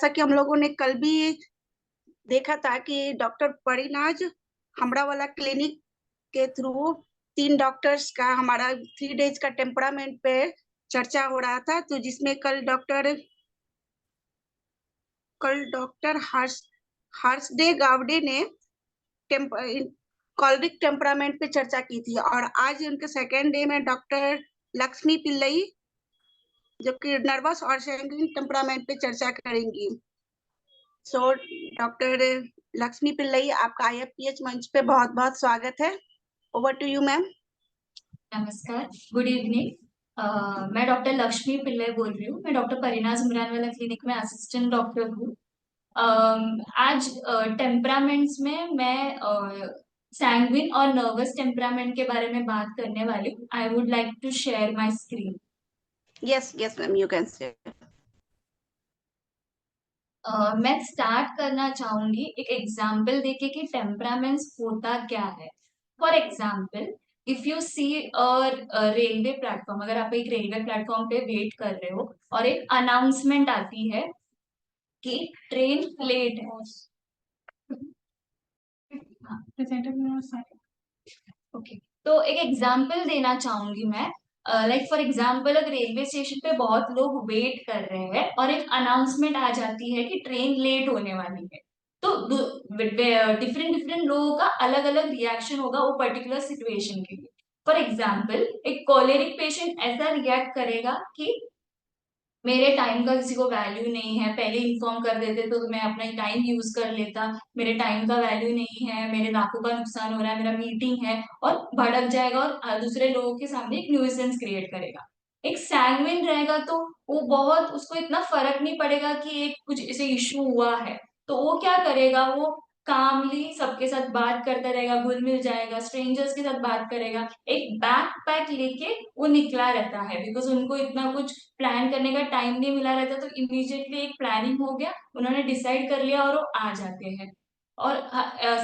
जैसा कि हम लोगों ने कल भी देखा था कि डॉक्टर परिनाज हमरा वाला क्लिनिक के थ्रू 3 डॉक्टर्स का हमारा 3 डेज का टेम्परामेंट पे चर्चा हो रहा था, तो जिसमें कल डॉक्टर हर्षदे गावडे ने कॉलिक टेम्परामेंट पे चर्चा की थी, और आज उनके सेकेंड डे में डॉक्टर लक्ष्मी पिल्लई जो कि नर्वस और सैंग्विन टेम्परामेंट पे चर्चा करेंगी। सो डॉक्टर लक्ष्मी पिल्लई, आपका IFPH मंच पे बहुत बहुत स्वागत है। Over to you ma'am. नमस्कार, गुड इवनिंग। मैं डॉक्टर लक्ष्मी पिल्लई बोल रही हूँ। मैं डॉक्टर परिनाज उमरान वाला क्लिनिक में असिस्टेंट डॉक्टर हूँ। आज टेम्परामेंट्स में मैं सैंग्विन और नर्वस टेम्परामेंट के बारे में बात करने वाली हूँ। I would like to share my screen. Yes yes ma'am, you can say. मैं स्टार्ट करना चाहूंगी एक एग्जाम्पल देके कि टेम्परामेंट्स होता क्या है। For example, if you see railway platform, अगर आप एक रेलवे प्लेटफॉर्म पे वेट कर रहे हो और एक अनाउंसमेंट आती है कि ट्रेन लेट है। ओके, तो एक एग्जाम्पल देना चाहूंगी मैं। लाइक फॉर एग्जाम्पल, अगर रेलवे स्टेशन पे बहुत लोग वेट कर रहे हैं और एक अनाउंसमेंट आ जाती है कि ट्रेन लेट होने वाली है, तो डिफरेंट डिफरेंट लोगों का अलग अलग रिएक्शन होगा वो पर्टिकुलर सिचुएशन के लिए। फॉर एग्जाम्पल, एक कोलेरिक पेशेंट ऐसा रिएक्ट करेगा कि मेरे टाइम का किसी को वैल्यू नहीं है, पहले इन्फॉर्म कर देते तो मैं अपना टाइम यूज कर लेता, मेरे टाइम का वैल्यू नहीं है, मेरे लाखों का नुकसान हो रहा है, मेरा मीटिंग है, और भड़क जाएगा और दूसरे लोगों के सामने एक न्यूसेंस क्रिएट करेगा। एक सैंग्विन रहेगा तो वो बहुत, उसको इतना फर्क नहीं पड़ेगा कि एक कुछ ऐसे इश्यू हुआ है, तो वो क्या करेगा, वो कामली सबके साथ बात करता रहेगा, घुल मिल जाएगा, स्ट्रेंजर्स के साथ बात करेगा, एक बैक पैक लेके वो निकला रहता है, बिकॉज उनको इतना कुछ प्लान करने का टाइम नहीं मिला रहता, तो इमीडिएटली एक प्लानिंग हो गया, उन्होंने डिसाइड कर लिया और वो आ जाते हैं। और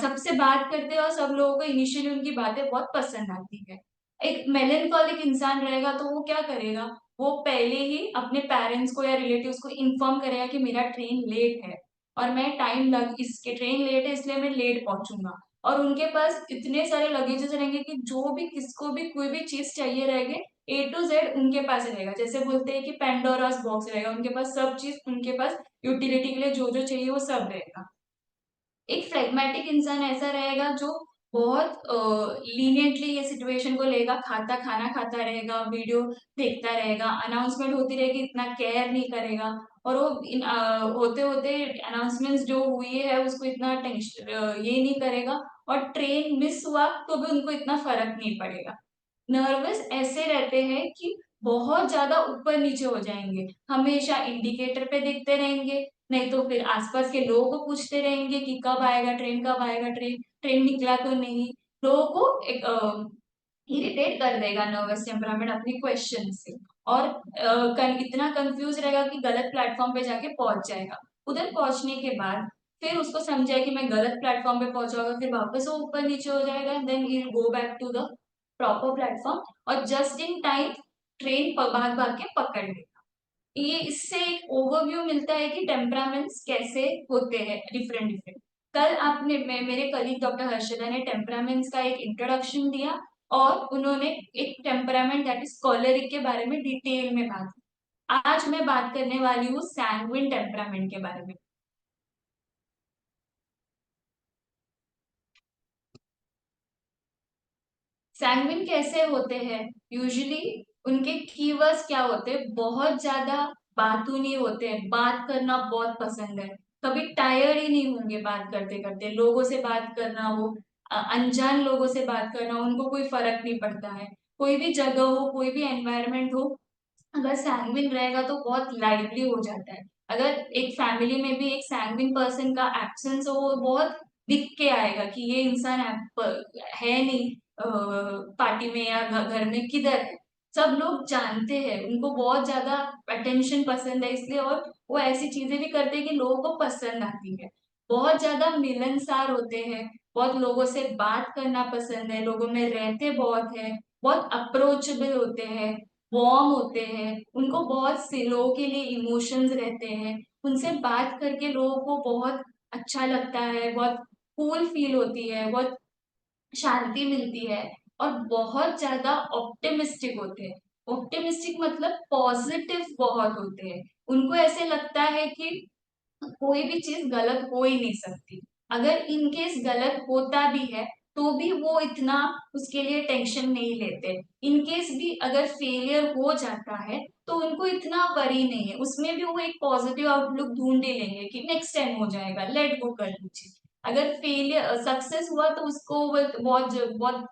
सबसे बात करते हैं और सब लोगों को इनिशियली उनकी बातें बहुत पसंद आती है। एक मेलेंकोलिक इंसान रहेगा तो वो क्या करेगा, वो पहले ही अपने पेरेंट्स को या रिलेटिव्स को इन्फॉर्म करेगा कि मेरा ट्रेन लेट है और मैं टाइम लग इसके ट्रेन लेट है इसलिए मैं लेट पहुंचूंगा। और उनके पास इतने सारे लगेजेस रहेंगे कि जो भी किसको भी कोई भी चीज चाहिए रहेंगे, A to Z उनके पास रहेगा। जैसे बोलते हैं कि पेंडोरास बॉक्स रहेगा, उनके पास सब चीज, उनके पास यूटिलिटी के लिए जो जो चाहिए वो सब रहेगा। एक फ्लेगमेटिक इंसान ऐसा रहेगा जो बहुत लीनियंटली ये सिचुएशन को लेगा, खाना खाता रहेगा, वीडियो देखता रहेगा, अनाउंसमेंट होती रहेगी, इतना केयर नहीं करेगा, और वो होते होते अनाउंसमेंट्स जो हुई है उसको इतना टेंशन ये नहीं करेगा, और ट्रेन मिस हुआ तो भी उनको इतना फर्क नहीं पड़ेगा। नर्वस ऐसे रहते हैं कि बहुत ज्यादा ऊपर नीचे हो जाएंगे, हमेशा इंडिकेटर पे देखते रहेंगे, नहीं तो फिर आसपास के लोगों को पूछते रहेंगे कि कब आएगा ट्रेन, कब आएगा ट्रेन, ट्रेन निकला तो नहीं। लोगों को एक इरिटेट कर देगा नर्वस टेम्परामेंट अपनी क्वेश्चन से, और इतना कंफ्यूज रहेगा कि गलत प्लेटफॉर्म पे जाके पहुंच जाएगा। उधर पहुंचने के बाद फिर उसको समझा कि मैं गलत प्लेटफॉर्म पे पहुंचा होगा, फिर वापस वो ऊपर नीचे हो जाएगा, then he will go back to the proper platform, और जस्ट इन टाइम ट्रेन भाग भाग के पकड़ लेगा। ये इससे एक ओवरव्यू मिलता है कि टेम्परामेंट्स कैसे होते हैं डिफरेंट डिफरेंट। कल आपने मेरे कलीग डॉक्टर हर्षदा ने टेम्परामेंट्स का एक इंट्रोडक्शन दिया, और उन्होंने एक टेम्परामेंट दैट इज कॉलरिक के बारे में डिटेल में बात की। आज मैं बात करने वाली हूँ सैंग्विन टेम्परामेंट के बारे में। सैंग्विन कैसे होते हैं, यूजुअली उनके कीवर्ड्स क्या होते हैं, बहुत ज्यादा बातूनी होते हैं, बात करना बहुत पसंद है, कभी टायर्ड ही नहीं होंगे बात करते करते, लोगों से बात करना, वो अनजान लोगों से बात करना उनको कोई फर्क नहीं पड़ता है। कोई भी जगह हो, कोई भी एनवायरनमेंट हो, अगर सैंग्विन रहेगा तो बहुत लाइवली हो जाता है। अगर एक फैमिली में भी एक सैंग्विन पर्सन का एब्सेंस हो, वो बहुत दिख के आएगा कि ये इंसान है नहीं पार्टी में या घर में किधर है। सब लोग जानते हैं, उनको बहुत ज्यादा अटेंशन पसंद है इसलिए, और वो ऐसी चीजें भी करते हैं कि लोगों को पसंद आती है। बहुत ज्यादा मिलनसार होते हैं, बहुत लोगों से बात करना पसंद है, लोगों में रहते बहुत है, बहुत अप्रोचेबल होते हैं, वार्म होते हैं, उनको बहुत से लोगों के लिए इमोशंस रहते हैं, उनसे बात करके लोगों को बहुत अच्छा लगता है, बहुत कूल फील होती है, बहुत शांति मिलती है, और बहुत ज्यादा ऑप्टिमिस्टिक होते हैं। ऑप्टिमिस्टिक मतलब पॉजिटिव बहुत होते हैं। उनको ऐसे लगता है कि कोई भी चीज गलत हो ही नहीं सकती, अगर इनकेस गलत होता भी है तो भी वो इतना उसके लिए टेंशन नहीं लेते। इनकेस भी अगर फेलियर हो जाता है तो उनको इतना वरी नहीं है, उसमें भी वो एक पॉजिटिव आउटलुक ढूंढ ही लेंगे कि नेक्स्ट टाइम हो जाएगा, लेट गो कर लीजिए। अगर फेलियर सक्सेस हुआ तो उसको वो बहुत बहुत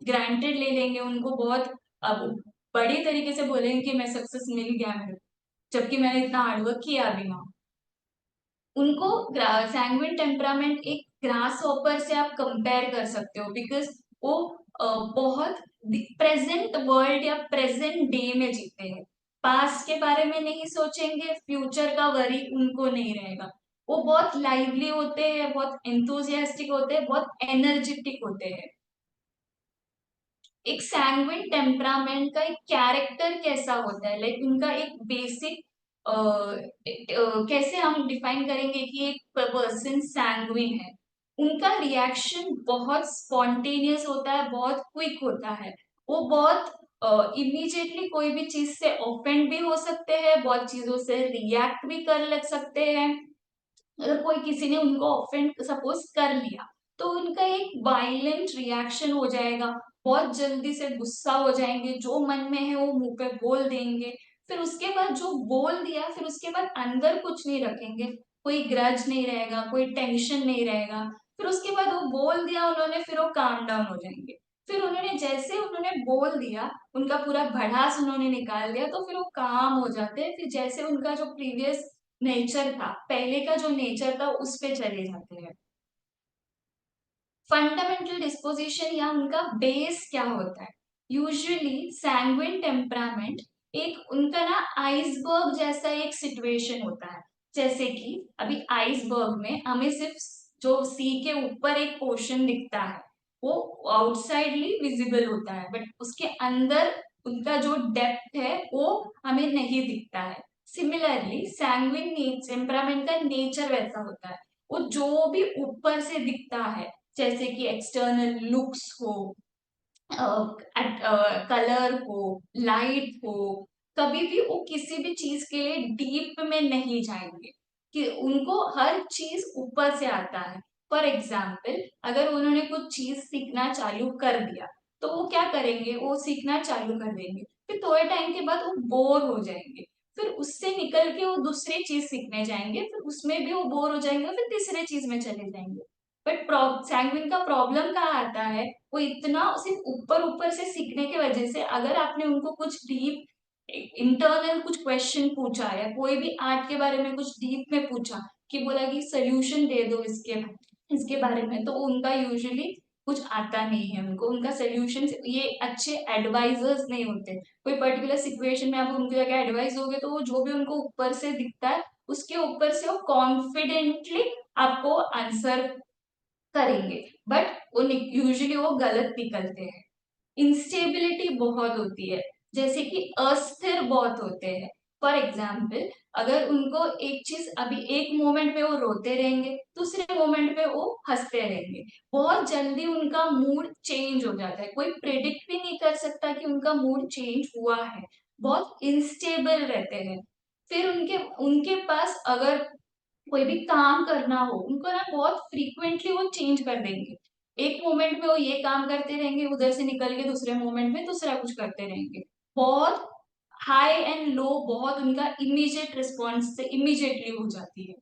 ग्रांटेड ले लेंगे, उनको बहुत अब बड़ी तरीके से बोलेंगे कि मैं सक्सेस मिल गया मेरे को, जबकि मैंने इतना हार्डवर्क किया भी ना। उनको सैंग्विन टेम्परामेंट एक ग्रास हॉपर से आप कंपेयर कर सकते हो, बिकॉज वो बहुत प्रेजेंट वर्ल्ड या प्रेजेंट डे में जीते हैं। पास्ट के बारे में नहीं सोचेंगे, फ्यूचर का वरी उनको नहीं रहेगा। वो बहुत लाइवली होते हैं, बहुत एंथुजियास्टिक होते हैं, बहुत एनर्जेटिक होते हैं। एक सैंग्विन टेम्परामेंट का एक कैरेक्टर कैसा होता है, लाइक उनका एक बेसिक कैसे हम डिफाइन करेंगे कि एक पर्सन सैंग्विन है। उनका रिएक्शन बहुत स्पॉन्टेनियस होता है, बहुत क्विक होता है। वो बहुत इमीडिएटली कोई भी चीज से ऑफेंड भी हो सकते हैं, बहुत चीजों से रिएक्ट भी कर लग सकते हैं। अगर कोई किसी ने उनको ऑफेंड सपोज कर लिया तो उनका एक वायलेंट रिएक्शन हो जाएगा, बहुत जल्दी से गुस्सा हो जाएंगे, जो मन में है वो मुंह पे बोल देंगे। फिर उसके बाद जो बोल दिया, फिर उसके बाद अंदर कुछ नहीं रखेंगे, कोई ग्रज नहीं रहेगा, कोई टेंशन नहीं रहेगा। फिर उसके बाद वो बोल दिया उन्होंने, फिर वो काम डाउन हो जाएंगे। फिर उन्होंने जैसे उन्होंने बोल दिया, उनका पूरा भड़ास उन्होंने निकाल दिया, तो फिर वो काम हो जाते हैं, फिर जैसे उनका जो प्रीवियस नेचर था, पहले का जो नेचर था उस पे चले जाते हैं। फंडामेंटल डिस्पोजिशन या उनका बेस क्या होता है? यूजुअली सैंग्विन टेम्परामेंट एक उनका ना आइसबर्ग जैसा एक सिचुएशन होता है। जैसे कि अभी आइसबर्ग में हमें सिर्फ जो सी के ऊपर एक पोर्शन दिखता है, वो आउटसाइडली विजिबल होता है, बट उसके अंदर उनका जो डेप्थ है वो हमें नहीं दिखता है। सिमिलरली सैंग्विन टेम्परामेंट का नेचर वैसा होता है, वो जो भी ऊपर से दिखता है, जैसे कि एक्सटर्नल लुक्स हो, कलर हो, लाइट हो, कभी भी वो किसी भी चीज के लिए डीप में नहीं जाएंगे, कि उनको हर चीज ऊपर से आता है। फॉर एग्जाम्पल अगर उन्होंने कुछ चीज सीखना चालू कर दिया तो वो क्या करेंगे, वो सीखना चालू कर देंगे, फिर थोड़े टाइम के बाद वो बोर हो जाएंगे, फिर उससे निकल के वो दूसरी चीज सीखने जाएंगे, फिर उसमें भी वो बोर हो जाएंगे, फिर तीसरे चीज में चले जाएंगे। बट सैंग्विन का प्रॉब्लम कहाँ आता है, वो इतना सिर्फ ऊपर ऊपर से सीखने की वजह से, अगर आपने उनको कुछ डीप इंटरनल कुछ क्वेश्चन पूछा या कोई भी आर्ट के बारे में कुछ डीप में पूछा, कि बोला कि सोल्यूशन दे दो इसके इसके बारे में, तो उनका यूजुअली कुछ आता नहीं है उनको, उनका सोल्यूशन, ये अच्छे एडवाइजर्स नहीं होते। कोई पर्टिकुलर सिचुएशन में आप उनकी जगह एडवाइस दोगे तो वो जो भी उनको ऊपर से दिखता है उसके ऊपर से वो कॉन्फिडेंटली आपको आंसर करेंगे, बट वो यूजुअली वो गलत निकलते हैं। इंस्टेबिलिटी बहुत होती है, जैसे कि अस्थिर बहुत होते हैं। फॉर एग्जाम्पल अगर उनको एक चीज अभी एक मोमेंट में वो रोते रहेंगे, दूसरे मोमेंट में वो हंसते रहेंगे, बहुत जल्दी उनका मूड चेंज हो जाता है, कोई प्रेडिक्ट भी नहीं कर सकता कि उनका मूड चेंज हुआ है, बहुत इंस्टेबल रहते हैं। फिर उनके उनके पास अगर कोई भी काम करना हो, उनको ना बहुत फ्रीक्वेंटली वो चेंज कर देंगे। एक मोमेंट में वो ये काम करते रहेंगे, उधर से निकल के दूसरे मोमेंट में दूसरा कुछ करते रहेंगे। बहुत हाई एंड लो, बहुत उनका इमीडिएट रिस्पॉन्स से इमीडिएटली हो जाती है।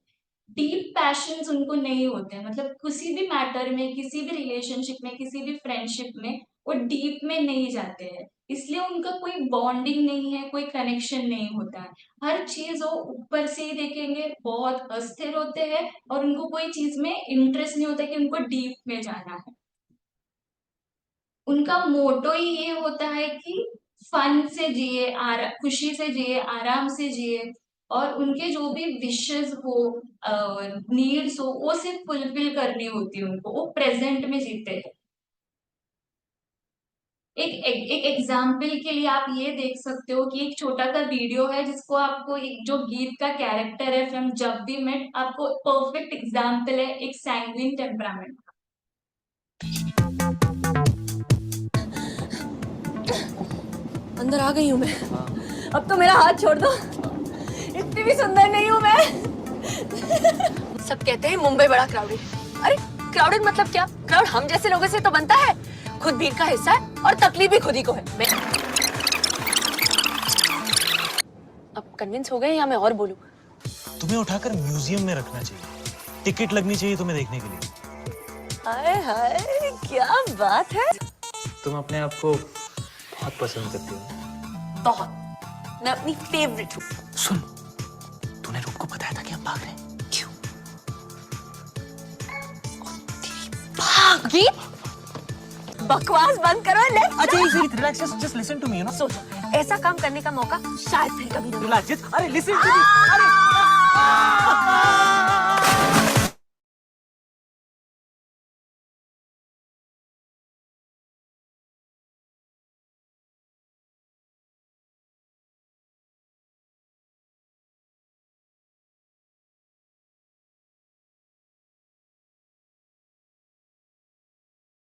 डीप पैशंस उनको नहीं होते हैं, मतलब किसी भी मैटर में, किसी भी रिलेशनशिप में, किसी भी फ्रेंडशिप में वो डीप में नहीं जाते हैं, इसलिए उनका कोई बॉन्डिंग नहीं है, कोई कनेक्शन नहीं होता है। हर चीज वो ऊपर से ही देखेंगे, बहुत अस्थिर होते हैं, और उनको कोई चीज में इंटरेस्ट नहीं होता कि उनको डीप में जाना है। उनका मोटो ही ये होता है कि फन से जिए, खुशी से जिए, आराम से जिए, और उनके जो भी विशेस हो, नीड्स हो, वो सिर्फ फुलफिल करनी होती है उनको, वो प्रेजेंट में जीते हैं। एक एग्जाम्पल के लिए आप ये देख सकते हो कि एक छोटा सा वीडियो है जिसको आपको एक जो गीत का कैरेक्टर है फ्रॉम जब वी मेट, आपको परफेक्ट एग्जाम्पल है एक सैंग्विन टेम्परामेंट। अंदर आ गई हूँ मैं। अब तो मेरा हाथ छोड़ दो, इतनी भी सुंदर नहीं हूँ मैं। सब कहते हैं मुंबई बड़ा क्राउडेड। अरे क्राउडेड मतलब क्या? क्राउड हम जैसे लोगों से तो बनता है, खुद भीड़ का हिस्सा है और तकलीफ भी खुद ही को है। मैं अब कन्विंस हो गए या मैं और बोलूं? तुम्हें उठाकर म्यूजियम में रखना चाहिए, टिकट लगनी चाहिए तुम्हें देखने के लिए। हाय हाय क्या बात है। तुम अपने आप को बहुत पसंद करती हो। बहुत। मैं अपनी फेवरेट हूँ। सुन, तूने रूप को बताया था कि हम भाग रहे हैं। क्यों? भागी? बकवास बंद करो। अच्छा relax, just listen to me, you know. सोचो ऐसा काम करने का मौका शायद फिर कभी ना मिले। रिलैक्स, अरे लिसन टू मी। अरे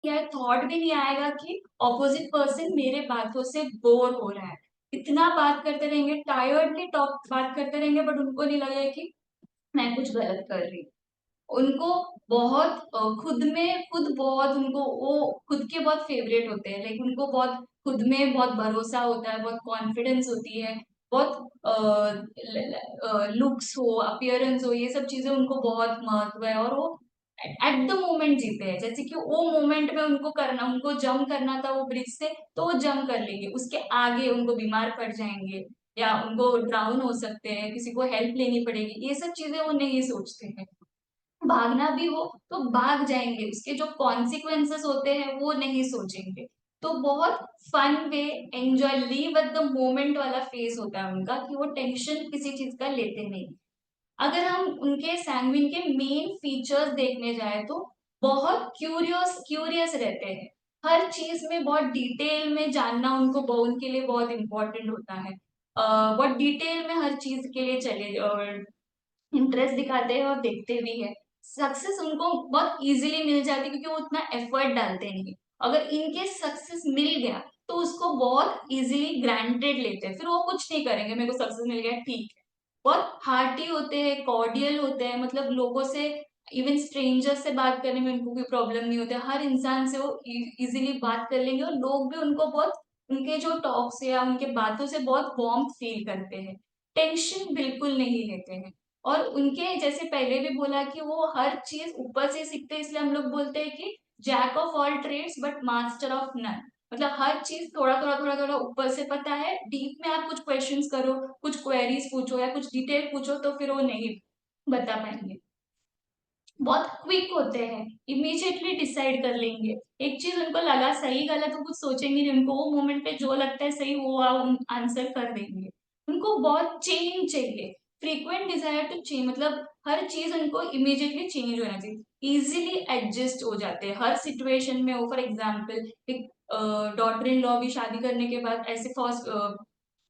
यार थॉट भी नहीं आएगा कि ऑपोजिट पर्सन मेरे बातों से बोर हो रहा है। इतना बात करते रहेंगे, टायर्डली टॉक बात करते रहेंगे, बट उनको नहीं लगेगा कि मैं कुछ गलत कर रही हूँ। उनको बहुत खुद बहुत उनको वो खुद के बहुत फेवरेट होते हैं, लाइक उनको बहुत खुद में बहुत भरोसा होता है, बहुत कॉन्फिडेंस होती है, बहुत लुक्स हो, अपीयरेंस हो, ये सब चीजें उनको बहुत महत्व है और वो एट द मोमेंट जीते हैं। जैसे कि वो मोमेंट में उनको जंप करना था वो ब्रिज से, तो वो जंप कर लेंगे। उसके आगे उनको बीमार पड़ जाएंगे या उनको ड्राउन हो सकते हैं, किसी को हेल्प लेनी पड़ेगी, ये सब चीजें वो नहीं सोचते हैं। भागना भी हो तो भाग जाएंगे, उसके जो कॉन्सिक्वेंसेस होते हैं वो नहीं सोचेंगे। तो बहुत fun way, enjoy, live at the moment वाला फेस होता है उनका, कि वो टेंशन किसी चीज का लेते नहीं। अगर हम उनके सैंग्विन के मेन फीचर्स देखने जाए तो बहुत क्यूरियस क्यूरियस रहते हैं। हर चीज में बहुत डिटेल में जानना उनके लिए बहुत इंपॉर्टेंट होता है। बहुत डिटेल में हर चीज के लिए चले और इंटरेस्ट दिखाते हैं और देखते भी है। सक्सेस उनको बहुत इजीली मिल जाती है क्योंकि वो उतना एफर्ट डालते नहीं। अगर इनके सक्सेस मिल गया तो उसको बहुत इजीली ग्रांटेड लेते हैं, फिर वो कुछ नहीं करेंगे, मेरे को सक्सेस मिल गया ठीक है। बहुत हार्टी होते हैं, कॉर्डियल होते हैं, मतलब लोगों से, इवन स्ट्रेंजर्स से बात करने में उनको कोई प्रॉब्लम नहीं होता। हर इंसान से वो इजीली बात कर लेंगे और लोग भी उनको बहुत, उनके जो टॉक से या उनके बातों से बहुत वार्म फील करते हैं। टेंशन बिल्कुल नहीं लेते हैं। और उनके जैसे पहले भी बोला कि वो हर चीज ऊपर से सीखते हैं, इसलिए हम लोग बोलते हैं कि jack of all trades but master of none. मतलब हर चीज थोड़ा थोड़ा थोड़ा थोड़ा ऊपर से पता है, डीप में आप कुछ क्वेश्चंस करो, कुछ क्वेरीज पूछो या कुछ डिटेल पूछो तो फिर वो नहीं बता पाएंगे। बहुत क्विक होते हैं, इमीडिएटली डिसाइड कर लेंगे। एक चीज उनको लगा सही गलत वो कुछ सोचेंगे नहीं, उनको वो मोमेंट पे जो लगता है सही वो आंसर कर देंगे। उनको बहुत चेंज चाहिए, फ्रीक्वेंट डिजायर टू चेंज, मतलब हर चीज उनको इमीडिएटली चेंज होना चाहिए। इजीली एडजस्ट हो जाते हैं हर सिचुएशन में। वो फॉर एग्जाम्पल एक डॉटर इन लॉ भी शादी करने के बाद ऐसे first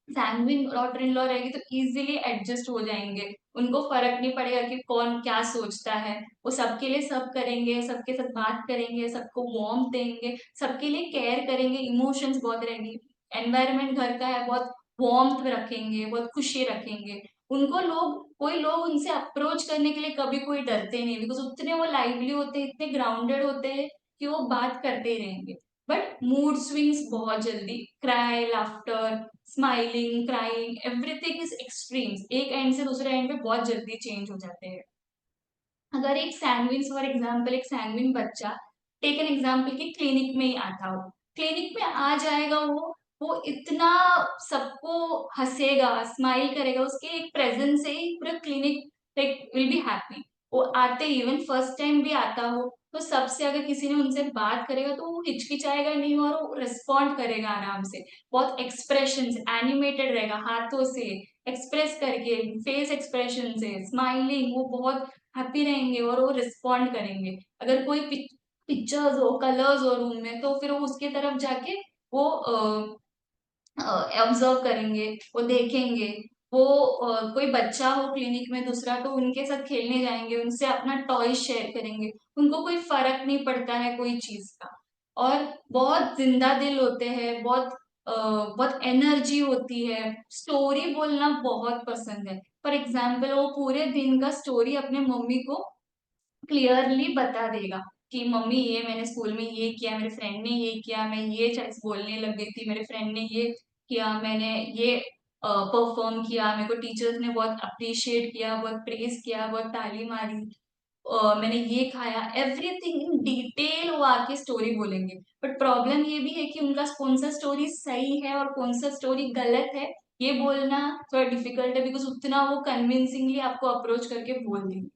sanguine daughter in law रहेगी तो इजीली एडजस्ट हो जाएंगे। उनको फर्क नहीं पड़ेगा कि कौन क्या सोचता है, वो सबके लिए सब करेंगे, सबके साथ बात करेंगे, सबको वार्म देंगे, सबके लिए केयर करेंगे, इमोशंस बहुत रहेंगी। एनवायरनमेंट घर का है, बहुत वार्मथ रखेंगे, बहुत खुशी रखेंगे। उनको लोग, कोई लोग उनसे अप्रोच करने के लिए कभी कोई डरते नहीं, बिकॉज उतने वो लाइवली होते हैं, इतने ग्राउंडेड होते हैं कि वो बात करते ही रहेंगे। बट मूड स्विंग्स बहुत जल्दी, cry, laughter, smiling, crying, everything is extremes, एक एंड से दूसरे एंड पे बहुत जल्दी चेंज हो जाते हैं। अगर एक सैंग्विन, फॉर एग्जाम्पल एक सैंग्विन बच्चा, टेक एन एग्जाम्पल कि क्लिनिक में ही आता हो, क्लिनिक में आ जाएगा वो इतना सबको हंसेगा, स्माइल करेगा, उसके एक प्रेजेंस से ही पूरा क्लिनिक विल बी हैप्पी। वो आते इवन फर्स्ट टाइम भी आता हो तो सबसे, अगर किसी ने उनसे बात करेगा तो वो हिचकिचाएगा नहीं और वो रिस्पॉन्ड करेगा आराम से। बहुत एक्सप्रेशन एनिमेटेड रहेगा, हाथों से एक्सप्रेस करके, फेस एक्सप्रेशन से, स्माइलिंग, वो बहुत हैप्पी रहेंगे और वो रिस्पॉन्ड करेंगे। अगर कोई पिक्चर्स हो, कलर्स हो रूम में तो फिर वो उसके तरफ जाके वो ऑब्जर्व करेंगे, वो देखेंगे, वो कोई बच्चा हो क्लिनिक में दूसरा तो उनके साथ खेलने जाएंगे, उनसे अपना टॉय शेयर करेंगे, उनको कोई फर्क नहीं पड़ता है कोई चीज का। और बहुत जिंदा दिल होते हैं, बहुत एनर्जी होती है, स्टोरी बोलना बहुत पसंद है। फॉर एग्जाम्पल वो पूरे दिन का स्टोरी अपने मम्मी को क्लियरली बता देगा कि मम्मी ये मैंने स्कूल में ये किया, मेरे फ्रेंड ने ये किया, मैं ये चीज बोलने लग गई थी, मेरे फ्रेंड ने ये किया, मैंने ये परफॉर्म किया, मेरे को टीचर्स ने बहुत अप्रिशिएट किया, बहुत प्रेज किया, बहुत ताली मारी, मैंने ये खाया, एवरीथिंग इन डिटेल वो आके स्टोरी बोलेंगे। बट प्रॉब्लम ये भी है कि उनका कौन सा स्टोरी सही है और कौन सा स्टोरी गलत है ये बोलना थोड़ा डिफिकल्ट है, बिकॉज उतना वो कन्विंसिंगली आपको अप्रोच करके बोल देंगे।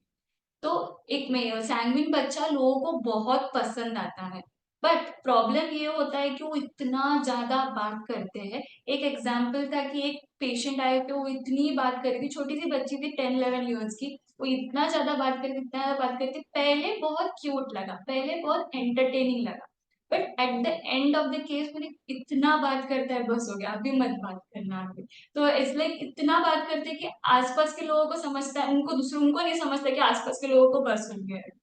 तो एक में सैंग्विन बच्चा लोगों को बहुत पसंद आता है। बट प्रॉब्लम ये होता है कि वो इतना ज्यादा बात करते हैं। एक एग्जाम्पल था कि एक पेशेंट आए थे, वो इतनी बात कर रही थी, छोटी सी बच्ची थी 10-11 ईयर्स की, वो इतना ज्यादा बात करती, इतना ज्यादा बात करती, पहले बहुत क्यूट लगा, पहले बहुत एंटरटेनिंग लगा, but at the end of the case मुझे इतना बात करता है, बस हो गया, अभी मत बात करना आगे। तो इसलिए इतना बात करते हैं कि आसपास के लोगों को समझता है, उनको नहीं समझता कि आसपास के लोगों को बस हो गया है।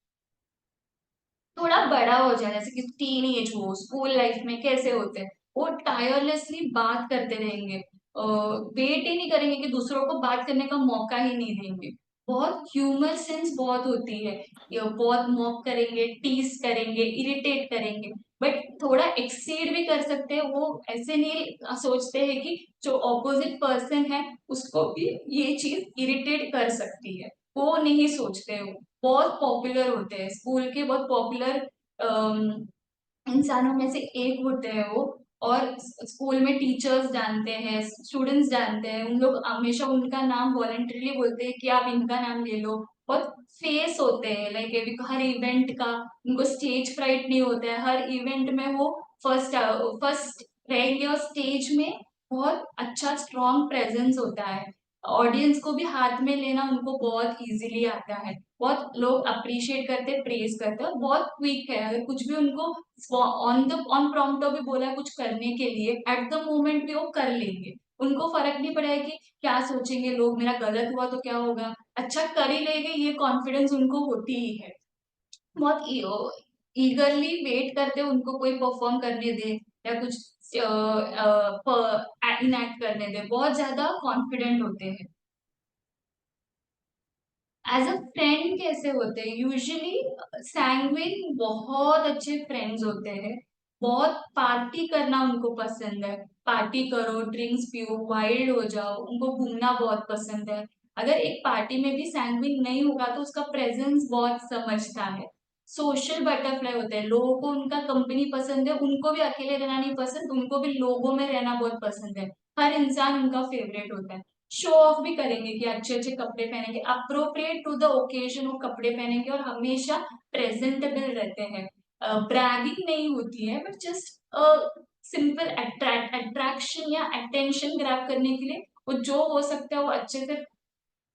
थोड़ा बड़ा हो जाए, जैसे कि टीन एज हो, स्कूल लाइफ में कैसे होते हैं, वो टायरलेसली बात करते रहेंगे, वेट ही नहीं करेंगे कि दूसरों को बात करने का मौका ही नहीं देंगे। बहुत ह्यूमर सेंस बहुत होती है, ये बहुत मॉक करेंगे, टीज करेंगे, इरिटेट करेंगे, बट थोड़ा एक्सीड भी कर सकते हैं। वो ऐसे नहीं सोचते हैं कि जो ऑपोजिट पर्सन है उसको भी ये चीज इरिटेट कर सकती है, वो नहीं सोचते हो। बहुत पॉपुलर होते हैं, स्कूल के बहुत पॉपुलर इंसानों में से एक होते हैं वो। और स्कूल में टीचर्स जानते हैं, स्टूडेंट्स जानते हैं, उन लोग हमेशा उनका नाम वॉलंटरीली बोलते हैं कि आप इनका नाम ले लो। बहुत फेस होते हैं, लाइक हर इवेंट का उनको स्टेज फ्राइट नहीं होता है, हर इवेंट में वो फर्स्ट फर्स्ट रहेंगे, और स्टेज में बहुत अच्छा स्ट्रॉन्ग प्रेजेंस होता है। ऑडियंस को भी हाथ में लेना उनको बहुत इजीली आता है, बहुत लोग अप्रिशिएट करते, प्रेज करते हैं, बहुत क्विक है। अगर कुछ भी उनको ऑन प्रॉम्प्ट भी बोला कुछ करने के लिए, एट द मोमेंट भी वो कर लेंगे, उनको फर्क नहीं पड़ेगा कि क्या सोचेंगे लोग, मेरा गलत हुआ तो क्या होगा, अच्छा कर ही लेंगे, ये कॉन्फिडेंस उनको होती ही है। बहुत ईगरली वेट करते उनको कोई परफॉर्म करने दे या कुछ इनएक्ट करने दे, बहुत ज्यादा कॉन्फिडेंट होते हैं। एज अ फ्रेंड कैसे होते हैं, यूजुअली सैंग्विन बहुत अच्छे फ्रेंड्स होते हैं, बहुत पार्टी करना उनको पसंद है, पार्टी करो, ड्रिंक्स पियो, वाइल्ड हो जाओ, उनको घूमना बहुत पसंद है। अगर एक पार्टी में भी सैंग्विन नहीं होगा तो उसका प्रेजेंस बहुत समझता है। सोशल बटरफ्लाई होते हैं, लोगों को उनका कंपनी पसंद है, उनको भी अकेले रहना नहीं पसंद, उनको भी लोगों में रहना बहुत पसंद है, हर इंसान उनका फेवरेट होता है। शो ऑफ भी करेंगे कि अच्छे अच्छे कपड़े पहनेंगे, अप्रोप्रिएट टू द ओकेजन वो कपड़े पहनेंगे, और हमेशा प्रेजेंटेबल रहते हैं। ब्रैगिंग नहीं होती है, बट जस्ट सिंपल अट्रैक्शन या अटेंशन ग्रैब करने के लिए वो जो हो सकता है वो अच्छे से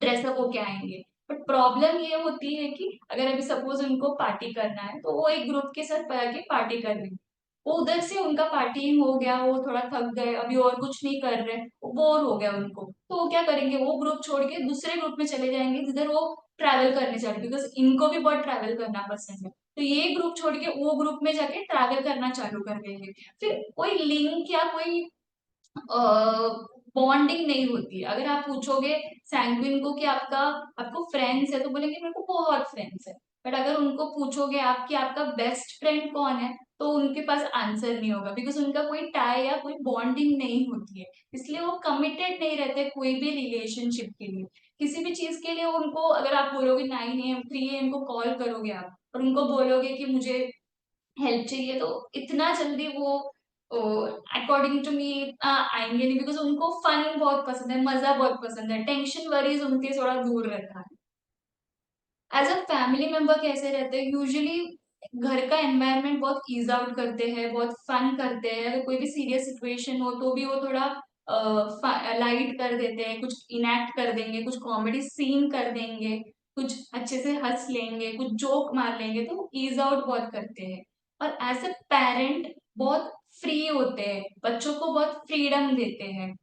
ड्रेसअप होके आएंगे। बट प्रॉब्लम ये होती है कि अगर अभी सपोज उनको पार्टी करना है तो वो एक ग्रुप के साथ के पार्टी कर रहे हैं, वो उधर से उनका पार्टी हो गया, वो थोड़ा थक गए, अभी और कुछ नहीं कर रहे, बोर हो गया उनको, तो वो क्या करेंगे, वो ग्रुप छोड़ के दूसरे ग्रुप में चले जाएंगे जिधर वो ट्रैवल करने चले, बिकॉज इनको भी बहुत ट्रैवल करना पसंद है, तो ये ग्रुप छोड़ के वो ग्रुप में जाके ट्रैवल करना चालू कर देंगे। फिर कोई लिंक या कोई बॉन्डिंग नहीं होती है। अगर आप पूछोगे सैंग्विन को कि आपको फ्रेंड्स है, तो बोलेंगे मेरे को बहुत फ्रेंड्स है। बट अगर उनको पूछोगे आप कि आपका बेस्ट फ्रेंड कौन है, तो उनके पास आंसर नहीं होगा, बिकॉज उनका कोई टाई या कोई बॉन्डिंग नहीं होती है, इसलिए वो कमिटेड नहीं रहते कोई भी रिलेशनशिप के लिए। किसी भी चीज के लिए उनको अगर आप बोलोगे 9 AM 3 AM को कॉल करोगे आप और उनको बोलोगे कि मुझे हेल्प चाहिए, तो इतना जल्दी वो अकॉर्डिंग टू मी आएंगे नहीं, बिकॉज उनको फन बहुत पसंद है, मजा बहुत पसंद है, टेंशन वरीज उनके थोड़ा दूर रहता है। एज अ फैमिली मेंबर कैसे रहते हैं, यूजुअली घर का एनवायरनमेंट बहुत ईज आउट करते हैं, बहुत फन करते हैं, अगर कोई भी सीरियस सिचुएशन हो तो भी वो थोड़ा लाइट कर देते हैं, कुछ इनएक्ट कर देंगे, कुछ कॉमेडी सीन कर देंगे, कुछ अच्छे से हंस लेंगे, कुछ जोक मार लेंगे, तो ईज आउट बहुत करते हैं। और एज अ पेरेंट बहुत फ्री होते हैं, बच्चों को बहुत फ्रीडम देते हैं,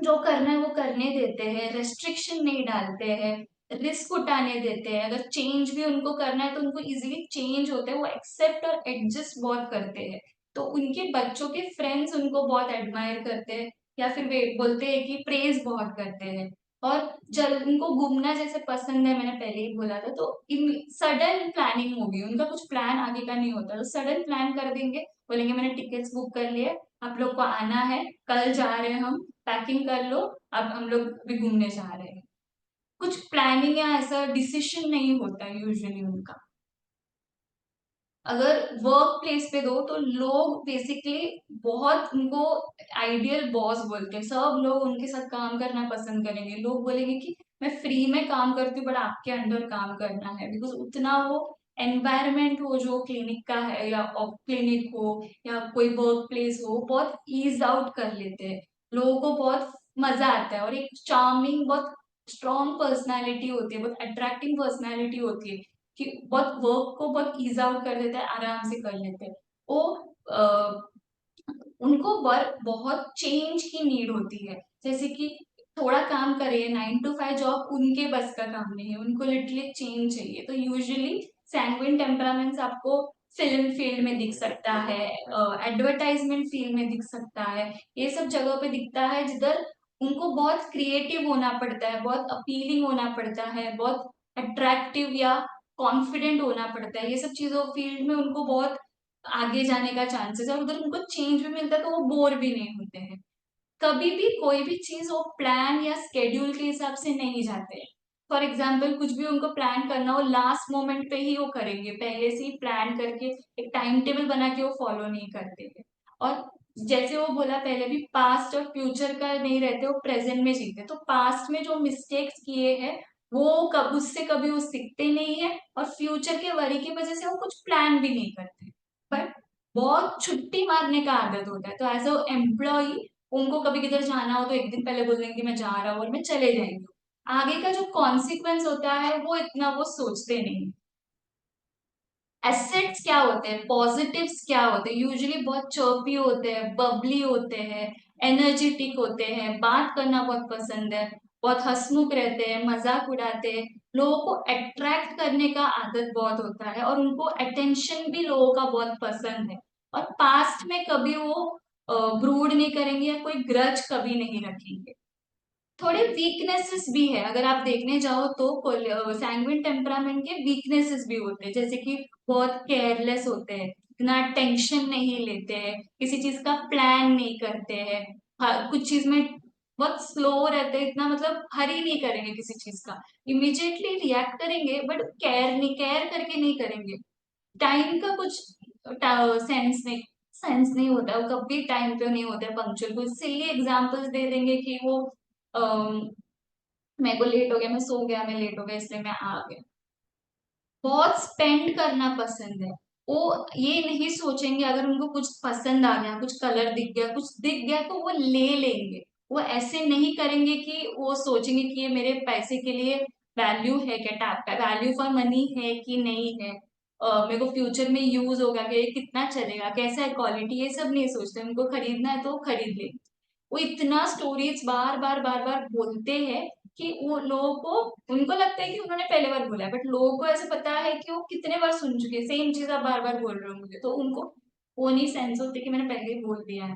जो करना है वो करने देते हैं, रेस्ट्रिक्शन नहीं डालते हैं, रिस्क उठाने देते हैं, अगर चेंज भी उनको करना है तो उनको इजीली चेंज होते हैं, वो एक्सेप्ट और एडजस्ट बहुत करते हैं। तो उनके बच्चों के फ्रेंड्स उनको बहुत एडमायर करते हैं, या फिर वे बोलते हैं कि प्रेज बहुत करते हैं। और जब उनको घूमना जैसे पसंद है, मैंने पहले ही बोला था, तो इन सडन प्लानिंग होगी, उनका कुछ प्लान आगे का नहीं होता, तो सडन प्लान कर देंगे, बोलेंगे मैंने टिकट्स बुक कर लिए, आप लोग को आना है, कल जा रहे हैं हम, पैकिंग कर लो, अब हम लोग भी घूमने जा रहे हैं। कुछ प्लानिंग या ऐसा डिसीजन नहीं होता यूजुअली उनका। अगर वर्क प्लेस पे दो तो लोग बेसिकली बहुत उनको आइडियल बॉस बोलते हैं, सब लोग उनके साथ काम करना पसंद करेंगे, लोग बोलेंगे कि मैं फ्री में काम करती हूँ बट आपके अंडर काम करना है, बिकॉज उतना वो एनवायरमेंट हो जो क्लिनिक का है, या ऑफ क्लिनिक हो या कोई वर्क प्लेस हो, बहुत ईज आउट कर लेते हैं, लोगों को बहुत मजा आता है, और एक चार्मिंग बहुत स्ट्रॉन्ग पर्सनैलिटी होती है, बहुत अट्रैक्टिव पर्सनैलिटी होती है, कि बहुत वर्क को बहुत ईज आउट कर देता है, आराम से कर लेते हैं वो। उनको वर्क बहुत चेंज की नीड होती है, जैसे कि थोड़ा काम करे, 9 to 5 जॉब उनके बस का काम नहीं है, उनको लिटरली चेंज चाहिए। तो यूजुअली सैंग्विन टेम्परामेंट्स आपको फिल्म फील्ड में दिख सकता है, एडवर्टाइजमेंट फील्ड में दिख सकता है, ये सब जगह पे दिखता है जिधर उनको बहुत क्रिएटिव होना पड़ता है, बहुत अपीलिंग होना पड़ता है, बहुत अट्रैक्टिव या कॉन्फिडेंट होना पड़ता है, ये सब चीजों फील्ड में उनको बहुत आगे जाने का चांसेस है, और उधर उनको चेंज भी मिलता है तो वो बोर भी नहीं होते हैं। कभी भी कोई भी चीज वो प्लान या स्केड्यूल के हिसाब से नहीं जाते हैं। फॉर एग्जाम्पल कुछ भी उनको प्लान करना हो, लास्ट मोमेंट पे ही वो करेंगे, पहले से ही प्लान करके एक टाइम टेबल बना के वो फॉलो नहीं करते हैं। और जैसे वो बोला पहले भी, पास्ट और फ्यूचर का नहीं रहते, वो प्रेजेंट में जीते, तो पास्ट में जो मिस्टेक्स किए हैं वो कब उससे कभी वो सीखते नहीं है, और फ्यूचर के वरी की वजह से वो कुछ प्लान भी नहीं करते। बट बहुत छुट्टी मारने का आदत होता है, तो एज अ एम्प्लॉय उनको कभी किधर जाना हो तो एक दिन पहले बोल देंगे कि मैं जा रहा हूँ, और मैं चले जाएंगे, आगे का जो कॉन्सिक्वेंस होता है वो इतना वो सोचते नहीं। एसेट्स क्या होते हैं, पॉजिटिव्स क्या होते हैं, यूजुअली बहुत चर्पी होते हैं, बबली होते हैं, एनर्जेटिक होते हैं, बात करना बहुत पसंद है, बहुत हंसमुख रहते हैं, मजाक उड़ाते हैं, लोगों को अट्रैक्ट करने का आदत बहुत होता है, और उनको अटेंशन भी लोगों का बहुत पसंद है, और पास्ट में कभी वो ब्रूड नहीं करेंगे या कोई ग्रज कभी नहीं रखेंगे। थोड़े वीकनेसेस भी है, अगर आप देखने जाओ तो सैंग्विन टेम्परामेंट के वीकनेसेस भी होते हैं, जैसे कि बहुत केयरलेस होते हैं, इतना टेंशन नहीं लेते हैं, किसी चीज का प्लान नहीं करते हैं, कुछ चीज में बहुत स्लो रहते हैं, इतना मतलब हरी नहीं करेंगे किसी चीज का, इमिजिएटली रिएक्ट करेंगे बट केयर करके नहीं करेंगे। टाइम का कुछ सेंस नहीं होता है, वो कभी टाइम पे नहीं होता है पंक्चुअल, कुछ सिली एग्जांपल्स दे देंगे कि वो मेरे को लेट हो गया, मैं सो गया, मैं लेट हो गया इसलिए मैं आ गया। बहुत स्पेंड करना पसंद है, वो ये नहीं सोचेंगे, अगर उनको कुछ पसंद आ गया, कुछ कलर दिख गया, कुछ दिख गया तो वो ले लेंगे, वो ऐसे नहीं करेंगे कि वो सोचेंगे कि ये मेरे पैसे के लिए वैल्यू है क्या, टैप वैल्यू फॉर मनी है कि नहीं है, मेरे को फ्यूचर में यूज होगा कि ये कितना चलेगा, कैसा है क्वालिटी, ये सब नहीं सोचते, उनको खरीदना है तो खरीद ले। वो इतना स्टोरीज बार बार बार बार बोलते हैं कि वो लोगों को, उनको लगता है कि उन्होंने पहले बार बोला है, बट लोगों को ऐसे पता है कि वो कितने बार सुन चुके हैं, सेम चीज आप बार बार बोल रहे हो मुझे, तो उनको वो नहीं सेंस होते कि मैंने पहले ही बोल दिया है।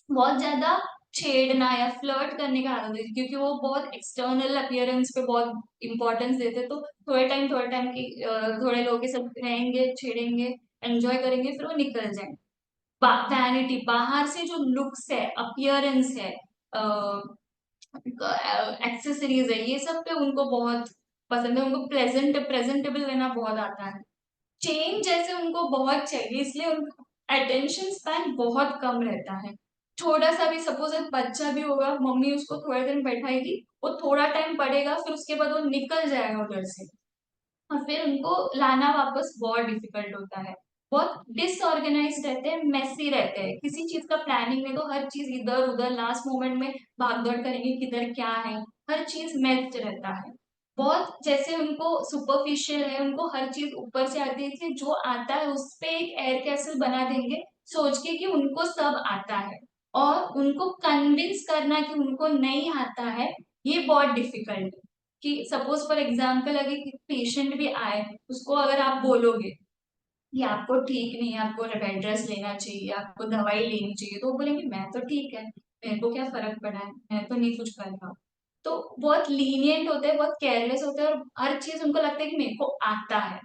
बहुत ज्यादा छेड़ना या फ्लर्ट करने का आदत है, क्योंकि वो बहुत एक्सटर्नल अपीयरेंस पे बहुत इंपॉर्टेंस देते हैं, तो थोड़े टाइम की थोड़े लोग के सब रहेंगे, छेड़ेंगे, एंजॉय करेंगे, फिर वो निकल जाएंगे। वैनिटी, बाहर से जो लुक्स है, अपीयरेंस है, एक्सेसरीज है, ये सब पे उनको बहुत पसंद है, उनको प्रेजेंटेबल लेना बहुत आता है। चेंज जैसे उनको बहुत चाहिए, इसलिए उनका अटेंशन स्पैन बहुत कम रहता है। छोटा सा भी सपोज एक बच्चा भी होगा, मम्मी उसको थोड़े दिन बैठाएगी, वो थोड़ा टाइम पढ़ेगा, फिर उसके बाद वो निकल जाएगा उधर से, और फिर उनको लाना वापस बहुत डिफिकल्ट होता है। बहुत डिसऑर्गेनाइज रहते हैं, मेसी रहते हैं, किसी चीज का प्लानिंग में तो हर चीज इधर उधर लास्ट मोमेंट में भागदौड़ करेंगे, किधर क्या है, हर चीज मैच्ड रहता है। बहुत जैसे उनको सुपरफिशियल है, उनको हर चीज ऊपर से आती है, इसलिए जो आता है उस पे एक एयर कैसल बना देंगे सोच के कि उनको सब आता है, और उनको कन्विंस करना कि उनको नहीं आता है ये बहुत डिफिकल्ट है। कि सपोज फॉर एग्जाम्पल अगर पेशेंट भी आए, उसको अगर आप बोलोगे कि आपको ठीक नहीं है, आपको बेड रेस्ट लेना चाहिए, आपको दवाई लेनी चाहिए, तो वो बोलेंगे मैं तो ठीक है, मेरे को क्या फर्क पड़ा है, मैं तो नहीं कुछ कर रहा। तो बहुत लीनियंट होते हैं, बहुत केयरलेस होते हैं, और हर चीज उनको लगता है कि मेरे को आता है।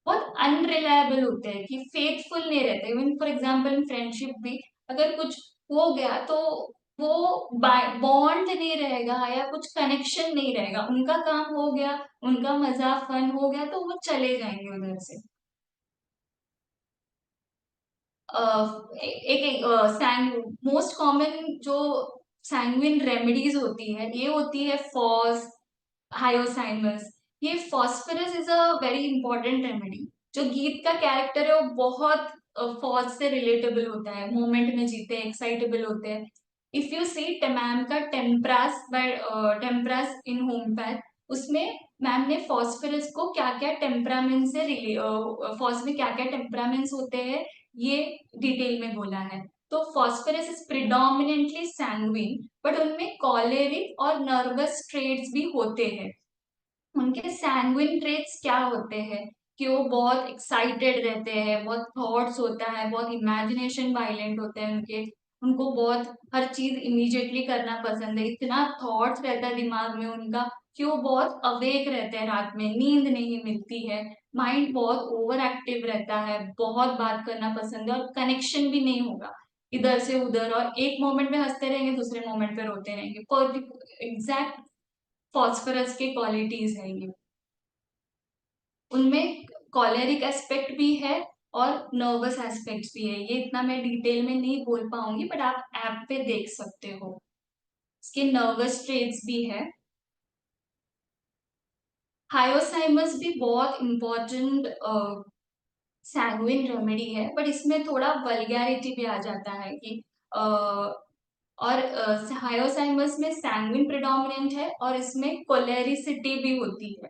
बहुत अनरिलायबल होते हैं, कि फेथफुल नहीं रहते। Even for example in friendship भी अगर कुछ हो गया तो वो बॉन्ड नहीं रहेगा या कुछ कनेक्शन नहीं रहेगा, उनका काम हो गया, उनका मजा फन हो गया, तो वो चले जाएंगे उधर से। एक मोस्ट कॉमन जो सैंग्विन रेमेडीज होती है, ये होती है फॉस, हायोसाइमस। ये phosphorus is a very important remedy. जो गीत का कैरेक्टर है वो बहुत फॉस से रिलेटेबल होता है, मोमेंट में जीते हैं, एक्साइटेबल होते हैं। इफ यू सी मैम का टेम्परास बाय टेम्परास इन होम्योपैथ, उसमें मैम ने फॉस्फोरस को क्या क्या टेम्परामेंट से फॉस में क्या क्या टेम्परामेंट्स होते हैं ये डिटेल में बोला है। तो phosphorus is predominantly sanguine, but उनमें कॉलेरिक और नर्वस ट्रेट्स भी होते हैं। उनके सैंग्विन ट्रेट्स क्या होते हैं कि वो बहुत एक्साइटेड रहते हैं, बहुत थॉट्स होता है, बहुत इमेजिनेशन वायलेंट होते हैं उनके, उनको बहुत हर चीज इमीडिएटली करना पसंद है, इतना थॉट्स रहता है दिमाग में उनका कि वो बहुत अवेक रहते हैं, रात में नींद नहीं मिलती है, माइंड बहुत ओवर एक्टिव रहता है, बहुत बात करना पसंद है, और कनेक्शन भी नहीं होगा इधर से उधर, और एक मोमेंट में हंसते रहेंगे, दूसरे मोमेंट पे रोते रहेंगे। पर एग्जैक्ट फॉस्फोरस के क्वालिटीज है ये। उनमें कॉलेरिक एस्पेक्ट भी है और नर्वस एस्पेक्ट्स भी है, ये इतना मैं डिटेल में नहीं बोल पाऊंगी, बट आप ऐप पे देख सकते हो। इसके नर्वस ट्रेट्स भी है। हायोसाइमस भी बहुत इंपॉर्टेंट सैंग्विन रेमेडी है, बट इसमें थोड़ा वल्गैरिटी भी आ जाता है कि और हायोसाइमस में सैंग्विन प्रिडोमिनेंट है और इसमें कोलेरिसिटी भी होती है।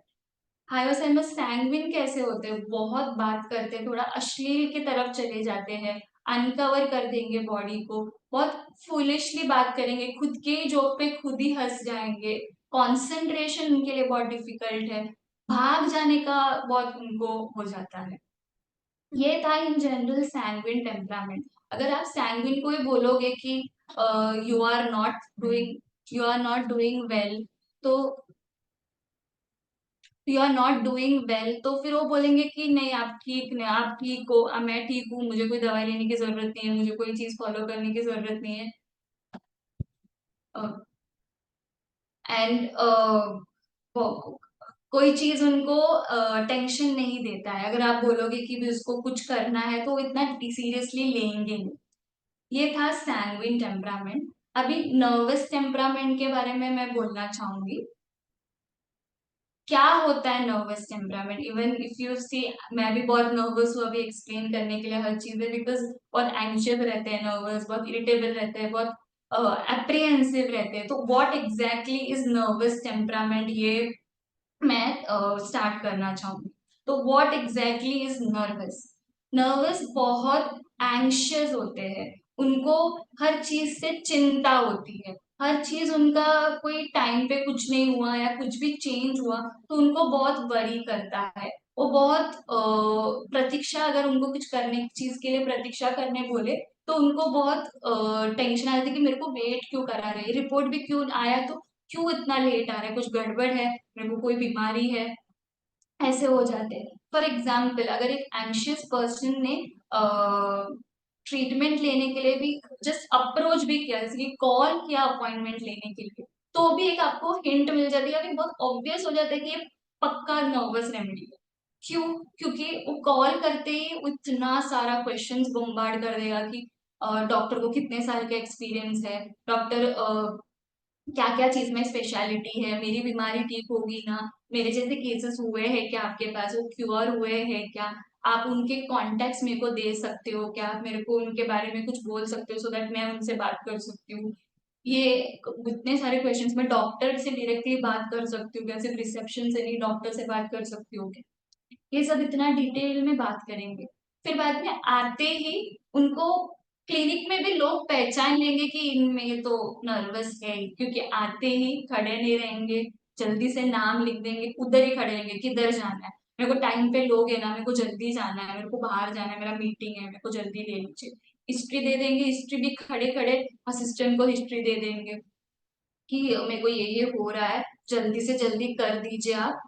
हायोसाइमस सैंग्विन कैसे होते हैं, बहुत बात करते हैं, थोड़ा अश्लील की तरफ चले जाते हैं, अनकवर कर देंगे बॉडी को, बहुत फुलिशली बात करेंगे, खुद के जोक पे खुद ही हंस जाएंगे, कंसंट्रेशन उनके लिए बहुत डिफिकल्ट है, भाग जाने का बहुत उनको हो जाता है। ये था इन जनरल सैंग्विन टेम्परामेंट। अगर आप सैंग्विन को ही बोलोगे कि you are not doing you are not doing well, तो you are not doing well, तो फिर वो बोलेंगे कि नहीं आप ठीक नहीं, आप ठीक हो, मैं ठीक हूँ, मुझे कोई दवाई लेने की जरूरत नहीं है, मुझे कोई चीज फॉलो करने की जरूरत नहीं है। एंड कोई चीज उनको टेंशन नहीं देता है, अगर आप बोलोगे कि भी उसको कुछ करना है तो वो इतना सीरियसली लेंगे नहीं। ये था सैंग्विन टेम्परामेंट। अभी नर्वस टेम्परामेंट के बारे में मैं बोलना चाहूंगी। क्या होता है nervous temperament? Even if you see, मैं भी बहुत नर्वस हूँ अभी एक्सप्लेन करने के लिए हर चीजें, बिकॉज बहुत एंशियस रहते हैं, नर्वस, बहुत इरिटेबल रहते हैं, बहुत एप्रीहेंसिव रहते हैं। तो what exactly is nervous temperament, ये मैं स्टार्ट करना चाहूंगी। तो what exactly is nervous? Nervous बहुत एंशियस होते हैं, उनको हर चीज से चिंता होती है, हर चीज उनका कोई टाइम पे कुछ नहीं हुआ या कुछ भी चेंज हुआ तो उनको बहुत वरी करता है। वो बहुत प्रतीक्षा, अगर उनको कुछ करने चीज के लिए प्रतीक्षा करने बोले तो उनको बहुत टेंशन आ जाती है कि मेरे को वेट क्यों करा रहे, रिपोर्ट भी क्यों आया तो क्यों इतना लेट आ रहा है, कुछ गड़बड़ है, मेरे को कोई बीमारी है, ऐसे हो जाते हैं। फॉर एग्जाम्पल अगर एक एंशियस पर्सन ने ट्रीटमेंट लेने के लिए भी जस्ट अप्रोच भी किया, जैसे कि कॉल किया अपॉइंटमेंट लेने के लिए, तो भी एक आपको हिंट मिल जाती है, या फिर बहुत ऑब्वियस हो जाता है कि ये पक्का नर्वस रेमेडी है। क्यों? क्योंकि वो कॉल करते ही वो इतना सारा क्वेश्चंस बम्बार्ड कर देगा कि डॉक्टर को कितने साल का एक्सपीरियंस है, डॉक्टर क्या क्या चीज में स्पेशलिटी है, मेरी बीमारी ठीक होगी ना, मेरे जैसे केसेस हुए हैं क्या आपके पास, वो क्योर हुए हैं क्या, आप उनके कॉन्टेक्ट्स मेरे को दे सकते हो क्या, आप मेरे को उनके बारे में कुछ बोल सकते हो सो दैट मैं उनसे बात कर सकती हूँ। ये इतने सारे क्वेश्चंस में डॉक्टर से डायरेक्टली बात कर सकती हूँ क्या, सिर्फ रिसेप्शन से नहीं डॉक्टर से बात कर सकती हूँ क्या, ये सब इतना डिटेल में बात करेंगे। फिर बाद में आते ही उनको क्लिनिक में भी लोग पहचान लेंगे कि इनमें ये तो नर्वस है, क्योंकि आते ही खड़े नहीं रहेंगे, जल्दी से नाम लिख देंगे, उधर ही खड़े रहेंगे, किधर जाना है, मेरे को टाइम पे लोग है ना, मेरे को जल्दी जाना है, मेरे को बाहर जाना है, मेरा मीटिंग है, मेरे को जल्दी ले लीजिए। हिस्ट्री दे देंगे, हिस्ट्री भी खड़े खड़े असिस्टेंट को हिस्ट्री दे देंगे कि मेरे को ये हो रहा है, जल्दी से जल्दी कर दीजिए आप,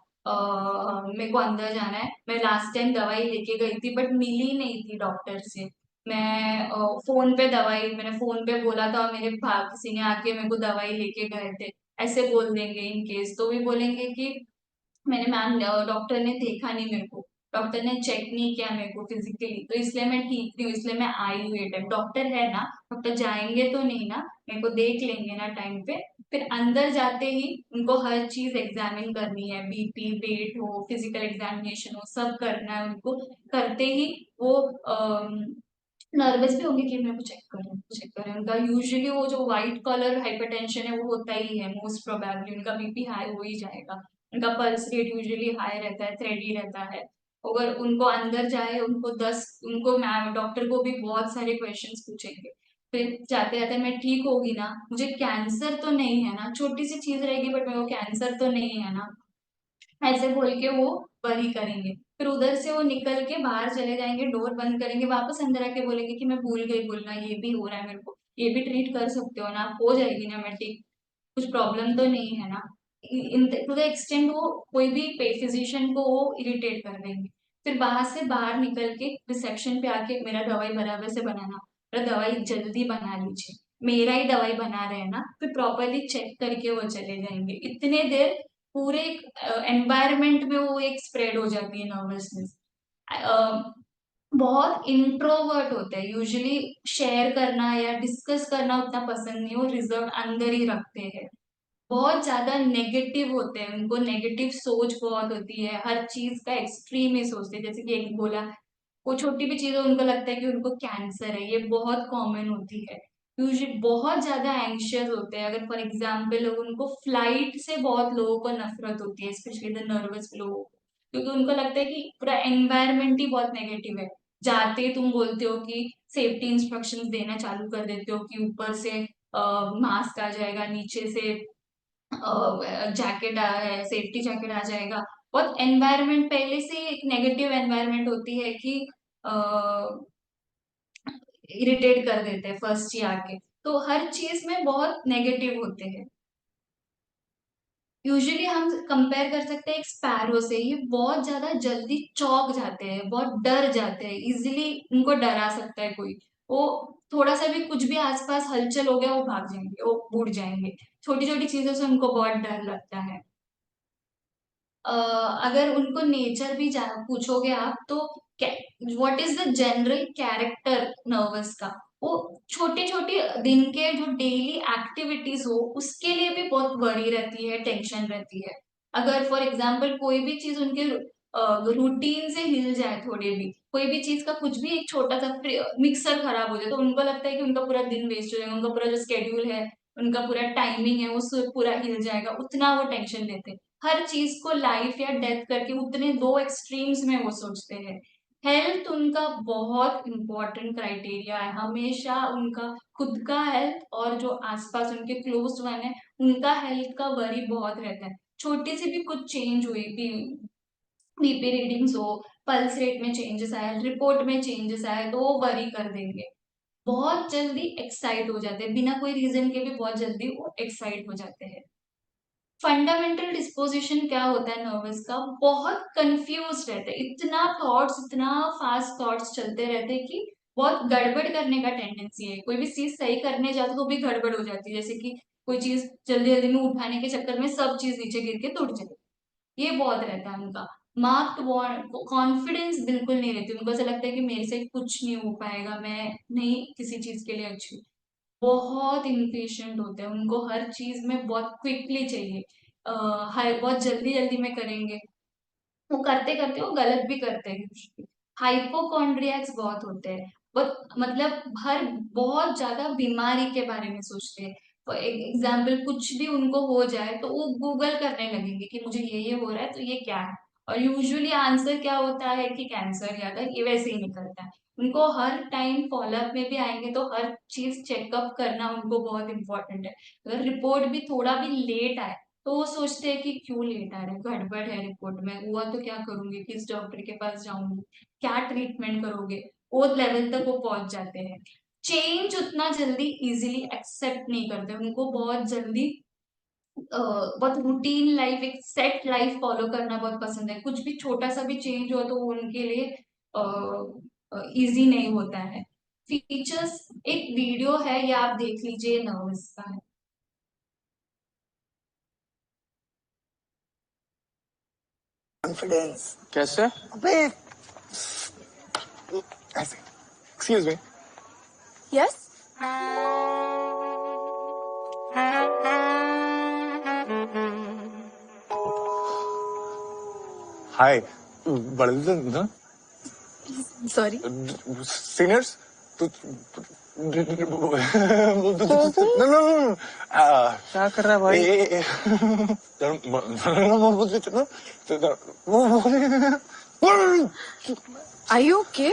मेरे को अंदर जाना है। मैं लास्ट टाइम दवाई लेके गई थी बट मिली नहीं थी डॉक्टर से। मैं फोन पे दवाई, मैंने फोन पे बोला था और मेरे किसी ने आके मेरे को दवाई लेके गए थे, ऐसे बोल देंगे। इन केस तो भी बोलेंगे कि मैंने मैम डॉक्टर ने देखा नहीं मेरे को, डॉक्टर ने चेक नहीं किया मेरे को फिजिकली, तो इसलिए मैं ठीक नहीं हूँ, इसलिए मैं आई हूँ ये टाइम। डॉक्टर है ना, डॉक्टर जाएंगे तो नहीं ना, मेरे को देख लेंगे ना टाइम पे। फिर अंदर जाते ही उनको हर चीज एग्जामिन करनी है, बीपी वेट हो, फिजिकल एग्जामिनेशन हो, सब करना है उनको। करते ही वो नर्वस भी होंगे कि मेरे को चेक करें। उनका यूजुअली वो जो व्हाइट कॉलर हाइपरटेंशन है वो होता ही है, मोस्ट प्रोबेबली उनका बीपी हाई हो ही जाएगा। उनका पल्स रेट यूजुअली हाई रहता है, थ्रेडी रहता है। अगर उनको अंदर जाए, उनको मैम डॉक्टर को भी बहुत सारे क्वेश्चंस पूछेंगे। फिर जाते जाते मैं ठीक होगी ना, मुझे कैंसर तो नहीं है ना, छोटी सी चीज रहेगी बट मेरे को कैंसर तो नहीं है ना, ऐसे बोल के वो वरी करेंगे। फिर उधर से वो निकल के बाहर चले जाएंगे, डोर बंद करेंगे, वापस अंदर आके बोलेंगे कि मैं भूल गई बोलना, ये भी हो रहा है मेरे को, ये भी ट्रीट कर सकते हो ना, हो जाएगी ना मैं ठीक, कुछ प्रॉब्लम तो नहीं है ना। टू द एक्सटेंड वो कोई भी फिजिशियन को वो इरिटेट कर देंगे। फिर बाहर से बाहर निकल के रिसेप्शन पे आके मेरा दवाई बराबर से बनाना, मेरा दवाई जल्दी बना लीजिए, मेरा ही दवाई बना रहे हैं ना, फिर प्रॉपरली चेक करके वो चले जाएंगे। इतने देर पूरे एनवायरमेंट में वो एक स्प्रेड हो जाती है नर्वसनेस। बहुत इंट्रोवर्ट होते हैं, यूजुअली शेयर करना या डिस्कस करना उतना पसंद नहीं, वो रिजर्व अंदर ही रखते हैं। बहुत ज्यादा नेगेटिव होते हैं, उनको नेगेटिव सोच बहुत होती है, हर चीज का एक्सट्रीम ही सोचते हैं। जैसे कि एक बोला, वो छोटी भी चीज हो उनको लगता है कि उनको कैंसर है, ये बहुत कॉमन होती है। यूजुअली बहुत ज्यादा एंशियस होते हैं। अगर फॉर एग्जाम्पल उनको फ्लाइट से बहुत लोगों को नफरत होती है, स्पेशली द नर्वस लोगों को, क्योंकि उनको लगता है कि पूरा एनवायरमेंट ही बहुत नेगेटिव है। जाते ही तुम बोलते हो कि सेफ्टी इंस्ट्रक्शंस देना चालू कर देते हो कि ऊपर से मास्क आ जाएगा, नीचे से जैकेट है, सेफ्टी जैकेट आ जाएगा। बहुत एनवायरनमेंट पहले से एक नेगेटिव एनवायरनमेंट होती है कि इरिटेट कर देते हैं फर्स्ट ही आके, तो हर चीज में बहुत नेगेटिव होते हैं। यूजुअली हम कंपेयर कर सकते हैं एक स्पैरो से, ये बहुत ज्यादा जल्दी चौक जाते हैं, बहुत डर जाते हैं, इजिली उनको डरा सकता है कोई। वो थोड़ा सा भी कुछ भी आसपास हलचल हो गया वो भाग जाएंगे, वो उड़ जाएंगे, छोटी छोटी चीजों से उनको बहुत डर लगता है। अगर उनको नेचर भी पूछोगे आप तो what is the general character nervous का, वो छोटे छोटे दिन के जो डेली एक्टिविटीज हो उसके लिए भी बहुत वरी रहती है, टेंशन रहती है। अगर फॉर एग्जाम्पल कोई भी चीज उनके रूटीन से हिल जाए, थोड़े भी कोई भी चीज का कुछ भी एक छोटा सा मिक्सर खराब हो जाए तो उनको लगता है कि उनका पूरा दिन वेस्ट हो जाएगा, उनका पूरा जो स्केड्यूल है, उनका पूरा टाइमिंग है वो सब पूरा हिल जाएगा, उतना वो टेंशन लेते हैं। हर चीज को लाइफ या डेथ करके उतने दो एक्सट्रीम्स में वो सोचते हैं। हेल्थ उनका बहुत इंपॉर्टेंट क्राइटेरिया है, हमेशा उनका खुद का हेल्थ और जो आसपास उनके क्लोज वन है उनका हेल्थ का वरी बहुत रहता है। छोटी सी भी कुछ चेंज हुई भी, बीपी रीडिंग्स हो, पल्स रेट में चेंजेस आया, रिपोर्ट में चेंजेस आया, तो वो वरी कर देंगे। बहुत जल्दी एक्साइट हो जाते हैं, बिना कोई रीजन के भी बहुत जल्दी वो एक्साइट हो जाते हैं। फंडामेंटल डिस्पोजिशन क्या होता है नर्वस का, बहुत कंफ्यूज रहते हैं, इतना फास्ट थॉट्स चलते रहते हैं कि बहुत गड़बड़ करने का टेंडेंसी है। कोई भी चीज सही करने जाते तो भी गड़बड़ हो जाती है, जैसे कि कोई चीज जल्दी जल्दी में उठाने के चक्कर में सब चीज नीचे गिर के टूट जाए, ये बहुत रहता है उनका। मार्क्ड कॉन्फिडेंस बिल्कुल नहीं रहती, उनको ऐसा लगता है कि मेरे से कुछ नहीं हो पाएगा, मैं नहीं किसी चीज के लिए अच्छी हूँ। बहुत इम्पेशेंट होते हैं, उनको हर चीज में बहुत क्विकली चाहिए, हर बहुत जल्दी जल्दी में करेंगे, वो करते करते वो गलत भी करते हैं। हाइपोकॉन्ड्रियाक्स बहुत होते हैं, बहुत मतलब हर बहुत ज्यादा बीमारी के बारे में सोचते हैं। एग्जाम्पल कुछ भी उनको हो जाए तो वो गूगल करने लगेंगे कि मुझे ये हो रहा है तो ये क्या है, और यूजुअली आंसर क्या होता है कि कैंसर या था, ये वैसे ही निकलता है। उनको हर टाइम फॉलोअप में भी आएंगे तो हर चीज चेकअप करना उनको बहुत इंपॉर्टेंट है। अगर रिपोर्ट भी थोड़ा भी लेट आए तो वो सोचते हैं कि क्यों लेट आ रहा है, गड़बड़ है रिपोर्ट में, हुआ तो क्या करूंगी, किस डॉक्टर के पास जाऊंगी, क्या ट्रीटमेंट करोगे, वो लेवल तक वो पहुंच जाते हैं। चेंज उतना जल्दी इजीली एक्सेप्ट नहीं करते, उनको बहुत जल्दी बहुत रूटीन लाइफ, एक सेट लाइफ फॉलो करना बहुत पसंद है। कुछ भी छोटा सा भी चेंज हो तो उनके लिए इजी नहीं होता है। फीचर्स, एक वीडियो है ये आप देख लीजिए, नर्वस का है। कॉन्फिडेंस कैसे? अबे ऐसे एक्सक्यूज मी यस। हाय बड़े ना सॉरी। सीनियर्स तू नो नो नो क्या कर रहा है भाई? Are you okay?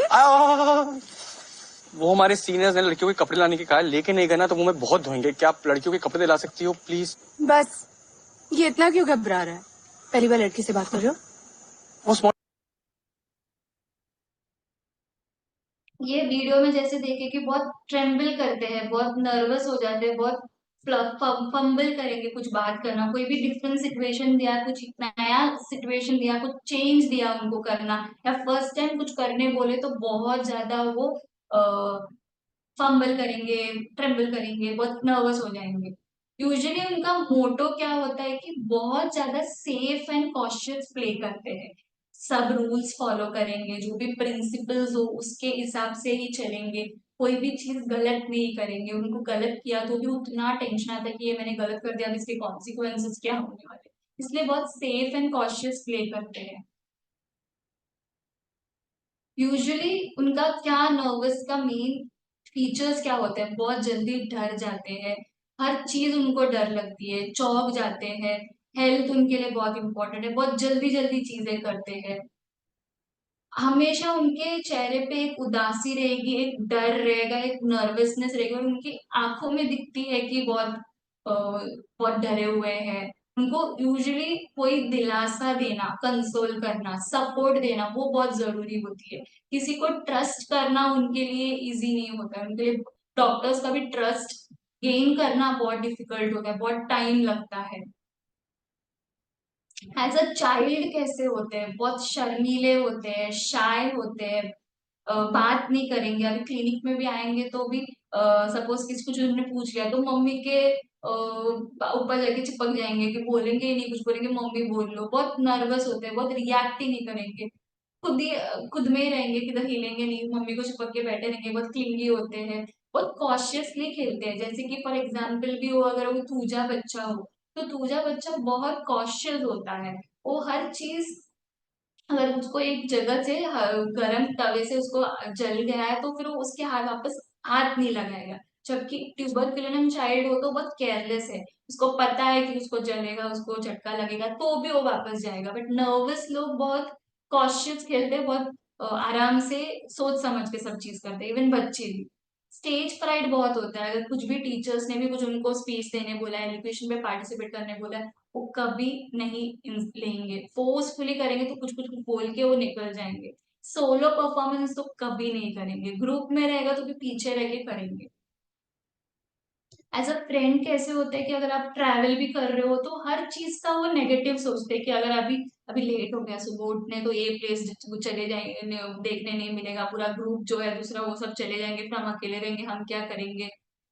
वो हमारे सीनियर्स ने लड़कियों के कपड़े लाने के कहा, लेके नहीं गए ना तो मुंह में बहुत धोएंगे। क्या आप लड़कियों के कपड़े दिला सकती हो प्लीज? बस, ये इतना क्यों घबरा रहा है? पहली बार लड़की से बात कर रहे हो? वो स्मॉल ये वीडियो में जैसे देखे कि बहुत ट्रेम्बल करते हैं, बहुत नर्वस हो जाते हैं, बहुत फंबल करेंगे कुछ बात करना, कोई भी डिफरेंट सिचुएशन दिया, कुछ नया सिचुएशन दिया, कुछ चेंज दिया उनको करना, या फर्स्ट टाइम कुछ करने बोले तो बहुत ज्यादा वो फंबल करेंगे, ट्रेम्बल करेंगे, बहुत नर्वस हो जाएंगे। यूजुअली उनका मोटो क्या होता है कि बहुत ज्यादा सेफ एंड कॉशियस प्ले करते हैं, सब रूल्स फॉलो करेंगे, जो भी प्रिंसिपल्स हो उसके हिसाब से ही चलेंगे, कोई भी चीज गलत नहीं करेंगे। उनको गलत किया तो भी उतना टेंशन आता है कि ये मैंने गलत कर दिया, अब इसके कॉन्सिक्वेंसेस क्या होने वाले, इसलिए बहुत सेफ एंड कॉशियस प्ले करते हैं। यूजुअली उनका क्या, नर्वस का मेन फीचर्स क्या होते हैं, बहुत जल्दी डर जाते हैं, हर चीज उनको डर लगती है, चौंक जाते हैं, हेल्थ उनके लिए बहुत इंपॉर्टेंट है, बहुत जल्दी जल्दी चीजें करते हैं, हमेशा उनके चेहरे पे एक उदासी रहेगी, एक डर रहेगा, एक नर्वसनेस रहेगी, और उनकी आंखों में दिखती है कि बहुत डरे हुए हैं। उनको यूजुअली कोई दिलासा देना, कंसोल करना, सपोर्ट देना वो बहुत जरूरी होती है। किसी को ट्रस्ट करना उनके लिए इजी नहीं होता है, उनके लिए डॉक्टर्स का भी ट्रस्ट गेन करना बहुत डिफिकल्ट होता है, बहुत टाइम लगता है। एज अ चाइल्ड कैसे होते हैं, बहुत शर्मीले होते हैं, शाय होते हैं, बात नहीं करेंगे। अभी क्लिनिक में भी आएंगे तो भी सपोज किसी कुछ उन्होंने पूछ लिया तो मम्मी के ऊपर जाके चिपक जाएंगे, कि बोलेंगे ही नहीं, कुछ बोलेंगे मम्मी बोल लो, बहुत नर्वस होते हैं, बहुत रिएक्ट ही नहीं करेंगे, खुद ही खुद में ही रहेंगे, किधर हिलेंगे नहीं, मम्मी को चिपक के बैठे रहेंगे, बहुत क्लिंगी होते हैं, बहुत कॉशियसली खेलते हैं। जैसे कि फॉर एग्जाम्पल भी हो, अगर वो दूजा बच्चा हो तो दूजा बच्चा बहुत कॉशियस होता है, वो हर चीज, अगर उसको एक जगह से गर्म तवे से उसको जल गया है तो फिर वो उसके हाथ वापस हाथ नहीं लगाएगा। जबकि ट्यूबरकुलोसिस चाइल्ड हो तो बहुत केयरलेस है, उसको पता है कि उसको जलेगा, उसको झटका लगेगा तो भी वो वापस जाएगा। बट नर्वस लोग बहुत कॉशियस खेलते हैं, बहुत आराम से सोच समझ के सब चीज करते हैं, इवन बच्चे भी। स्टेज फ्राइड बहुत होता है, अगर कुछ भी टीचर्स ने भी कुछ उनको स्पीच देने बोला है, एजुकेशन में पार्टिसिपेट करने बोला है, वो कभी नहीं लेंगे, फोर्सफुली करेंगे तो कुछ कुछ कुछ बोल के वो निकल जाएंगे। सोलो परफॉर्मेंस तो कभी नहीं करेंगे, ग्रुप में रहेगा तो भी पीछे रह के करेंगे। एज अ फ्रेंड कैसे होते हैं कि अगर आप ट्रैवल भी कर रहे हो तो हर चीज का वो नेगेटिव सोचते हैं, कि अगर अभी अभी लेट हो गया सुबह उठने तो ये प्लेस चले जाएंगे, देखने नहीं मिलेगा, पूरा ग्रुप जो है दूसरा वो सब चले जाएंगे, फिर हम अकेले रहेंगे, हम क्या करेंगे।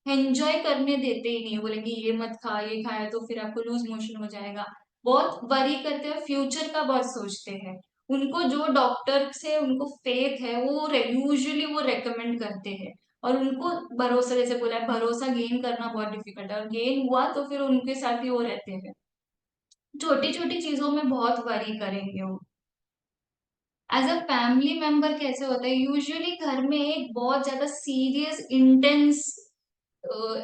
एंजॉय करने देते ही नहीं, बोलेंगे ये मत खा, ये खाया तो फिर आपको लूज मोशन हो जाएगा, बहुत वरी करते हैं, फ्यूचर का बहुत सोचते हैं। उनको जो डॉक्टर से उनको फेथ है वो यूजुअली वो रेकमेंड करते हैं, और उनको भरोसा, जैसे बोला है, भरोसा गेन करना बहुत डिफिकल्ट है, और गेन हुआ तो फिर उनके साथ ही वो रहते हैं, छोटी छोटी चीजों में बहुत वरी करेंगे वो। एज अ फैमिली मेंबर कैसे होता है, यूजुअली घर में एक बहुत ज्यादा सीरियस इंटेंस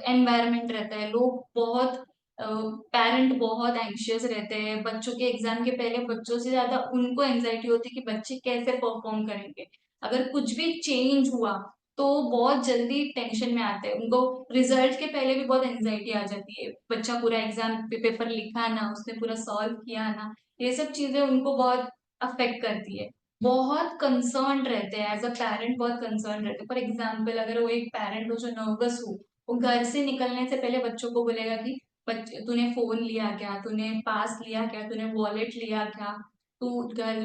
एनवायरनमेंट रहता है, लोग बहुत पेरेंट बहुत एंशियस रहते हैं बच्चों के एग्जाम के पहले। बच्चों से ज्यादा उनको एंजाइटी होती है कि बच्चे कैसे परफॉर्म करेंगे। अगर कुछ भी चेंज हुआ तो बहुत जल्दी टेंशन में आते हैं। उनको रिजल्ट के पहले भी बहुत एंजाइटी आ जाती है, बच्चा पूरा एग्जाम पेपर लिखा ना, उसने पूरा सॉल्व किया ना, ये सब चीजें उनको बहुत अफेक्ट करती है। बहुत कंसर्न रहते हैं एज अ पेरेंट, बहुत कंसर्न रहते हैं। फॉर एग्जाम्पल अगर वो एक पेरेंट हो जो नर्वस हो, वो घर से निकलने से पहले बच्चों को बोलेगा कि बच्चे तूने फोन लिया क्या, तूने पास लिया क्या, तूने वॉलेट लिया क्या, तू घर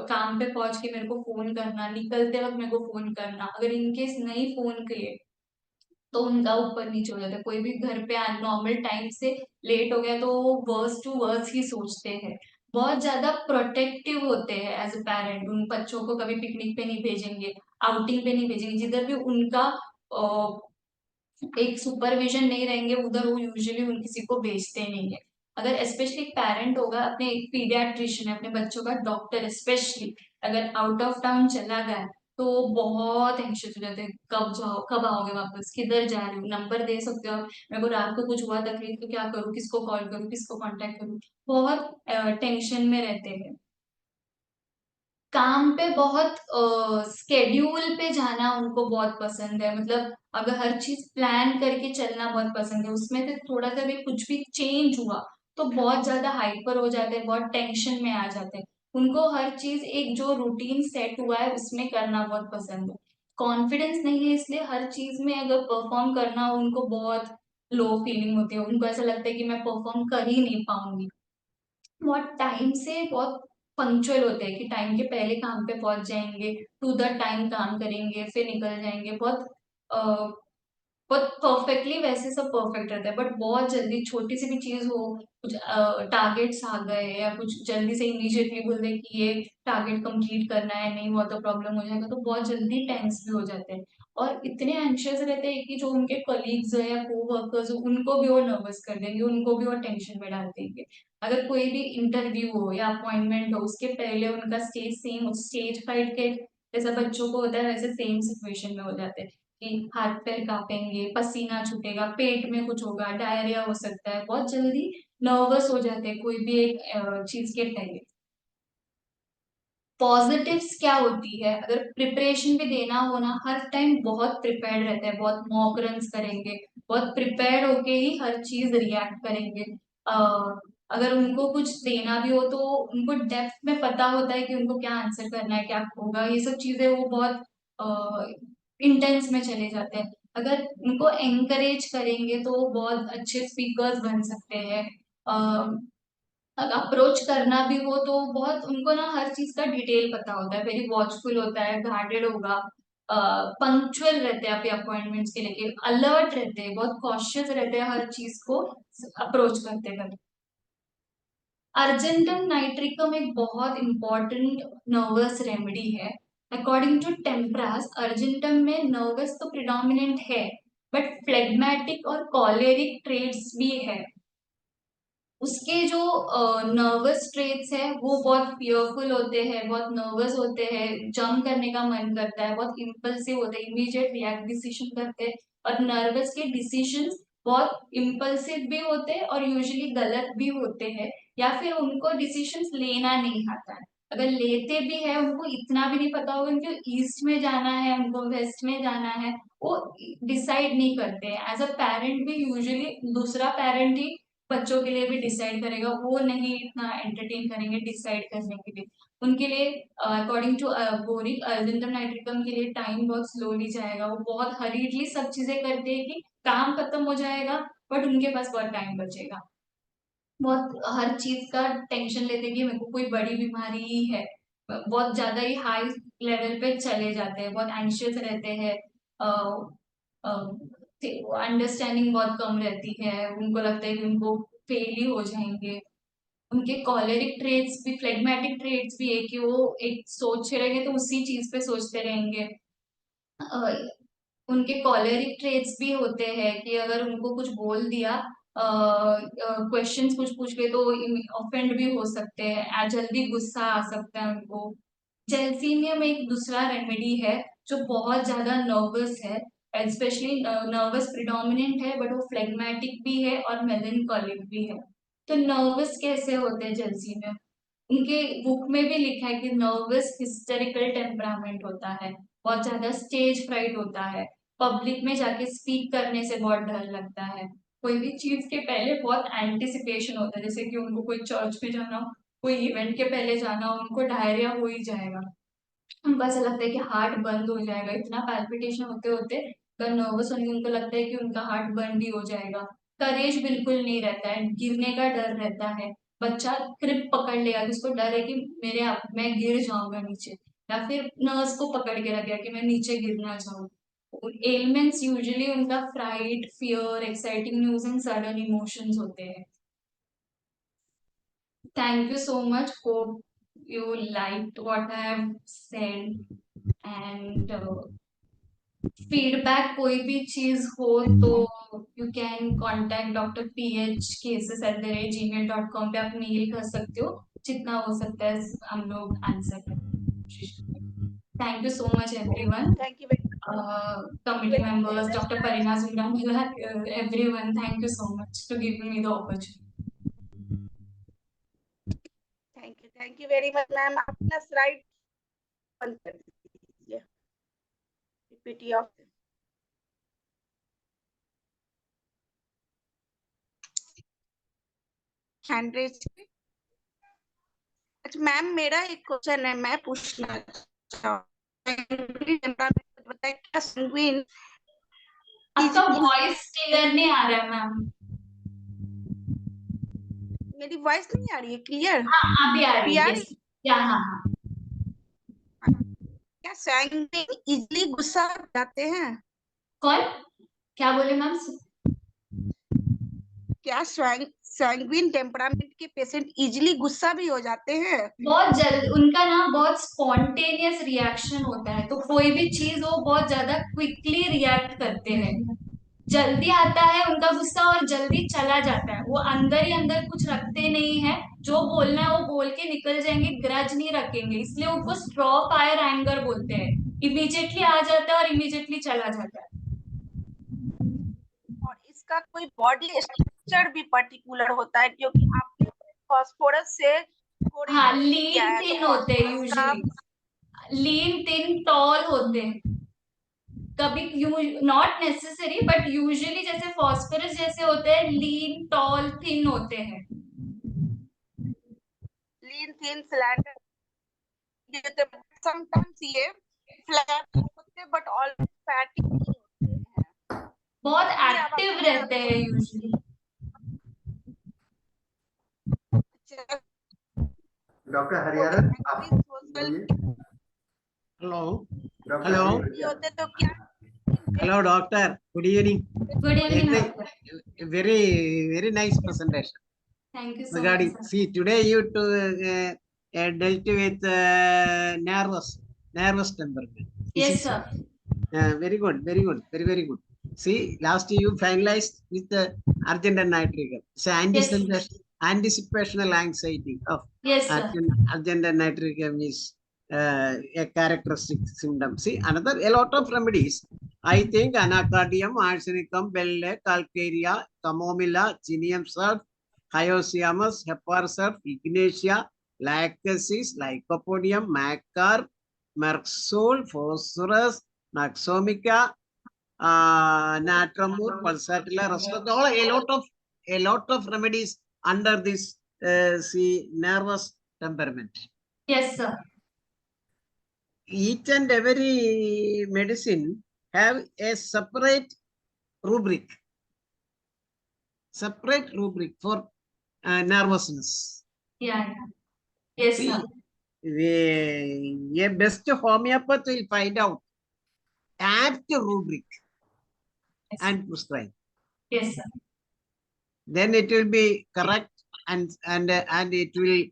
काम पे पहुंच के मेरे को फोन करना, निकलते वक्त मेरे को फोन करना। अगर इनकेस नहीं फोन किए तो उनका ऊपर नीचे हो जाता है। कोई भी घर पे नॉर्मल टाइम से लेट हो गया तो वो वर्स टू वर्स ही सोचते हैं। बहुत ज्यादा प्रोटेक्टिव होते हैं एज अ पेरेंट। उन बच्चों को कभी पिकनिक पे नहीं भेजेंगे, आउटिंग पे नहीं भेजेंगे, जिधर भी उनका एक सुपरविजन नहीं रहेंगे उधर वो यूजुअली उन किसी को भेजते नहीं है। अगर स्पेशली एक पेरेंट होगा, अपने एक पीडियाट्रिशियन है, अपने बच्चों का डॉक्टर स्पेशली अगर आउट ऑफ टाउन चला गया तो वो बहुत एंशियस हो जाते हैं, कब जाओ, कब आओगे वापस, किधर जा रहे हो, नंबर दे सकते हो आप, मेरे को रात को कुछ हुआ तकलीफ तो क्या करूँ, किसको कॉल करूँ, किसको कांटेक्ट करूँ, बहुत टेंशन में रहते हैं। काम पे बहुत स्केड्यूल पे जाना उनको बहुत पसंद है, मतलब अगर हर चीज प्लान करके चलना बहुत पसंद है। उसमें से थोड़ा सा भी कुछ भी चेंज हुआ तो बहुत ज्यादा हाइपर हो जाते हैं, बहुत टेंशन में आ जाते हैं। उनको हर चीज एक जो रूटीन सेट हुआ है उसमें करना बहुत पसंद है। कॉन्फिडेंस नहीं है इसलिए हर चीज में अगर परफॉर्म करना हो उनको बहुत लो फीलिंग होती है। उनको ऐसा लगता है कि मैं परफॉर्म कर ही नहीं पाऊंगी। बहुत टाइम से बहुत पंक्चुअल होते हैं कि टाइम के पहले काम पे पहुंच जाएंगे, टू द टाइम काम करेंगे, फिर निकल जाएंगे। बहुत बहुत परफेक्टली वैसे सब परफेक्ट रहता है, बट बहुत जल्दी छोटी सी भी चीज हो, कुछ टारगेट्स आ गए या कुछ जल्दी से इमीडिएटली बोल दे कि ये टारगेट कंप्लीट करना है, नहीं हुआ तो प्रॉब्लम हो जाएगा, तो बहुत जल्दी टेंस भी हो जाते हैं। और इतने एंशियस रहते हैं कि जो उनके कलीग्स है या को वर्कर्स हो उनको भी वो नर्वस कर देंगे, उनको भी वो टेंशन में डाल देंगे। अगर कोई भी इंटरव्यू हो या अपॉइंटमेंट हो उसके पहले उनका स्टेज फाइट के जैसा बच्चों को होता है वैसे सेम सिचुएशन में हो जाते हैं कि हाथ पैर कांपेंगे, पसीना छूटेगा, पेट में कुछ होगा, डायरिया हो सकता है। बहुत जल्दी नर्वस हो जाते हैं कोई भी एक चीज के पहले। पॉजिटिव्स क्या होती है, अगर प्रिपरेशन भी देना हो ना, हर टाइम बहुत प्रिपेयर्ड रहते हैं, बहुत मॉक रन्स करेंगे, बहुत प्रिपेयर्ड होके ही हर चीज रिएक्ट करेंगे। अगर उनको कुछ देना भी हो तो उनको डेप्थ में पता होता है कि उनको क्या आंसर करना है, क्या होगा, ये सब चीजें वो बहुत इंटेंस में चले जाते हैं। अगर उनको एनकरेज करेंगे तो वो बहुत अच्छे स्पीकर्स बन सकते हैं। अप्रोच करना भी हो तो बहुत उनको ना हर चीज का डिटेल पता होता है, वेरी वॉचफुल होता है, गार्डेड होगा, पंक्चुअल रहते हैं अपने अपॉइंटमेंट्स के लेके, अलर्ट रहते हैं, बहुत कॉशियस रहते हैं हर चीज को अप्रोच करते वक्त। अर्जेंटम नाइट्रिकम एक बहुत इंपॉर्टेंट नर्वस रेमेडी है। अकॉर्डिंग टू टेम्परास अर्जेंटम में नर्वस तो प्रिडोमिनेंट है बट फ्लेग्मेटिक और कॉलेरिक ट्रेड्स भी है। उसके जो नर्वस ट्रेट्स है वो बहुत फियरफुल होते हैं, बहुत नर्वस होते हैं, जंप करने का मन करता है, बहुत इम्पल्सिव होते हैं, इमीडिएट रिएक्ट डिसीजन करते हैं। और नर्वस के डिसीजंस बहुत इम्पल्सिव भी होते हैं और यूजुअली गलत भी होते हैं, या फिर उनको डिसीजंस लेना नहीं आता है। अगर लेते भी है उनको इतना भी नहीं पता होगा उनको ईस्ट में जाना है, उनको वेस्ट में जाना है, वो डिसाइड नहीं करते हैं। एज अ पेरेंट भी यूजुअली दूसरा पेरेंट ही बच्चों के लिए भी डिसाइड करेगा, वो नहीं इतना एंटरटेन करेंगे डिसाइड करने के लिए। उनके लिए according to boric argentum nitricum के लिए टाइम बहुत स्लोली जाएगा, वो बहुत हरीडली सब चीजें करते हैं कि काम खत्म हो जाएगा बट उनके पास बहुत टाइम बचेगा। बहुत हर चीज का टेंशन लेते हैं कि मेरे को कोई बड़ी बीमारी ही है, बहुत ज्यादा ही हाई लेवल पे चले जाते हैं, बहुत एंशियस रहते हैं, अंडरस्टैंडिंग बहुत कम रहती है, उनको लगता है कि उनको फेल ही हो जाएंगे। उनके कॉलेरिक ट्रेट्स भी, फ्लेग्मेटिक ट्रेट्स भी है कि वो एक सोचते रहेंगे तो उसी चीज पे सोचते रहेंगे। उनके कॉलेरिक ट्रेट्स भी होते हैं कि अगर उनको कुछ बोल दिया, क्वेश्चंस कुछ पूछ के तो ऑफेंड भी हो सकते हैं, जल्दी गुस्सा आ सकता है उनको। जेलसीनियम एक दूसरा रेमेडी है जो बहुत ज्यादा नर्वस है। स्पेशली नर्वस प्रिडोमिनेंट है, बट वो फ्लेग्मेटिक भी है और मेलनकॉलिक भी है। तो नर्वस कैसे होते हैं जेलसी में? उनके बुक में भी लिखा है कि नर्वस हिस्टेरिकल टेम्परामेंट होता है, बहुत ज्यादा स्टेज फ्राइट होता है, पब्लिक में जाके स्पीक करने से बहुत डर लगता है, कोई भी चीज के पहले बहुत एंटिसिपेशन होता है, जैसे कि उनको कोई चर्च में जाना हो, कोई इवेंट के पहले जाना हो, उनको डायरिया हो ही जाएगा, उनको ऐसा लगता है कि हार्ट बंद हो जाएगा, इतना पैल्पिटेशन होते होते अगर नर्वस होंगे उनको लगता है कि उनका हार्ट बंद ही हो जाएगा, करेज बिल्कुल नहीं रहता है, गिरने का डर रहता है, बच्चा क्रिप पकड़ लेगा कि उसको डर है कि मेरे आप मैं गिर जाऊंगा नीचे, या फिर नर्स को पकड़ के रखेगा कि मैं नीचे गिर ना जाऊं। एलिमेंट्स यूजुअली उनका fright, fear, exciting news and sudden emotions होते हैं। Thank you so much. Hope you liked what I have said. And feedback कोई भी चीज हो तो you can contact Dr. PH cases@gmail.com पे आप मेल कर सकते हो, जितना हो सकता है हम लोग आंसर करेंगे। Thank you so much everyone. Thank you very Committee members, Dr. Parina Zumramala, everyone, thank you so much to giving me the opportunity. thank you very much, ma'am. अपना स्लाइड बंद कर दीजिए, पीपीटी ऑफ। Hand raise. अच्छा ma'am, मेरा एक question है, मैं पूछना बताए क्या संगीन। आपका वॉइस क्लियर नहीं आ रहा है मैम। मेरी वॉइस नहीं आ रही है क्लियर? हाँ अभी आ रही है। क्या? हाँ हाँ। क्या सैंग्विन इजीली गुस्सा हो जाते हैं? कौन? क्या बोले मैम? क्या सैंग्विन टेम्परामेंट के पेशेंट इजीली गुस्सा भी हो जाते हैं? बहुत जल्द, उनका ना बहुत स्पॉन्टेनियस रिएक्शन होता है, तो कोई भी चीज वो बहुत ज्यादा क्विकली रिएक्ट करते हैं, जल्दी आता है उनका गुस्सा और जल्दी चला जाता है, वो अंदर ही अंदर कुछ रखते नहीं है, जो बोलना है वो बोल के निकल जाएंगे, ग्रज नहीं रखेंगे, इसलिए उनको स्ट्रॉ फायर एंगर बोलते हैं, इमीडिएटली आ जाता है और इमीडिएटली चला जाता है। और इसका कोई बॉडी स्ट्रक्चर भी पर्टिकुलर होता है, क्योंकि आपने फास्फोरस से हाँ, लीन थिन होते हैं यूजुअली, लीन थिन टॉल होते हैं, कभी नॉट नेसेसरी बट यूजुअली जैसे फॉस्फोरस जैसे होते हैं, लीन टॉल थिन होते हैं, लीन थिन स्लैंडर समटाइम्स ये फ्लैट होते हैं बट ऑलवेज फैटी होते हैं, बहुत एक्टिव रहते हैं यूजुअली। डॉक्टर हरिहरन, हेलो तो क्या? Hello doctor, good evening. Good evening. Very nice presentation. Thank you so Regarding, much. see, today you dealt with nervous temperament. Yes sir. Very good, very good, very good. See, last you finalized with the urgent and nitricum. So anticipational anxiety of Yes sir. urgent and nitricum is a characteristic symptom. See, a lot of remedies. I think anacardium, arsenicum, belle, calcarea, chamomilla, ginium surf, hyoscyamus, heparsurf, ignatia, lachesis, lycopodium, macar, merxol, phosphorus, naxomica, natramur, pulsatilla, rustot, a lot of remedies under this nervous temperament. Yes sir. Each and every medicine have a separate rubric for nervousness. Yeah. Yes sir. A best homeopath will find out apt rubric and prescribe. Yes sir. Then it will be correct and it will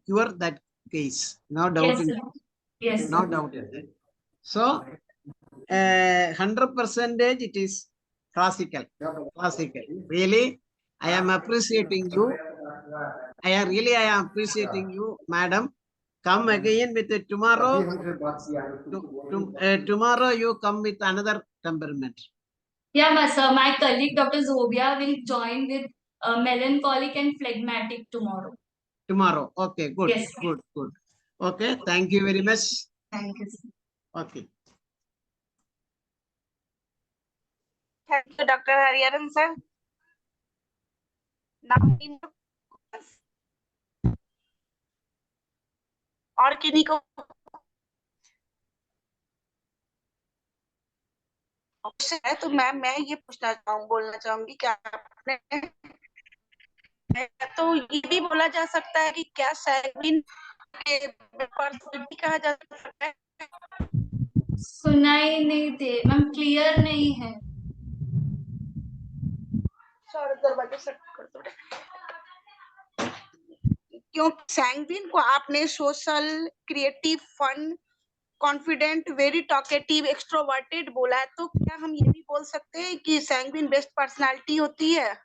cure that case. No doubt. Yes sir. Yes. No doubt in that. So 100% it is classical. Really, I am appreciating you. I am appreciating you, madam. Come again with tomorrow. Tomorrow you come with another temperament? Yeah, sir. My colleague Dr. Zobia will join with melancholic and phlegmatic tomorrow. Tomorrow. Okay, good, Yes, sir. good, good. Okay, thank you very much. Thank you, sir. Okay. Thank you, Dr. Hariharan, sir. Now, और किन्हीं को है तो मैं ये बोलना चाहूंगी क्या आपने तो ये भी बोला जा सकता है कि क्या सैंग्विन पर्सनालिटी कहा जा सकता है? सुनाई नहीं दे मैम, क्लियर नहीं है। सर दरवाजा सेट कर दो। क्योंकि सैंग्विन को आपने social, creative, fun, confident, very talkative, extroverted बोला है, तो क्या हम ये भी बोल सकते हैं कि सैंग्विन बेस्ट पर्सनालिटी होती है?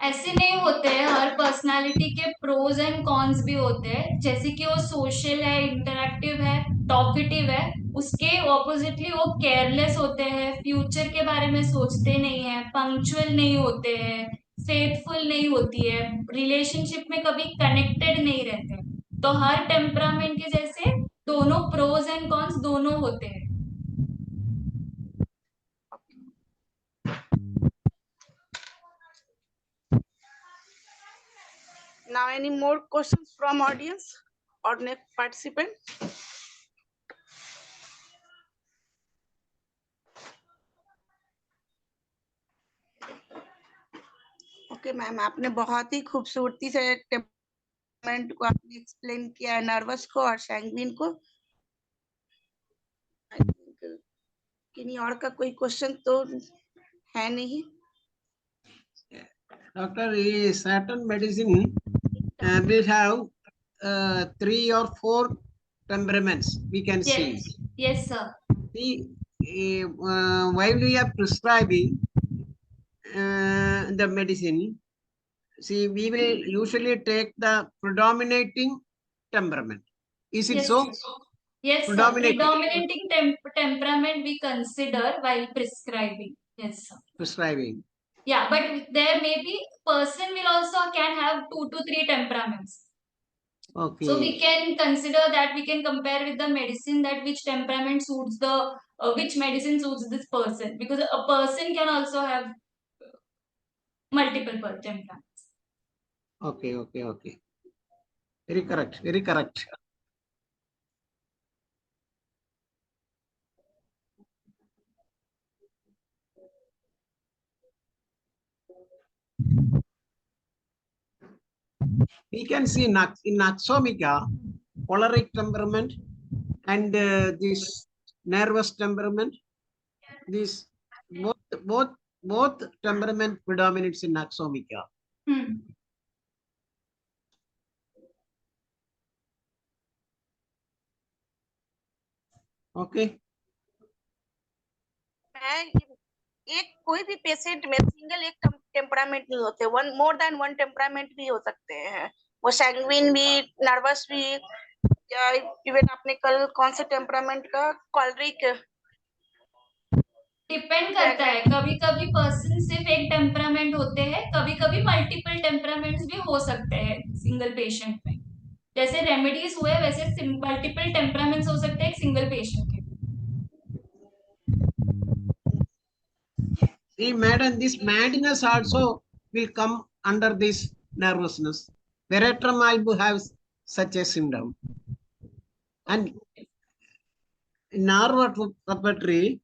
ऐसे नहीं होते हैं, हर पर्सनालिटी के प्रोज एंड कॉन्स भी होते हैं। जैसे कि वो सोशल है, इंटरैक्टिव है, टॉकेटिव है, उसके ऑपोजिटली वो केयरलेस होते हैं, फ्यूचर के बारे में सोचते नहीं है, पंक्चुअल नहीं होते हैं, फेथफुल नहीं होती है, रिलेशनशिप में कभी कनेक्टेड नहीं रहते। तो हर टेम्परामेंट के जैसे दोनों प्रोज एंड कॉन्स दोनों होते हैं। Now, any more questions from audience or next participant? Okay ma'am, आपने बहुत ही खूबसूरती से टेम्परामेंट को आपने एक्सप्लेन किया, नर्वस को और सैंग्विन को। किन्हीं और का कोई क्वेश्चन तो है नहीं? Doctor, a certain medicine will have 3 or 4 temperaments, we can see. Yes, sir. See, while we are prescribing the medicine, see, we will usually take the predominating temperament. Is it Yes, so? Yes, sir. Predominating temperament we consider while prescribing. Yes, sir. Prescribing. Yeah, but there may be person will also can have 2 to 3 temperaments. Okay. So we can consider that, we can compare with the medicine that which temperament suits the which medicine suits this person, because a person can also have multiple temperaments. Okay, okay, okay. Very correct, very correct. We can see in Naxomica, choleric temperament and this nervous temperament. This both temperament predominates in Naxomica. Okay. एक कोई भी patient में single एक temperament नहीं होते, more than one temperament भी हो सकते हैं। वो सैंग्विन भी, नर्वस भी, या इवन आपने कल कौन से टेम्परामेंट का, कॉलरिक, डिपेंड करता है। कभी कभी पर्सन सिर्फ एक टेम्परामेंट होते हैं, कभी कभी मल्टीपल टेम्परामेंट्स भी हो सकते हैं सिंगल पेशेंट में। जैसे रेमेडीज हुए वैसे मल्टीपल टेम्परामेंट्स हो सकते हैं एक सिंगल पेशेंट के। See, madam, this madness also will come under this nervousness. Veratrum has such a symptom. And in neuropathy,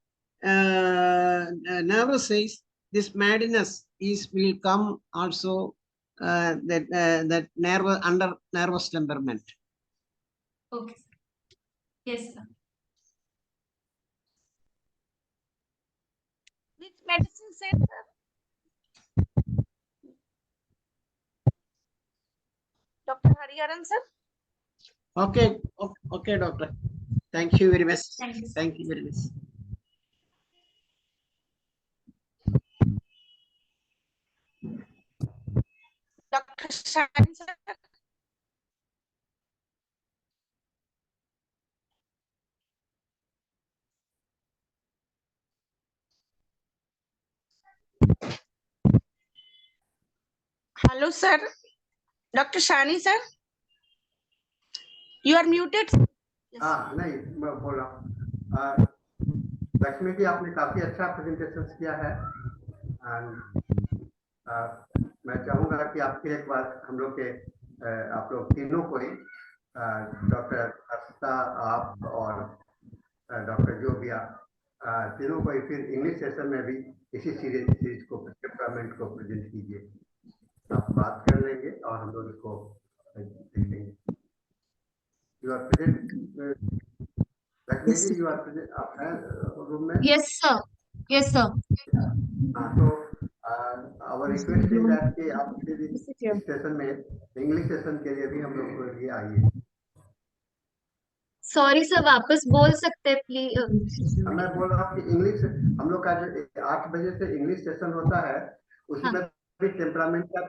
nervous says this madness will come also that nervous under nervous temperament. Okay. Yes, sir. which medicine said Dr. Hariharan sir? Okay, okay, doctor. Thank you very much. Thank you. Thank you very much. Dr. Shine sir? Hello, sir. Dr. Shani, sir. You are muted. हाँ नहीं मैं बोल रहा हूँ लक्ष्मी जी आपने काफी अच्छा presentation किया है एंड मैं चाहूंगा कि आपके एक बार हम लोग के आप लोग तीनों को ही डॉक्टर हर्षिता आप और डॉक्टर जोगिया तीनों को ही फिर इंग्लिश सेशन में भी इसी सीरीज को टेम्परामेंट को प्रेजेंट कीजिए आप बात कर लेंगे और हम लोग इसको देखेंगे you are present Lakshmi ji you are present आप हैं रूम में Yes, sir. Yes, sir. हाँ तो our रिक्वेस्ट इज दैट कि आप फिर इस सेशन में इंग्लिश सेशन के लिए भी हम लोग को लिए आइए Sorry, sir. वापस बोल सकते हैं प्लीज? मैं बोल रहा हूँ कि इंग्लिश हम लोग का जो 8 बजे से इंग्लिश सेशन होता है उसमें भी टेम्परामेंट का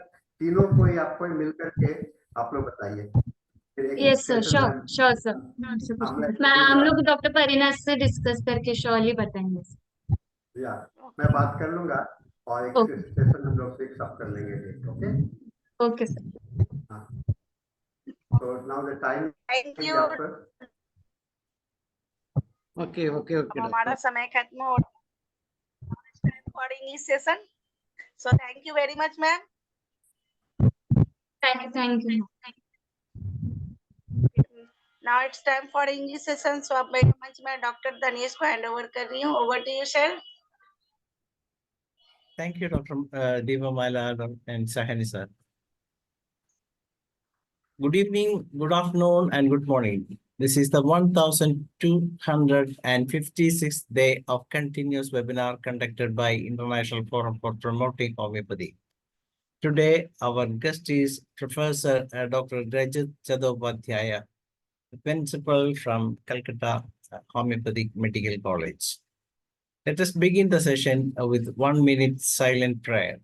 तीनों को ही आपको मिल करके आप लोग बताइए yes sir, sure sure sir. हम लोग डॉक्टर परिणा से डिस्कस करके श्योरली बताएंगे। या मैं बात कर लूंगा और एक ओके सेशन हम लोग फिक्स अप कर लेंगे ओके ओके सर। हाँ तो now the time Thank is you. Up Okay, okay, okay. अब हमारा Doctor. समय खत्म हो for English session. So thank you very much, ma'am. Thank you. Now it's time for English session. So अब मैं मंच में डॉक्टर धनेश को हैंड ओवर कर रही हूँ. Over to you, sir. Thank you, Dr. Deva Malayalam and Sahani sir. Good evening, good afternoon, and good morning. This is the 1256th day of continuous webinar conducted by International Forum for Promoting Homeopathy. Today, our guest is Professor Dr. RAJAT CHATTOPADHYAY, principal from Calcutta Homeopathic Medical College. Let us begin the session with 1 minute silent prayer.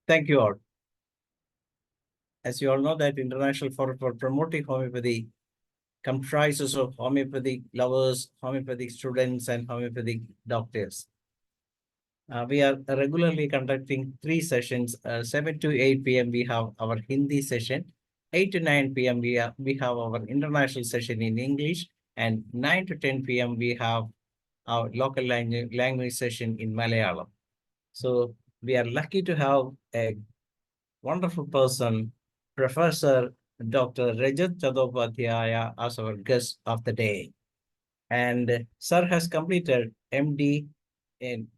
Thank you all. As you all know that International Forum for Promoting Homeopathy comprises of homeopathic lovers, homeopathic students, and homeopathic doctors. We are regularly conducting 3 sessions. 7 to 8 p.m. we have our Hindi session. 8 to 9 p.m. we have our international session in English. And 9 to 10 p.m. we have our local language session in Malayalam. So we are lucky to have a wonderful person, Professor Dr. RAJAT CHATTOPADHYAY as our guest of the day. And sir has completed MD in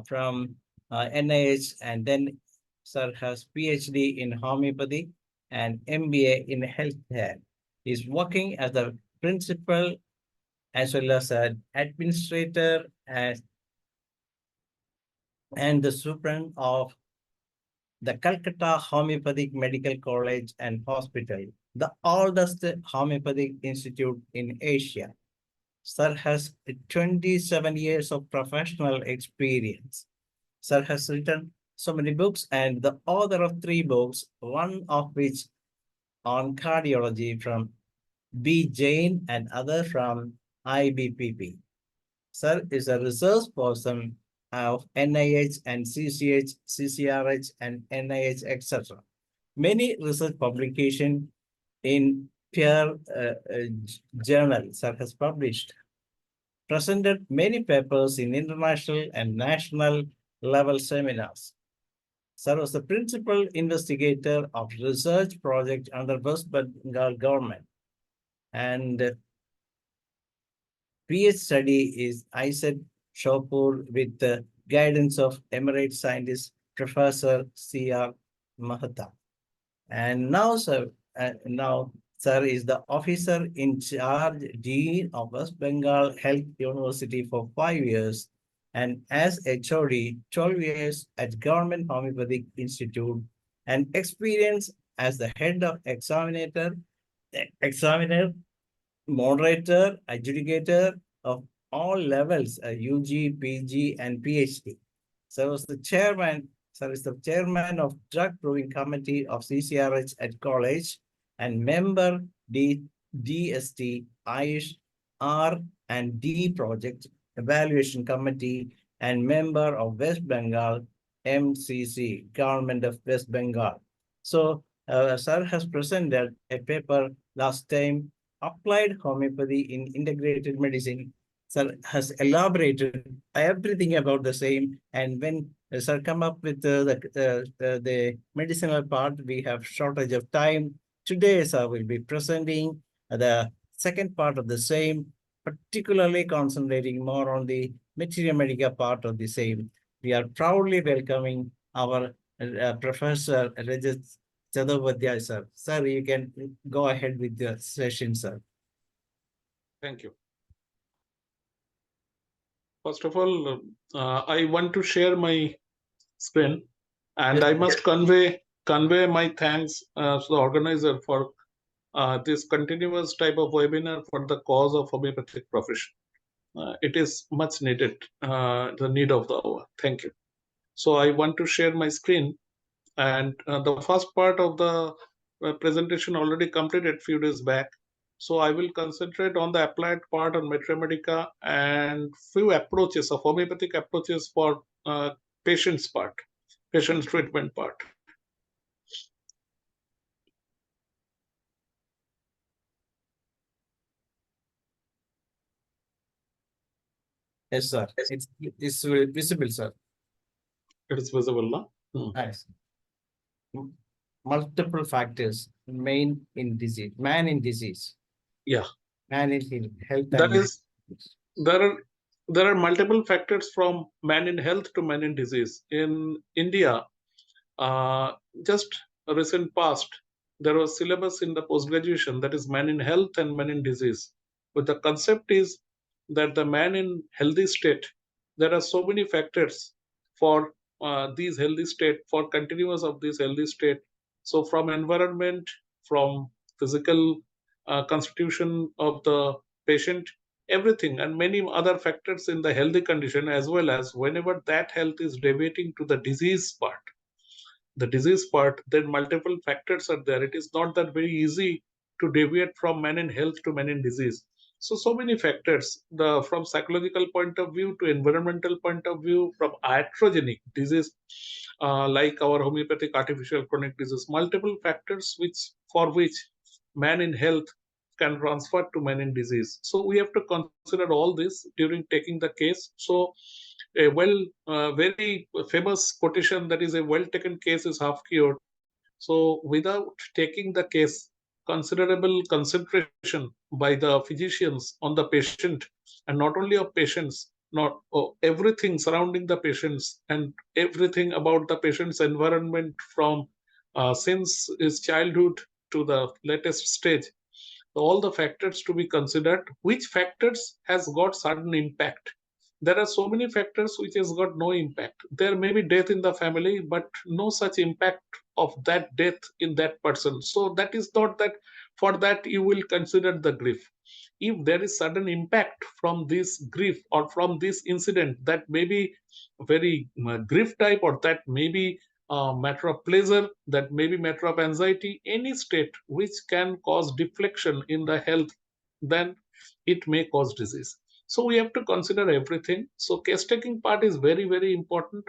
from NIH, and then sir has PhD in homeopathy and MBA in healthcare. He's working as a principal as well as an administrator and the superintendent of the Calcutta Homeopathic Medical College and Hospital, the oldest homeopathic institute in Asia. Sir has 27 years of professional experience. Sir has written so many books and the author of 3 books, one of which on cardiology from B. Jain and other from IBPP. Sir is a research person of NIH and CCH, CCRH and NIH, etc. Many research publications in peer journals Sir has published. Presented many papers in international and national level seminars. Sir was the principal investigator of research project under West Bengal government. And PhD study is ISET Shopur with the guidance of Emirate scientist Professor C.R. Mahata. And now, sir, sir is the officer in charge Dean of West Bengal Health University for 5 years and as HOD 12 years at Government Homeopathic Institute and experience as the head of examiner, moderator, adjudicator of all levels, UG, PG, and PhD. Sir was the chairman. Sir is the chairman of Drug Proving Committee of CCRH at college and member DST, Ayush R and D Project Evaluation Committee, and member of West Bengal MCC, Government of West Bengal. So, sir has presented a paper last time, Applied Homeopathy in Integrated Medicine. Sir has elaborated everything about the same, and when sir come up with the medicinal part, we have shortage of time. Today, sir will be presenting the second part of the same, particularly concentrating more on the materia medica part of the same. We are proudly welcoming our Professor RAJAT CHATTOPADHYAY, sir. Sir, you can go ahead with the session, sir. Thank you. First of all, I want to share my screen, and Yes, I sir. must convey my thanks to the organizer for this continuous type of webinar for the cause of homeopathic profession. It is much needed, the need of the hour. Thank you. So I want to share my screen, and the first part of the presentation already completed few days back. So I will concentrate on the applied part on materia medica and few approaches of homeopathic approaches for patient's part, patient's treatment part. Yes, sir. It's visible, sir. It is visible now. Nice. Multiple factors, man in disease. Yeah. Man in health. That is, there are multiple factors from man in health to man in disease. In India, just a recent past, there was syllabus in the post-graduation that is man in health and man in disease. But the concept is that the man in healthy state, there are so many factors for these healthy state, for continuous of this healthy state. So from environment, from physical constitution of the patient, everything, and many other factors in the healthy condition, as well as whenever that health is deviating to the disease part, then multiple factors are there. It is not that very easy to deviate from man in health to man in disease. So many factors, from psychological point of view to environmental point of view, from iatrogenic disease, like our homeopathic artificial chronic disease, multiple factors for which man in health can transfer to man in disease. So we have to consider all this during taking the case. So a very famous quotation, that is, a well taken case is half cured. So without taking the case, considerable concentration by the physicians on the patient, and not only of patients, not everything surrounding the patients and everything about the patient's environment from since his childhood to the latest stage, all the factors to be considered, which factors has got certain impact. There are so many factors which has got no impact. There may be death in the family, but no such impact of that death in that person. So that is not that for that you will consider the grief. If there is sudden impact from this grief or from this incident, that may be very grief type, or that may be matter of pleasure, that may be matter of anxiety, any state which can cause deflection in the health, then it may cause disease. So we have to consider everything. So case taking part is very, very important.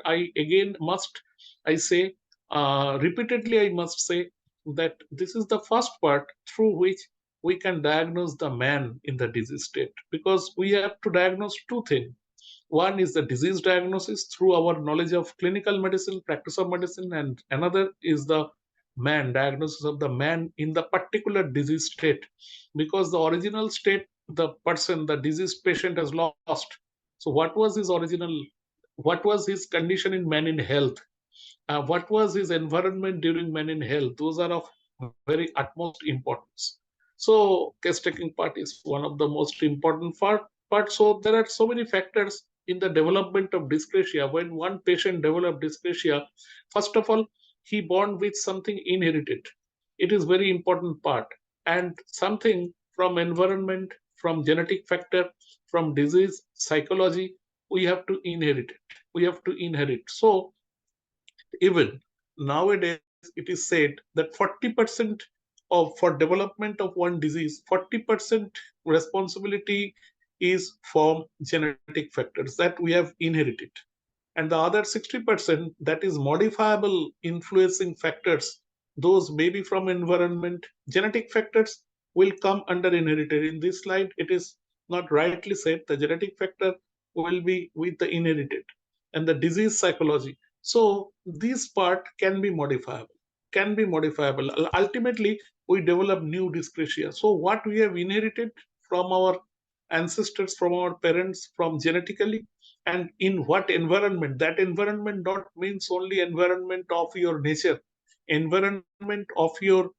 Repeatedly I must say that this is the first part through which we can diagnose the man in the disease state, because we have to diagnose two things. One is the disease diagnosis through our knowledge of clinical medicine, practice of medicine, and another is the diagnosis of the man in the particular disease state, because the original state the person, the diseased patient, has lost. So what was his condition in man in health? What was his environment during man in health? Those are of very utmost importance. So case taking part is one of the most important part. So there are so many factors in the development of dyscrasia. When one patient developed dyscrasia, first of all, he born with something inherited. It is very important part, and something from environment, from genetic factor, from disease, psychology, we have to inherit. So even nowadays, it is said that 40% for development of one disease, 40% responsibility is from genetic factors that we have inherited. And the other 60% that is modifiable influencing factors, those may be from environment. Genetic factors will come under inherited. In this slide, it is not rightly said. The genetic factor will be with the inherited and the disease psychology. So this part can be modifiable, Ultimately, we develop new dyscrasia. So what we have inherited from our ancestors, from our parents, from genetically, and in what environment. That environment not means only environment of your nature, environment of your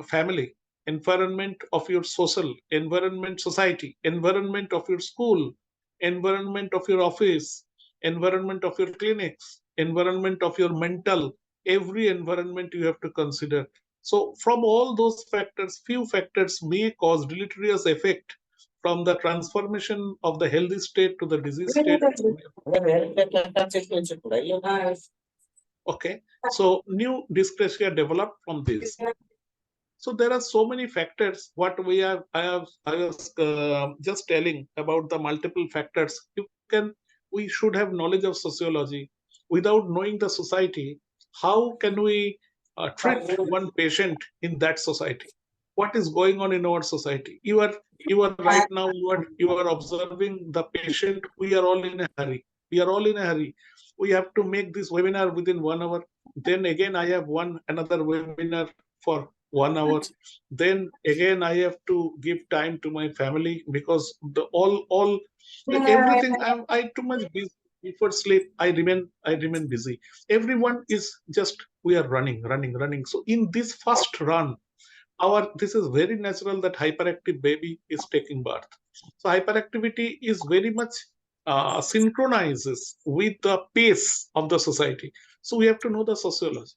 family, environment of your social environment, society, environment of your school, environment of your office, environment of your clinics, environment of your mental, every environment you have to consider. So from all those factors, few factors may cause deleterious effect from the transformation of the healthy state to the disease state. Okay, so new dyscrasia developed from this. So there are so many factors. What I was just telling about the multiple factors. We should have knowledge of sociology. Without knowing the society, how can we treat one patient in that society? What is going on in our society? You are right now. You are observing the patient. We are all in a hurry. We have to make this webinar within 1 hour. Then again, I have another webinar for 1 hour. Then again, I have to give time to my family because everything. I too much busy. Before sleep, I remain busy. Everyone is just, we are running. So in this first run, this is very natural that hyperactive baby is taking birth. So hyperactivity is very much synchronizes with the pace of the society. So we have to know the sociology.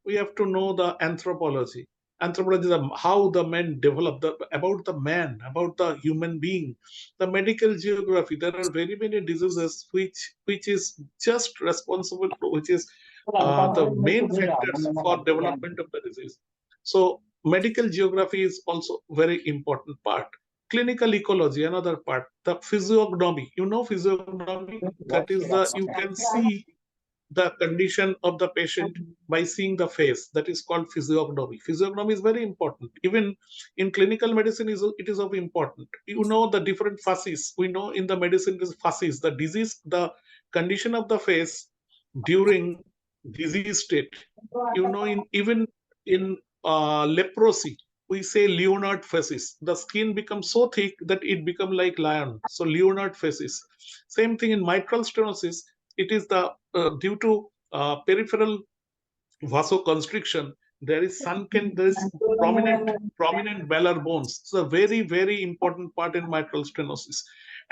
We have to know the anthropology. Anthropology is how the men develop, about the man, about the human being. The medical geography, there are very many diseases which is just responsible, which is the main factors for development of the disease. So medical geography is also very important part. Clinical ecology, another part. The physiognomy, physiognomy, that is you can see the condition of the patient by seeing the face. That is called physiognomy. Physiognomy is very important. Even in clinical medicine, it is of important. The different phases. We know in the medicine is phases. The disease, the condition of the face during disease state. Even in leprosy, we say Leonard faces. The skin becomes so thick that it becomes like lion. So Leonard faces. Same thing in mitral stenosis. It is due to peripheral vasoconstriction. There is prominent velar bones. It's a very, very important part in mitral stenosis.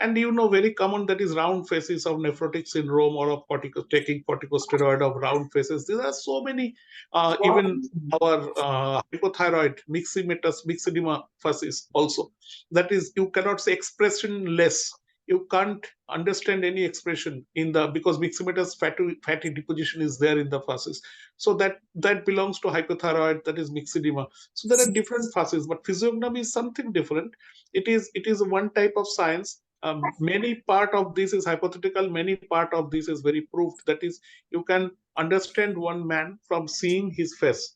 And very common, that is round faces of nephrotic syndrome or of taking corticosteroid of round faces. There are so many, even our hypothyroid, myxedema faces also. That is, you cannot say expressionless. You can't understand any expression because myxematous fatty deposition is there in the faces. So that belongs to hypothyroid, that is myxedema. So there are different faces, but physiognomy is something different. It is one type of science. Many part of this is hypothetical, many part of this is very proved. That is, you can understand one man from seeing his face.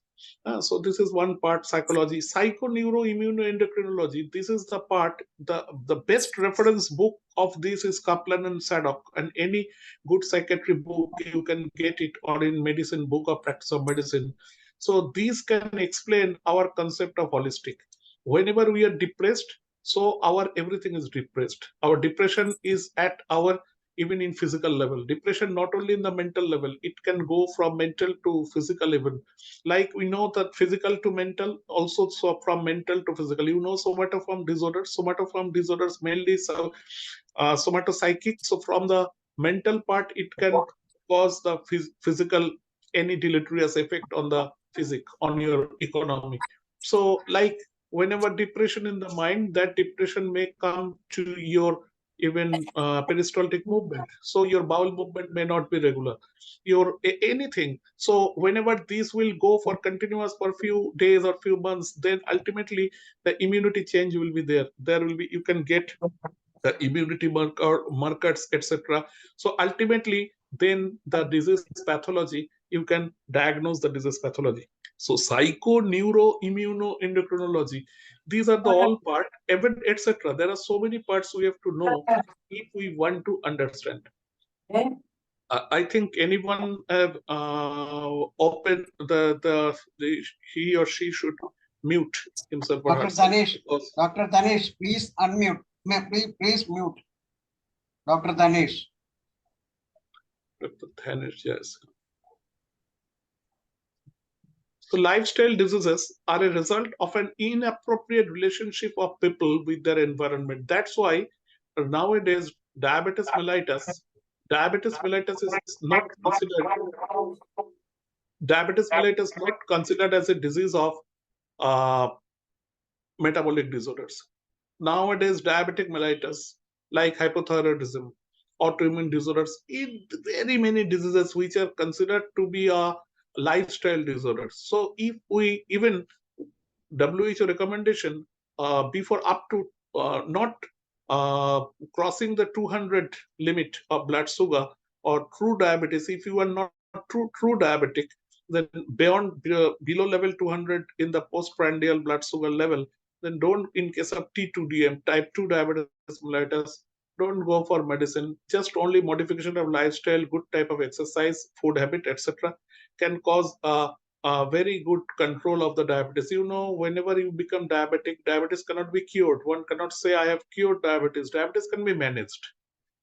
So this is one part. Psychology, psychoneuroimmunoendocrinology. This is the part. The best reference book of this is Kaplan and Sadok, and any good psychiatry book you can get it, or in medicine book of practice of medicine. So these can explain our concept of holistic. Whenever we are depressed, so our everything is depressed. Our depression is at our, even in physical level. Depression not only in the mental level, it can go from mental to physical even. Like we know that physical to mental, also so from mental to physical. Somatoform disorders mainly somatopsychic. So from the mental part, it can cause the physical, any deleterious effect on the physic, on your economy. So like whenever depression in the mind, that depression may come to your even peristaltic movement. So your bowel movement may not be regular, your anything. So whenever these will go for continuous for few days or few months, then ultimately the immunity change will be there. There will be, you can get the immunity markers, etc. So ultimately, then the disease pathology, you can diagnose the disease pathology. So psycho, neuro, immunoendocrinology, these are the all part, even etc. There are so many parts we have to know if we want to understand. I think anyone have open the he or she should mute himself or Dr. herself. Danesh, Dr. Danesh, please unmute. Please mute. Dr. Danesh. Dr. Danesh, yes. So lifestyle diseases are a result of an inappropriate relationship of people with their environment. That's why nowadays diabetes mellitus is not considered as a disease of uh, metabolic disorders. Nowadays, diabetic mellitus, like hypothyroidism, autoimmune disorders, very many diseases which are considered to be a lifestyle disorders. So if we even WHO recommendation before up to not crossing the 200 limit of blood sugar or true diabetes, if you are not true diabetic, then beyond below level 200 in the postprandial blood sugar level, then don't, in case of T2DM, type 2 diabetes mellitus, don't go for medicine. Just only modification of lifestyle, good type of exercise, food habit, etc. can cause very good control of the diabetes. You know, whenever you become diabetic, diabetes cannot be cured. One cannot say, I have cured diabetes. Diabetes can be managed.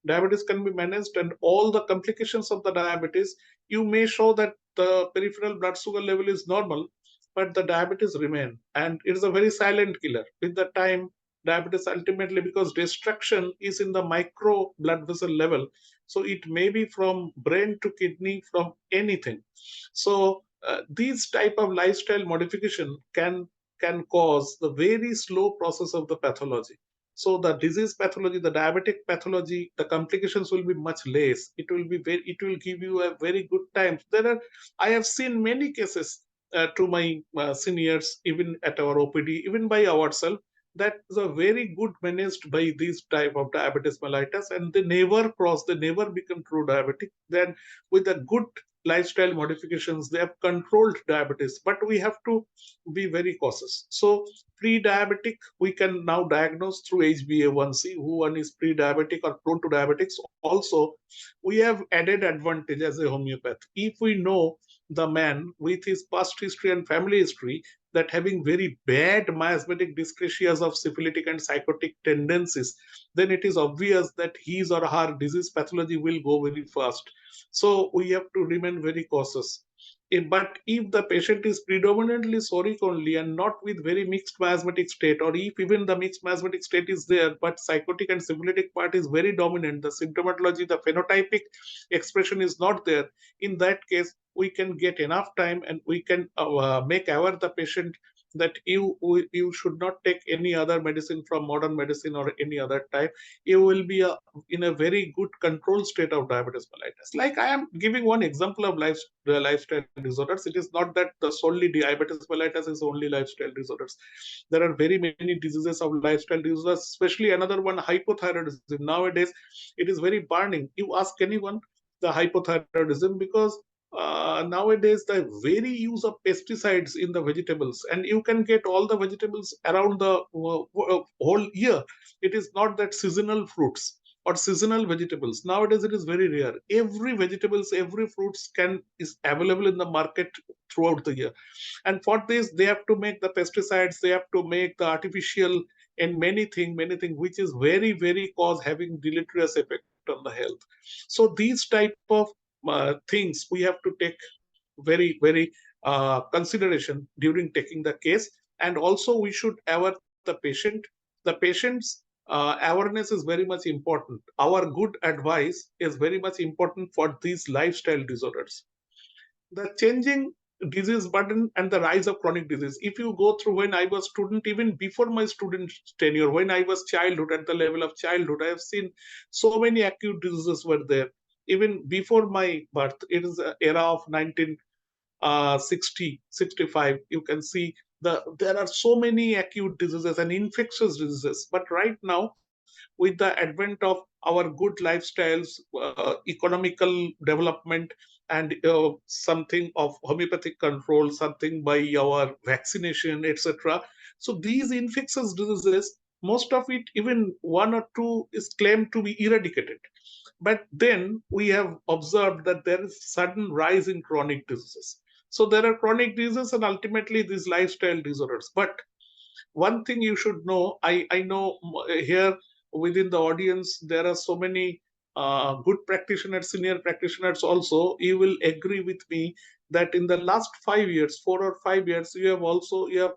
Diabetes can be managed, and all the complications of the diabetes, you may show that the peripheral blood sugar level is normal, but the diabetes remain, and it is a very silent killer. With the time, diabetes ultimately, because destruction is in the micro blood vessel level, so it may be from brain to kidney, from anything. So these type of lifestyle modification can cause the very slow process of the pathology. So the disease pathology, the diabetic pathology, the complications will be much less. It will give you a very good time. I have seen many cases to my seniors, even at our OPD, even by ourselves, that is a very good managed by these type of diabetes mellitus, and they never become true diabetic. Then with a good lifestyle modifications, they have controlled diabetes, but we have to be very cautious. So pre-diabetic, we can now diagnose through HbA1c, who one is pre-diabetic or prone to diabetics. Also, we have added advantage as a homeopath. If we know the man with his past history and family history that having very bad miasmatic dyscrasias of syphilitic and psychotic tendencies, then it is obvious that his or her disease pathology will go very fast. So we have to remain very cautious. But if the patient is predominantly psoric only and not with very mixed miasmatic state, or if even the mixed miasmatic state is there, but psychotic and syphilitic part is very dominant, the symptomatology, the phenotypic expression is not there, in that case, we can get enough time and we can make aware the patient that you should not take any other medicine from modern medicine or any other type. You will be in a very good control state of diabetes mellitus. Like I am giving one example of lifestyle disorders. It is not that the solely diabetes mellitus is only lifestyle disorders. There are very many diseases of lifestyle disorders, especially another one, hypothyroidism. Nowadays, it is very burning. You ask anyone the hypothyroidism, because nowadays the very use of pesticides in the vegetables, and you can get all the vegetables around the whole year. It is not that seasonal fruits or seasonal vegetables. Nowadays it is very rare. Every vegetables, every fruits is available in the market throughout the year. And for this, they have to make the pesticides, they have to make the artificial and many things, which is very, very having deleterious effect on the health. So these type of things we have to take very, very consideration during taking the case. And also we should aware the patient. The patient's awareness is very much important. Our good advice is very much important for these lifestyle disorders. The changing disease burden and the rise of chronic disease. If you go through when I was student, even before my student tenure, when I was childhood, at the level of childhood, I have seen so many acute diseases were there. Even before my birth, it is an era of 1960, 65. You can see there are so many acute diseases and infectious diseases. But right now, with the advent of our good lifestyles, economical development, and something of homeopathic control, something by our vaccination, etc. So these infectious diseases, most of it, even one or two, is claimed to be eradicated. But then we have observed that there is sudden rise in chronic diseases. So there are chronic diseases and ultimately these lifestyle disorders. But one thing you should know, I know here within the audience, there are so many good practitioners, senior practitioners also. You will agree with me that in the last 5 years, 4 or 5 years, you have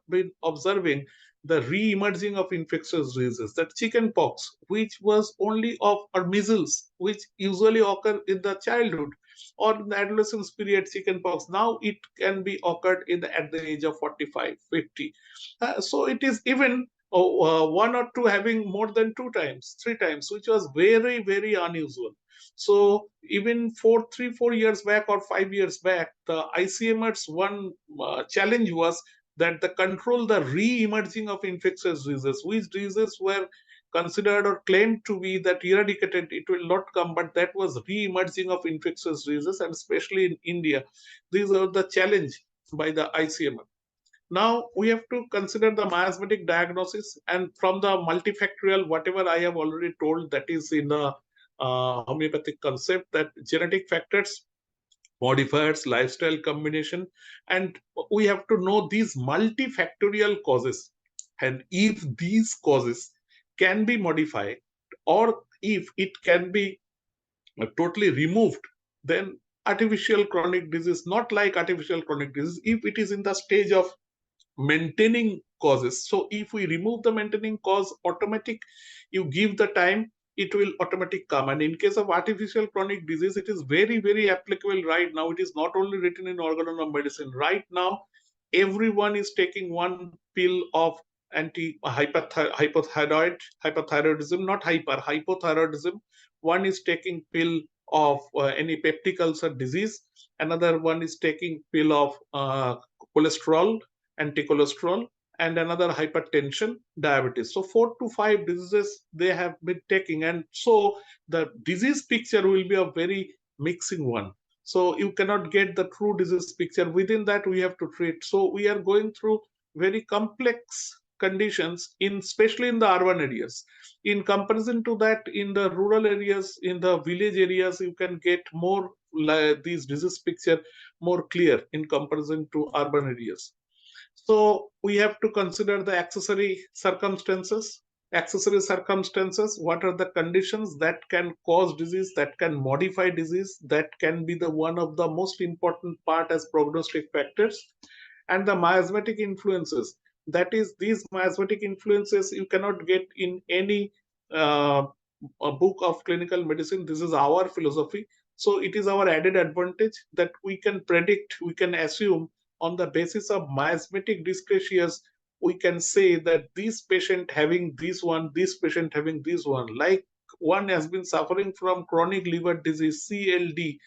been observing the re-emerging of infectious diseases, that chicken pox, which was only of, or measles, which usually occur in the childhood or in the adolescence period, chicken pox. Now it can be occurred at the age of 45, 50. So it is even one or two having more than 2 times, 3 times, which was very, very unusual. So even 4 years back or 5 years back, the ICMR's one challenge was that the control the re-emerging of infectious diseases, which diseases were considered or claimed to be that eradicated, it will not come, but that was re-emerging of infectious diseases, and especially in India. These are the challenge by the ICMR. Now we have to consider the miasmatic diagnosis, and from the multifactorial, whatever I have already told, that is in the homeopathic concept, that genetic factors, modifiers, lifestyle combination, and we have to know these multifactorial causes. And if these causes can be modified, or if it can be totally removed, then artificial chronic disease, not like artificial chronic disease, if it is in the stage of maintaining causes. So if we remove the maintaining cause, automatic, you give the time, it will automatic come. And in case of artificial chronic disease, it is very, very applicable right now. It is not only written in organon of medicine. Right now, everyone is taking one pill of hypothyroidism, not hypothyroidism. One is taking pill of any peptic ulcer disease. Another one is taking pill of cholesterol, anti-cholesterol, and another hypertension, diabetes. So 4 to 5 diseases they have been taking, and so the disease picture will be a very mixing one. So you cannot get the true disease picture. Within that we have to treat. So we are going through very complex conditions, especially in the urban areas. In comparison to that, in the rural areas, in the village areas, you can get more these disease picture more clear in comparison to urban areas. So we have to consider the accessory circumstances. What are the conditions that can cause disease, that can modify disease, that can be the one of the most important part as prognostic factors. And the miasmatic influences, that is, these miasmatic influences you cannot get in any a book of clinical medicine. This is our philosophy. So it is our added advantage that we can predict, we can assume on the basis of miasmatic dyscrasias, we can say that this patient having this one, this patient having this one, like one has been suffering from chronic liver disease, CLD,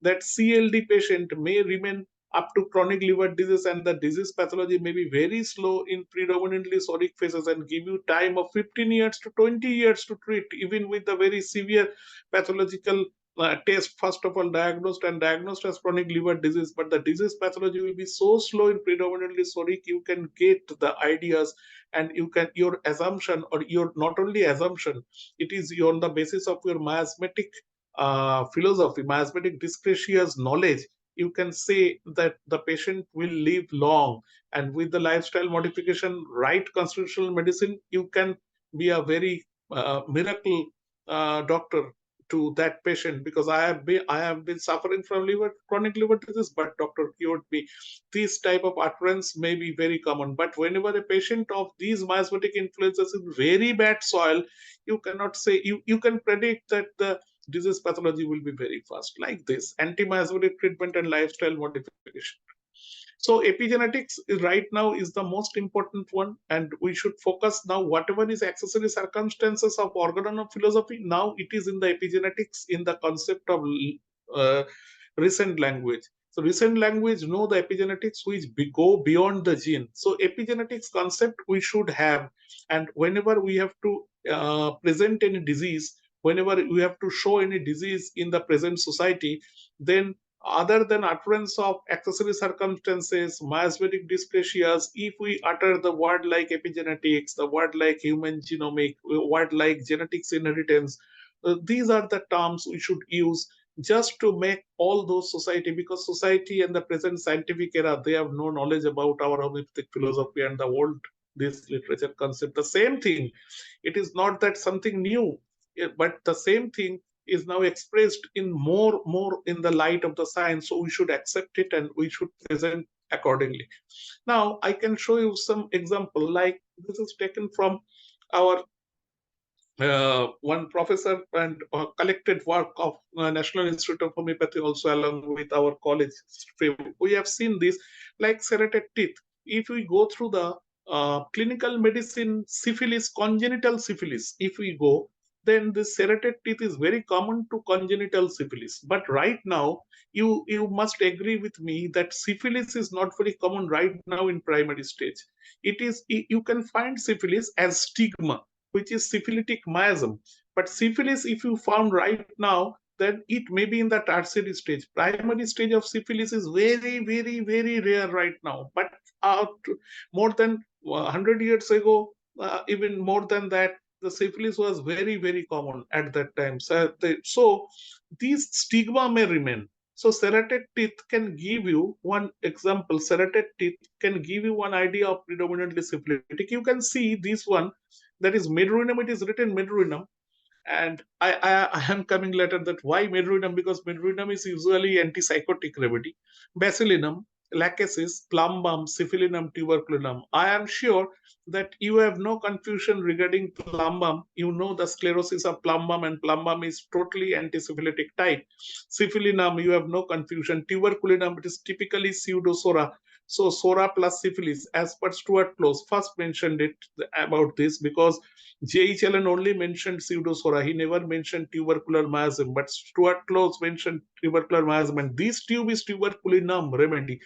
that CLD patient may remain up to chronic liver disease, and the disease pathology may be very slow in predominantly psoric phases and give you time of 15 years to 20 years to treat, even with the very severe pathological test, first of all diagnosed as chronic liver disease. But the disease pathology will be so slow in predominantly psoric, you can get the ideas, and you can, your assumption, or your not only assumption, it is on the basis of your miasmatic philosophy, miasmatic dyscrasias knowledge, you can say that the patient will live long. And with the lifestyle modification, right constitutional medicine, you can be a very miracle doctor to that patient, because I have been suffering from chronic liver disease, but doctor cured me. This type of utterance may be very common. But whenever a patient of these miasmatic influences in very bad soil, you cannot say, you can predict that the disease pathology will be very fast. Like this, anti-miasmatic treatment and lifestyle modification. So epigenetics right now is the most important one, and we should focus now whatever is accessory circumstances of organon philosophy. Now it is in the epigenetics in the concept of uh, recent language. So recent language know the epigenetics which go beyond the gene. So epigenetics concept we should have, and whenever we have to present any disease, whenever we have to show any disease in the present society, then other than utterance of accessory circumstances, miasmatic dysplasias, if we utter the word like epigenetics, the word like human genomic, word like genetics inheritance, these are the terms we should use just to make all those society, because society and the present scientific era, they have no knowledge about our homeopathic philosophy and the old this literature concept. The same thing, it is not that something new, but the same thing is now expressed in more in the light of the science, so we should accept it and we should present accordingly. Now I can show you some example, like this is taken from our one professor and collected work of National Institute of Homeopathy, also along with our college stream. We have seen this, like serrated teeth. If we go through the clinical medicine syphilis, congenital syphilis, if we go, then this serrated teeth is very common to congenital syphilis. But right now, you must agree with me that syphilis is not very common right now in primary stage. It is, you can find syphilis as stigma, which is syphilitic miasm. But syphilis, if you found right now, then it may be in the tertiary stage. Primary stage of syphilis is very, very, very rare right now. But more than 100 years ago, even more than that, the syphilis was very, very common at that time. So these stigma may remain. So serrated teeth can give you one example. Serrated teeth can give you one idea of predominantly syphilitic. You can see this one, that is medurinum. It is written medurinum, and I am coming later that why medurinum, because medurinum is usually antipsychotic remedy. Basilinum, lachesis, plum balm, syphilinum, tuberculinum. I am sure that you have no confusion regarding plum balm. You know the sclerosis of plum balm, and plum balm is totally antisyphilitic type. Syphilinum, you have no confusion. Tuberculinum, it is typically pseudosora. So Sora plus syphilis, as per Stuart Close, first mentioned it about this, because J.H. Allen only mentioned pseudosora. He never mentioned tubercular miasm, but Stuart Close mentioned tubercular miasm, and this tube is tuberculinum remedy.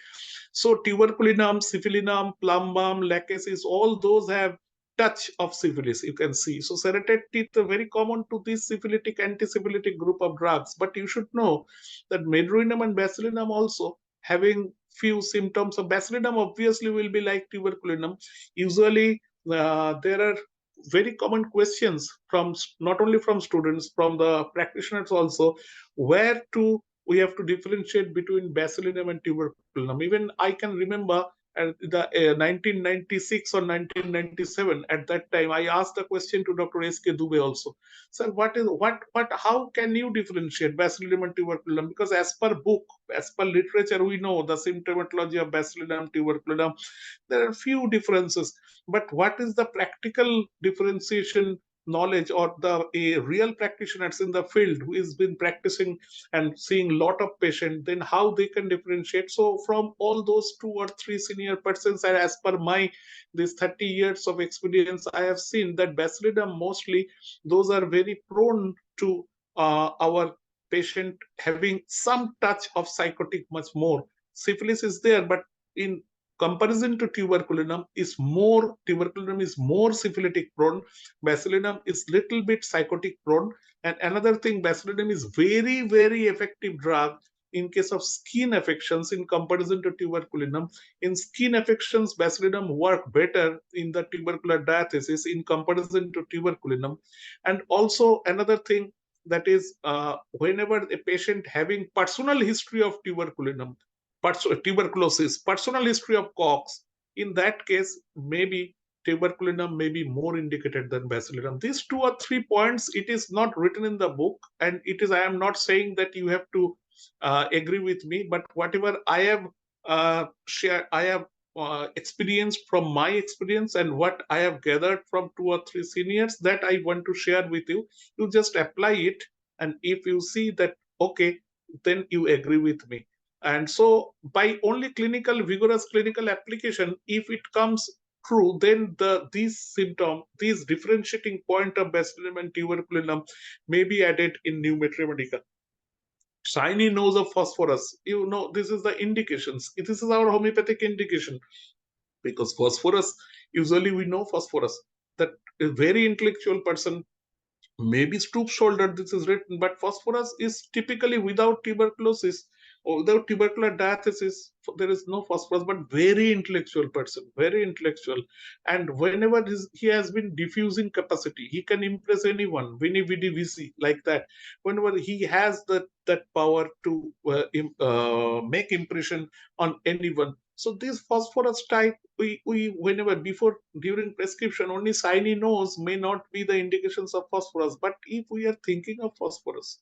So tuberculinum, syphilinum, plum balm, lachesis, all those have touch of syphilis, you can see. So serrated teeth are very common to this syphilitic, antisyphilitic group of drugs. But you should know that medurinum and basilinum also having few symptoms of basilinum obviously will be like tuberculinum. Usually there are very common questions from not only from students, from the practitioners also, where to we have to differentiate between basilinum and tuberculinum. Even I can remember at the 1996 or 1997, at that time I asked the question to Dr. S.K. Dubey also, sir, how can you differentiate basilinum and tuberculinum? Because as per book, as per literature, we know the symptomatology of basilinum, tuberculinum, there are few differences. But what is the practical differentiation knowledge, or a real practitioners in the field who has been practicing and seeing a lot of patients, then how they can differentiate? So from all those 2 or 3 senior persons, and as per my this 30 years of experience, I have seen that basilinum mostly those are very prone to our patient having some touch of psychotic much more. Syphilis is there, but in comparison to tuberculinum is more syphilitic prone. Basilinum is little bit psychotic prone. And another thing, basilinum is very, very effective drug in case of skin affections in comparison to tuberculinum. In skin affections, basilinum work better in the tubercular diathesis in comparison to tuberculinum. And also another thing, that is whenever a patient having personal history of tuberculosis, personal history of COX, in that case, maybe tuberculinum may be more indicated than basilinum. These 2 or 3 points, it is not written in the book, and it is, I am not saying that you have to agree with me, but whatever I have experienced from my experience, and what I have gathered from 2 or 3 seniors, that I want to share with you. You just apply it, and if you see that okay, then you agree with me. And so by only vigorous clinical application, if it comes true, then these symptoms, these differentiating point of bacillum and tuberculinum may be added in New Mathematica. Shiny nose of phosphorus, this is the indications. This is our homeopathic indication, because phosphorus, usually we know phosphorus, that a very intellectual person, maybe stoop shouldered, this is written, but phosphorus is typically without tuberculosis or without tubercular diathesis, there is no phosphorus, but very intellectual person, very intellectual. And whenever he has been diffusing capacity, he can impress anyone, vini vidi vici, like that. Whenever he has that power to make impression on anyone. So this phosphorus type, we whenever during prescription, only shiny nose may not be the indications of phosphorus. But if we are thinking of phosphorus,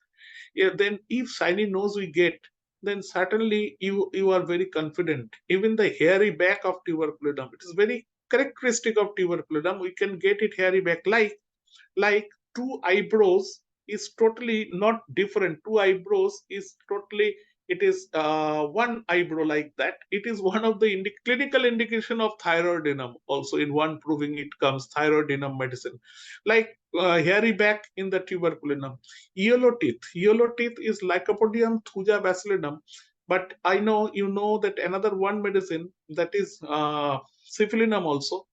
then if shiny nose we get, then certainly you are very confident. Even the hairy back of tuberculinum, it is very characteristic of tuberculinum. We can get it hairy back, like two eyebrows is totally not different. Two eyebrows is totally, it is one eyebrow like that. It is one of the clinical indication of thyroidinum. Also in one proving it comes thyroidinum medicine, like hairy back in the tuberculinum. Yellow teeth is Lycopodium thuja bacillum. But I know you know that another one medicine, that is syphilinum also,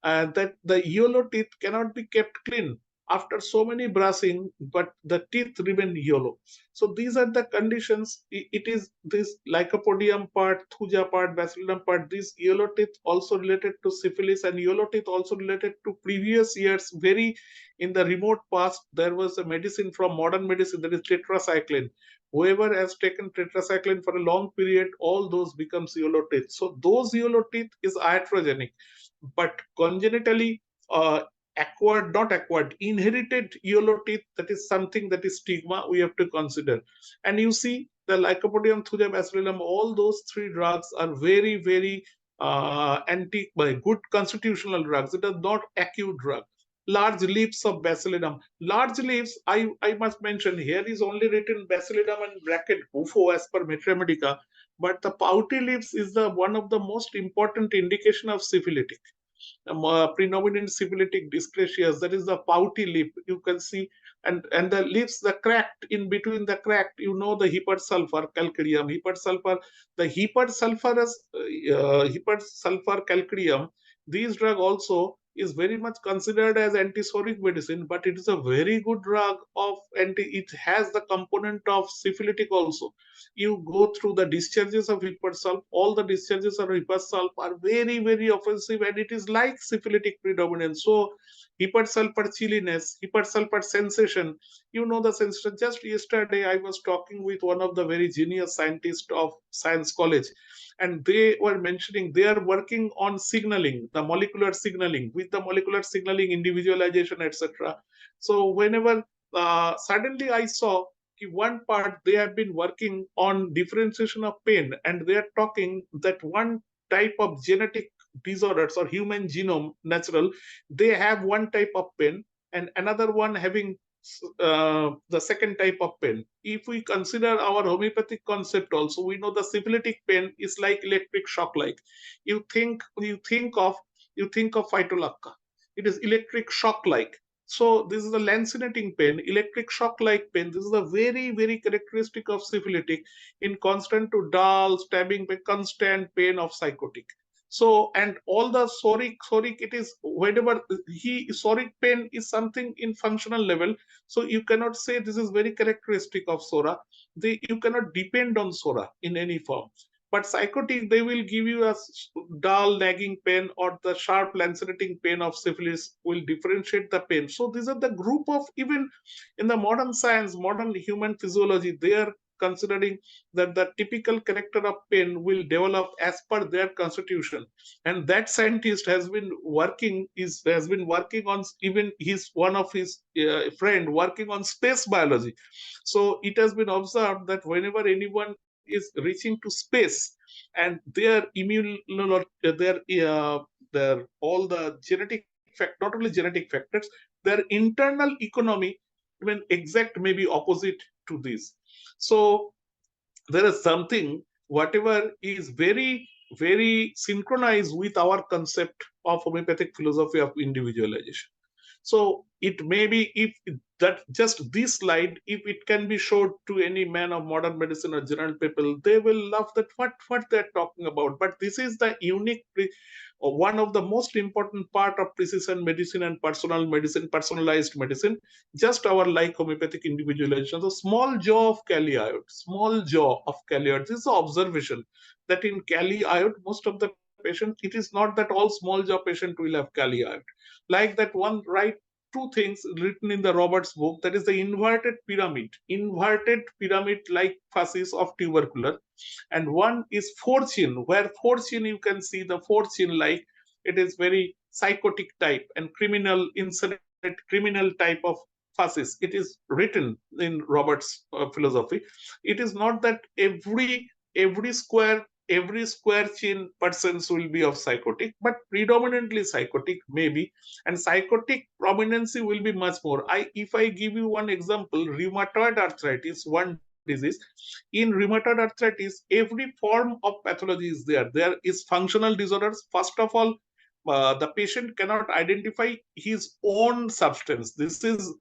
that the yellow teeth cannot be kept clean after so many brushing, but the teeth remain yellow. So these are the conditions. It is this Lycopodium part, thuja part, bacillum part, this yellow teeth also related to syphilis, and yellow teeth also related to previous years. Very in the remote past, there was a medicine from modern medicine, that is tetracycline. Whoever has taken tetracycline for a long period, all those becomes yellow teeth. So those yellow teeth is iatrogenic, but congenitally inherited yellow teeth, that is something that is stigma we have to consider. And you see the Lycopodium thuja bacillum, all those three drugs are very, very good constitutional drugs. It is not acute drug. Large leaves of bacillum. Large leaves, I must mention, here is only written bacillum and bracket bufo as per Mathematica, but the pouty leaves is the one of the most important indication of syphilitic. Predominant syphilitic dyscrasias, that is the pouty lip, you can see, and the lips, the cracked, in between the cracked, the hepatsulfur calcareum, the hepatsulfur calcareum. These drug also is very much considered as antisoric medicine, but it is a very good drug of it has the component of syphilitic also. You go through the discharges of hepatsulf, all the discharges of hepatsulf are very, very offensive, and it is like syphilitic predominance. So hepatsulfur chilliness, hepatsulfur sensation, the sensation. Just yesterday I was talking with one of the very genius scientists of Science College, and they were mentioning they are working on signaling, the molecular signaling, with the molecular signaling, individualization, etc. So whenever suddenly I saw one part, they have been working on differentiation of pain, and they are talking that one type of genetic disorders or human genome natural, they have one type of pain, and another one having the second type of pain. If we consider our homeopathic concept also, we know the syphilitic pain is like electric shock. Like you think of phytolacca, it is electric shock like. So this is a lancinating pain, electric shock like pain. This is a very, very characteristic of syphilitic, in constant to dull, stabbing pain, constant pain of psychotic. So, and all the psoric, it is whenever psoric pain is something in functional level. So you cannot say this is very characteristic of psora. You cannot depend on psora in any form. But psychotic, they will give you a dull, nagging pain, or the sharp, lancinating pain of syphilis will differentiate the pain. So these are the group of, even in the modern science, modern human physiology, they are considering that the typical character of pain will develop as per their constitution. And that scientist has been working on, even one of his friend working on space biology. So it has been observed that whenever anyone is reaching to space, and their all the genetic not only genetic factors, their internal economy, even exact, maybe opposite to this. So there is something, whatever is very, very synchronized with our concept of homeopathic philosophy of individualization. So it may be, if that just this slide, if it can be showed to any man of modern medicine or general people, they will love that what they're talking about. But this is the unique, one of the most important part of precision medicine and personal medicine, personalized medicine, just our like homeopathic individualization. The small jaw of Kali iode, small jaw of Kali iode. This is the observation that in Kali iode, most of the patient, it is not that all small jaw patient will have Kali iode. Like that one, right, two things written in the Roberts book, that is the inverted pyramid like phasis of tubercular, and one is fortune, where fortune you can see the fortune like it is very psychotic type and criminal incident, criminal type of phasis. It is written in Roberts philosophy. It is not that every square chin persons will be of psychotic, but predominantly psychotic maybe, and psychotic prominency will be much more. If I give you one example, rheumatoid arthritis, one disease. In rheumatoid arthritis, every form of pathology is there. There is functional disorders. First of all, the patient cannot identify his own substance. This is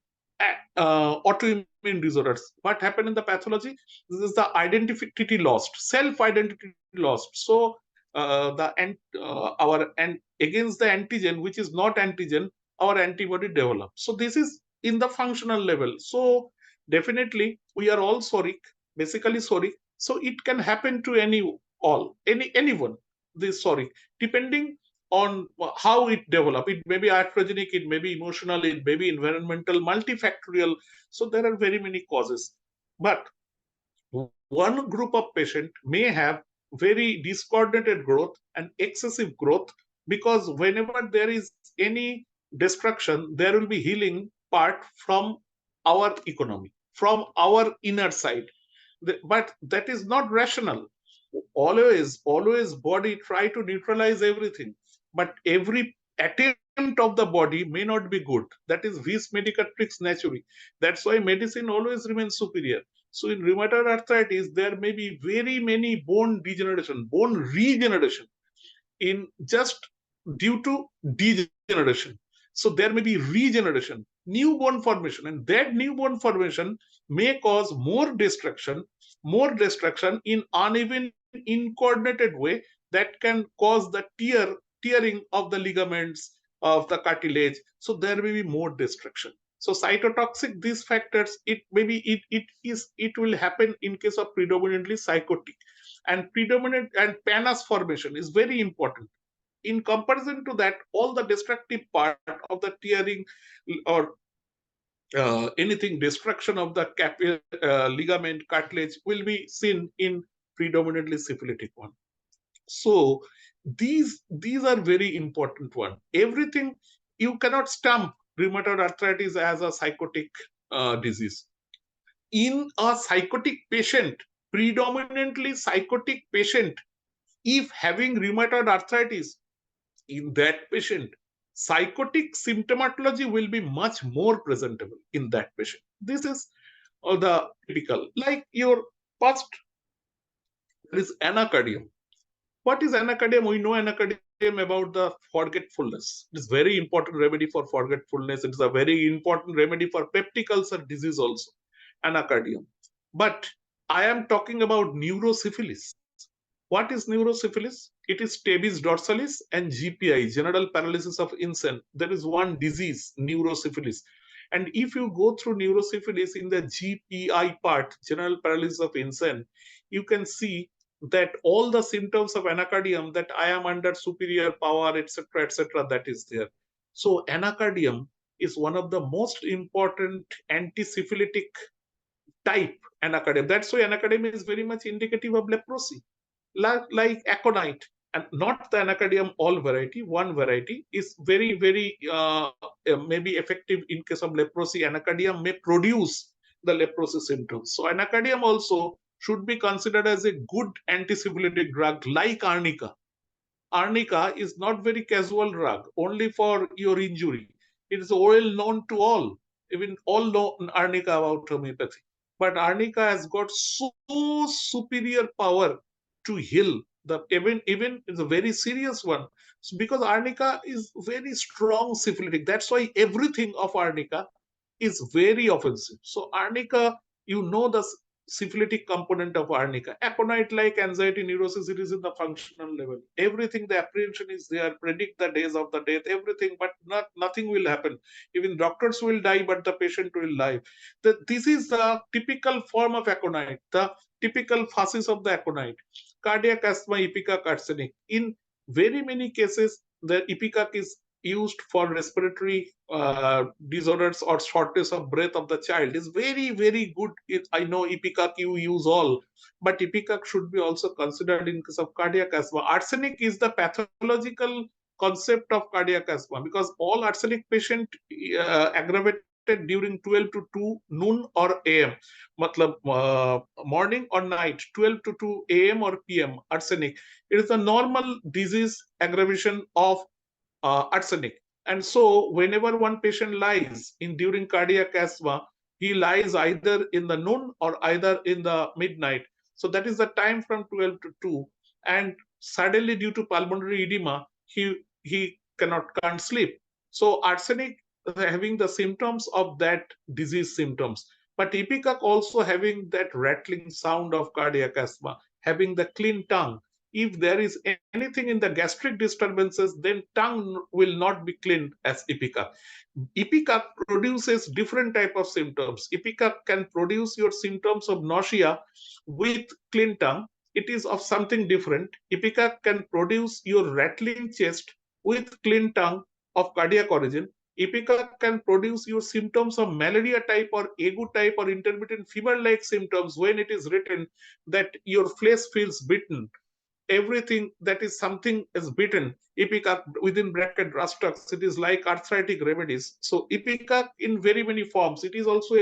autoimmune disorders. What happened in the pathology? This is the identity lost, self-identity lost. So against the antigen, which is not antigen, our antibody develops. So this is in the functional level. So definitely we are all psoric, basically psoric. So it can happen to anyone, this psoric, depending on how it develop. It may be iatrogenic, it may be emotional, it may be environmental, multifactorial. So there are very many causes. But one group of patient may have very discoordinated growth and excessive growth, because whenever there is any destruction, there will be healing part from our economy, from our inner side. But that is not rational. Always body try to neutralize everything, but every attempt of the body may not be good. That is vis medicatrix naturae. That's why medicine always remains superior. So in rheumatoid arthritis, there may be very many bone degeneration, bone regeneration, in just due to degeneration. So there may be regeneration, new bone formation, and that new bone formation may cause more destruction in uneven, incoordinated way, that can cause the tearing of the ligaments, of the cartilage. So there may be more destruction. So cytotoxic, these factors, it will happen in case of predominantly psychotic, and predominant and PANAS formation is very important. In comparison to that, all the destructive part of the tearing or anything destruction of the ligament, cartilage will be seen in predominantly syphilitic one. So these are very important one. Everything, you cannot stamp rheumatoid arthritis as a psychotic disease. In a psychotic patient, predominantly psychotic patient, if having rheumatoid arthritis, in that patient, psychotic symptomatology will be much more presentable in that patient. This is the typical, like your past, there is anacardium. What is anacardium? We know anacardium about the forgetfulness. It is very important remedy for forgetfulness. It is a very important remedy for peptic ulcer disease also, anacardium. But I am talking about neurosyphilis. What is neurosyphilis? It is tabes dorsalis and GPI, general paralysis of insane. There is one disease, neurosyphilis. And if you go through neurosyphilis in the GPI part, general paralysis of insane, you can see that all the symptoms of anacardium, that I am under superior power, etc., that is there. So anacardium is one of the most important anti-syphilitic type anacardium. That's why anacardium is very much indicative of leprosy. Like aconite, and not the anacardium all variety, one variety is very, very maybe effective in case of leprosy. Anacardium may produce the leprosy symptoms. So anacardium also should be considered as a good antisyphilitic drug, like arnica. Arnica is not very casual drug, only for your injury. It is well known to all, even all know arnica about homeopathy. but arnica has got so superior power to heal the even is a very serious one. So because arnica is very strong syphilitic, that's why everything of arnica is very offensive. So arnica, you know the syphilitic component of arnica. Aconite, like anxiety, neurosis, it is in the functional level. Everything, the apprehension is there, predict the days of the death, everything, but nothing will happen. Even doctors will die, but the patient will live. This is the typical form of aconite, the typical phases of the aconite. Cardiac asthma, ipecac, arsenic. In very many cases, the ipecac is used for respiratory disorders or shortness of breath of the child is very, very good. I know ipecac you use all, but ipecac should be also considered in case of cardiac asthma. Arsenic is the pathological concept of cardiac asthma because all arsenic patient aggravated during 12 to 2 noon or AM, matlab morning or night, 12 to 2 AM or PM, arsenic. It is a normal disease aggravation of arsenic. And so whenever one patient lies in during cardiac asthma, he lies either in the noon or either in the midnight. So that is the time from 12 to 2. And suddenly due to pulmonary edema, he can't sleep. So arsenic having the symptoms of that disease symptoms. But ipecac also having that rattling sound of cardiac asthma, having the clean tongue. If there is anything in the gastric disturbances, then tongue will not be clean as ipecac. Ipecac produces different type of symptoms. Ipecac can produce your symptoms of nausea with clean tongue. It is of something different. Ipecac can produce your rattling chest with clean tongue of cardiac origin. Ipecac can produce your symptoms of malaria type or ague type or intermittent fever-like symptoms when it is written that your flesh feels beaten. Everything that is something is beaten. Ipecac within bracket Rastux, it is like arthritic remedies. So ipecac in very many forms. It is also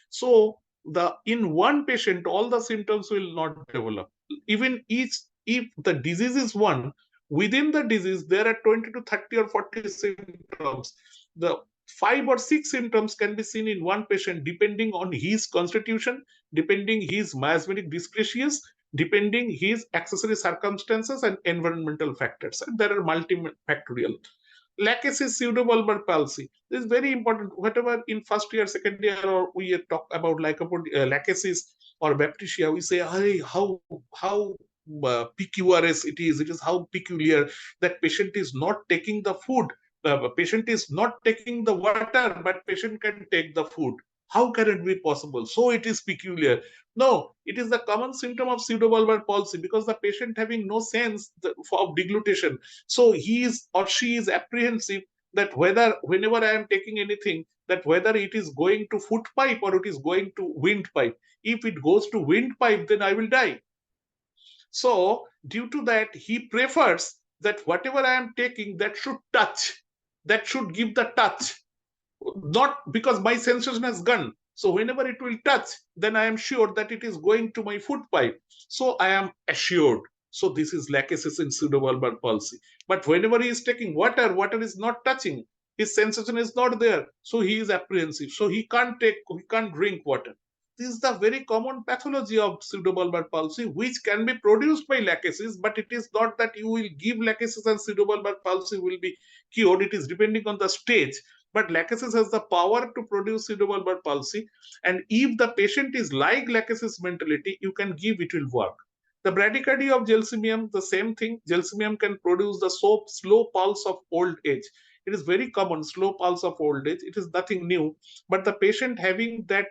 so the in one patient all the symptoms will not develop. Even if the disease is one, within the disease there are 20 to 30 or 40 symptoms. The 5 or 6 symptoms can be seen in one patient depending on his constitution, depending his miasmatic discretions, depending his accessory circumstances and environmental factors. And there are multifactorial. Lachesis, pseudobulbar palsy. This is very important. Whatever in first year, second year, or we talk about lachesis or baptisia, we say, hey, how PQRS it is. It is how peculiar that patient is not taking the food. The patient is not taking the water, but patient can take the food. How can it be possible? So it is peculiar. No, it is the common symptom of pseudobulbar palsy because the patient having no sense of deglutition. So he is or she is apprehensive that whenever I am taking anything, that whether it is going to foot pipe or it is going to windpipe. If it goes to windpipe, then I will die. So due to that, he prefers that whatever I am taking, that should touch, that should give the touch, not because my sensation has gone. So whenever it will touch, then I am sure that it is going to my foot pipe. So I am assured. So this is lachesis in pseudobulbar palsy. But whenever he is taking water, water is not touching. His sensation is not there. So he is apprehensive. So he can't drink water. This is the very common pathology of pseudobulbar palsy, which can be produced by lachesis, but it is not that you will give lachesis and pseudobulbar palsy will be cured. It is depending on the stage. But lachesis has the power to produce pseudobulbar palsy. And if the patient is like lachesis mentality, you can give, it will work. The bradycardia of gelsemium, the same thing. Gelsemium can produce the slow pulse of old age. It is very common, slow pulse of old age. It is nothing new. But the patient having that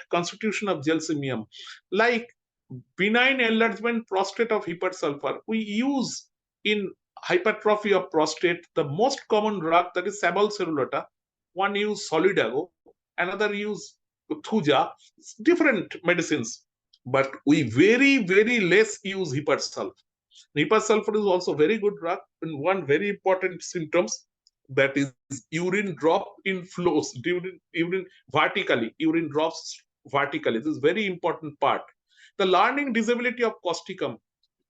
constitution of gelsemium, like benign enlargement prostate of hypersulfur, we use in hypertrophy of prostate the most common drug, that is sabalcerulata. One use Solidago, another use Thuja, different medicines, but we very less use hypersulfur. Hypersulfur is also very good drug. And one very important symptoms, that is urine drop in flows urine vertically, urine drops vertically. This is very important part. The learning disability of causticum.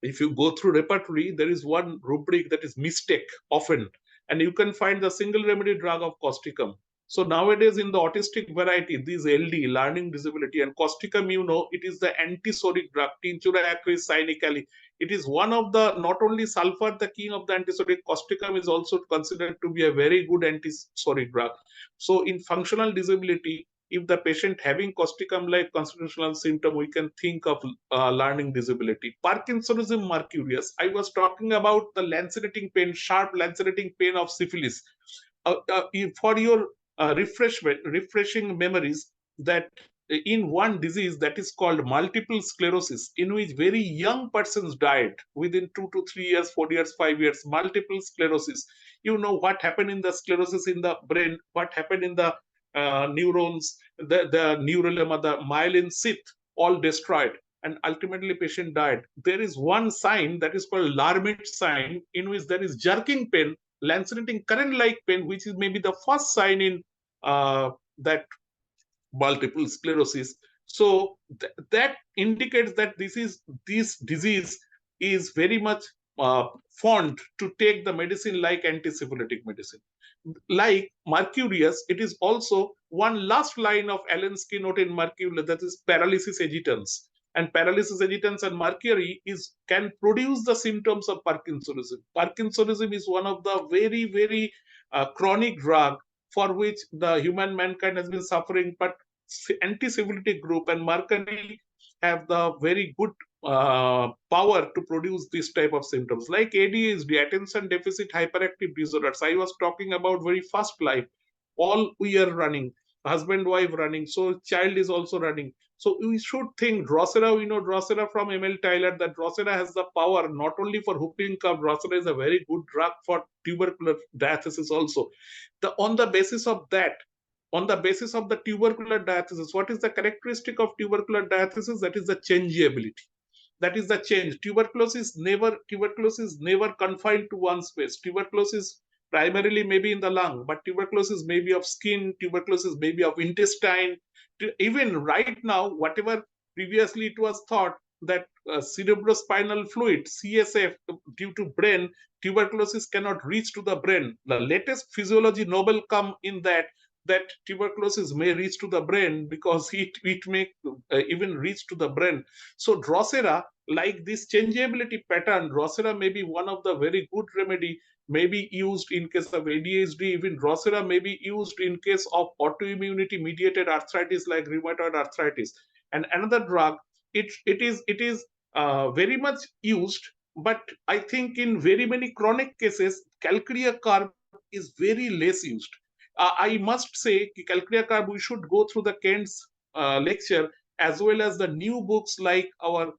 If you go through repertory, there is one rubric that is mistake often, and you can find the single remedy drug of causticum. So nowadays in the autistic variety, these LD, learning disability, and causticum, it is the antisoric drug, tinctura aqueous cynically. It is one of the, not only sulfur, the king of the antisoric, causticum is also considered to be a very good antisoric drug. So in functional disability, if the patient having causticum-like constitutional symptom, we can think of learning disability. Parkinsonism mercurius. I was talking about the lancerating pain, sharp lancerating pain of syphilis. For your refreshing memories, that in one disease that is called multiple sclerosis, in which very young persons died within 2 to 3 years, 4 years, 5 years, multiple sclerosis. You know what happened in the sclerosis in the brain, what happened in the neurons, the neurulema, the myelin sheath, all destroyed, and ultimately patient died. There is one sign that is called Larmit sign, in which there is jerking pain, lancerating current-like pain, which is maybe the first sign in that multiple sclerosis. So that indicates that this disease is very much fond to take the medicine like antisyphilitic medicine. Like mercurius, it is also one last line of Allen's keynote in mercurius, that is paralysis agitans. And paralysis agitans and mercury can produce the symptoms of Parkinsonism. Parkinsonism is one of the very, very chronic drug for which the human mankind has been suffering, but anti-syphilitic group and mercury have the very good power to produce this type of symptoms. Like ADHD, attention deficit hyperactive disorders, I was talking about very fast life. All we are running, husband, wife running, so child is also running. So we should think Drosera, we know Drosera from Emil Tyler, that Drosera has the power not only for whooping cough, Drosera is a very good drug for tubercular diathesis also. On the basis of the tubercular diathesis, what is the characteristic of tubercular diathesis? That is the changeability. That is the change. Tuberculosis never confined to one space. Tuberculosis primarily maybe in the lung, but tuberculosis may be of skin, tuberculosis may be of intestine. Even right now, whatever previously it was thought that cerebrospinal fluid, CSF, due to brain, tuberculosis cannot reach to the brain. The latest physiology Nobel come in that tuberculosis may reach to the brain, because it may even reach to the brain. So Drosera, like this changeability pattern, Drosera may be one of the very good remedy, may be used in case of ADHD. Even Drosera may be used in case of autoimmunity mediated arthritis like rheumatoid arthritis. And another drug, it is very much used, but I think in very many chronic cases, calcarea carb is very less used. I must say, calcarea carb, we should go through the Kent's lecture, as well as the new books like our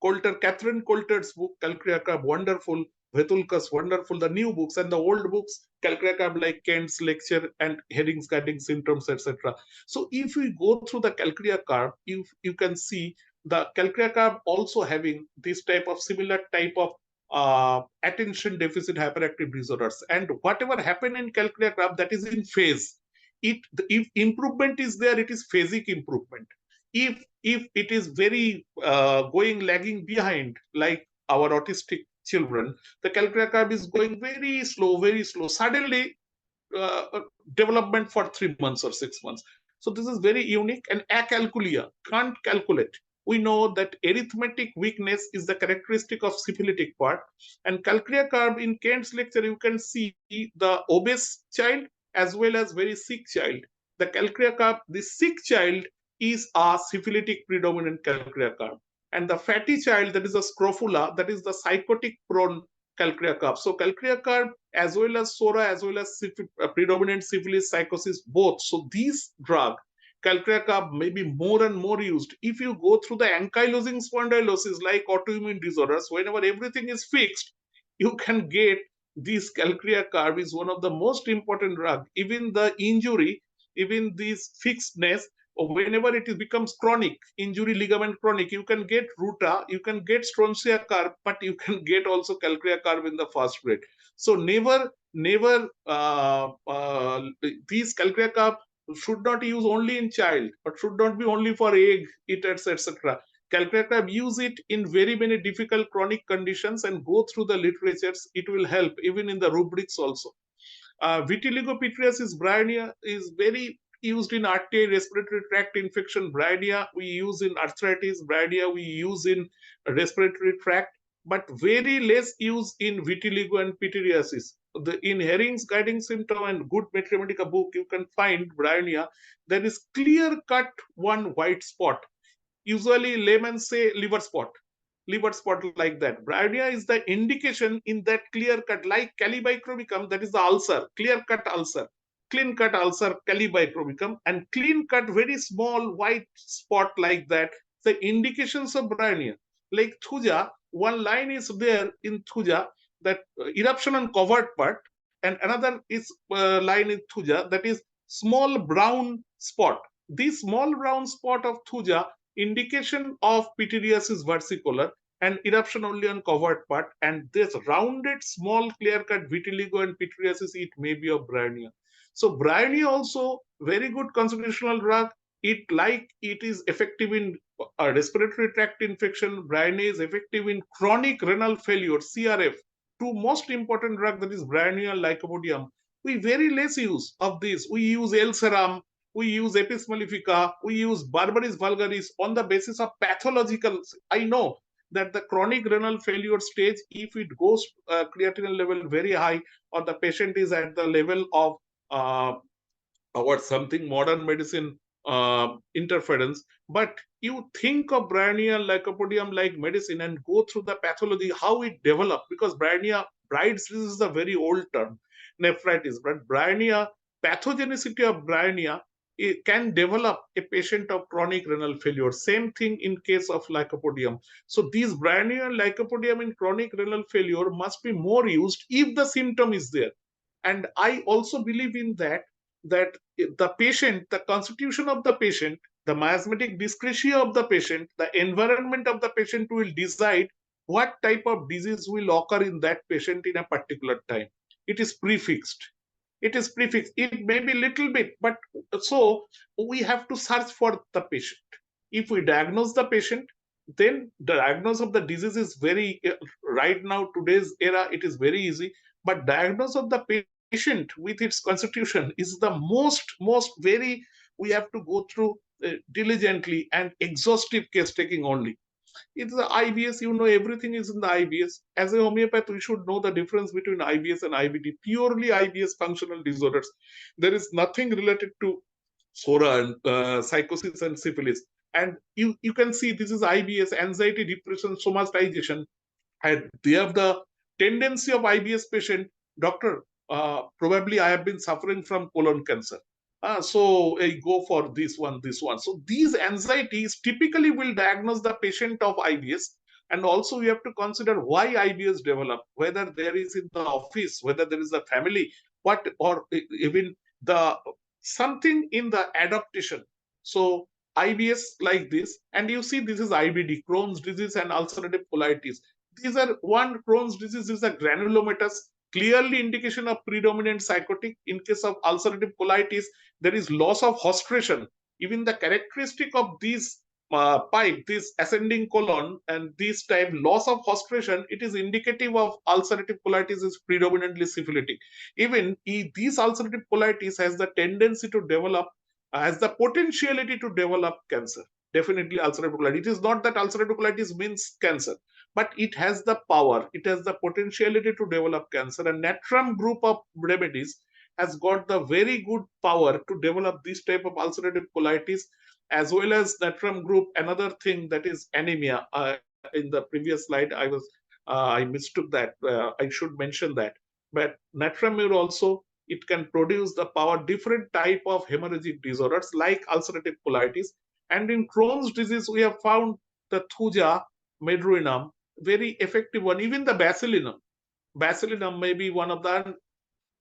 Coulter, Catherine Coulter's book, calcarea carb, wonderful. Vetulkas, wonderful. The new books and the old books, calcarea carb, like Kent's lecture and headings guiding symptoms, etc. So if we go through the calcarea carb, you can see the calcarea carb also having this type of similar type of attention deficit hyperactive disorders. And whatever happened in calcarea carb, that is in phase. If improvement is there, it is phasic improvement. If it is very going lagging behind, like our autistic children, the calcarea carb is going very slow, very slow. Suddenly, development for 3 months or 6 months. So this is very unique. And acalculia, can't calculate. We know that arithmetic weakness is the characteristic of syphilitic part. And calcarea carb, in Kent's lecture, you can see the obese child as well as very sick child. The calcarea carb, the sick child is a syphilitic predominant calcarea carb. And the fatty child, that is a scrofula, that is the psychotic prone calcarea carb. So calcarea carb as well as SORA as well as predominant syphilis psychosis, both. So these drug, calcarea carb, may be more and more used. If you go through the ankylosing spondylosis like autoimmune disorders, whenever everything is fixed, you can get this calcarea carb is one of the most important drug. Even the injury, even this fixedness, whenever it becomes chronic, injury ligament chronic, you can get ruta, you can get strontia carb, but you can get also calcarea carb in the first grade. So never these calcarea carb should not use only in child, but should not be only for egg eaters, etc. Calculator, use it in very many difficult chronic conditions and go through the literatures. It will help even in the rubrics also. Vitiligo pityriasis bryonia is very used in RTA, respiratory tract infection. Bryonia we use in arthritis. Bryonia we use in respiratory tract, but very less use in vitiligo and pityriasis. In Herring's Guiding Symptom and Good Mathematica book, you can find bryonia. There is clear-cut one white spot. Usually laymen say liver spot like that. Bryonia is the indication in that clear-cut, like calibicromicum, that is the ulcer, clear-cut ulcer, clean-cut ulcer, calibicromicum, and clean-cut very small white spot like that, the indications of bryonia. Like thuja, one line is there in thuja, that eruption on covered part, and another is line in thuja, that is small brown spot. This small brown spot of thuja, indication of pityriasis versicolor, and eruption only on covered part, and this rounded small clear-cut vitiligo and pityriasis, it may be of bryonia. So bryonia also very good constitutional drug. It is effective in respiratory tract infection. Bryonia is effective in chronic renal failure, CRF. Two most important drug, that is bryonia and lycopodium. We very less use of this. We use L-serum, we use Apis mellifica, we use Barbaris vulgaris on the basis of pathological. I know that the chronic renal failure stage, if it goes creatinine level very high, or the patient is at the level of or something modern medicine interference, but you think of bryonia lycopodium like medicine and go through the pathology, how it developed, because bryonia, Bright's disease is a very old term, nephritis, but bryonia, pathogenicity of bryonia, it can develop a patient of chronic renal failure. Same thing in case of lycopodium. So these bryonia and lycopodium in chronic renal failure must be more used if the symptom is there. And I also believe in that the patient, the constitution of the patient, the miasmatic dyscrasia of the patient, the environment of the patient will decide what type of disease will occur in that patient in a particular time. It is prefixed. It is prefixed. It may be little bit, but so we have to search for the patient. If we diagnose the patient, then the diagnosis of the disease is very, right now, today's era, it is very easy. But diagnosis of the patient with its constitution is the most very, we have to go through diligently and exhaustive case taking only. It's the IBS, you know, everything is in the IBS. As a homeopath, we should know the difference between IBS and IBD, purely IBS functional disorders. There is nothing related to SORA and psychosis and syphilis. And you can see this is IBS, anxiety, depression, somatization. And they have the tendency of IBS patient, doctor, probably I have been suffering from colon cancer. So I go for this one. So these anxieties typically will diagnose the patient of IBS. And also we have to consider why IBS develop, whether there is in the office, whether there is a family, or even the something in the adaptation. So IBS like this, and you see this is IBD, Crohn's disease and ulcerative colitis. These are one Crohn's disease is a granulomatous, clearly indication of predominant psychotic. In case of ulcerative colitis, there is loss of hostration. Even the characteristic of these pipe, this ascending colon and this type loss of hostration, it is indicative of ulcerative colitis is predominantly syphilitic. Even this ulcerative colitis has the tendency to develop, has the potentiality to develop cancer. Definitely ulcerative colitis. It is not that ulcerative colitis means cancer, but it has the power, it has the potentiality to develop cancer. And Natrum group of remedies has got the very good power to develop this type of ulcerative colitis, as well as Natrum group, another thing, that is anemia. In the previous slide, I mistook that. I should mention that. But Natrum also, it can produce the power, different type of hemorrhagic disorders like ulcerative colitis. And in Crohn's disease, we have found the Thuja, Medruinum, very effective one. Even the Basilinum may be one of the,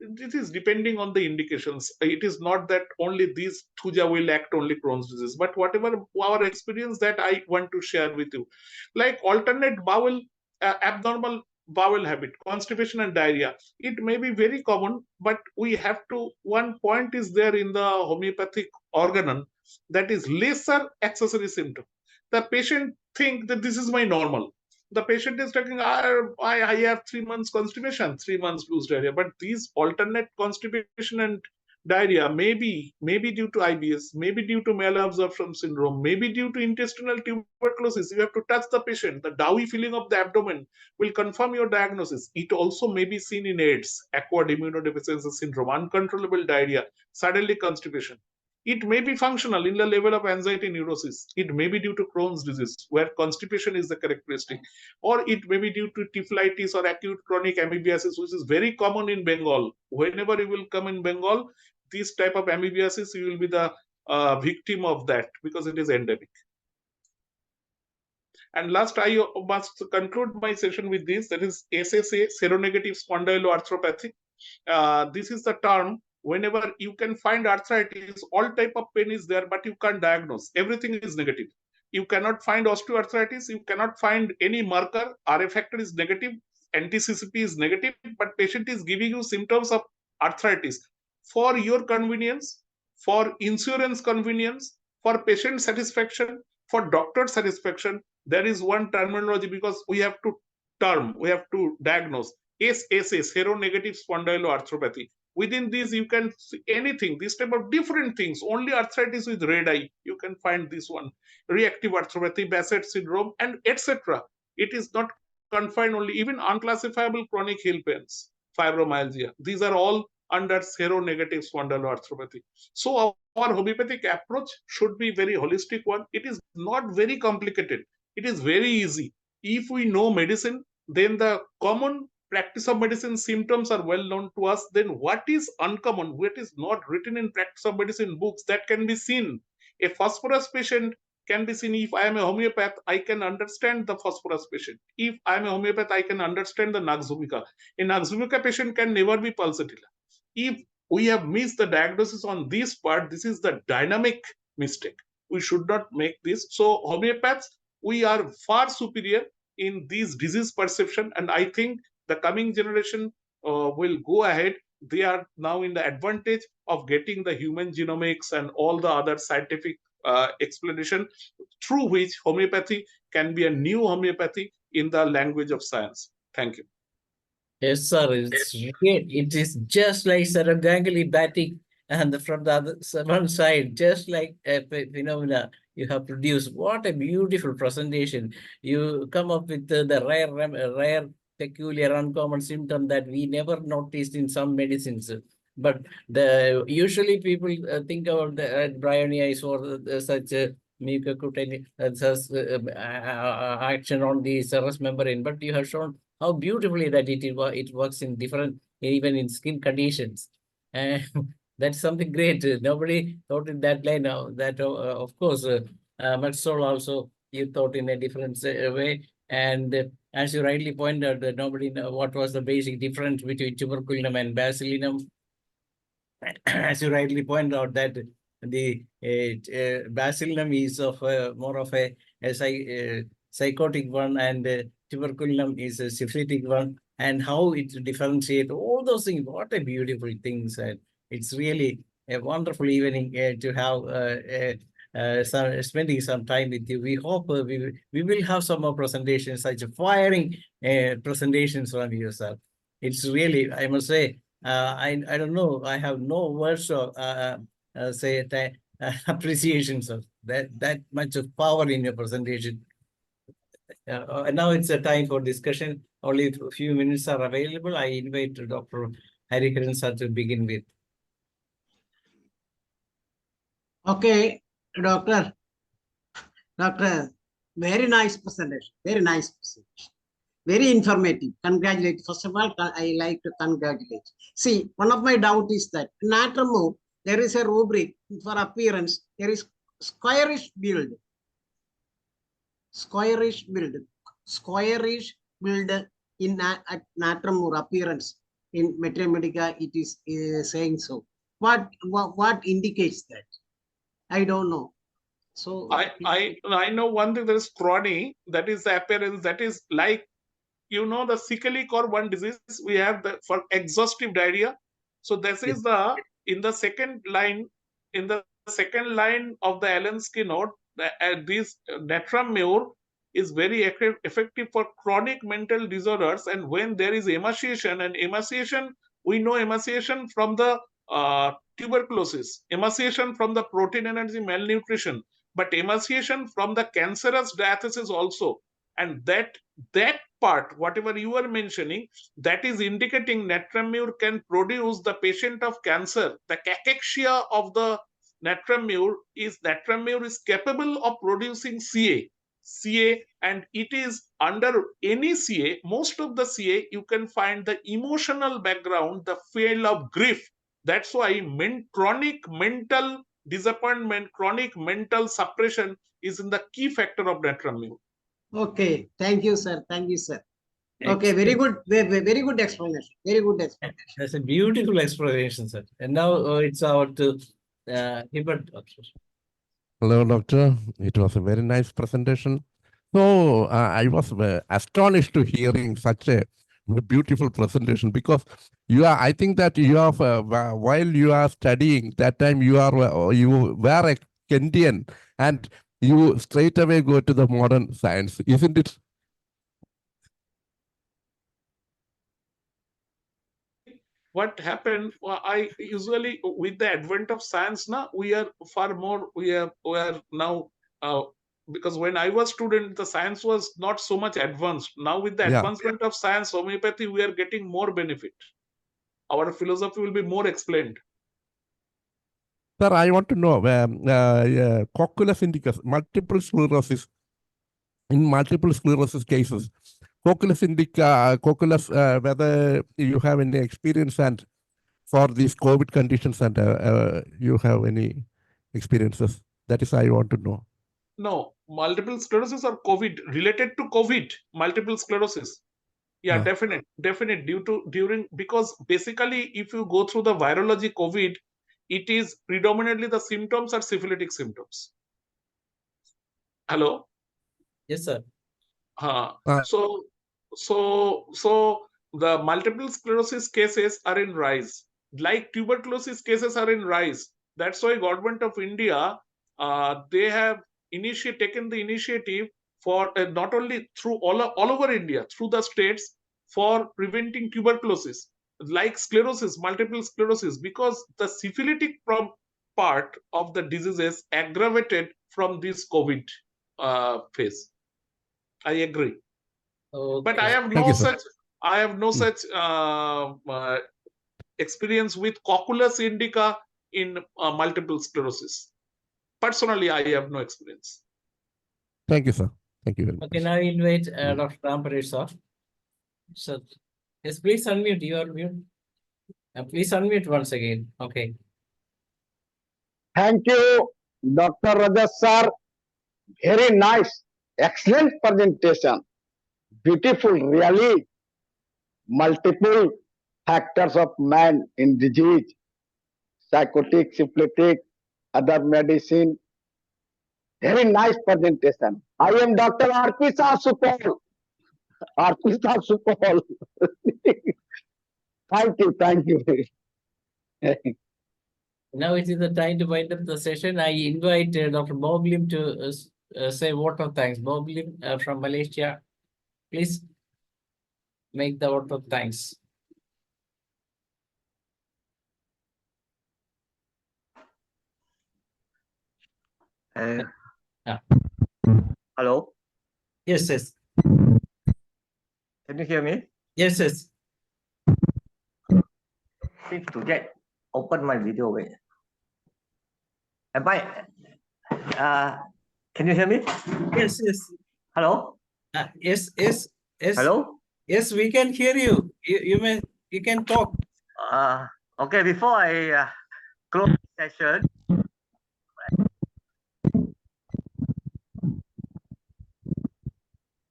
it is depending on the indications. It is not that only these Thuja will act only Crohn's disease, but whatever our experience that I want to share with you. Like alternate bowel, abnormal bowel habit, constipation and diarrhea, it may be very common, but we have to, one point is there in the homeopathic organon, that is lesser accessory symptom. the patient think that this is my normal. The patient is talking, I have 3 months constipation, 3 months loose diarrhea. But these alternate constipation and diarrhea may be due to IBS, maybe due to malabsorption syndrome, maybe due to intestinal tuberculosis. You have to touch the patient. The doughy feeling of the abdomen will confirm your diagnosis. It also may be seen in AIDS, acquired immunodeficiency syndrome, uncontrollable diarrhea, suddenly constipation. It may be functional in the level of anxiety neurosis. It may be due to Crohn's disease, where constipation is the characteristic. Or it may be due to typhlitis or acute chronic amoebiasis, which is very common in Bengal. Whenever you will come in Bengal, this type of amoebiasis, you will be the victim of that because it is endemic. And last, I must conclude my session with this, that is SSA, seronegative spondyloarthropathy. This is the term. Whenever you can find arthritis, all type of pain is there, but you can't diagnose. Everything is negative. You cannot find osteoarthritis. You cannot find any marker. RA factor is negative. Anti-CCP is negative, but patient is giving you symptoms of arthritis. For your convenience, for insurance convenience, for patient satisfaction, for doctor satisfaction, there is one terminology because we have to diagnose. SSA, seronegative spondyloarthropathy. Within these, you can see anything, this type of different things. Only arthritis with red eye, you can find this one. Reactive arthropathy, Bassett syndrome, and etc. It is not confined only, even unclassifiable chronic heel pains, fibromyalgia. These are all under seronegative spondyloarthropathy. So our homeopathic approach should be very holistic one. It is not very complicated. It is very easy. If we know medicine, then the common practice of medicine symptoms are well known to us. Then what is uncommon, what is not written in practice of medicine books, that can be seen. A phosphorus patient can be seen. If I am a homeopath, I can understand the phosphorus patient. If I am a homeopath, I can understand the Naxxvomica. A Naxxvomica patient can never be pulsatilla. If we have missed the diagnosis on this part, this is the dynamic mistake. We should not make this. So homeopaths, we are far superior in this disease perception, and I think the coming generation will go ahead. They are now in the advantage of getting the human genomics and all the other scientific explanation, through which homeopathy can be a new homeopathy in the language of science. Thank you. Yes, sir. It's great. It is just like cerebrangular batting, and from the other one side, just like a phenomena you have produced. What a beautiful presentation! You come up with the rare, peculiar, uncommon symptom that we never noticed in some medicines. But usually people think about the bryonitis or such mucocutaneous action on the serous membrane. But you have shown how beautifully that it works in different, even in skin conditions. And that's something great. Nobody thought in that line. That of course, Matsol also you thought in a different way. And as you rightly pointed out, that nobody know what was the basic difference between tuberculum and bacillinum. As you rightly pointed out, that the bacillinum is of more of a psychotic one, and tuberculum is a syphilitic one, and how it differentiate all those things. What a beautiful things, and it's really a wonderful evening to have spending some time with you. We hope we will have some more presentations, such firing presentations from you, sir. It's really, I must say, I don't know, I have no words of say appreciations of that much of power in your presentation. Now it's a time for discussion. Only a few minutes are available. I invite Dr. Hariharan sir to begin with. Okay, doctor, very nice presentation, very nice presentation. Very informative. Congratulate. First of all, I like to congratulate. See, one of my doubt is that in Anatromo, there is a rubric for appearance. There is squarish build. Squarish build in Anatromo appearance. In Mathematica, it is saying so. What indicates that? I don't know. So I know one thing. There is chrony. That is the appearance. That is like, you know, the celiac or one disease we have for exhaustive diarrhea. So this is the in the second line of the Allen-Skinner, this natramur is very effective for chronic mental disorders. And when there is emaciation, and emaciation, we know emaciation from the tuberculosis, emaciation from the protein energy malnutrition, but emaciation from the cancerous diathesis also. And that part, whatever you are mentioning, that is indicating natramur can produce the patient of cancer. The cachexia of the natramur is capable of producing CA, and it is under any CA, most of the CA, you can find the emotional background, the feel of grief. That's why chronic mental disappointment, chronic mental suppression is in the key factor of natramur. Okay, thank you, sir. Thank you, sir. Okay, very good, very good explanation. Very good explanation. That's a beautiful explanation, sir. And now it's our to Hibbert. Hello, doctor. It was a very nice presentation. So I was astonished to hearing such a beautiful presentation, because I think that you have, while you are studying, that time you were a Kendian, and you straight away go to the modern science, isn't it? What happened, I usually, with the advent of science now, we are far more, we are now, because when I was student, the science was not so much advanced. Now with the advancement of science, homeopathy, we are getting more benefit. Our philosophy will be more explained. Sir, I want to know, cocculus indicus, multiple sclerosis, in multiple sclerosis cases, cocculus indica, whether you have any experience and for these COVID conditions, and you have any experiences. That is, I want to know. No, multiple sclerosis or COVID, related to COVID, multiple sclerosis. Yeah, definite. Because basically, if you go through the virology COVID, it is predominantly the symptoms are syphilitic symptoms. Hello? Yes, sir. So the multiple sclerosis cases are in rise, like tuberculosis cases are in rise. That's why Government of India, they have taken the initiative for not only through all over India, through the states, for preventing tuberculosis, like sclerosis, multiple sclerosis, because the syphilitic part of the diseases aggravated from this COVID phase. I agree. Okay. But I have no such experience with cocculus indica in multiple sclerosis. Personally, I have no experience. Thank you, sir. Thank you very much. Okay, now I invite Dr. Ramparesh, sir. So, yes, please unmute. You are mute. Please unmute once again. Okay. Thank you, Dr. Rajat sir. Very nice, excellent presentation. Beautiful, really. Multiple factors of man in disease, psychotic, syphilitic, other medicine. Very nice presentation. I am Dr. RP Supal. RP Supal. Thank you. Now it is the time to wind up the session. I invite Dr. Bob Lim to say a word of thanks. Bob Lim from Malaysia, please make the word of thanks. Hello? Yes. Can you hear me? Yes. Need to open my video. Wait. Am I? Can you hear me? Yes. Hello? Yes. Hello? Yes, we can hear you. You can talk. Okay, before I close the session,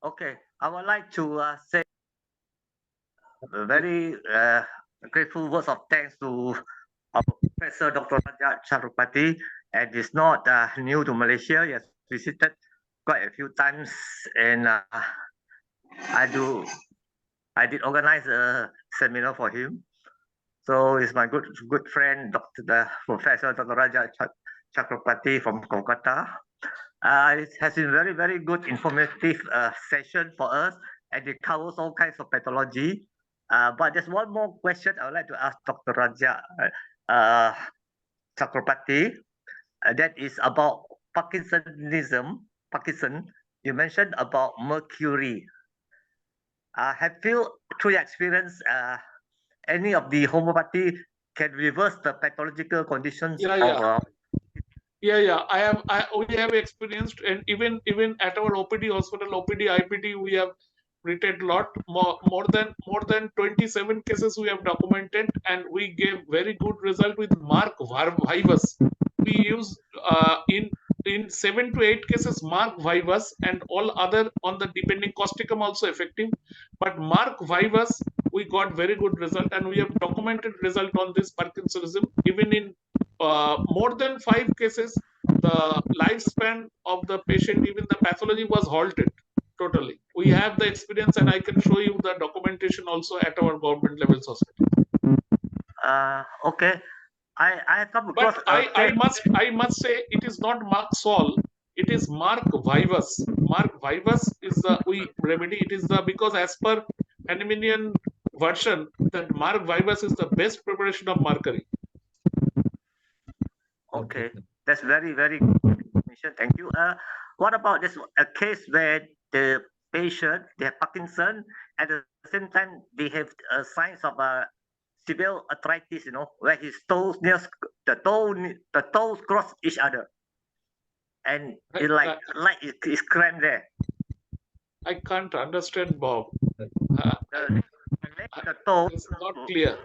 okay, I would like to say very grateful words of thanks to our Professor Dr. RAJAT CHATTOPADHYAY, and is not new to Malaysia. He has visited quite a few times, and I did organize a seminar for him. So he's my good friend, Professor Dr. RAJAT CHATTOPADHYAY from Kolkata. It has been very good informative session for us, and it covers all kinds of pathology. But there's one more question I would like to ask Dr. Rajat CHATTOPADHYAY. That is about Parkinsonism. Parkinson. You mentioned about mercury. Have you, through your experience, any of the homeopathy can reverse the pathological conditions of We have experienced, and even at our OPD hospital, OPD, IPD, we have treated lot more than 27 cases we have documented, and we gave very good result with Mark Vivus. We use in 7 to 8 cases Mark Vivus, and all other on the depending causticum also effective. But Mark Vivus, we got very good result, and we have documented result on this Parkinsonism. Even in more than 5 cases, the lifespan of the patient, even the pathology was halted totally. We have the experience, and I can show you the documentation also at our government levels hospital. Okay. I come across. But I must say it is not Mark Sol. It is Mark Vivus. Mark Vivus is the remedy. It is the, because as per Hahnemannian version, that Mark Vivus is the best preparation of mercury. Okay, that's very good information. Thank you. What about this a case where the patient, they have Parkinson, at the same time they have signs of severe arthritis, where his toes near the toes cross each other, and it it's cramped there. I can't understand, Bob. The toes is not clear.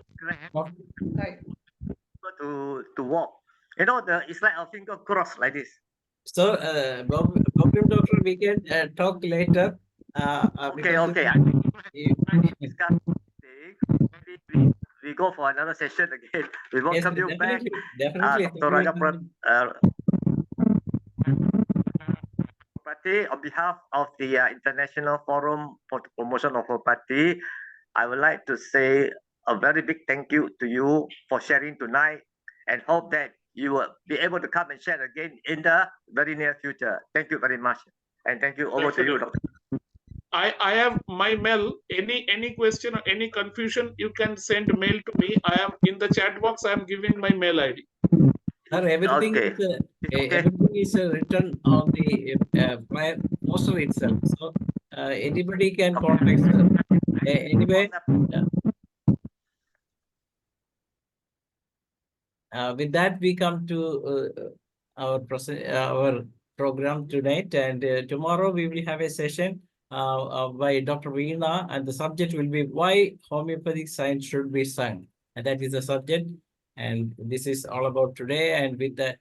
To walk. It's like a finger cross like this. So, problem doctor, we can talk later. Okay. We go for another session again. We welcome you back. Definitely. Dr. RAJAT on behalf of the International Forum for the Promotion of Homeopathy, I would like to say a very big thank you to you for sharing tonight, and hope that you will be able to come and share again in the very near future. Thank you very much. And thank you. Over to you, Doctor. I have my mail. Any question or any confusion, you can send mail to me. I am in the chat box. I am giving my mail ID. Everything is written on the poster itself. So anybody can contact us. Anyway, with that, we come to our program tonight, and tomorrow we will have a session by Dr. Veena, and the subject will be why homeopathic science should be sung, and that is the subject. And this is all about today. And with that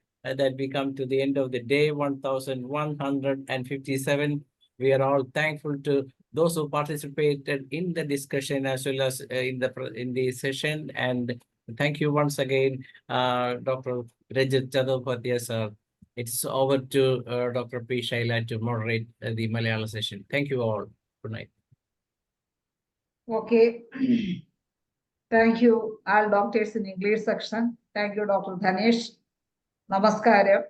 we come to the end of the day 1157. We are all thankful to those who participated in the discussion as well as in the session. And thank you once again, Dr. RAJAT CHATTOPADHYAY sir. It's over to Dr. P. Shaila to moderate the Malayalam session. Thank you all. Good night. Okay. Thank you, all doctors in English section. Thank you, Dr. Dhanesh. Namaskaram.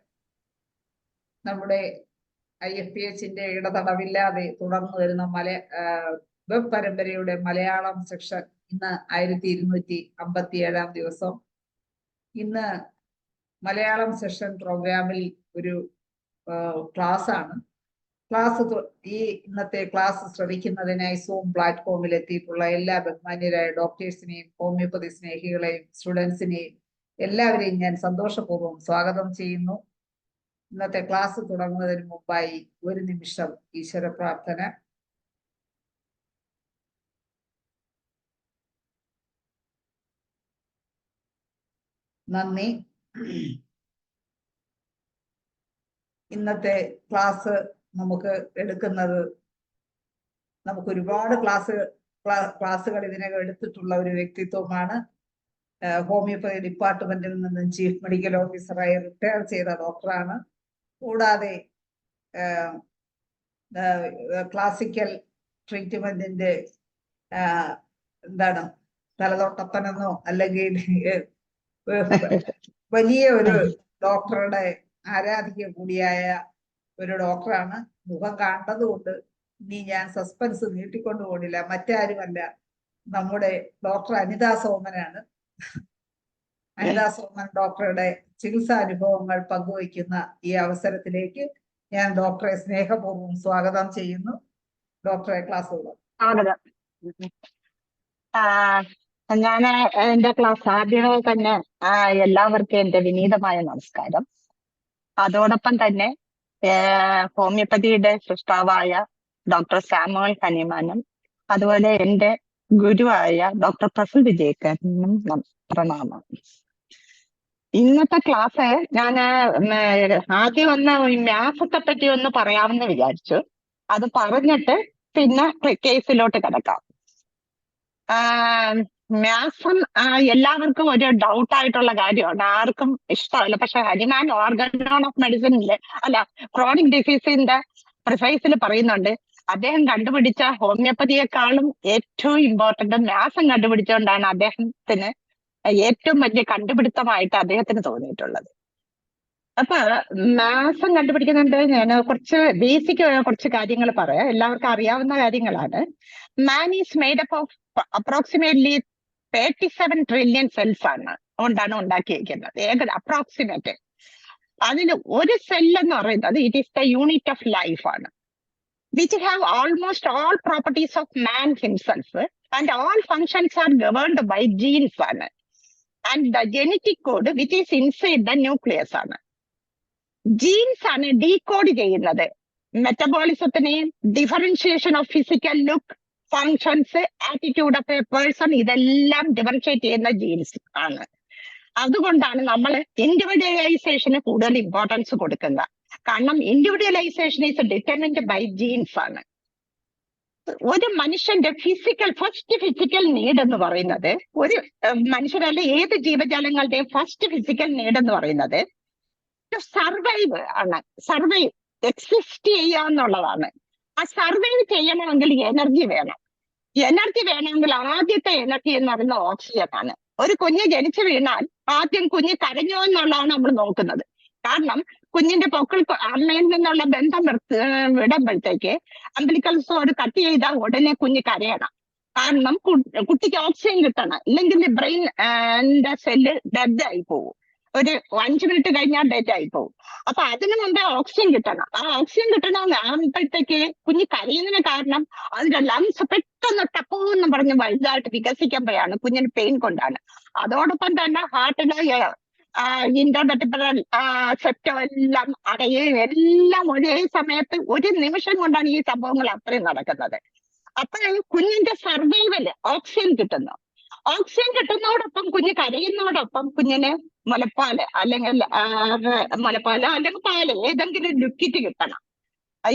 നമ്മുടെ IFPH-ന്റെ ഇടതടവില്ലാതെ തുടർന്നു വരുന്ന web പരമ്പരയുടെ Malayalam section ഇന്ന് 1257 ദിവസം. ഇന്ന് Malayalam session പ്രോഗ്രാമിൽ ഒരു ക്ലാസ് ആണ്. ഇന്നത്തെ ക്ലാസ് ശ്രവിക്കുന്നതിനായി സൂം പ്ലാറ്റ്ഫോമിൽ എത്തിയിട്ടുള്ള എല്ലാ ബഹുമാന്യരായ ഡോക്ടേഴ്സിനെയും ഹോമിയോപ്പതി സ്നേഹികളെയും സ്റ്റുഡൻസിനെയും എല്ലാവരെയും ഞാൻ സന്തോഷപൂർവ്വം സ്വാഗതം ചെയ്യുന്നു. ഇന്നത്തെ ക്ലാസ് തുടങ്ങുന്നതിന് മുമ്പായി ഒരു നിമിഷം ഈശ്വര പ്രാർത്ഥന. നന്ദി. ഇന്നത്തെ ക്ലാസ് നമുക്ക് എടുക്കുന്നത്, നമുക്ക് ഒരുപാട് ക്ലാസ്സുകൾ ഇതിനകം എടുത്തിട്ടുള്ള ഒരു വ്യക്തിത്വമാണ്. ഹോമിയോപ്പതി ഡിപ്പാർട്ട്മെന്റിൽ നിന്നും ചീഫ് മെഡിക്കൽ ഓഫീസറായി റിട്ടയർ ചെയ്ത ഡോക്ടറാണ്. കൂടാതെ ക്ലാസിക്കൽ ട്രീറ്റ്മെന്റിന്റെ തലതൊട്ടപ്പനെന്നോ അല്ലെങ്കിൽ വലിയ ഒരു ഡോക്ടറുടെ ആരാധിക കൂടിയായ ഒരു ഡോക്ടറാണ്. മുഖം കണ്ടതുകൊണ്ട് ഇനി ഞാൻ സസ്പെൻസ് നീട്ടിക്കൊണ്ടു പോണില്ല. മറ്റാരുമല്ല, നമ്മുടെ ഡോക്ടർ അനിത സോമനാണ്. അനിത സോമൻ ഡോക്ടറുടെ ചികിത്സാനുഭവങ്ങൾ പങ്കുവയ്ക്കുന്ന ഈ അവസരത്തിലേക്ക് ഞാൻ ഡോക്ടറെ സ്നേഹപൂർവ്വം സ്വാഗതം ചെയ്യുന്നു. ഡോക്ടറെ ക്ലാസ് കൊടുക്കും. സ്വാഗതം. ഞാൻ എന്റെ ക്ലാസ് ആദ്യമേ തന്നെ എല്ലാവർക്കും എന്റെ വിനീതമായ നമസ്കാരം. അതോടൊപ്പം തന്നെ ഹോമിയോപ്പതിയുടെ സൃഷ്ടാവായ ഡോക്ടർ സാമുവൽ ഹനിമാനും അതുപോലെ എന്റെ ഗുരുവായ ഡോക്ടർ പ്രഫുൽ വിജയക്കാരനും പ്രണാമം. ഇന്നത്തെ ക്ലാസ് ഞാൻ ആദ്യം ഒന്ന് മ്യാസത്തെ പറ്റി ഒന്ന് പറയാമെന്ന് വിചാരിച്ചു. അത് പറഞ്ഞിട്ട് പിന്നെ കേസിലോട്ട് കിടക്കാം. മ്യാസം എല്ലാവർക്കും ഒരു ഡൗട്ട് ആയിട്ടുള്ള കാര്യമാണ്, ആർക്കും ഇഷ്ടമല്ല. പക്ഷെ ഹനിമാൻ ഓർഗനോൺ ഓഫ് മെഡിസിനിലെ ക്രോണിക് ഡിസീസിന്റെ പ്രിസൈസിൽ പറയുന്നുണ്ട്, അദ്ദേഹം കണ്ടുപിടിച്ച ഹോമിയോപ്പതിയെക്കാളും ഏറ്റവും ഇമ്പോർട്ടന്റ് മ്യാസം കണ്ടുപിടിച്ചുകൊണ്ടാണ് അദ്ദേഹത്തിന് ഏറ്റവും വലിയ കണ്ടുപിടുത്തമായിട്ട് അദ്ദേഹത്തിന് തോന്നിയിട്ടുള്ളത്. അപ്പൊ മ്യാസം കണ്ടുപിടിക്കുന്നുണ്ട്. ഞാൻ കുറച്ച് ബേസിക് കുറച്ച് കാര്യങ്ങൾ പറയാം, എല്ലാവർക്കും അറിയാവുന്ന കാര്യങ്ങളാണ്. Man is made up of approximately 37 trillion cells കൊണ്ടാണ് ഉണ്ടാക്കിയിരിക്കുന്നത്, അപ്രോക്സിമേറ്റ്. അതിൽ ഒരു സെൽ എന്ന് പറയുന്നത് it is the unit of life ആണ്, which have almost all properties of man himself and all functions are governed by genes ആണ്. And the genetic code which is inside the nucleus ആണ്. Genes ആണ് decode ചെയ്യുന്നത് മെറ്റബോളിസത്തിനെയും differentiation of physical look, functions, attitude of a person, ഇതെല്ലാം differentiate ചെയ്യുന്ന genes ആണ്. അതുകൊണ്ടാണ് നമ്മൾ ഇൻഡിവിജ്വലൈസേഷന് കൂടുതൽ ഇമ്പോർട്ടൻസ് കൊടുക്കുന്നത്. കാരണം individualisation is determined by genes ആണ്. ഒരു മനുഷ്യന്റെ ഫസ്റ്റ് ഫിസിക്കൽ നീഡ് എന്ന് പറയുന്നത്, ഒരു മനുഷ്യരല്ല ഏത് ജീവജാലങ്ങളുടെയും ഫസ്റ്റ് ഫിസിക്കൽ നീഡ് എന്ന് പറയുന്നത് സർവൈവ് ആണ്. സർവൈവ്, എക്സിസ്റ്റ് ചെയ്യുക എന്നുള്ളതാണ്. ആ സർവൈവ് ചെയ്യണമെങ്കിൽ എനർജി വേണം. എനർജി വേണമെങ്കിൽ ആദ്യത്തെ എനർജി എന്ന് പറയുന്നത് ഓക്സിജൻ ആണ്. ഒരു കുഞ്ഞ് ജനിച്ചു വീണാൽ ആദ്യം കുഞ്ഞ് കരഞ്ഞോ എന്നുള്ളതാണ് നമ്മൾ നോക്കുന്നത്. കാരണം കുഞ്ഞിന്റെ പൊക്കിൾ അമ്മയിൽ നിന്നുള്ള ബന്ധം വിടുമ്പോഴത്തേക്ക് അംബിലിക്കൽ കോർഡ് കട്ട് ചെയ്താൽ ഉടനെ കുഞ്ഞ് കരയണം. കാരണം കുട്ടിക്ക് ഓക്സിജൻ കിട്ടണം, ഇല്ലെങ്കിൽ ബ്രെയിൻ സെല്ല് ഡെഡ് ആയി പോകും. ഒരു 5 മിനിറ്റ് കഴിഞ്ഞാൽ ഡെഡ് ആയി പോകും. അപ്പൊ അതിനു മുമ്പേ ഓക്സിജൻ കിട്ടണം. ആ ഓക്സിജൻ കിട്ടണമെന്നാകുമ്പോഴത്തേക്ക് കുഞ്ഞ് കരയുന്നതിന് കാരണം അതിന്റെ ലങ്സ് പെട്ടെന്ന് ടപ്പോന്ന് പറഞ്ഞ് വലുതായിട്ട് വികസിക്കുമ്പോഴാണ് കുഞ്ഞിന് പെയിൻ കൊണ്ടാണ്. അതോടൊപ്പം തന്നെ ഹാർട്ടിലെ ഇന്റർവെർട്ടിബ്രൽ സെപ്റ്റം എല്ലാം അടയുകയും എല്ലാം ഒരേ സമയത്ത് ഒരു നിമിഷം കൊണ്ടാണ് ഈ സംഭവങ്ങൾ അത്രയും നടക്കുന്നത്. അപ്പൊ കുഞ്ഞിന്റെ സർവൈവല് ഓക്സിജൻ കിട്ടുന്നു. ഓക്സിജൻ കിട്ടുന്നതോടൊപ്പം കുഞ്ഞ് കരയുന്നതോടൊപ്പം കുഞ്ഞിന് മുലപ്പാല് അല്ലെങ്കിൽ പാല് ഏതെങ്കിലും ലിക്വിഡ് കിട്ടണം.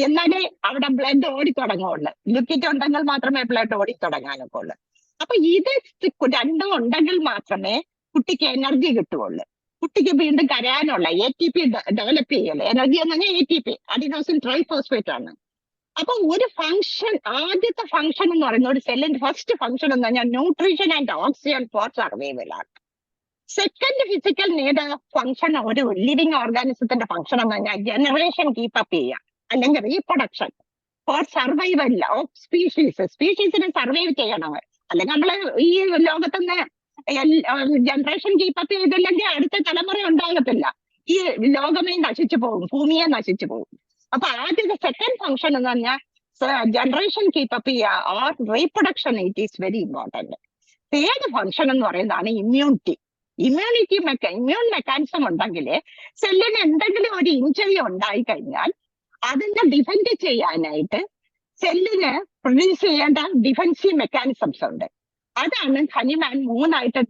എന്നാലേ അവിടെ ബ്ലഡ് ഓടിത്തുടങ്ങുള്ളൂ. ലിക്വിഡ് ഉണ്ടെങ്കിൽ മാത്രമേ ബ്ലഡ് ഓടിത്തുടങ്ങാനൊക്കെ ഉള്ളൂ. അപ്പൊ ഇത് രണ്ടും ഉണ്ടെങ്കിൽ മാത്രമേ കുട്ടിക്ക് എനർജി കിട്ടുകയുള്ളൂ. കുട്ടിക്ക് വീണ്ടും കരയാനുള്ള ATP ഡെവലപ്പ് ചെയ്യല്. എനർജി എന്ന് പറഞ്ഞാൽ ATP, അഡിനോസിൻ ട്രൈഫോസ്ഫേറ്റ് ആണ്. അപ്പൊ ഒരു ഫംഗ്ഷൻ, ആദ്യത്തെ ഫംഗ്ഷൻ എന്ന് പറയുന്ന ഒരു സെല്ലിന്റെ ഫസ്റ്റ് ഫംഗ്ഷൻ എന്ന് പറഞ്ഞാൽ nutrition and oxygen for survival ആണ്. സെക്കൻഡ് ഫിസിക്കൽ നീഡ് ഫംഗ്ഷൻ, ഒരു ലിവിങ് ഓർഗാനിസത്തിന്റെ ഫംഗ്ഷൻ എന്ന് പറഞ്ഞാൽ ജനറേഷൻ കീപ്പപ്പ് ചെയ്യുക അല്ലെങ്കിൽ റീപ്രൊഡക്ഷൻ ഫോർ സർവൈവൽ ഓഫ് സ്പീഷീസിനെ സർവൈവ് ചെയ്യണം. അല്ലെങ്കിൽ നമ്മള് ഈ ലോകത്തുനിന്ന് ജനറേഷൻ കീപ്പപ്പ് ചെയ്തില്ലെങ്കിൽ അടുത്ത തലമുറ ഉണ്ടാകത്തില്ല. ഈ ലോകമേ നശിച്ചു പോകും, ഭൂമിയെ നശിച്ചു പോകും. അപ്പൊ ആദ്യത്തെ സെക്കൻഡ് ഫംഗ്ഷൻ എന്ന് പറഞ്ഞാൽ ജനറേഷൻ കീപ്പപ്പ് ചെയ്യുക or reproduction, it is very important. Third function എന്ന് പറയുന്നതാണ് ഇമ്മ്യൂണിറ്റി. ഇമ്മ്യൂൺ മെക്കാനിസം ഉണ്ടെങ്കിൽ സെല്ലിന് എന്തെങ്കിലും ഒരു ഇഞ്ചറി ഉണ്ടായി കഴിഞ്ഞാൽ അതിനെ ഡിഫെൻഡ് ചെയ്യാനായിട്ട് സെല്ലിന് പ്രൊഡ്യൂസ് ചെയ്യേണ്ട ഡിഫെൻസീവ് മെക്കാനിസംസ് ഉണ്ട്. അതാണ് ഹനിമാൻ 3ആയിട്ട്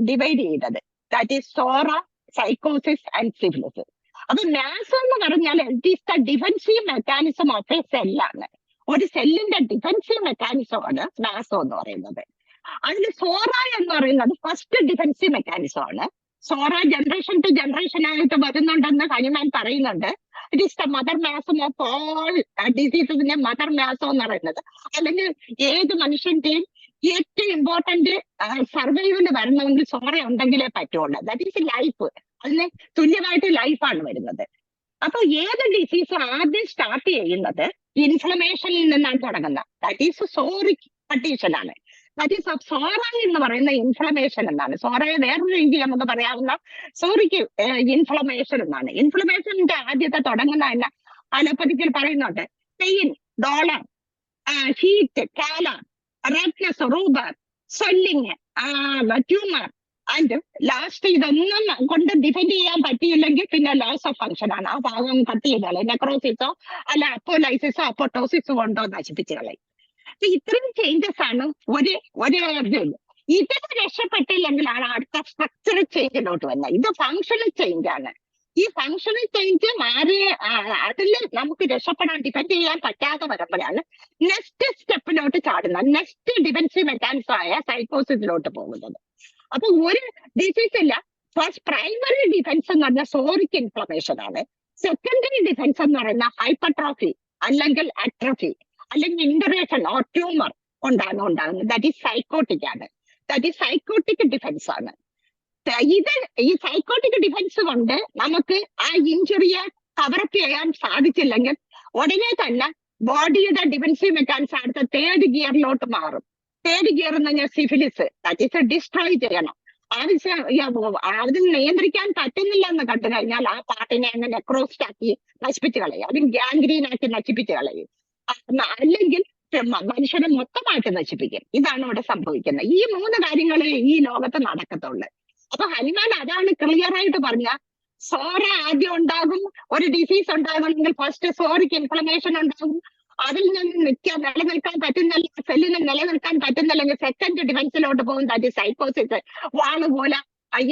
ഡിവൈഡ് ചെയ്തത്. That is psora, sycosis and syphilis. അപ്പൊ മ്യാസം എന്ന് പറഞ്ഞാൽ it is the defensive mechanism of a സെല്ലാണ്. ഒരു സെല്ലിന്റെ ഡിഫെൻസീവ് മെക്കാനിസം ആണ് മ്യാസം എന്ന് പറയുന്നത്. അതിൽ സോറ എന്ന് പറയുന്നത് ഫസ്റ്റ് ഡിഫെൻസീവ് മെക്കാനിസം ആണ്. സോറ ജനറേഷൻ ടു ജനറേഷൻ ആയിട്ട് വരുന്നുണ്ടെന്ന് ഹനുമാൻ പറയുന്നുണ്ട്. It is the mother miasm of all ഡിസീസസിന്റെ മദർ മ്യാസം എന്ന് പറയുന്നത്. അല്ലെങ്കിൽ ഏത് മനുഷ്യന്റെയും ഏറ്റവും ഇമ്പോർട്ടന്റ് സർവൈവൽ വരണമെങ്കിൽ സോറ ഉണ്ടെങ്കിലേ പറ്റുള്ളൂ. That is life. അതിന് തുല്യമായിട്ട് ലൈഫാണ് വരുന്നത്. അപ്പൊ ഏത് ഡിസീസ് ആദ്യം സ്റ്റാർട്ട് ചെയ്യുന്നത് ഇൻഫ്ലമേഷനിൽ നിന്നാണ് തുടങ്ങുന്നത്. ദാറ്റ് ഈസ് സോറിക് കണ്ടീഷൻ ആണ്. ദാറ്റ് ഈസ് സോറ എന്ന് പറയുന്ന ഇൻഫ്ലമേഷൻ എന്നാണ്. സോറയെ വേറൊരു രീതി നമുക്ക് പറയാവുന്ന സോറിക്ക് ഇൻഫ്ലമേഷൻ എന്നാണ്. ഇൻഫ്ലമേഷന്റെ ആദ്യത്തെ തുടങ്ങുന്ന തന്നെ അലോപ്പതിക്കൽ പറയുന്നുണ്ട്. Pain, dolor, heat, calor, redness, rubor, swelling, tumour and last ഇതൊന്നും കൊണ്ട് ഡിഫെൻഡ് ചെയ്യാൻ പറ്റിയില്ലെങ്കിൽ പിന്നെ ലോസ് ഓഫ് ഫംഗ്ഷൻ ആണ്. ആ ഭാഗം കട്ട് ചെയ്താൽ നെക്രോസിസോ അല്ല അപ്പോലൈസിസോ അപ്പോട്ടോസിസോ കൊണ്ടോ നശിപ്പിച്ച് കളയും. അപ്പൊ ഇത്രയും ചേഞ്ചസ് ആണ് ഒരു ഇത് രക്ഷപ്പെട്ടില്ലെങ്കിലാണ് അടുത്ത സ്ട്രക്ചറൽ ചേഞ്ചിലോട്ട് വന്നത്. ഇത് ഫങ്ഷണൽ ചേഞ്ച് ആണ്. ഈ ഫങ്ഷണൽ ചേഞ്ച് അതിൽ നമുക്ക് രക്ഷപ്പെടാൻ ഡിഫെൻഡ് ചെയ്യാൻ പറ്റാതെ വരുമ്പോഴാണ് നെക്സ്റ്റ് സ്റ്റെപ്പിലോട്ട് ചാടുന്നത്. നെക്സ്റ്റ് ഡിഫെൻസീവ് മെക്കാനിസം ആയ സൈക്കോസിസിലോട്ട് പോകുന്നത്. അപ്പൊ ഒരു ഡിസീസ് ഇല്ല. ഫസ്റ്റ് പ്രൈമറി ഡിഫൻസ് എന്ന് പറഞ്ഞാൽ സോറിക് ഇൻഫ്ലമേഷൻ ആണ്. സെക്കൻഡറി ഡിഫൻസ് എന്ന് പറയുന്ന ഹൈപ്പർട്രോഫി അല്ലെങ്കിൽ അട്രോഫി അല്ലെങ്കിൽ ഇൻഡറേഷൻ ഓർ ട്യൂമർ ഉണ്ടാകുന്നത്. ദാറ്റ് ഈസ് സൈക്കോട്ടിക് ആണ്. ദാറ്റ് ഈസ് സൈക്കോട്ടിക് ഡിഫൻസ് ആണ്. ഈ സൈക്കോട്ടിക് ഡിഫൻസ് കൊണ്ട് നമുക്ക് ആ ഇഞ്ചുറിയെ കവറപ്പ് ചെയ്യാൻ സാധിച്ചില്ലെങ്കിൽ ഉടനെ തന്നെ ബോഡിയുടെ ഡിഫൻസീവ് മെക്കാനിസം അടുത്ത തേർഡ് ഗിയറിലോട്ട് മാറും. തേർഡ് ഗിയർ എന്ന് പറഞ്ഞാൽ സിഫിലിസ്. ദാറ്റ് ഈസ് ഡിസ്ട്രോയ് ചെയ്യണം. അതിൽ നിയന്ത്രിക്കാൻ പറ്റുന്നില്ല എന്ന് കണ്ടു കഴിഞ്ഞാൽ ആ പാർട്ടിനെ അങ്ങ് നെക്രോസ്റ്റ് ആക്കി നശിപ്പിച്ച് കളയും. അതിൽ ഗാംഗ്രീൻ ആക്കി നശിപ്പിച്ച് കളയും. അല്ലെങ്കിൽ മനുഷ്യനെ മൊത്തമായിട്ട് നശിപ്പിക്കും. ഇതാണ് ഇവിടെ സംഭവിക്കുന്നത്. ഈ 3 കാര്യങ്ങളെ ഈ ലോകത്ത് നടക്കത്തുള്ളൂ. അപ്പൊ ഹനുമാൻ അതാണ് ക്ലിയർ ആയിട്ട് പറഞ്ഞ. സോറ ആദ്യം ഉണ്ടാകും. ഒരു ഡിസീസ് ഉണ്ടാകണമെങ്കിൽ ഫസ്റ്റ് സോറിക് ഇൻഫ്ലമേഷൻ ഉണ്ടാകും. അതിൽ നിന്ന് നിലനിൽക്കാൻ പറ്റുന്നില്ല, സെല്ലിന് നിലനിൽക്കാൻ പറ്റുന്നില്ലെങ്കിൽ സെക്കൻഡ് ഡിഫൻസിലോട്ട് പോകും. That is സൈക്കോസിസ്. വാള് പോലെ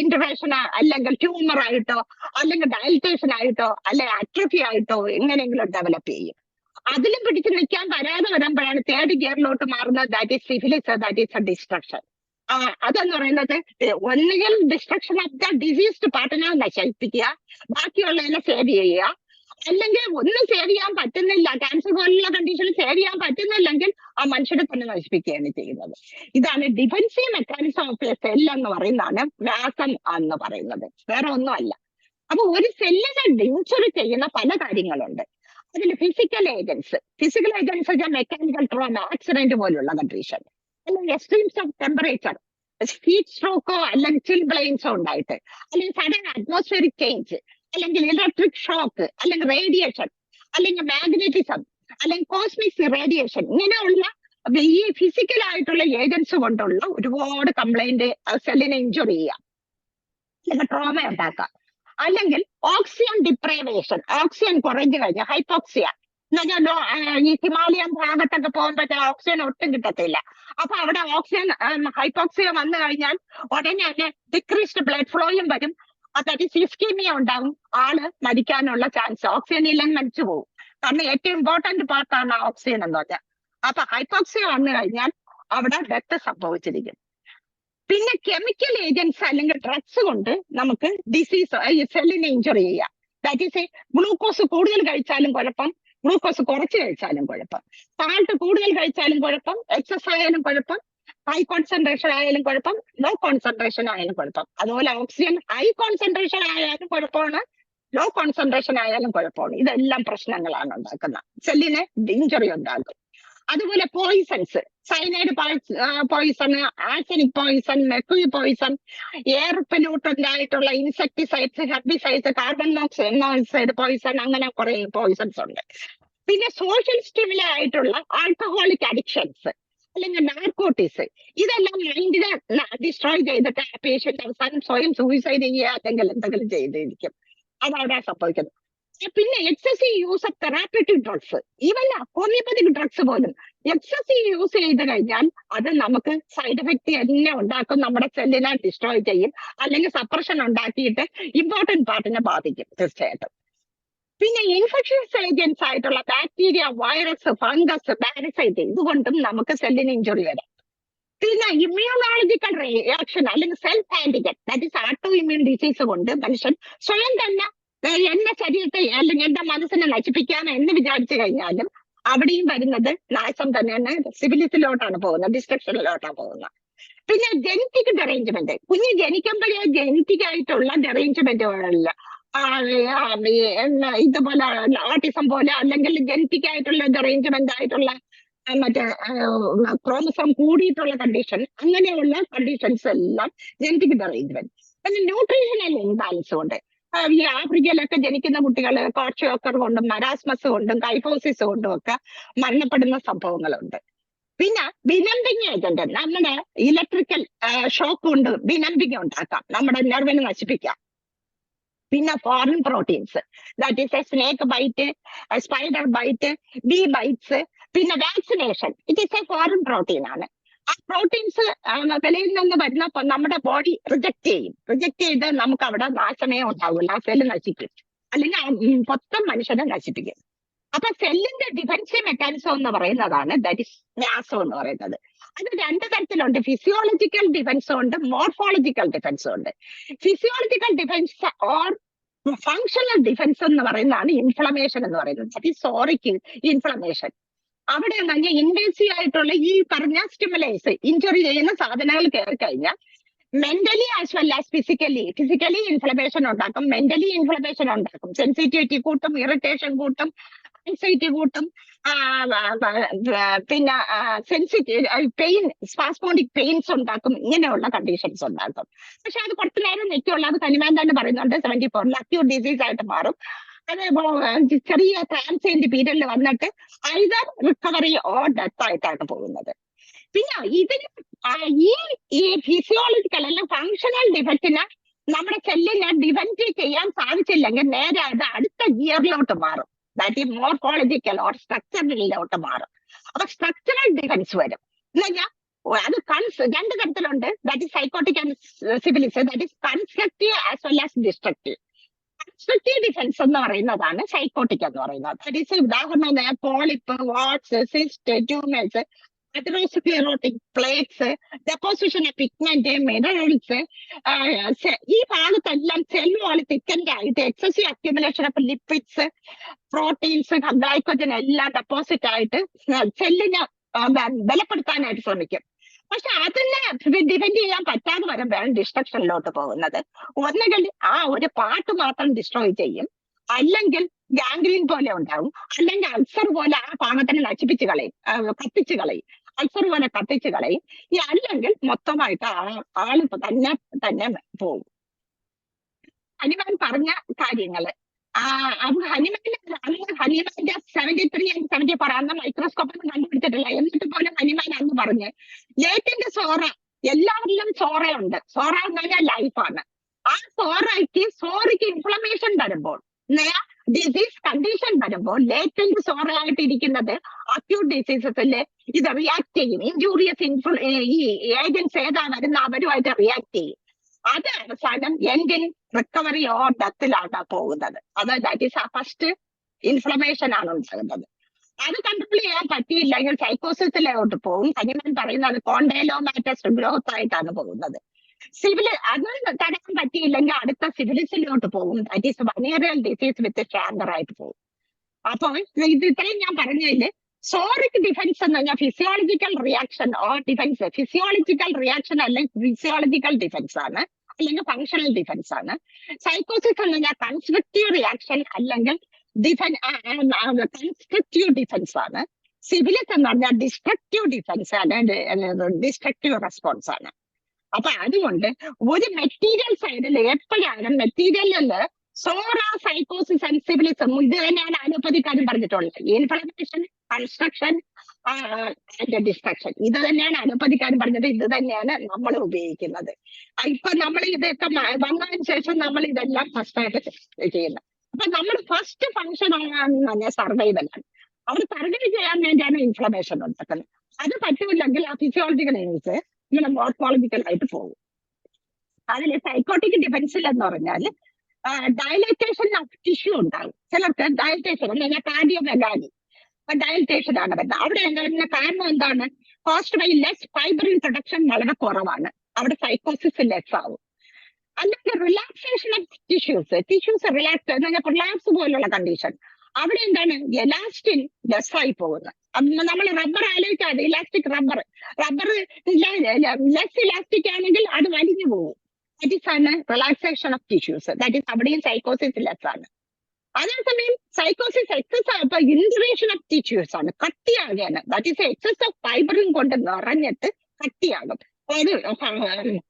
ഇന്റർവേഷൻ അല്ലെങ്കിൽ ട്യൂമർ ആയിട്ടോ അല്ലെങ്കിൽ ഡയൽറ്റേഷൻ ആയിട്ടോ അല്ലെങ്കിൽ അട്രോഫി ആയിട്ടോ എങ്ങനെയെങ്കിലും ഡെവലപ്പ് ചെയ്യും. അതിലും പിടിച്ചു നിൽക്കാൻ വരാതെ വരുമ്പോഴാണ് തേർഡ് ഗിയറിലോട്ട് മാറുന്നത്. That is syphilis. That is A destruction. അതെന്ന് പറയുന്നത് ഒന്നുകിൽ ഡിസ്ട്രക്ഷൻ ഓഫ് ദ ഡിസീസ്ഡ് പാർട്ടിനെ നശിപ്പിക്കുക, ബാക്കിയുള്ളതിനെ സേവ് ചെയ്യുക. അല്ലെങ്കിൽ ഒന്നും സേവ് ചെയ്യാൻ പറ്റുന്നില്ല, ക്യാൻസർ പോലുള്ള കണ്ടീഷൻ സേവ് ചെയ്യാൻ പറ്റുന്നില്ലെങ്കിൽ ആ മനുഷ്യനെ തന്നെ നശിപ്പിക്കുകയാണ് ചെയ്യുന്നത്. ഇതാണ് defensive mechanism of A cell എന്ന് പറയുന്നതാണ് വ്യാസം എന്ന് പറയുന്നത്. വേറെ ഒന്നുമല്ല. അപ്പൊ ഒരു സെല്ലിനെ ഇൻജുറി ചെയ്യുന്ന പല കാര്യങ്ങളുണ്ട്. അതിൽ physical agents mechanical trauma, accident പോലുള്ള കണ്ടീഷൻ, അല്ലെങ്കിൽ എക്സ്ട്രീംസ് ഓഫ് ടെമ്പറേച്ചർ, ഹീറ്റ് സ്ട്രോക്കോ അല്ലെങ്കിൽ ചിൽ ബ്ലെയിൻസോ ഉണ്ടായിട്ട്, അല്ലെങ്കിൽ സഡൻ അറ്റ്മോസ്ഫിയറിക് ചേഞ്ച്, അല്ലെങ്കിൽ ഇലക്ട്രിക് ഷോക്ക്, അല്ലെങ്കിൽ റേഡിയേഷൻ, അല്ലെങ്കിൽ മാഗ്നറ്റിസം, അല്ലെങ്കിൽ കോസ്മിക് റേഡിയേഷൻ, ഇങ്ങനെയുള്ള ഈ ഫിസിക്കൽ ആയിട്ടുള്ള ഏജൻസ് കൊണ്ടുള്ള ഒരുപാട് കംപ്ലൈന്റ് സെല്ലിനെ ഇഞ്ചുറി ചെയ്യാം, അല്ലെങ്കിൽ ട്രോമ ഉണ്ടാക്കാം. അല്ലെങ്കിൽ ഓക്സിജൻ ഡിപ്രൈവേഷൻ, ഓക്സിജൻ കുറഞ്ഞു കഴിഞ്ഞാൽ ഹൈപ്പോക്സിയ. ഈ ഹിമാലയൻ ഭാഗത്തൊക്കെ പോകുമ്പോഴത്തെ ഓക്സിജൻ ഒട്ടും കിട്ടത്തില്ല. അപ്പൊ അവിടെ ഓക്സിജൻ ഹൈപ്പോക്സിയ വന്നു കഴിഞ്ഞാൽ ഉടനെ തന്നെ ഡിക്രീസ്ഡ് ബ്ലഡ് ഫ്ലോയും വരും. അതായത് ഇസ്കീമിയ ഉണ്ടാകും. ആള് മരിക്കാനുള്ള ചാൻസ്, ഓക്സിജൻ ഇല്ലെങ്കിൽ മരിച്ചു പോകും. കാരണം ഏറ്റവും ഇമ്പോർട്ടന്റ് പാർട്ടാണ് ഓക്സിജൻ എന്ന് പറഞ്ഞാൽ. അപ്പൊ ഹൈപ്പോക്സിയ വന്നു കഴിഞ്ഞാൽ അവിടെ ഡെത്ത് സംഭവിച്ചിരിക്കും. പിന്നെ കെമിക്കൽ ഏജൻസ് അല്ലെങ്കിൽ ഡ്രഗ്സ് കൊണ്ട് നമുക്ക് ഡിസീസ് സെല്ലിനെ ഇഞ്ചുറി ചെയ്യാം. ദാറ്റ് ഈസ് ഗ്ലൂക്കോസ് കൂടുതൽ കഴിച്ചാലും കുഴപ്പം, ഗ്ലൂക്കോസ് കുറച്ച് കഴിച്ചാലും കുഴപ്പം, സാൾട്ട് കൂടുതൽ കഴിച്ചാലും കുഴപ്പം, എക്സസ് ആയാലും കുഴപ്പം, ഹൈ കോൺസെൻട്രേഷൻ ആയാലും കുഴപ്പം, ലോ കോൺസെൻട്രേഷൻ ആയാലും കുഴപ്പം. അതുപോലെ ഓക്സിജൻ ഹൈ കോൺസെൻട്രേഷൻ ആയാലും കുഴപ്പമാണ്, ലോ കോൺസെൻട്രേഷൻ ആയാലും കുഴപ്പമാണ്. ഇതെല്ലാം പ്രശ്നങ്ങളാണ് ഉണ്ടാക്കുന്നത്, സെല്ലിന് ഇഞ്ചുറി ഉണ്ടാക്കും. അതുപോലെ poisons, cyanide poison, arsenic poison, mercury poison, air pollutant ആയിട്ടുള്ള insecticides, herbicides, carbon monoxide poison, അങ്ങനെ കുറെ പോയിസൺസ് ഉണ്ട്. പിന്നെ സോഷ്യൽ സ്റ്റിമുലി ആയിട്ടുള്ള ആൽക്കഹോളിക് അഡിക്ഷൻസ് അല്ലെങ്കിൽ നാർക്കോട്ടിക്സ്, ഇതെല്ലാം മൈൻഡിനെ ഡിസ്ട്രോയ് ചെയ്തിട്ട് ആ പേഷ്യന്റ് അവസാനം സ്വയം സൂയിസൈഡ് ചെയ്യുക അല്ലെങ്കിൽ എന്തെങ്കിലും ചെയ്തിരിക്കും. അതവിടെ സംഭവിക്കുന്നത്. പിന്നെ excessive use of therapeutic drugs, even homoeopathic drugs പോലും എക്സസീവ് യൂസ് ചെയ്ത് കഴിഞ്ഞാൽ അത് നമുക്ക് സൈഡ് എഫക്ട് തന്നെ ഉണ്ടാക്കും, നമ്മുടെ സെല്ലിനെ ഡിസ്ട്രോയ് ചെയ്യും, അല്ലെങ്കിൽ സപ്രഷൻ ഉണ്ടാക്കിയിട്ട് ഇമ്പോർട്ടന്റ് പാർട്ടിനെ ബാധിക്കും തീർച്ചയായിട്ടും. പിന്നെ ഇൻഫെക്ഷൻസ് ഏജൻസ് ആയിട്ടുള്ള ബാക്ടീരിയ, വൈറസ്, ഫംഗസ്, പാരസൈറ്റ്, ഇതുകൊണ്ടും നമുക്ക് സെല്ലിന് ഇഞ്ചുറി വരാം. പിന്നെ ഇമ്മ്യൂണോളജിക്കൽ റിയാക്ഷൻ അല്ലെങ്കിൽ self antigen, that is auto immune disease കൊണ്ട് മനുഷ്യൻ സ്വയം തന്നെ എന്റെ ശരീരത്തെ അല്ലെങ്കിൽ എന്റെ മനസ്സിനെ നശിപ്പിക്കാൻ എന്ന് വിചാരിച്ചു കഴിഞ്ഞാലും അവിടെയും വരുന്നത് നാശം തന്നെയാണ്, സിവിലിസിലോട്ടാണ് പോകുന്നത്, ഡിസ്ട്രക്ഷനിലോട്ടാണ് പോകുന്നത്. പിന്നെ ജനറ്റിക് ഡെറേഞ്ച്മെന്റ്, കുഞ്ഞ് ജനിക്കുമ്പോഴേ ജനറ്റിക് ആയിട്ടുള്ള ഡെറേഞ്ച്മെന്റുകളില്ല, ഇതുപോലെ ഓട്ടിസം പോലെ അല്ലെങ്കിൽ ജനറ്റിക് ആയിട്ടുള്ള അറേഞ്ച്മെന്റ് ആയിട്ടുള്ള മറ്റേ ക്രോമസോം കൂടിയിട്ടുള്ള കണ്ടീഷൻ, അങ്ങനെയുള്ള കണ്ടീഷൻസ് എല്ലാം ജനറ്റിക് അറേഞ്ച്മെന്റ്. പിന്നെ ന്യൂട്രീഷണൽ ഇംബാലൻസ് കൊണ്ട് ഈ ആഫ്രിക്കയിലൊക്കെ ജനിക്കുന്ന കുട്ടികൾ കോർച്ചോക്കർ കൊണ്ടും മരാസ്മസ് കൊണ്ടും കൈഫോസിസ് കൊണ്ടും ഒക്കെ മരണപ്പെടുന്ന സംഭവങ്ങളുണ്ട്. പിന്നെ ബിനംബിങ് ഏജന്റ്, നമ്മുടെ ഇലക്ട്രിക്കൽ ഷോക്ക് കൊണ്ട് ബിനംബിങ് ഉണ്ടാക്കാം, നമ്മുടെ നെർവിനെ നശിപ്പിക്കാം. പിന്നെ foreign proteins, that is a snake bite, spider bite, bee bites. പിന്നെ vaccination, it is a foreign protein ആണ്. ആ പ്രോട്ടീൻസ് വെളിയിൽ നിന്ന് വരുന്ന നമ്മുടെ ബോഡി റിജക്ട് ചെയ്ത് നമുക്ക് അവിടെ നാശമേ ഉണ്ടാവില്ല, ആ സെല്ല് നശിക്കും, അല്ലെങ്കിൽ മൊത്തം മനുഷ്യനെ നശിപ്പിക്കും. അപ്പൊ സെല്ലിന്റെ ഡിഫൻസീവ് മെക്കാനിസം എന്ന് പറയുന്നതാണ് ദാറ്റ് ഇസ് ന്യാസം എന്ന് പറയുന്നത്. അത് രണ്ട് തരത്തിലുണ്ട്, ഫിസിയോളജിക്കൽ ഡിഫൻസും ഉണ്ട്, മോർഫോളജിക്കൽ ഡിഫൻസും ഉണ്ട്. Physiological defence or functional defence എന്ന് പറയുന്നതാണ് ഇൻഫ്ലമേഷൻ എന്ന് പറയുന്നത്. That is psoric inflammation. അവിടെ എന്ന് പറഞ്ഞാൽ ഇൻവേസീവ് ആയിട്ടുള്ള ഈ പറഞ്ഞ സ്റ്റിമുലൈസ്, ഇഞ്ചുറി ചെയ്യുന്ന സാധനങ്ങൾ കയറി കഴിഞ്ഞാൽ mentally as well as physically inflammation ഉണ്ടാക്കും, മെന്റലി ഇൻഫ്ലമേഷൻ ഉണ്ടാക്കും, സെൻസിറ്റിവിറ്റി കൂട്ടും, ഇറിറ്റേഷൻ കൂട്ടും, ആൻസൈറ്റി കൂട്ടും, പിന്നെ പെയിൻ, സ്പാസ്മോഡിക് പെയിൻസ് ഉണ്ടാക്കും, ഇങ്ങനെയുള്ള കണ്ടീഷൻസ് ഉണ്ടാക്കും. പക്ഷെ അത് കുറച്ചു നേരം നിൽക്കുള്ളൂ. അത് കനിമാൻ തന്നെ പറയുന്നുണ്ട് 74 അക്യൂട്ട് ഡിസീസ് ആയിട്ട് മാറും. അത് ചെറിയ ട്രാൻസിയന്റ് പീരിയഡിൽ വന്നിട്ട് ഐദർ റിക്കവറി ഓർ ഡെത്ത് ആയിട്ടാണ് പോകുന്നത്. പിന്നെ ഇതിന് ഈ ഫിസിയോളജിക്കൽ അല്ലെങ്കിൽ ഫങ്ഷണൽ ഡിഫക്റ്റിന് നമ്മുടെ സെല്ലിനെ ഡിഫെൻഡ് ചെയ്യാൻ സാധിച്ചില്ലെങ്കിൽ നേരെ അത് അടുത്ത ഗിയറിലോട്ട് മാറും, ദാറ്റ് ഈ മോർഫോളജിക്കൽ ഓർ സ്ട്രക്ചറലിലോട്ട് മാറും. അപ്പൊ സ്ട്രക്ചറൽ ഡിഫൻസ് വരും. എന്നുവെച്ചാൽ അത് രണ്ട് തരത്തിലുണ്ട്, that is sycotic and syphilis, that is constructive as well as destructive. Constructive defence എന്ന് പറയുന്നതാണ് സൈക്കോട്ടിക് എന്ന് പറയുന്നത്. ദാറ്റ് ഈസ് ഉദാഹരണം polyp, warts, cyst, tumours, atherosclerotic plaques, deposition of pigment, minerals, ഈ ഭാഗത്തെല്ലാം സെൽ വാൾ തിക്കൻഡ് ആയിട്ട് excessive accumulation of lipids, proteins, glycogen എല്ലാം deposit ആയിട്ട് സെല്ലിനെ ബലപ്പെടുത്താനായിട്ട് ശ്രമിക്കും. പക്ഷെ അതിനെ ഡിഫെൻഡ് ചെയ്യാൻ പറ്റാതെ വരുമ്പോഴാണ് ഡിസ്ട്രക്ഷനിലോട്ട് പോകുന്നത്. ഒന്നുകിൽ ആ ഒരു പാർട്ട് മാത്രം ഡിസ്ട്രോയ് ചെയ്യും, അല്ലെങ്കിൽ ഗാംഗ്രീൻ പോലെ ഉണ്ടാവും, അല്ലെങ്കിൽ അൾസർ പോലെ ആ ഭാഗത്തിനെ നശിപ്പിച്ച് കളയും, കത്തിച്ച് കളയും, അൾസർ പോലെ കത്തിച്ച് കളയും. ഈ അല്ലെങ്കിൽ മൊത്തമായിട്ട് ആള് തന്നെ പോകും. ഹനുമാൻ പറഞ്ഞ കാര്യങ്ങള് ഹനുമാന്റെ 73 and 74 അന്ന് മൈക്രോസ്കോപ്പൊന്നും കണ്ടുപിടിച്ചിട്ടില്ല. എന്നിട്ട് പോലും ഹനുമാൻ അന്ന് പറഞ്ഞ് ലേറ്റന്റ് സോറ, എല്ലാവരിലും സോറയുണ്ട്, സോറ എന്ന് പറഞ്ഞാൽ ലൈഫാണ്. ആ സോറയ്ക്ക് ഇൻഫ്ലമേഷൻ വരുമ്പോൾ, ഡിസീസ് കണ്ടീഷൻ വരുമ്പോൾ ലേറ്റന്റ് സോറയായിട്ട് ഇരിക്കുന്നത് അക്യൂട്ട് ഡിസീസസില് ഇത് റിയാക്ട് ചെയ്യും. ഇൻജൂറിയസ് ഈ ഏജൻസ് ഏതാ വരുന്ന അവരുമായിട്ട് റിയാക്ട് ചെയ്യും. അത് അവസാനം എൻഡിൽ റിക്കവറി ഓർ ഡെത്തിലാണ് പോകുന്നത്. അത് ദാറ്റ് ഈസ് ആ ഫസ്റ്റ് ഇൻഫ്ലമേഷൻ ആണ് ഉണ്ടാകുന്നത്. അത് കൺട്രോൾ ചെയ്യാൻ പറ്റിയില്ലെങ്കിൽ സൈക്കോസിസിലോട്ട് പോകും. ഹനുമാൻ പറയുന്നത് കോണ്ടൈലോമാറ്റസ് ഗ്രോത്ത് ആയിട്ടാണ് പോകുന്നത്. അത് തടയാൻ പറ്റിയില്ലെങ്കിൽ അടുത്ത സിവിലിസിലോട്ട് പോകും. That is venereal disease with cancer ആയിട്ട് പോകും. അപ്പോൾ ഇത് ഇത്രയും ഞാൻ പറഞ്ഞതില് സോറിക് ഡിഫൻസ് എന്ന് പറഞ്ഞാൽ physiological reaction or defence. Physiological reaction അല്ലെങ്കിൽ ഫിസിയോളജിക്കൽ ഡിഫൻസ് ആണ്, അല്ലെങ്കിൽ ഫങ്ഷണൽ ഡിഫൻസ് ആണ്. സൈക്കോസിസ് എന്ന് പറഞ്ഞാൽ കൺസ്ട്രക്റ്റീവ് റിയാക്ഷൻ അല്ലെങ്കിൽ കൺസ്ട്രക്റ്റീവ് ഡിഫൻസ് ആണ്. സിവിലിസ് എന്ന് പറഞ്ഞാൽ ഡിസ്ട്രക്റ്റീവ് ഡിഫൻസ് ആണ്, ഡിസ്ട്രക്റ്റീവ് റെസ്പോൺസ് ആണ്. അപ്പൊ അതുകൊണ്ട് ഒരു മെറ്റീരിയൽ സൈഡിൽ എപ്പോഴാണ് മെറ്റീരിയലില് സോറ, സൈക്കോസിസ് ആൻഡ് സിവിലിസം ഇത് തന്നെയാണ് അലോപ്പതിക്കാരും പറഞ്ഞിട്ടുള്ളത്. ഇൻഫ്ലമേഷൻ, കൺസ്ട്രക്ഷൻ ആൻഡ് ഡിസ്ട്രക്ഷൻ ഇത് തന്നെയാണ് അലോപ്പതിക്കാരും പറഞ്ഞത്, ഇത് തന്നെയാണ് നമ്മൾ ഉപയോഗിക്കുന്നത്. ഇപ്പൊ നമ്മൾ ഇതൊക്കെ വന്നതിന് ശേഷം നമ്മൾ ഇതെല്ലാം ഫസ്റ്റ് ആയിട്ട് ചെയ്യുന്നത്. അപ്പൊ നമ്മുടെ ഫസ്റ്റ് ഫങ്ഷൻ ആണെന്ന് പറഞ്ഞാൽ സർവൈവലാണ്. അവിടെ സർവൈവ് ചെയ്യാൻ വേണ്ടിയാണ് ഇൻഫ്ലമേഷൻ ഉണ്ടാക്കുന്നത്. അത് പറ്റില്ലെങ്കിൽ ആ ഫിസിയോളജിക്കൽ യൂസ് ഇങ്ങനെ മോർഫോളജിക്കൽ ആയിട്ട് പോകും. അതിൽ സൈക്കോട്ടിക് ഡിഫൻസിൽ എന്ന് പറഞ്ഞാൽ ഡയലറ്റേഷൻ ഓഫ് ടിഷ്യൂ ഉണ്ടാകും. ചിലർക്ക് ഡയലറ്റേഷൻ അല്ലെങ്കിൽ കാർഡിയോമെഗാലി ഡയലറ്റേഷൻ ആണ് വരുന്നത്. അവിടെ എന്താ കാരണം എന്താണ്? Caused by less fibrin production വളരെ കുറവാണ്, അവിടെ സൈക്കോസിസ് ലെസ് ആവും. അല്ലെങ്കിൽ relaxation of tissues relax relax പോലുള്ള കണ്ടീഷൻ, അവിടെ എന്താണ് എലാസ്റ്റിൻ ലെസ് ആയി പോകുന്നത്. നമ്മൾ റബ്ബർ ആലോചിക്കാതെ ഇലാസ്റ്റിക് റബ്ബർ ലെസ് ഇലാസ്റ്റിക് ആണെങ്കിൽ അത് വലിഞ്ഞു പോകും. That is an relaxation of tissues. That is അവിടെയും psychosis less ആണ്. അതേസമയം psychosis excess ആയപ്പോൾ induration of tissues ആണ്, കട്ടിയാകാണ്. That is excess of ഫൈബറും കൊണ്ട് നിറഞ്ഞിട്ട് കട്ടിയാകും. അത്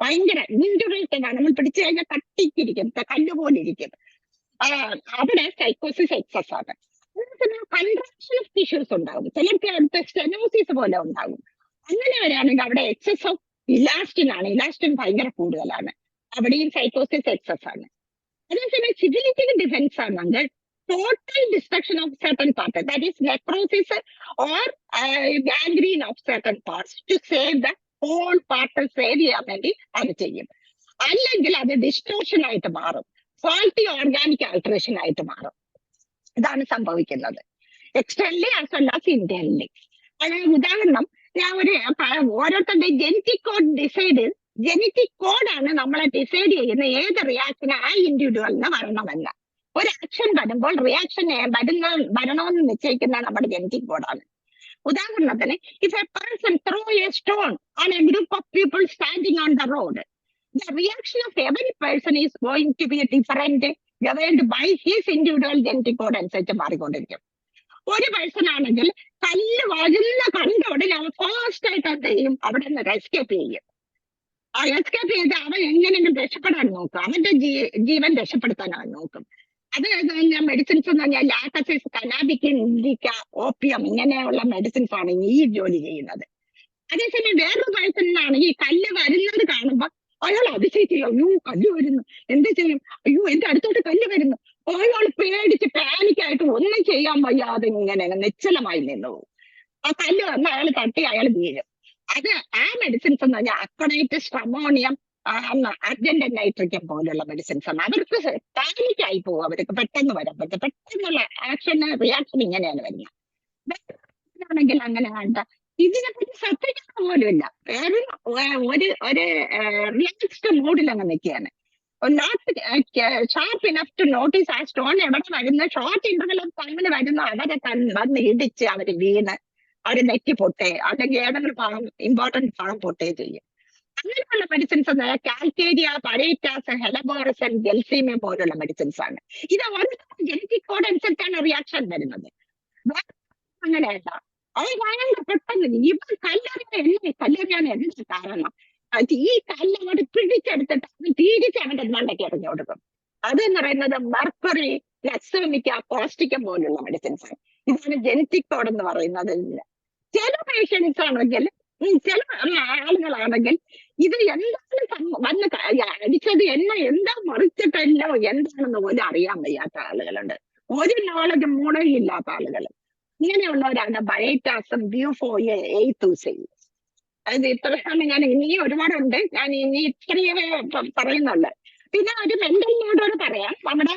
ഭയങ്കര ഇൻഡ്യൂറേറ്റഡ് ആണ്. നമ്മൾ പിടിച്ചു കഴിഞ്ഞാൽ കട്ടിക്കിരിക്കും, കല്ലുപോലെ ഇരിക്കും. അവിടെ സൈക്കോസിസ് എക്സസ് ആണ്. കൺട്രാക്ഷൻ ഓഫ് ടിഷ്യൂസ് ഉണ്ടാകും, ചിലർക്ക് സ്റ്റെനോസിസ് പോലെ ഉണ്ടാകും. അങ്ങനെ വരികയാണെങ്കിൽ അവിടെ എക്സസ് ഓഫ് ഇലാസ്റ്റിൻ ആണ്, ഇലാസ്റ്റിൻ ഭയങ്കര കൂടുതലാണ്, അവിടെയും സൈക്കോസിസ് എക്സസ് ആണ്. അതേസമയം സിഫിലിറ്റിക് ഡിഫൻസ് ആണെങ്കിൽ total destruction of certain parts, that is necrosis or gangrene of certain parts, to save the whole part save ചെയ്യാൻ വേണ്ടി അത് ചെയ്യും. അല്ലെങ്കിൽ അത് ഡിസ്റ്റോർഷൻ ആയിട്ട് മാറും, ഫാൾട്ടി ഓർഗാനിക് ആൾട്ടറേഷൻ ആയിട്ട് മാറും. ഇതാണ് സംഭവിക്കുന്നത് externally as well as internally. അതായത് ഉദാഹരണം, ഞാൻ ഓരോരുത്തരുടെ ജെനറ്റിക് കോഡ് ഡിസൈഡ്, ജെനറ്റിക് കോഡാണ് നമ്മളെ ഡിസൈഡ് ചെയ്യുന്ന ഏത് റിയാക്ഷന് ആ ഇൻഡിവിജ്വലിന് വരണമെന്ന്. ഒരു ആക്ഷൻ വരുമ്പോൾ റിയാക്ഷൻ വരണമെന്ന് നിശ്ചയിക്കുന്ന നമ്മുടെ ജെനറ്റിക് കോഡാണ്. ഉദാഹരണത്തിന്, if A person throw A stone on A group of people standing on the road, the reaction of every person is going to be different, governed by his individual genetic code അനുസരിച്ച് മാറിക്കൊണ്ടിരിക്കും. ഒരു person ആണെങ്കിൽ കല്ല് വരുന്ന കണ്ട ഉടനെ അവൻ fast ആയിട്ട് എന്ത് ചെയ്യും, അവിടെ നിന്ന് എസ്കേപ്പ് ചെയ്യും. ആ എസ്കേപ്പ് ചെയ്ത് അവൻ എങ്ങനെയെങ്കിലും രക്ഷപ്പെടാൻ നോക്കും, അവന്റെ ജീവൻ രക്ഷപ്പെടുത്താൻ അവൻ നോക്കും. അത് കഴിഞ്ഞാൽ മെഡിസിൻസ് എന്ന് പറഞ്ഞാൽ ലാക്ടസിസ്, കനാബിക്, ഇൻഡിക്ക, ഓപ്പിയം, ഇങ്ങനെയുള്ള മെഡിസിൻസ് ആണ് ഈ ജോലി ചെയ്യുന്നത്. അതേസമയം വേറൊരു പേഴ്സണിനാണെങ്കിൽ കല്ല് വരുന്നത് കാണുമ്പോൾ അയാൾ അതിശയിക്കില്ല, അയ്യോ കല്ല് വരുന്നു, എന്ത് ചെയ്യും, അയ്യോ എന്റെ അടുത്തോട്ട് കല്ല് വരുന്നു. അയാൾ പേടിച്ച് പാനിക്കായിട്ട് ഒന്നും ചെയ്യാൻ വയ്യാതെ ഇങ്ങനെ നിശ്ചലമായി നിന്നു. ആ കല്ല് വന്ന് അയാൾ തട്ടി അയാൾ വീഴും. അത് ആ മെഡിസിൻസ് എന്ന് പറഞ്ഞാൽ അക്കണൈറ്റിസ്, അമോണിയം, അർജന്റ് നൈട്രിക്കം പോലുള്ള മെഡിസിൻസ് ആണ്. അവർക്ക് പാനിക്കായി പോകും, അവർക്ക് പെട്ടെന്ന് വരാൻ പറ്റും, പെട്ടെന്നുള്ള ആക്ഷൻ റിയാക്ഷൻ ഇങ്ങനെയാണ് വരുന്നത്. ആണെങ്കിൽ അങ്ങനെ വേണ്ട, ഇതിനെപ്പറ്റി ശ്രദ്ധിക്കാൻ പോലും ഇല്ല, ഒരു റിലാക്സ്ഡ് മൂഡിൽ അങ്ങ് നിൽക്കുകയാണ്. Not sharp enough to notice ആ സ്റ്റോൺ എവിടെ വരുന്ന, ഷോർട്ട് ഇന്റർവൽ ഓഫ് ടൈമിന് വരുന്ന അവരെ വന്ന് ഇടിച്ച് അവർ വീണ് അവർ നെറ്റി പൊട്ടേ അല്ലെങ്കിൽ ഏതെങ്കിലും ഭാഗം ഇമ്പോർട്ടന്റ് ഭാഗം പൊട്ടേ ചെയ്യും. അങ്ങനെയുള്ള മെഡിസിൻസ് കാൽക്കേരിയ, പരേറ്റാസ്, ഹെലബോറസൻ, ഗെൽസീമിയം പോലുള്ള മെഡിസിൻസ് ആണ്. ഇത് ഓരോ ജനറ്റിക് കോഡ് അനുസരിച്ചാണ് റിയാക്ഷൻ വരുന്നത്. അങ്ങനെയല്ല, അത് ഭയങ്കര പെട്ടെന്ന് ഇവർ കല്ലെറിയാൻ എന്ത് കാരണം, ഈ കല്ല് അങ്ങോട്ട് പിടിച്ചെടുത്തിട്ട് തിരിച്ച് അവന്റെ മണ്ടയ്ക്ക് എറിഞ്ഞു കൊടുക്കും. അതെന്ന് പറയുന്നത് മെർക്കുറി, ലക്സോമിക്ക, കോസ്റ്റിക്കം പോലുള്ള മെഡിസിൻസ് ആണ്. ഇതാണ് ജനറ്റിക് കോഡ് എന്ന് പറയുന്നത്. ചില പേഷ്യൻസ് ആണെങ്കിൽ, ചില ആളുകളാണെങ്കിൽ ഇത് എന്താണ് വന്ന് അടിച്ചത്, എന്താ മറിച്ചിട്ടല്ലോ എന്താണെന്ന് പോലും അറിയാൻ വയ്യാത്ത ആളുകളുണ്ട്, ഒരു നോളജ് മൂളയും ഇല്ലാത്ത ആളുകൾ. ഇങ്ങനെയുള്ളവരാണ് ബയേറ്റാസും, ബ്യൂഫോയെ, എയ്ത്തൂസയും. അത് ഇത്രയാണ്. ഞാൻ ഇനിയും ഒരുപാടുണ്ട്, ഞാൻ ഇനി ഇത്രയേ പറയുന്നുള്ളു. പിന്നെ ഒരു മെന്റൽ നീഡോട് പറയാം. നമ്മുടെ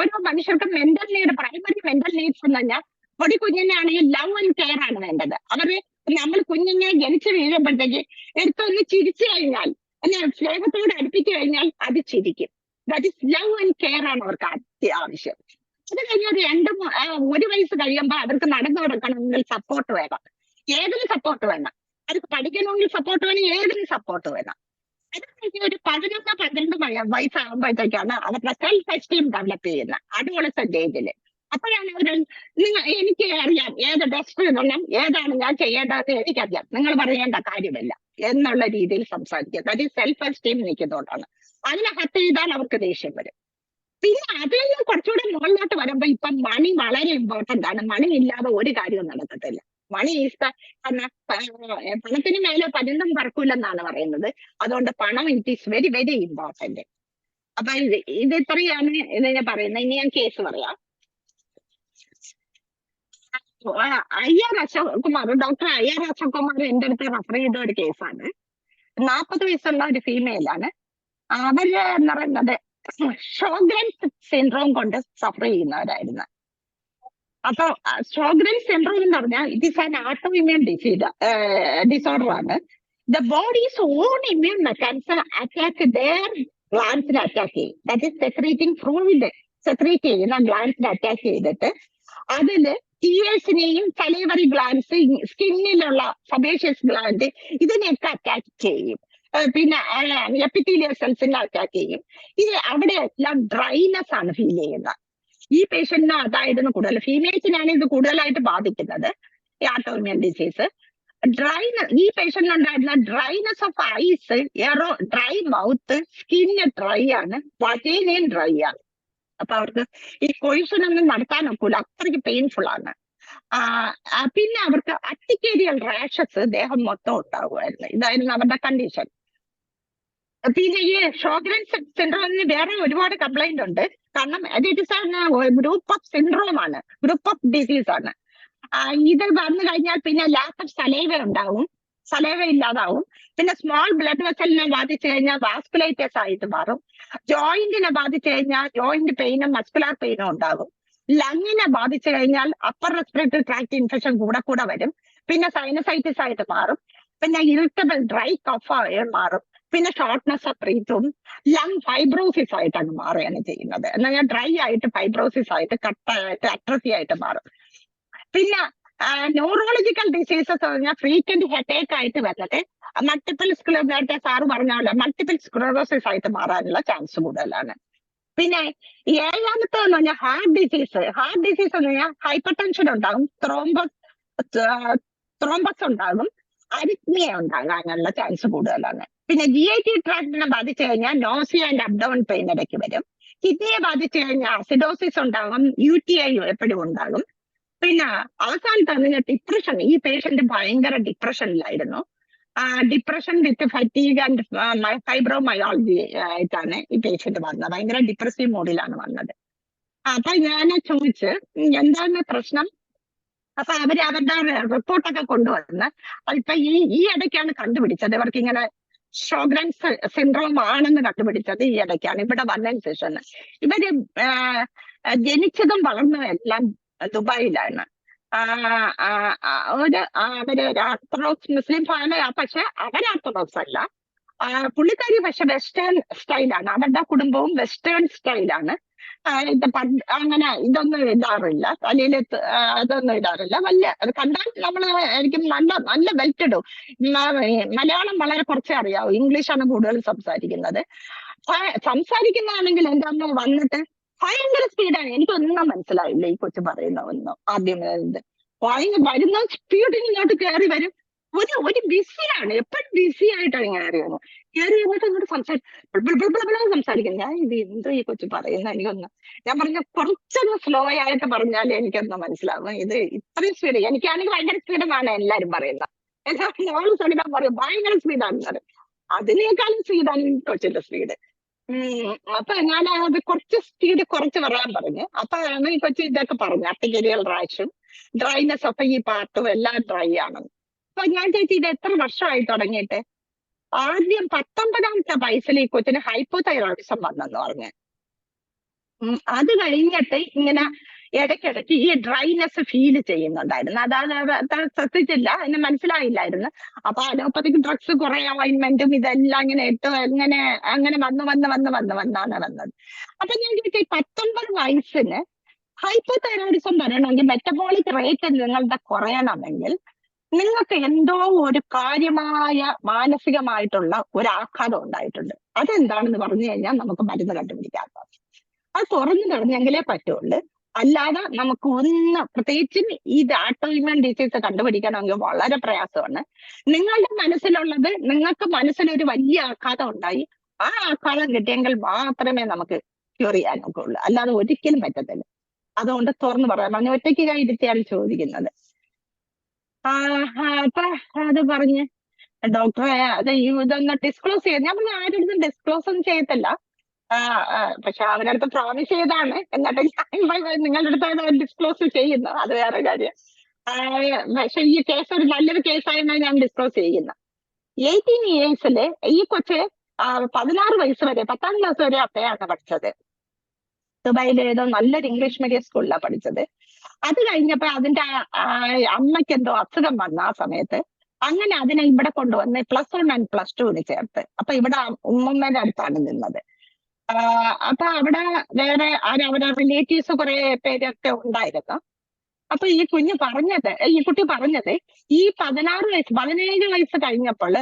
ഓരോ മനുഷ്യർക്കും mental need, primary mental needs എന്ന് പറഞ്ഞാൽ ഒരു കുഞ്ഞിനാണെങ്കിൽ ലവ് ആൻഡ് കെയർ ആണ് വേണ്ടത്. അവര് നമ്മൾ കുഞ്ഞിനെ ജനിച്ചു വീഴുമ്പോഴത്തേക്ക് എടുത്തൊന്ന് ചിരിച്ചു കഴിഞ്ഞാൽ, അല്ലെ സ്നേഹത്തോട് അടുപ്പിച്ചു കഴിഞ്ഞാൽ അത് ചിരിക്കും. That is love and care ആണ് അവർക്ക് അത്യാവശ്യം. അത് കഴിഞ്ഞാൽ ഒരു വയസ്സ് കഴിയുമ്പോൾ അവർക്ക് നടന്നു കൊടുക്കണമെങ്കിൽ സപ്പോർട്ട് വേണം, ഏതിന് സപ്പോർട്ട് വേണം, അവർക്ക് പഠിക്കണമെങ്കിൽ സപ്പോർട്ട് വേണം, ഏതിന് സപ്പോർട്ട് വേണം. അത് കഴിഞ്ഞ് ഒരു 11-12 വയസ്സാകുമ്പോഴത്തേക്കാണ് അവരുടെ സെൽഫ് എസ്റ്റീം ഡെവലപ്പ് ചെയ്യുന്നത്, അഡോളസെന്റ് ഏജില്. അപ്പോഴാണ് എനിക്ക് അറിയാം ഏത് ഡ്രസ് ഇടണം, ഏതാണ് ഞാൻ ചെയ്യേണ്ടത് എനിക്കറിയാം, നിങ്ങൾ പറയേണ്ട കാര്യമില്ല എന്നുള്ള രീതിയിൽ സംസാരിക്കുക. ദാറ്റ് ഈസ് സെൽഫ് എസ്റ്റീം നിൽക്കുന്നതുകൊണ്ടാണ്. അതിനെ ഹട്ട് ചെയ്താൽ അവർക്ക് ദേഷ്യം വരും. പിന്നെ അതിൽ നിന്ന് കുറച്ചുകൂടെ മുകളിലോട്ട് വരുമ്പോ ഇപ്പം മണി വളരെ ഇമ്പോർട്ടന്റ് ആണ്. മണി ഇല്ലാതെ ഒരു കാര്യവും നടക്കത്തില്ല. മണി ഈസ് പണത്തിന് മേലെ പതിന്നും പറക്കൂലെന്നാണ് പറയുന്നത്. അതുകൊണ്ട് പണം it is very very important. അപ്പൊ ഇത് ഇത്രയാണ് ഞാൻ പറയുന്നത്. ഇനി ഞാൻ കേസ് പറയാം. IR Ashok Kumar, doctor IR Ashok Kumar എന്റെ അടുത്ത് റെഫർ ചെയ്ത ഒരു കേസാണ്. 40 വയസ്സുള്ള ഒരു ഫീമെയിലാണ്. അവര് എന്ന് പറയുന്നത് ഷോഗ്രൻസ് സിൻഡ്രോം കൊണ്ട് സഫർ ചെയ്യുന്നവരായിരുന്നു. അപ്പൊ ഷോഗ്രൻസ് സിൻഡ്രോം എന്ന് പറഞ്ഞാൽ it is an autoimmune disorder ആണ്. The bodies on immune mechanism attack their ഗ്ലാൻസിനെ അറ്റാക്ക് ചെയ്യും. That is secreting fluid secrete ചെയ്യുന്ന ഗ്ലാൻസിനെ അറ്റാക്ക് ചെയ്തിട്ട് അതില് ടീയേഴ്സിനെയും സലൈവറി ഗ്ലാൻസ്, സ്കിന്നിലുള്ള സബേഷ്യസ് ഗ്ലാൻഡ് ഇതിനെയൊക്കെ അറ്റാക്ക് ചെയ്യും. പിന്നെ എപ്പിത്തീലിയൽ സെൽസിനെ അറ്റാക്ക് ചെയ്യും. ഇത് അവിടെ എല്ലാം ഡ്രൈനെസ് ആണ് ഫീൽ ചെയ്യുന്നത്. ഈ പേഷ്യന്റിന് അതായിരുന്നു കൂടുതൽ. ഫീമെയിൽസിനാണ് ഇത് കൂടുതലായിട്ട് ബാധിക്കുന്നത്, ഓട്ടോഇമ്യൂൺ ഡിസീസ്. ഈ പേഷ്യന്റിനുണ്ടായിരുന്ന dryness of eyes, dry mouth, skin dry ആണ്, വജൈനയും ഡ്രൈ ആണ്. അപ്പൊ അവർക്ക് ഈ കൊയ്ഷൻ ഒന്നും നടത്താനൊക്കില്ല, അത്രയ്ക്ക് പെയിൻഫുൾ ആണ്. പിന്നെ അവർക്ക് അർട്ടിക്കേരിയൽ റാഷസ് ദേഹം മൊത്തം ഉണ്ടാകുമായിരുന്നു. ഇതായിരുന്നു അവരുടെ കണ്ടീഷൻ. പിന്നെ ഈ ഷോഗ്രൻസ് സിൻഡ്രോമിന് വേറെ ഒരുപാട് കംപ്ലൈന്റ് ഉണ്ട്. കാരണം it is group of syndrome ആണ്, ഗ്രൂപ്പ് ഓഫ് ഡിസീസ് ആണ്. ഇത് വന്നു കഴിഞ്ഞാൽ പിന്നെ ലാക്ക് ഓഫ് സലൈവ ഉണ്ടാവും, സലൈവ ഇല്ലാതാവും. പിന്നെ സ്മോൾ ബ്ലഡ് വെസലിനെ ബാധിച്ചു കഴിഞ്ഞാൽ വാസ്കുലൈറ്റസ് ആയിട്ട് മാറും. ജോയിന്റിനെ ബാധിച്ചു കഴിഞ്ഞാൽ ജോയിന്റ് പെയിനും മസ്കുലാർ പെയിനും ഉണ്ടാകും. ലങ്ങിനെ ബാധിച്ചു കഴിഞ്ഞാൽ അപ്പർ റെസ്പിറേറ്ററി ട്രാക്ട് ഇൻഫെക്ഷൻ കൂടെ വരും. പിന്നെ സൈനസൈറ്റിസ് ആയിട്ട് മാറും. പിന്നെ ഇറിറ്റബിൾ ഡ്രൈ കഫ് മാറും. പിന്നെ ഷോർട്ട്നെസ് ഓഫ് ബ്രീത്തും ലങ് ഫൈബ്രോസിസ് ആയിട്ടാണ് മാറുകയാണ് ചെയ്യുന്നത്. എന്നാൽ ഡ്രൈ ആയിട്ട് ഫൈബ്രോസിസ് ആയിട്ട് കട്ടായിട്ട് അട്രോഫി ആയിട്ട് മാറും. പിന്നെ ന്യൂറോളജിക്കൽ ഡിസീസസ് പറഞ്ഞാൽ ഫ്രീക്വന്റ് ഹെഡേക്ക് ആയിട്ട് വരുന്നത് മൾട്ടിപ്പിൾ നേരത്തെ സാറ് പറഞ്ഞാൽ മൾട്ടിപ്പിൾ സ്ക്ലെറോസിസ് ആയിട്ട് മാറാനുള്ള ചാൻസ് കൂടുതലാണ്. പിന്നെ ഏഴാമത്തെ എന്ന് പറഞ്ഞാൽ ഹാർട്ട് ഡിസീസ്. ഹാർട്ട് ഡിസീസ് എന്ന് പറഞ്ഞാൽ ഹൈപ്പർ ടെൻഷൻ ഉണ്ടാകും, ത്രോംബസ് ഉണ്ടാകും, അരിത്മിയ ഉണ്ടാകാനുള്ള ചാൻസ് കൂടുതലാണ്. പിന്നെ GIT ട്രാക്റ്റിനെ ബാധിച്ചു കഴിഞ്ഞാൽ നോസിയ ആൻഡ് അബ്ഡോമൻ പെയിൻ ഇടയ്ക്ക് വരും. കിഡ്നിയെ ബാധിച്ചു കഴിഞ്ഞാൽ അസിഡോസിസ് ഉണ്ടാകും, UTI എപ്പോഴും ഉണ്ടാകും. പിന്നെ അവസാനത്തെ ഡിപ്രഷൻ. ഈ പേഷ്യന്റ് ഭയങ്കര ഡിപ്രഷനിലായിരുന്നു. Depression with fatigue and fibromyalgia ആയിട്ടാണ് ഈ പേഷ്യന്റ് വന്നത്. ഭയങ്കര ഡിപ്രസീവ് മോഡിലാണ് വന്നത്. അപ്പൊ ഞാൻ ചോദിച്ച് എന്താണ് പ്രശ്നം. അപ്പൊ അവര് അവരുടെ റിപ്പോർട്ടൊക്കെ കൊണ്ടുവന്ന് ഇപ്പൊ ഈ ഇടയ്ക്കാണ് കണ്ടുപിടിച്ചത് ഇവർക്ക് ഇങ്ങനെ ഷോഗ്രൻസ് സിൻഡ്രോം ആണെന്ന് കണ്ടുപിടിച്ചത് ഈ ഇടയ്ക്കാണ്. ഇവിടെ വന്നതിന് ശേഷം ഇവര് ജനിച്ചതും വളർന്നതും എല്ലാം ദുബായിലാണ്. അവര് ഓർത്തഡോക്സ് മുസ്ലിം ഫാമിലി, പക്ഷെ അവർ ഓർത്തഡോക്സ് അല്ല. പുള്ളിക്കാരി പക്ഷെ വെസ്റ്റേൺ സ്റ്റൈലാണ്, അവരുടെ കുടുംബവും വെസ്റ്റേൺ സ്റ്റൈലാണ്. അങ്ങനെ ഇതൊന്നും ഇടാറില്ല, തലയിൽ അതൊന്നും ഇടാറില്ല. അത് കണ്ടാൽ നമ്മൾ എനിക്ക് നല്ല വെൽറ്റിടും. മലയാളം വളരെ കുറച്ചേ അറിയാവൂ, ഇംഗ്ലീഷാണ് കൂടുതൽ സംസാരിക്കുന്നത്. സംസാരിക്കുന്നതാണെങ്കിൽ എൻ്റെ അമ്മ വന്നിട്ട് ഭയങ്കര സ്പീഡാണ്. എനിക്കൊന്നും മനസ്സിലായില്ല ഈ കൊച്ചു പറയുന്ന ഒന്നും. ആദ്യം വരുന്ന സ്പീഡിൽ ഇങ്ങോട്ട് കയറി വരും. ഒരു ബിസിയാണ്, എപ്പോഴും ബിസി ആയിട്ടാണ് കയറി വരുന്നത്. കയറി വന്നിട്ട് ഇങ്ങോട്ട് സംസാരിക്കുന്നത്. ഞാൻ ഇത് എന്തോ ഈ കൊച്ചു പറയുന്നത് എനിക്കൊന്ന്. ഞാൻ പറഞ്ഞ കുറച്ചൊന്ന് സ്ലോ ആയിട്ട് പറഞ്ഞാൽ എനിക്കൊന്ന് മനസ്സിലാവും. ഇത് ഇത്രയും സ്പീഡ്, എനിക്കാണെങ്കിൽ ഭയങ്കര സ്പീഡെന്നാണ് എല്ലാരും പറയുന്നത്. എല്ലാവരും സ്പീഡാൻ പറയും, ഭയങ്കര സ്പീഡാണെന്ന് പറയും. അതിനേക്കാളും സ്പീഡാണ് ഈ കൊച്ചിന്റെ സ്പീഡ്. അപ്പൊ ഞാൻ അത് കുറച്ച് സ്പീഡ് കുറച്ച് പറയാൻ പറഞ്ഞു. അപ്പൊ ഈ കൊച്ചു ഇതൊക്കെ പറഞ്ഞു, അർട്ടിക്കേരിയൽ റാഷും ഡ്രൈനെസ് ഒക്കെ ഈ പാർട്ടും എല്ലാം ഡ്രൈ ആണെന്ന്. അപ്പൊ ഞാൻ ചോദിച്ചു ഇത് എത്ര വർഷമായി തുടങ്ങിയിട്ട്. ആദ്യം 19ാമത്തെ വയസ്സിൽ ഈ കൊച്ചിന് ഹൈപ്പോതൈറോയിഡിസം വന്നെന്ന് പറഞ്ഞു. അത് കഴിഞ്ഞിട്ട് ഇങ്ങനെ ഇടയ്ക്കിടയ്ക്ക് ഈ ഡ്രൈനെസ് ഫീൽ ചെയ്യുന്നുണ്ടായിരുന്നു. അതായത് ശ്രദ്ധിച്ചില്ല, എന്നെ മനസ്സിലായില്ലായിരുന്നു. അപ്പൊ അലോപ്പതിക് ഡ്രഗ്സ് കുറെ ഓയിൻമെന്റും ഇതെല്ലാം ഇങ്ങനെ ഇട്ട് അങ്ങനെ വന്നാണ് വന്നത്. അപ്പൊ ഞാൻ ചോദിച്ചു 19 വയസ്സിന് ഹൈപ്പോതൈറോയിഡിസം വരണമെങ്കിൽ മെറ്റബോളിക് റേറ്റ് നിങ്ങളുടെ കുറയണമെങ്കിൽ നിങ്ങൾക്ക് എന്തോ ഒരു കാര്യമായ മാനസികമായിട്ടുള്ള ഒരു ആഘാതം ഉണ്ടായിട്ടുണ്ട്. അതെന്താണെന്ന് പറഞ്ഞു കഴിഞ്ഞാൽ നമുക്ക് മരുന്ന് കണ്ടുപിടിക്കാം. അത് തുറന്നു കഴിഞ്ഞെങ്കിലേ പറ്റുള്ളൂ. അല്ലാതെ നമുക്ക് ഒന്ന്, പ്രത്യേകിച്ചും ഈ ഓട്ടോഇമ്യൂൺ ഡിസീസ് കണ്ടുപിടിക്കണമെങ്കിൽ വളരെ പ്രയാസമാണ്. നിങ്ങളുടെ മനസ്സിലുള്ളത്, നിങ്ങൾക്ക് മനസ്സിലൊരു വലിയ ആഘാതം ഉണ്ടായി, ആ ആഘാതം കിട്ടിയെങ്കിൽ മാത്രമേ നമുക്ക് ക്യൂർ ചെയ്യാൻ നോക്കുള്ളൂ, അല്ലാതെ ഒരിക്കലും പറ്റത്തില്ല. അതുകൊണ്ട് തുറന്നു പറയാം. ഞാൻ ഒറ്റയ്ക്ക് കൈയിരുത്തിയാണ് ചോദിക്കുന്നത്. അപ്പൊ അത് പറഞ്ഞ് ഡോക്ടറെ അത് ഇതൊന്ന് ഡിസ്ക്ലോസ് ചെയ്യാം. ഞാൻ പറഞ്ഞ ആരും ഡിസ്ക്ലോസ് ഒന്നും ചെയ്യത്തില്ല. പക്ഷെ അവരുടെ അടുത്ത് പ്രോമിസ് ചെയ്താണ്, എന്നിട്ട് നിങ്ങളുടെ അടുത്ത് ഡിസ്ക്ലോസ് ചെയ്യുന്നു, അത് വേറെ കാര്യം. പക്ഷെ ഈ കേസ് ഒരു നല്ലൊരു കേസായിരുന്നു ഞാൻ ഡിസ്ക്ലോസ് ചെയ്യുന്നത്. 18 ഇയേഴ്സില് ഈ കൊച്ച് 16 വയസ്സ് വരെ 10ാം ക്ലാസ് വരെ അപ്പയാണ് പഠിച്ചത്. ദുബായിലെ ഏതോ നല്ലൊരു ഇംഗ്ലീഷ് മീഡിയം സ്കൂളിലാണ് പഠിച്ചത്. അത് കഴിഞ്ഞപ്പോ അതിന്റെ അമ്മയ്ക്ക് എന്തോ അസുഖം വന്ന ആ സമയത്ത് അങ്ങനെ അതിനെ ഇവിടെ കൊണ്ടുവന്ന് +1 and +2 ചേർത്ത്. അപ്പൊ ഇവിടെ ഉമ്മമ്മയുടെ അടുത്താണ് നിന്നത്. അപ്പൊ അവിടെ വേറെ അവരുടെ റിലേറ്റീവ്സ് കുറെ പേരൊക്കെ ഉണ്ടായിരുന്നു. അപ്പൊ ഈ കുട്ടി പറഞ്ഞത് ഈ 17 വയസ്സ് കഴിഞ്ഞപ്പോൾ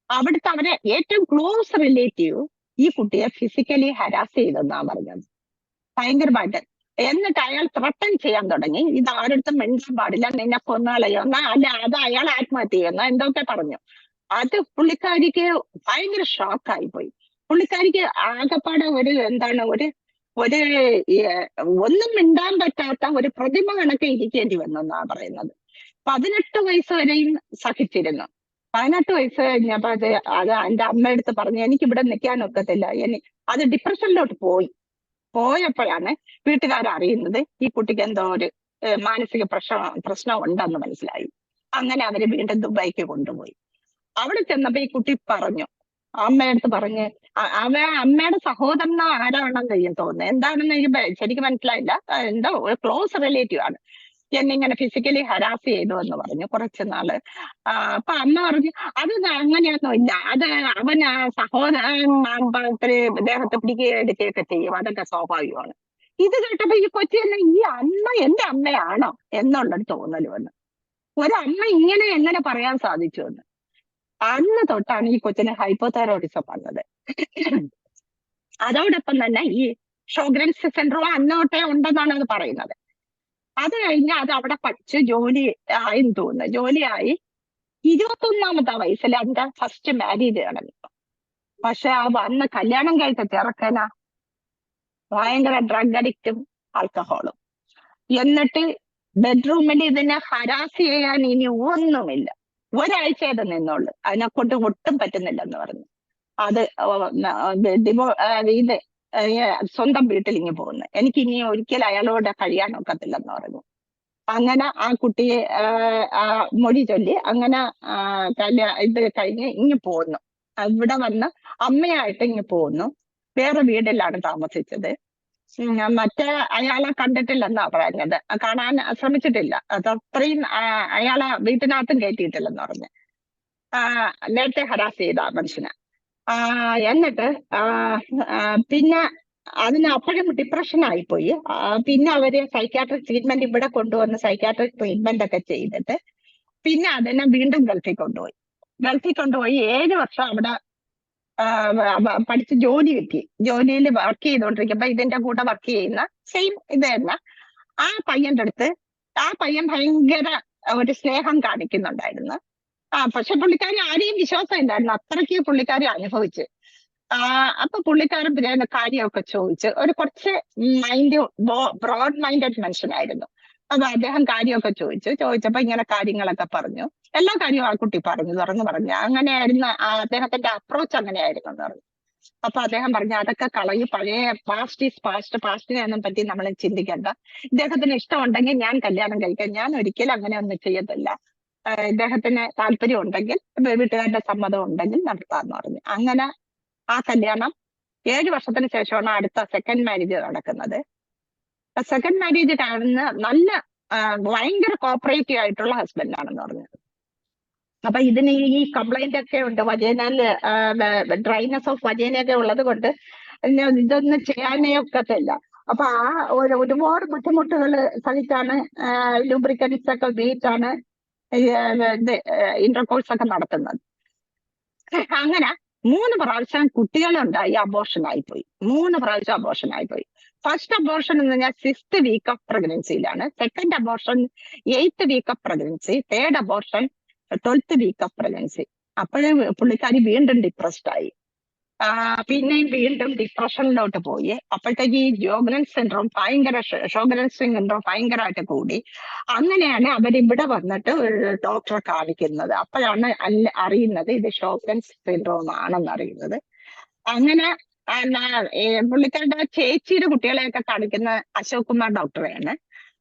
അവിടുത്തെ അവരെ ഏറ്റവും ക്ലോസ് റിലേറ്റീവ് ഈ കുട്ടിയെ ഫിസിക്കലി ഹരാസ് ചെയ്തെന്നാ പറഞ്ഞത്, ഭയങ്കരമായിട്ട്. എന്നിട്ട് അയാൾ ത്രട്ടൻ ചെയ്യാൻ തുടങ്ങി, ഇത് ആരടുത്തും മിണ്ടാൻ പാടില്ല, നിന്നെ കൊന്നുകളയുന്ന, അല്ല അത് അയാൾ ആത്മഹത്യ ചെയ്യുന്ന എന്തൊക്കെ പറഞ്ഞു. അത് പുള്ളിക്കാരിക്ക് ഭയങ്കര ഷോക്കായി പോയി. പുള്ളിക്കാരിക്ക് ആകെപ്പാടെ ഒരു എന്താണ് ഒരു ഒരു ഒന്നും മിണ്ടാൻ പറ്റാത്ത ഒരു പ്രതിമ കണക്കെ ഇരിക്കേണ്ടി വന്നെന്നാ പറയുന്നത്. 18 വയസ്സ് വരെയും സഹിച്ചിരുന്നു. 18 വയസ്സ് കഴിഞ്ഞപ്പോ അത് എന്റെ അമ്മയടുത്ത് പറഞ്ഞു, എനിക്ക് ഇവിടെ നിൽക്കാൻ ഒക്കത്തില്ല, അത് ഡിപ്രഷനിലോട്ട് പോയപ്പോഴാണ് വീട്ടുകാരറിയുന്നത് ഈ കുട്ടിക്ക് എന്തോ ഒരു മാനസിക പ്രശ്നം ഉണ്ടെന്ന് മനസ്സിലായി. അങ്ങനെ അവര് വീണ്ടും ദുബായിക്ക് കൊണ്ടുപോയി. അവിടെ ചെന്നപ്പോ ഈ കുട്ടി പറഞ്ഞു, അമ്മയടുത്ത് പറഞ്ഞ്, അമ്മയുടെ സഹോദരൻ ആരാണെന്ന് എനിക്ക് തോന്നുന്നത്, എന്താണെന്ന് എനിക്ക് ശരിക്കും മനസ്സിലായില്ല, എന്തോ ഒരു ക്ലോസ് റിലേറ്റീവ് ആണ്, എന്നിങ്ങനെ ഫിസിക്കലി ഹരാസ് ചെയ്തു എന്ന് പറഞ്ഞു കുറച്ചു നാള്. അപ്പൊ അമ്മ പറഞ്ഞു അത് അങ്ങനെയൊന്നും ഇല്ല, അത് അവൻ സഹോദരൻ ദേഹത്തെ പിടിക്കുകയും എടുക്കുകയൊക്കെ ചെയ്യും, അതൊക്കെ സ്വാഭാവികമാണ്. ഇത് കേട്ടപ്പോ ഈ കൊച്ചി തന്നെ ഈ അമ്മ എന്റെ അമ്മയാണോ എന്നുള്ളൊരു തോന്നൽ വന്നു. ഒരമ്മ ഇങ്ങനെ എങ്ങനെ പറയാൻ സാധിച്ചു എന്ന്. അന്ന് തൊട്ടാണ് ഈ കൊച്ചിന് ഹൈപ്പോതൈറോയിഡിസം വന്നത്. അതോടൊപ്പം തന്നെ ഈ ഷോഗ്രൻസ് സിൻഡ്രോം അന്നോട്ടേ ഉണ്ടെന്നാണ് അത് പറയുന്നത്. അത് കഴിഞ്ഞ് അത് അവിടെ പഠിച്ച് ജോലി ആയെന്ന് തോന്നുന്നു. ജോലിയായി 21-ാമത്തെ വയസ്സിൽ അതിന്റെ ഫസ്റ്റ് മാരേജ് നടന്നു. പക്ഷെ ആ വന്ന് കല്യാണം കഴിച്ച ചെറുക്കനാ ഭയങ്കര ഡ്രഗ് അഡിക്റ്റും ആൽക്കഹോളും. എന്നിട്ട് ബെഡ്റൂമിൽ ഇതിനെ ഹരാസ് ചെയ്യാൻ ഇനി ഒന്നുമില്ല. ഒരാഴ്ച അത് നിന്നുള്ളു, അതിനെക്കൊണ്ട് ഒട്ടും പറ്റുന്നില്ലെന്ന് പറഞ്ഞു. അത് ഇത് സ്വന്തം വീട്ടിൽ ഇങ്ങ് പോകുന്നു, എനിക്ക് ഇനി ഒരിക്കലും അയാളോട് കഴിയാൻ ഒക്കത്തില്ലെന്ന് പറഞ്ഞു. അങ്ങനെ ആ കുട്ടിയെ മൊഴി ചൊല്ലി അങ്ങനെ ഇത് കഴിഞ്ഞ് ഇങ്ങ് പോന്നു. ഇവിടെ വന്ന് അമ്മയായിട്ട് ഇങ്ങ് പോന്നു. വേറെ വീട്ടിലാണ് താമസിച്ചത്. മറ്റേ അയാളെ കണ്ടിട്ടില്ലെന്നാ പറഞ്ഞത്, കാണാൻ ശ്രമിച്ചിട്ടില്ല, അത് അത്രയും അയാളെ വീട്ടിനകത്തും കയറ്റിയിട്ടില്ലെന്ന് പറഞ്ഞു. നേരത്തെ ഹരാസ് ചെയ്ത മനുഷ്യനെ. എന്നിട്ട് പിന്നെ അതിന് അപ്പോഴും ഡിപ്രഷൻ ആയിപ്പോയി. പിന്നെ അവര് സൈക്യാട്രിക് ട്രീറ്റ്മെന്റ് ഇവിടെ കൊണ്ടുവന്ന് സൈക്യാട്രിക് ട്രീറ്റ്മെന്റ് ഒക്കെ ചെയ്തിട്ട് പിന്നെ അതിനെ വീണ്ടും ഗൾഫിൽ കൊണ്ടുപോയി. 7 വർഷം അവിടെ പഠിച്ച് ജോലി കിട്ടി. ജോലിയിൽ വർക്ക് ചെയ്തുകൊണ്ടിരിക്കുമ്പോ ഇതിന്റെ കൂടെ വർക്ക് ചെയ്യുന്ന സെയിം ഇത് തന്നെ ആ പയ്യന്റെ അടുത്ത് ആ പയ്യൻ ഭയങ്കര ഒരു സ്നേഹം കാണിക്കുന്നുണ്ടായിരുന്നു. പക്ഷെ പുള്ളിക്കാരി ആരെയും വിശ്വാസം ഇല്ലായിരുന്നു, അത്രയ്ക്ക് പുള്ളിക്കാരി അനുഭവിച്ച്. അപ്പൊ പുള്ളിക്കാരൻ പിന്നെ കാര്യമൊക്കെ ചോദിച്ച് ഒരു കുറച്ച് ബ്രോഡ് മൈൻഡഡ് മനുഷ്യനായിരുന്നു. അപ്പൊ അദ്ദേഹം കാര്യമൊക്കെ ചോദിച്ചപ്പോ ഇങ്ങനെ കാര്യങ്ങളൊക്കെ പറഞ്ഞു. എല്ലാ കാര്യവും ആ കുട്ടി തുറന്നു പറഞ്ഞു. അങ്ങനെയായിരുന്നു അദ്ദേഹത്തിന്റെ അപ്രോച്ച്, അങ്ങനെയായിരുന്നു എന്ന് പറഞ്ഞു. അപ്പൊ അദ്ദേഹം പറഞ്ഞു അതൊക്കെ കളയും, പഴയ പാസ്റ്റ് ഈസ് പാസ്റ്റിനെ ഒന്നും പറ്റി നമ്മൾ ചിന്തിക്കണ്ട, ഇദ്ദേഹത്തിന് ഇഷ്ടമുണ്ടെങ്കിൽ ഞാൻ കല്യാണം കഴിക്കാം, ഞാൻ ഒരിക്കലും അങ്ങനെ ഒന്നും ചെയ്യത്തില്ല, ഇദ്ദേഹത്തിന് താല്പര്യം ഉണ്ടെങ്കിൽ വീട്ടുകാരുടെ സമ്മതം ഉണ്ടെങ്കിൽ നടത്താന്ന് പറഞ്ഞു. അങ്ങനെ ആ കല്യാണം 7 വർഷത്തിന് ശേഷമാണ് അടുത്ത സെക്കൻഡ് മാരേജ് നടക്കുന്നത്. സെക്കൻഡ് മാരേജ് കാണുന്ന നല്ല ഭയങ്കര കോപ്പറേറ്റീവ് ആയിട്ടുള്ള ഹസ്ബൻഡാണെന്ന് പറഞ്ഞത്. അപ്പൊ ഇതിന് ഈ കംപ്ലൈന്റ് ഒക്കെ ഉണ്ട്, വജേനാൽ ഡ്രൈനെസ് ഓഫ് വജേനയൊക്കെ ഉള്ളത് കൊണ്ട് ഇതൊന്നും ചെയ്യാനേ ഒക്കത്തില്ല. അപ്പൊ ഒരുപാട് ബുദ്ധിമുട്ടുകൾ സഹിച്ചാണ് ലൂബ്രിക്കൻസ് ഒക്കെ ഉപയോഗിച്ചാണ് ഇന്റർകോഴ്സ് ഒക്കെ നടത്തുന്നത്. അങ്ങനെ 3 പ്രാവശ്യം കുട്ടികളുണ്ടായി അബോർഷൻ ആയിപ്പോയി. 3 പ്രാവശ്യം അബോർഷൻ ആയിപ്പോയി. ഫസ്റ്റ് അബോർഷൻ എന്ന് പറഞ്ഞാൽ 6th വീക്ക് ഓഫ് പ്രഗ്നൻസിയിലാണ്. Second abortion 8th week of pregnancy. Third abortion 12th week of pregnancy. അപ്പോഴേ പുള്ളിക്കാരി വീണ്ടും ഡിപ്രസ്ഡ് ആയി. പിന്നെയും വീണ്ടും ഡിപ്രഷനിലോട്ട് പോയി. അപ്പോഴത്തേക്ക് ഈ ഷോഗ്രൻസ് സിൻഡ്രോം ഭയങ്കരമായിട്ട് കൂടി. അങ്ങനെയാണ് അവരിവിടെ വന്നിട്ട് ഡോക്ടറെ കാണിക്കുന്നത്. അപ്പോഴാണ് അറിയുന്നത് ഇത് ഷോഗ്രൻസ് സിൻഡ്രോം ആണെന്ന് അറിയുന്നത്. അങ്ങനെ പുള്ളിക്കാരുടെ ചേച്ചിയുടെ കുട്ടികളെയൊക്കെ കാണിക്കുന്ന അശോക് കുമാർ ഡോക്ടറെയാണ്.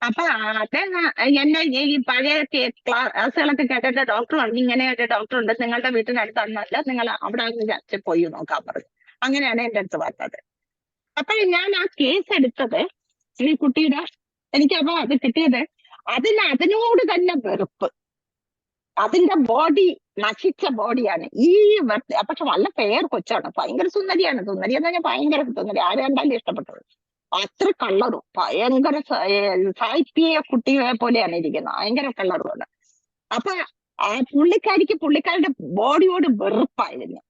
അപ്പൊ അദ്ദേഹം എന്നെ ഈ പഴയ ക്ലാസ്സുകളൊക്കെ കേട്ടിട്ട് ഡോക്ടർ പറഞ്ഞു ഇങ്ങനെ ഒരു ഡോക്ടർ ഉണ്ട് നിങ്ങളുടെ വീട്ടിനടുത്തന്നല്ല, നിങ്ങൾ അവിടെ ഒന്ന് പോയി നോക്കാൻ പറഞ്ഞു. അങ്ങനെയാണ് എന്റെ അടുത്ത് വന്നത്. അപ്പൊ ഞാൻ ആ കേസ് എടുത്തത് ഈ കുട്ടിയുടെ, എനിക്കപ്പോ അത് കിട്ടിയത് അതിനോട് തന്നെ വെറുപ്പ്. അതിന്റെ ബോഡി നശിച്ച ബോഡിയാണ് ഈ പക്ഷെ നല്ല ഫെയർ കൊച്ചാണ്, ഭയങ്കര സുന്ദരിയാണ്. സുന്ദരി എന്ന് പറഞ്ഞാൽ ഭയങ്കര സുന്ദരി, ആരെ കണ്ടാലും ഇഷ്ടപ്പെട്ടു. അത്ര കളറും ഭയങ്കര സായിപ്പിയ കുട്ടിയെ പോലെയാണ് ഇരിക്കുന്നത്, ഭയങ്കര കളറുമാണ്. അപ്പൊ പുള്ളിക്കാരിക്ക് പുള്ളിക്കാരുടെ ബോഡിയോട് വെറുപ്പായിരുന്നു.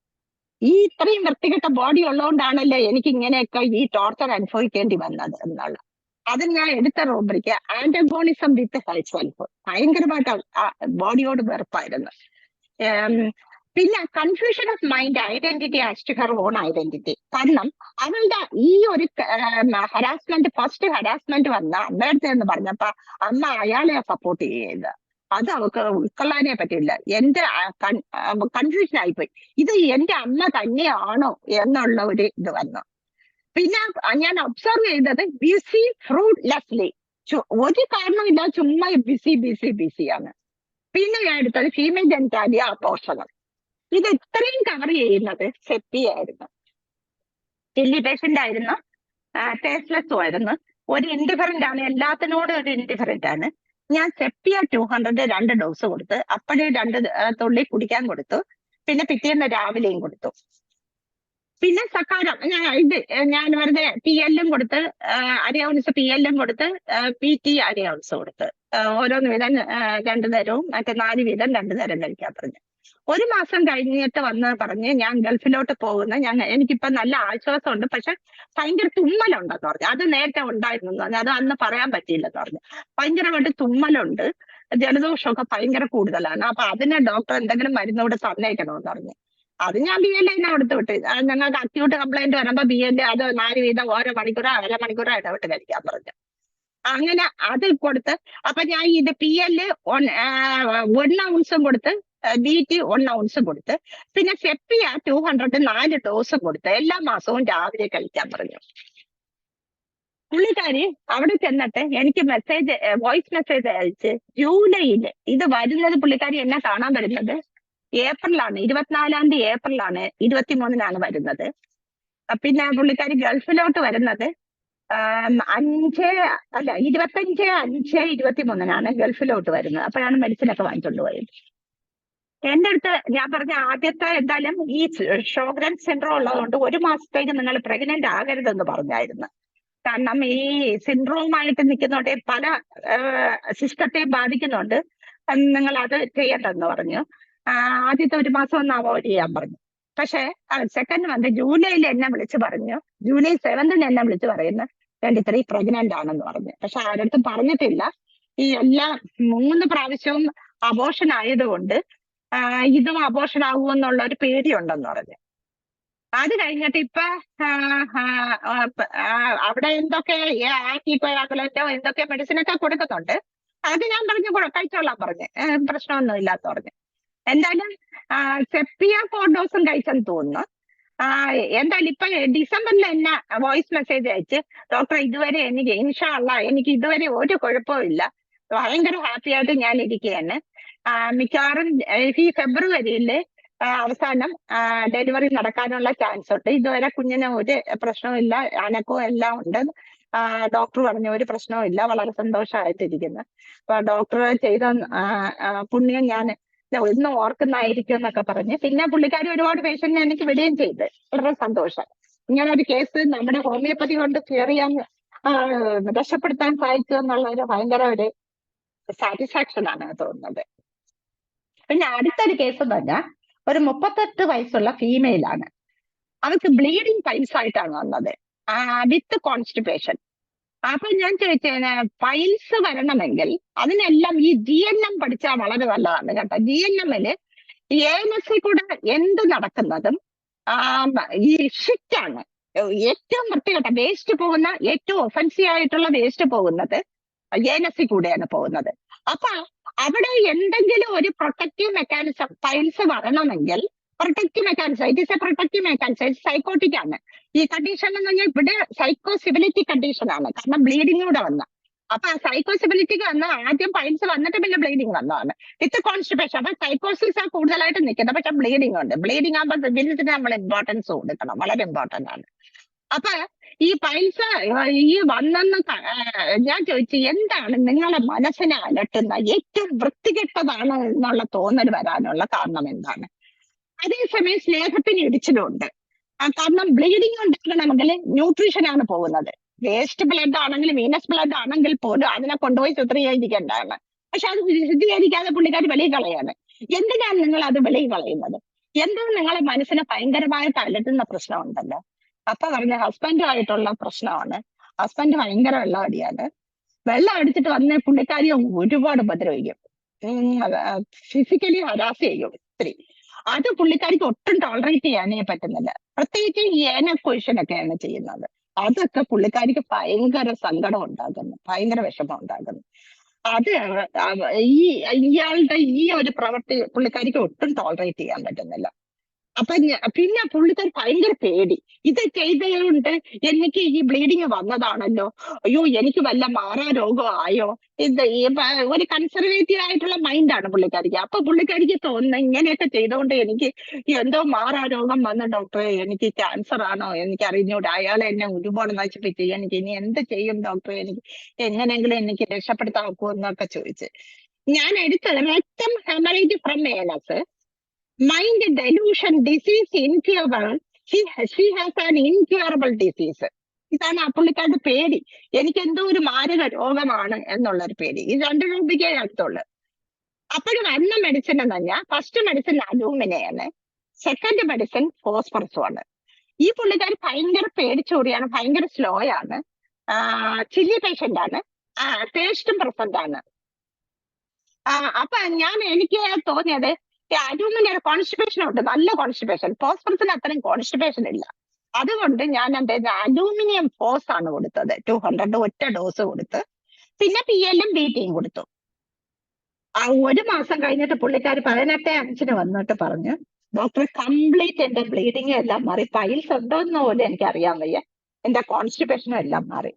ഈ ഇത്രയും വൃത്തികെട്ട ബോഡി ഉള്ളതുകൊണ്ടാണല്ലോ എനിക്ക് ഇങ്ങനെയൊക്കെ ഈ ടോർച്ചർ അനുഭവിക്കേണ്ടി വന്നത് എന്നുള്ള അത് ഞാൻ എടുത്ത റൂബ്രിക്ക് ആന്റഗോണിസം വിത്ത് സെൽഫ്. ഭയങ്കരമായിട്ട് ബോഡിയോട് വെറുപ്പായിരുന്നു. പിന്നെ confusion of mind identity as to her own identity. കാരണം അവളുടെ ഈ ഒരു ഹരാസ്മെന്റ്, ഫസ്റ്റ് ഹരാസ്മെന്റ് വന്ന അമ്മയുടെ എന്ന് പറഞ്ഞപ്പോ അമ്മ അയാളെ സപ്പോർട്ട് ചെയ്യുന്നത്, അത് അവൾക്ക് ഉൾക്കൊള്ളാനേ പറ്റില്ല. എന്റെ കൺഫ്യൂഷൻ ആയിപ്പോയി, ഇത് എന്റെ അമ്മ തന്നെയാണോ എന്നുള്ള ഒരു ഇത് വന്നു. പിന്നെ ഞാൻ ഒബ്സർവ് ചെയ്തത് ബിസി ഫ്രൂട്ട്ലെസ്ലി, ഒരു കാരണമില്ല, ചുമ്മാ ബിസിയാണ്. പിന്നെ ഞാൻ എടുത്തത് ഫീമെയിൽ ജെനിറ്റാലിയ അബോർഷനുകൾ. ഇത് ഇത്രയും കവർ ചെയ്യുന്നത് സെപ്പിയായിരുന്നു. ചില്ലി പേഷ്യന്റ് ആയിരുന്നു, ടേസ്റ്റ്ലെസ്സും ആയിരുന്നു, ഒരു ഇൻഡിഫറന്റ് ആണ്, എല്ലാത്തിനോടും ഒരു ഇൻഡിഫറന്റ് ആണ്. ഞാൻ സെപ്പിയ 200 2 ഡോസ് കൊടുത്ത്, അപ്പോഴേ 2 തുള്ളി കുടിക്കാൻ കൊടുത്തു, പിന്നെ പിറ്റേന്ന് രാവിലെയും കൊടുത്തു. പിന്നെ സക്കാരം ഞാൻ വെറുതെ PL കൊടുത്ത്, അരയൗൺസ് PL കൊടുത്ത്, PT അരയൗൺസ് കൊടുത്ത്, ഓരോന്ന് വീതം 2 നേരവും, മറ്റേ 4 വീതം 2 നേരം കഴിക്കാൻ പറഞ്ഞു. 1 മാസം കഴിഞ്ഞിട്ട് വന്ന് പറഞ്ഞ് ഞാൻ ഗൾഫിലോട്ട് പോകുന്ന, എനിക്കിപ്പോ നല്ല ആശ്വാസമുണ്ട്, പക്ഷെ ഭയങ്കര തുമ്മലുണ്ടെന്ന് പറഞ്ഞു. അത് നേരത്തെ ഉണ്ടായിരുന്നു പറഞ്ഞു, അത് അന്ന് പറയാൻ പറ്റിയില്ലെന്ന് പറഞ്ഞു. ഭയങ്കരമായിട്ട് തുമ്മലുണ്ട്, ജലദോഷമൊക്കെ ഭയങ്കര കൂടുതലാണ്, അപ്പൊ അതിന് ഡോക്ടർ എന്തെങ്കിലും മരുന്നോട് തന്നേക്കണമെന്ന് പറഞ്ഞു. അത് ഞാൻ BL കൊടുത്തു വിട്ട്, ഞങ്ങൾക്ക് അക്യൂട്ട് കംപ്ലൈന്റ് വരുമ്പോ BL അത് 4 വീതം ഓരോ മണിക്കൂറോ അരമണിക്കൂറോ ഇടവിട്ട് കഴിക്കാൻ പറഞ്ഞു. അങ്ങനെ അത് കൊടുത്ത്, അപ്പൊ ഞാൻ ഇത് PL 1 ഔൺസും കൊടുത്ത്, DT 1 ഔൺസും കൊടുത്ത്, പിന്നെ സെപ്പിയ 200 4 ഡോസും കൊടുത്ത്, എല്ലാ മാസവും രാവിലെ കഴിക്കാൻ പറഞ്ഞു. പുള്ളിക്കാരി അവിടെ ചെന്നിട്ട് എനിക്ക് വോയിസ് മെസ്സേജ് അയച്ച് ജൂലൈയിൽ ഇത് വരുന്നത്, പുള്ളിക്കാരി എന്നെ കാണാൻ വരുന്നത് ഏപ്രിലാണ്, 24-ാം തീയതി ഏപ്രിലാണ്, 23-നാണ് വരുന്നത്. പിന്നെ പുള്ളിക്കാരി ഗൾഫിലോട്ട് വരുന്നത് 25/5/23-നാണ് ഗൾഫിലോട്ട് വരുന്നത്. അപ്പോഴാണ് മെഡിസിനൊക്കെ വാങ്ങിക്കൊണ്ട് പോയത്. എന്റെ അടുത്ത് ഞാൻ പറഞ്ഞ ആദ്യത്തെ എന്തായാലും ഈ ഷോഗ്രൻ സിൻഡ്രോം ഉള്ളതുകൊണ്ട് 1 മാസത്തേക്ക് നിങ്ങൾ പ്രഗ്നന്റ് ആകരുതെന്ന് പറഞ്ഞായിരുന്നു. കാരണം ഈ സിൻഡ്രോമായിട്ട് നിൽക്കുന്നതുകൊണ്ട് പല സിസ്റ്റത്തെയും ബാധിക്കുന്നുണ്ട്, നിങ്ങൾ അത് ചെയ്യണ്ടെന്ന് പറഞ്ഞു. ആദ്യത്തെ 1 മാസം ഒന്ന് അവോയ്ഡ് ചെയ്യാൻ പറഞ്ഞു. പക്ഷെ സെക്കൻഡ് മന്ത് ജൂലൈയിൽ എന്നെ വിളിച്ച് പറഞ്ഞു, ജൂലൈ 7-ന് എന്നെ വിളിച്ച് പറയുന്നു 23 പ്രഗ്നന്റ് ആണെന്ന് പറഞ്ഞു. പക്ഷെ ആരടുത്തും പറഞ്ഞിട്ടില്ല. ഈ എല്ലാ 3 പ്രാവശ്യവും അബോർഷൻ ആയതുകൊണ്ട് ഇതും അബോർഷൻ ആകുമെന്നുള്ള ഒരു പേടിയുണ്ടെന്ന് പറഞ്ഞു. അത് കഴിഞ്ഞിട്ട് ഇപ്പൊ അവിടെ എന്തൊക്കെ ആന്റിബയോട്ടിക്കോ എന്തൊക്കെ മെഡിസിനൊക്കെ കൊടുക്കുന്നുണ്ട്. അത് ഞാൻ പറഞ്ഞു കഴിച്ചോളാൻ പറഞ്ഞു, പ്രശ്നമൊന്നും ഇല്ലാത്ത പറഞ്ഞു. എന്തായാലും സെപ്പിയ 4 ഡോസും കഴിച്ചെന്ന് തോന്നുന്നു. എന്തായാലും ഇപ്പൊ ഡിസംബറിൽ എന്നെ വോയിസ് മെസ്സേജ് അയച്ച്, ഡോക്ടർ ഇതുവരെ എനിക്ക് ഇൻഷാ അള്ളാ എനിക്ക് ഇതുവരെ ഒരു കുഴപ്പവും ഇല്ല, ഭയങ്കര ഹാപ്പി ആയിട്ട് ഞാൻ ഇരിക്കുകയാണ്. മിക്കവാറും ഈ ഫെബ്രുവരിയില് അവസാനം ഡെലിവറി നടക്കാനുള്ള ചാൻസ് ഉണ്ട്. ഇതുവരെ കുഞ്ഞിന് ഒരു പ്രശ്നവും ഇല്ല, അനക്കവും എല്ലാം ഉണ്ട്. ഡോക്ടർ പറഞ്ഞു ഒരു പ്രശ്നവും ഇല്ല, വളരെ സന്തോഷമായിട്ടിരിക്കുന്നു. അപ്പൊ ഡോക്ടർ ചെയ്ത പുണ്യം ഞാൻ ഇന്ന് ഓർക്കുന്നതായിരിക്കും എന്നൊക്കെ പറഞ്ഞ്, പിന്നെ പുള്ളിക്കാരി ഒരുപാട് പേഷ്യന്റിനെ എനിക്ക് വിടുകയും ചെയ്ത്, വളരെ സന്തോഷം. ഇങ്ങനെ ഒരു കേസ് നമ്മുടെ ഹോമിയോപ്പതി കൊണ്ട് ക്ലിയർ ചെയ്യാൻ രക്ഷപ്പെടുത്താൻ സാധിച്ചു എന്നുള്ള ഒരു ഭയങ്കര ഒരു സാറ്റിസ്ഫാക്ഷൻ ആണ് തോന്നുന്നത്. പിന്നെ അടുത്തൊരു കേസ് എന്ന് പറഞ്ഞാൽ ഒരു 38 വയസ്സുള്ള ഫീമെയിലാണ്. അവർക്ക് ബ്ലീഡിങ് പൈൽസ് ആയിട്ടാണ് വന്നത്, വിത്ത് കോൺസ്റ്റിപ്പേഷൻ. അപ്പൊ ഞാൻ ചോദിച്ചേനെ, പൈൽസ് വരണമെങ്കിൽ അതിനെല്ലാം ഈ GNM പഠിച്ചാൽ വളരെ നല്ലതാണ് കേട്ടോ. GNM-ല് ANS കൂടെ എന്ത് നടക്കുന്നതും ഈ ഷിറ്റ് ആണ് ഏറ്റവും വൃത്തികെട്ട വേസ്റ്റ് പോകുന്ന, ഏറ്റവും ഒഫൻസീവ് ആയിട്ടുള്ള വേസ്റ്റ് പോകുന്നത് ANS കൂടെയാണ് പോകുന്നത്. അപ്പൊ അവിടെ എന്തെങ്കിലും ഒരു പ്രൊട്ടക്റ്റീവ് മെക്കാനിസം പൈൽസ് വരണമെങ്കിൽ protective mechanism, it is A protective mechanism, psychotic ആണ് ഈ കണ്ടീഷൻ എന്ന് പറഞ്ഞാൽ. ഇവിടെ സൈക്കോസിബിലിറ്റി കണ്ടീഷൻ ആണ്, കാരണം ബ്ലീഡിംഗ് കൂടെ വന്ന. അപ്പൊ സൈക്കോസിബിലിറ്റിക്ക് വന്ന ആദ്യം പൈൽസ് വന്നിട്ട് പിന്നെ ബ്ലീഡിങ് വന്നതാണ് വിത്ത് കോൺസ്റ്റിപ്പേഷൻ. അപ്പൊ സൈക്കോസിസ് ആ കൂടുതലായിട്ട് നിൽക്കുന്നത്, പക്ഷെ ബ്ലീഡിംഗ് ഉണ്ട്. ബ്ലീഡിംഗ് ആകുമ്പോൾ സിബിലിറ്റിന് നമ്മൾ ഇമ്പോർട്ടൻസ് കൊടുക്കണം, വളരെ ഇമ്പോർട്ടന്റ് ആണ്. അപ്പൊ ഈ പൈൽസ് ഈ വന്നെന്ന് ഞാൻ ചോദിച്ചു, എന്താണ് നിങ്ങളെ മനസ്സിനെ അലട്ടുന്ന ഏറ്റവും വൃത്തികെട്ടതാണ് എന്നുള്ള തോന്നൽ വരാനുള്ള കാരണം എന്താണ്? അതേസമയം സ്നേഹത്തിന് ഇടിച്ചിലുണ്ട്. കാരണം ബ്ലീഡിങ് ഉണ്ടാക്കണമെങ്കിൽ ന്യൂട്രീഷൻ ആണ് പോകുന്നത്. വേസ്റ്റ് ബ്ലഡ് ആണെങ്കിൽ, വീനസ് ബ്ലഡ് ആണെങ്കിൽ പോലും അതിനെ കൊണ്ടുപോയി ചിത്രീകരിക്കേണ്ടതാണ്. പക്ഷെ അത് ചിത്രീകരിക്കാതെ പുള്ളിക്കാർ വെളിയിൽ കളയാണ്. എന്തിനാണ് നിങ്ങൾ അത് വെളിയിൽ കളയുന്നത്? എന്തോ നിങ്ങളെ മനസ്സിന് ഭയങ്കരമായിട്ട് അലട്ടുന്ന പ്രശ്നമുണ്ടല്ലോ. അപ്പൊ പറഞ്ഞ ഹസ്ബൻഡുമായിട്ടുള്ള പ്രശ്നമാണ്. ഹസ്ബൻഡ് ഭയങ്കര വെള്ളമടിയാണ്. വെള്ളം അടിച്ചിട്ട് വന്ന പുള്ളിക്കാരിയെ ഒരുപാട് ഉപദ്രവിക്കും, ഫിസിക്കലി ഹരാസ് ചെയ്യും ഒത്തിരി. അത് പുള്ളിക്കാരിക്ക് ഒട്ടും ടോളറേറ്റ് ചെയ്യാനേ പറ്റുന്നില്ല. പ്രത്യേകിച്ച് ഏനക്വഷനൊക്കെയാണ് ചെയ്യുന്നത്. അതൊക്കെ പുള്ളിക്കാരിക്ക് ഭയങ്കര സങ്കടം ഉണ്ടാകുന്നു, ഭയങ്കര വിഷമം ഉണ്ടാകുന്നു. അത് ഇയാളുടെ ഈ ഒരു പ്രവൃത്തി പുള്ളിക്കാരിക്ക് ഒട്ടും ടോളറേറ്റ് ചെയ്യാൻ പറ്റുന്നില്ല. അപ്പൊ പിന്നെ പുള്ളിക്കാരി ഭയങ്കര പേടി. ഇത് ചെയ്തതുകൊണ്ട് എനിക്ക് ഈ ബ്ലീഡിങ് വന്നതാണല്ലോ, അയ്യോ എനിക്ക് വല്ല മാറാ രോഗം ആയോ, ഇത് ഒരു കൺസർവേറ്റീവ് ആയിട്ടുള്ള മൈൻഡാണ് പുള്ളിക്കാരിക്ക്. അപ്പൊ പുള്ളിക്കാരിക്ക് തോന്നുന്നു ഇങ്ങനെയൊക്കെ ചെയ്തുകൊണ്ട് എനിക്ക് എന്തോ മാറാ രോഗം വന്ന ഡോക്ടറെ, എനിക്ക് ക്യാൻസർ ആണോ, എനിക്ക് അറിഞ്ഞൂടെ, അയാളെ എന്നെ ഒരുപാട് നശിപ്പിച്ച്, എനിക്ക് ഇനി എന്ത് ചെയ്യും ഡോക്ടറെ, എനിക്ക് എങ്ങനെയെങ്കിലും എനിക്ക് രക്ഷപ്പെടുത്താൻ ഒക്കുമോ എന്നൊക്കെ ചോദിച്ച്. ഞാൻ എടുത്തത് rectum haemorrhage from anus, mind delusion, disease incurable, she has an incurable disease. ഇതാണ് ആ പുള്ളിക്കാരുടെ പേടി. എനിക്ക് എന്തോ ഒരു മാരക രോഗമാണ് എന്നുള്ളൊരു പേടി. ഈ 2 രൂപയ്ക്കേ അടുത്തുള്ളു. അപ്പോഴും വന്ന മെഡിസിൻ എന്ന് പറഞ്ഞാൽ ഫസ്റ്റ് മെഡിസിൻ അലൂമിനയാണ്, സെക്കൻഡ് മെഡിസിൻ ഫോസ്ഫറസുമാണ്. ഈ പുള്ളിക്കാർ ഭയങ്കര പേടിച്ചോടിയാണ്, ഭയങ്കര സ്ലോ ആണ്, ചില്ലി പേഷ്യന്റ് ആണ്, ടേസ്റ്റും പ്രസന്റ് ആണ്. അപ്പൊ എനിക്ക് തോന്നിയത് അലൂമിനിയം കോൺസ്റ്റിപ്പേഷൻ ഉണ്ട്, നല്ല കോൺസ്റ്റിപ്പേഷൻ. ഫോസ്ഫറസിന് അത്രയും കോൺസ്റ്റിപ്പേഷൻ ഇല്ല. അതുകൊണ്ട് ഞാൻ എന്താ അലൂമിനിയം ഫോസ് ആണ് കൊടുത്തത്, 200 ഒറ്റ ഡോസ് കൊടുത്ത്. പിന്നെ PL-ഉം BT-യും കൊടുത്തു. 1 മാസം കഴിഞ്ഞിട്ട് പുള്ളിക്കാർ 18/5 വന്നിട്ട് പറഞ്ഞു, ഡോക്ടർ കംപ്ലീറ്റ് എന്റെ ബ്ലീഡിങ് എല്ലാം മാറി, പൈൽസ് ഉണ്ടോ എന്ന് പോലും എനിക്ക് അറിയാൻ വയ്യ, എന്റെ കോൺസ്റ്റിപ്പേഷനും എല്ലാം മാറി.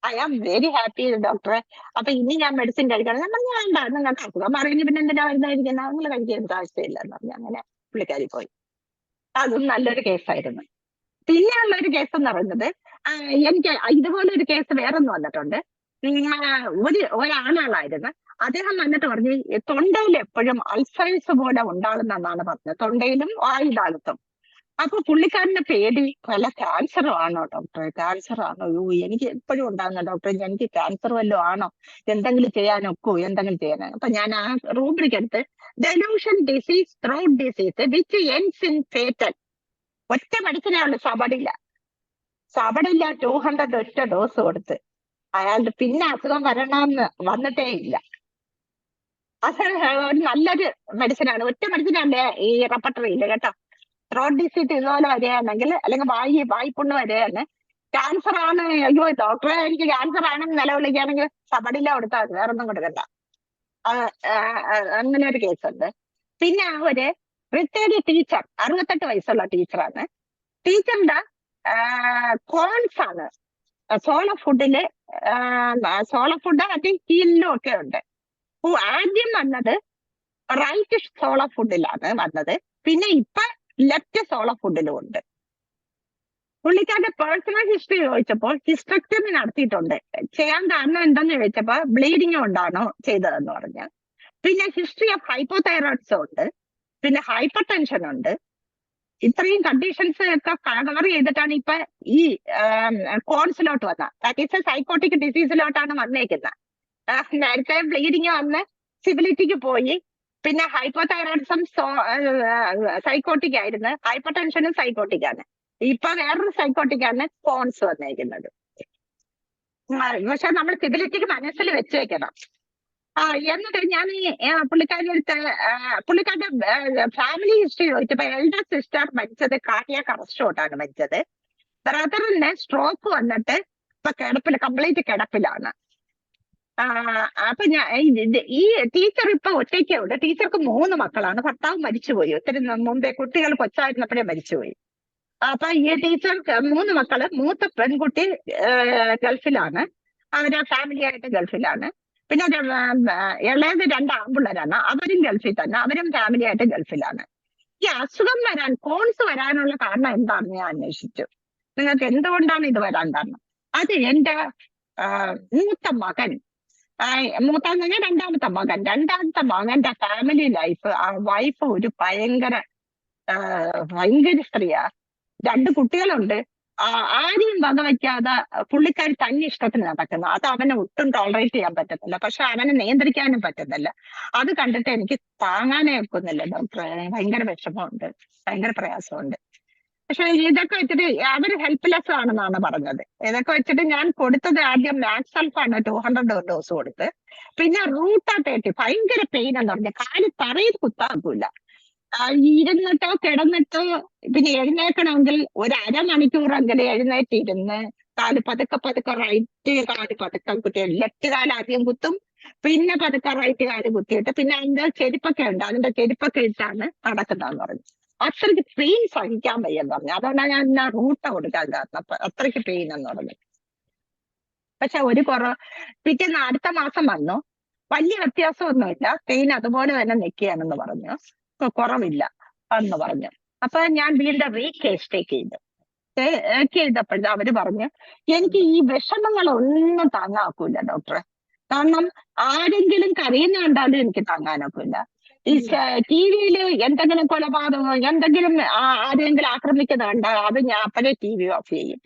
ഐ ആം വെരി ഹാപ്പി ഡോക്ടറെ. അപ്പൊ ഇനി ഞാൻ മെഡിസിൻ കഴിക്കണം. ഞാൻ പറഞ്ഞു വേണ്ട, നിങ്ങൾക്ക് അസുഖം മാറിയെങ്കിൽ പിന്നെ എന്തിനാ മരുന്നായിരിക്കുന്ന, നിങ്ങൾ കഴിക്കേണ്ട ആവശ്യമില്ല എന്ന് പറഞ്ഞു. അങ്ങനെ പുള്ളിക്കാരി പോയി. അതും നല്ലൊരു കേസായിരുന്നു. പിന്നെ ഉള്ളൊരു കേസ് എന്ന് പറയുന്നത്, എനിക്ക് ഇതുപോലെ ഒരു കേസ് വേറൊന്നും വന്നിട്ടുണ്ട്. ഒരാളായിരുന്നു, അദ്ദേഹം വന്നിട്ട് പറഞ്ഞു തൊണ്ടയിൽ എപ്പോഴും അൾസേഴ്സ് പോലെ ഉണ്ടാകുന്നെന്നാണ് പറഞ്ഞത്, തൊണ്ടയിലും വായുഭാഗത്തും. അപ്പൊ പുള്ളിക്കാരന്റെ പേടി വല്ല ക്യാൻസറും ആണോ ഡോക്ടറെ, ക്യാൻസർ ആണോ, എനിക്ക് എപ്പോഴും ഉണ്ടാകുന്ന ഡോക്ടറെ, എനിക്ക് ക്യാൻസർ വല്ലതും ആണോ, എന്തെങ്കിലും ചെയ്യാനൊക്കോ, എന്തെങ്കിലും ചെയ്യാനോ. അപ്പൊ ഞാൻ ആ റൂബ്രിക് എടുത്ത് delusion disease, throat disease which ends in fatal, ഒറ്റ മെഡിസിനേ ഉള്ളൂ, സബടില്ല 200 ഒറ്റ ഡോസ് കൊടുത്ത്. അയാളുടെ പിന്നെ അസുഖം വരണമെന്ന് വന്നിട്ടേ ഇല്ല. അത് ഒരു നല്ലൊരു മെഡിസിനാണ്, ഒറ്റ മെഡിസിനാണ് ഈ റെപ്പർട്ടറിയില്ല കേട്ടോ. ത്രോട്ട് ഡിസീസ് ഇതുപോലെ വരികയാണെങ്കിൽ, അല്ലെങ്കിൽ വായ്പുണ്ണ് വരികയാണ്, ക്യാൻസർ ആണ്, അയ്യോ ഡോക്ടറെ എനിക്ക് ക്യാൻസർ ആണെന്ന് നിലവിളിക്കുകയാണെങ്കിൽ സബടില്ല കൊടുത്താൽ മതി, വേറെ ഒന്നും കൊടുക്കണ്ട. അങ്ങനെ ഒരു കേസുണ്ട്. പിന്നെ ഒരു റിട്ടയർഡ് ടീച്ചർ, 68 വയസ്സുള്ള ടീച്ചറാണ്. ടീച്ചറിന്റെ കോൺസ് ആണ് സോള ഫുഡില്, സോള ഫുഡ് അത് ഹീലിലും ഒക്കെ ഉണ്ട്. ആദ്യം വന്നത് റൈറ്റ് സോള ഫുഡിലാണ് വന്നത്, പിന്നെ ഇപ്പൊ ലെഫ്റ്റ് സോള ഫുഡിലും ഉണ്ട്. പുള്ളിക്കാരുടെ പേഴ്സണൽ ഹിസ്റ്ററി ചോദിച്ചപ്പോൾ ഹിസ്റ്റക്ടമി നടത്തിയിട്ടുണ്ട്. ചെയ്യാൻ കാരണം എന്താന്ന് ചോദിച്ചപ്പോ ബ്ലീഡിങ് കൊണ്ടാണോ ചെയ്തതെന്ന് പറഞ്ഞു. പിന്നെ ഹിസ്റ്ററി ഓഫ് ഹൈപ്പോതൈറോയിഡ്സ് ഉണ്ട്, പിന്നെ ഹൈപ്പർ ടെൻഷൻ ഉണ്ട്. ഇത്രയും കണ്ടീഷൻസ് ഒക്കെ കവർ ചെയ്തിട്ടാണ് ഇപ്പൊ ഈ കോൺസിലോട്ട് വന്നത്. ദാറ്റ് ഈസ് എ സൈക്കോട്ടിക് ഡിസീസിലോട്ടാണ് വന്നേക്കുന്നത്. നേരത്തെ ബ്ലീഡിങ് വന്ന് സിബിലിറ്റിക്ക് പോയി, പിന്നെ ഹൈപ്പോതൈറോയിഡിസം സൈക്കോട്ടിക് ആയിരുന്നു, ഹൈപ്പർ ടെൻഷനും സൈക്കോട്ടിക് ആണ്. ഇപ്പൊ വേറൊരു സൈക്കോട്ടിക് ആണ് കോൺസ് വന്നേക്കുന്നത്. പക്ഷെ നമ്മൾ സിബിലിറ്റിക്ക് മനസ്സിൽ വെച്ചേക്കണം. എന്നിട്ട് ഞാൻ ഈ പുള്ളിക്കാരുടെ ഫാമിലി ഹിസ്റ്ററി ചോദിച്ചപ്പോ എൽഡർ സിസ്റ്റർ മരിച്ചത് കാർഡിയാക് അറസ്റ്റോട്ടാണ് മരിച്ചത്. ബ്രദറിന് സ്ട്രോക്ക് വന്നിട്ട് ഇപ്പൊ കംപ്ലീറ്റ് കിടപ്പിലാണ്. അപ്പൊ ഈ ടീച്ചർ ഇപ്പൊ ഒറ്റയ്ക്കേ ഉള്ളു. ടീച്ചർക്ക് 3 മക്കളാണ്, ഭർത്താവ് മരിച്ചുപോയി, ഒത്തിരി മുമ്പേ കുട്ടികൾ കൊച്ചായിരുന്നപ്പോഴേ മരിച്ചുപോയി. അപ്പൊ ഈ ടീച്ചർക്ക് 3 മക്കള്, മൂത്ത പെൺകുട്ടി ഗൾഫിലാണ്, അവരെ ഫാമിലി ആയിട്ട് ഗൾഫിലാണ്. പിന്നെ ഇളയത് 2 ആൺപിള്ളേരാണ്, അവരും ഗൾഫിൽ തന്നെ, അവരും ഫാമിലി ആയിട്ട് ഗൾഫിലാണ്. ഈ അസുഖം വരാൻ, കോൺസ് വരാനുള്ള കാരണം എന്താണെന്ന് ഞാൻ അന്വേഷിച്ചു. നിങ്ങൾക്ക് എന്തുകൊണ്ടാണ് ഇത് വരാൻ കാരണം? അത് എന്റെ മൂത്ത മകൻ, മൂത്താന്ന് പറഞ്ഞാൽ രണ്ടാമത്തെ മകന്റെ ഫാമിലി ലൈഫ്, ആ വൈഫ് ഒരു ഭയങ്കര സ്ത്രീയാ, 2 കുട്ടികളുണ്ട്. ആരെയും വകവയ്ക്കാതെ പുള്ളിക്കാരി തന്നെ ഇഷ്ടത്തിന് നടക്കുന്നു. അത് അവനെ ഒട്ടും ടോളറേറ്റ് ചെയ്യാൻ പറ്റത്തില്ല. പക്ഷെ അവനെ നിയന്ത്രിക്കാനും പറ്റുന്നില്ല. അത് കണ്ടിട്ട് എനിക്ക് താങ്ങാനേ ഒക്കുന്നില്ല ഡോക്ടറെ. ഭയങ്കര വിഷമമുണ്ട്, ഭയങ്കര പ്രയാസമുണ്ട്. പക്ഷെ ഇതൊക്കെ വെച്ചിട്ട് അവർ ഹെൽപ്ലെസ് ആണെന്നാണ് പറഞ്ഞത്. ഇതൊക്കെ വെച്ചിട്ട് ഞാൻ കൊടുത്തത് ആദ്യം മാക്സൾഫാണ് 200 ഡോസ് കൊടുത്ത്. പിന്നെ റൂട്ടാട്ടേറ്റ് ഭയങ്കര പെയിൻ എന്ന് പറഞ്ഞ കാല് തറയിൽ കുത്താക്കൂല. ഇരുന്നിട്ടോ കിടന്നിട്ടോ പിന്നെ എഴുന്നേക്കണമെങ്കിൽ ഒരു അരമണിക്കൂറെങ്കിലും എഴുന്നേറ്റിരുന്ന് കാല് പതുക്കെ പതുക്കെ റൈറ്റ് കാല് പതുക്കെ കുത്തി, ലെഫ്റ്റ് കാല് ആദ്യം കുത്തും, പിന്നെ പതുക്കെ റൈറ്റ് കാല് കുത്തിയിട്ട് പിന്നെ അതിന്റെ ചെരുപ്പൊക്കെ ഉണ്ട്, അതിന്റെ ചെരുപ്പൊക്കെ ഇട്ടാണ് നടക്കുന്നതെന്ന് പറഞ്ഞു. അത്രയ്ക്ക് പെയിൻ സഹിക്കാൻ വയ്യെന്ന് പറഞ്ഞു. അതുകൊണ്ടാണ് ഞാൻ റൂട്ട കൊടുക്കാൻ കാരണം. അത്രയ്ക്ക് പെയിൻ എന്ന് പറഞ്ഞു. പക്ഷെ ഒരു പിറ്റേന്ന് അടുത്ത മാസം വന്നു, വലിയ വ്യത്യാസമൊന്നുമില്ല, പെയിൻ അതുപോലെ തന്നെ നിൽക്കുകയാണെന്ന് പറഞ്ഞു, കുറവില്ല എന്ന് പറഞ്ഞു. അപ്പൊ ഞാൻ വീണ്ടും റീകേസ് ടേക്ക് ചെയ്തപ്പോഴും അവര് പറഞ്ഞു എനിക്ക് ഈ വിഷമങ്ങളൊന്നും താങ്ങാക്കൂല ഡോക്ടറെ. കാരണം ആരെങ്കിലും കരയുന്ന കണ്ടാലും എനിക്ക് താങ്ങാനൊക്കില്ല. ഈ TV-യിൽ എന്തെങ്കിലും കൊലപാതകമോ എന്തെങ്കിലും ആരെങ്കിലും ആക്രമിക്കുന്ന കണ്ടാൽ അത് ഞാൻ അപ്പഴേ TV ഓഫ് ചെയ്യും.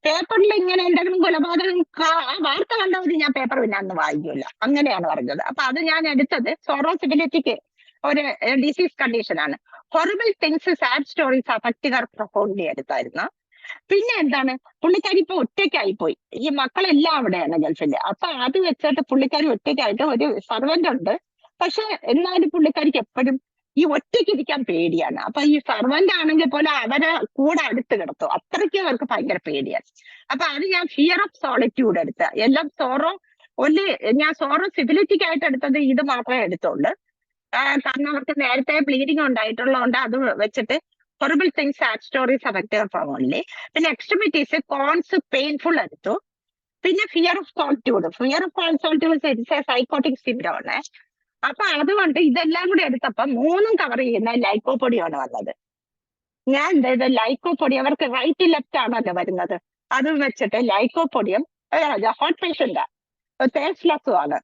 പേപ്പറിൽ ഇങ്ങനെ എന്തെങ്കിലും കൊലപാതകം വാർത്ത കണ്ടവര് ഞാൻ പേപ്പർ പിന്നെ അന്ന് വായിക്കില്ല. അങ്ങനെയാണ് പറഞ്ഞത്. അപ്പൊ അത് ഞാൻ എടുത്തത് സോറോസിബിലിറ്റിക്ക് ഒരു ഡിസീസ് കണ്ടീഷനാണ്. Horrible things sad stories affect Har profoundly എടുത്തായിരുന്നു. പിന്നെ എന്താണ്, പുള്ളിക്കാരി ഇപ്പൊ ഒറ്റയ്ക്കായിപ്പോയി. ഈ മക്കളെല്ലാം അവിടെയാണ് ഗൾഫില്. അപ്പൊ അത് വെച്ചിട്ട് പുള്ളിക്കാരി ഒറ്റയ്ക്കായിട്ട് ഒരു സർവന്റ് ഉണ്ട്. പക്ഷെ എന്നാലും പുള്ളിക്കാരിക്ക് എപ്പോഴും ഈ ഒറ്റയ്ക്കിരിക്കാൻ പേടിയാണ്. അപ്പൊ ഈ സർവന്റ് ആണെങ്കിൽ പോലെ അവരെ കൂടെ അടുത്ത് കിടത്തും. അത്രയ്ക്ക് അവർക്ക് ഭയങ്കര പേടിയാണ്. അപ്പൊ അത് ഞാൻ ഫിയർ ഓഫ് സോളിറ്റ്യൂഡ് എടുത്ത എല്ലാം ഞാൻ സോറോ സിബിലിറ്റിക്കായിട്ട് എടുത്തത് ഇത് മാത്രമേ എടുത്തുള്ളൂ. കാരണം അവർക്ക് നേരത്തെ ബ്ലീഡിങ് ഉണ്ടായിട്ടുള്ളതുകൊണ്ട് അത് വെച്ചിട്ട് horrible things sad stories affect from only. പിന്നെ എക്സ്ട്രിമിറ്റീസ് കോൺസ് പെയിൻഫുൾ എടുത്തു. പിന്നെ ഫിയർ ഓഫ് സോൾറ്റ്യൂഡ് സൈക്കോട്ടിക് സിംപ്റ്റം ആണ്. അപ്പൊ അതുകൊണ്ട് ഇതെല്ലാം കൂടി എടുത്തപ്പോ 3ഉം കവർ ചെയ്യുന്ന ലൈക്കോപ്പൊടിയാണ് വന്നത്. ഞാൻ എന്തായത് ലൈക്കോപ്പൊടി, അവർക്ക് റൈറ്റ് ലെഫ്റ്റ് ആണല്ലോ വരുന്നത്, അത് വെച്ചിട്ട് ലൈക്കോപ്പൊടിയും ഹോട്ട് പേഷ്യന്റ് തേഴ്സ്ലെസ്സും ആണ്.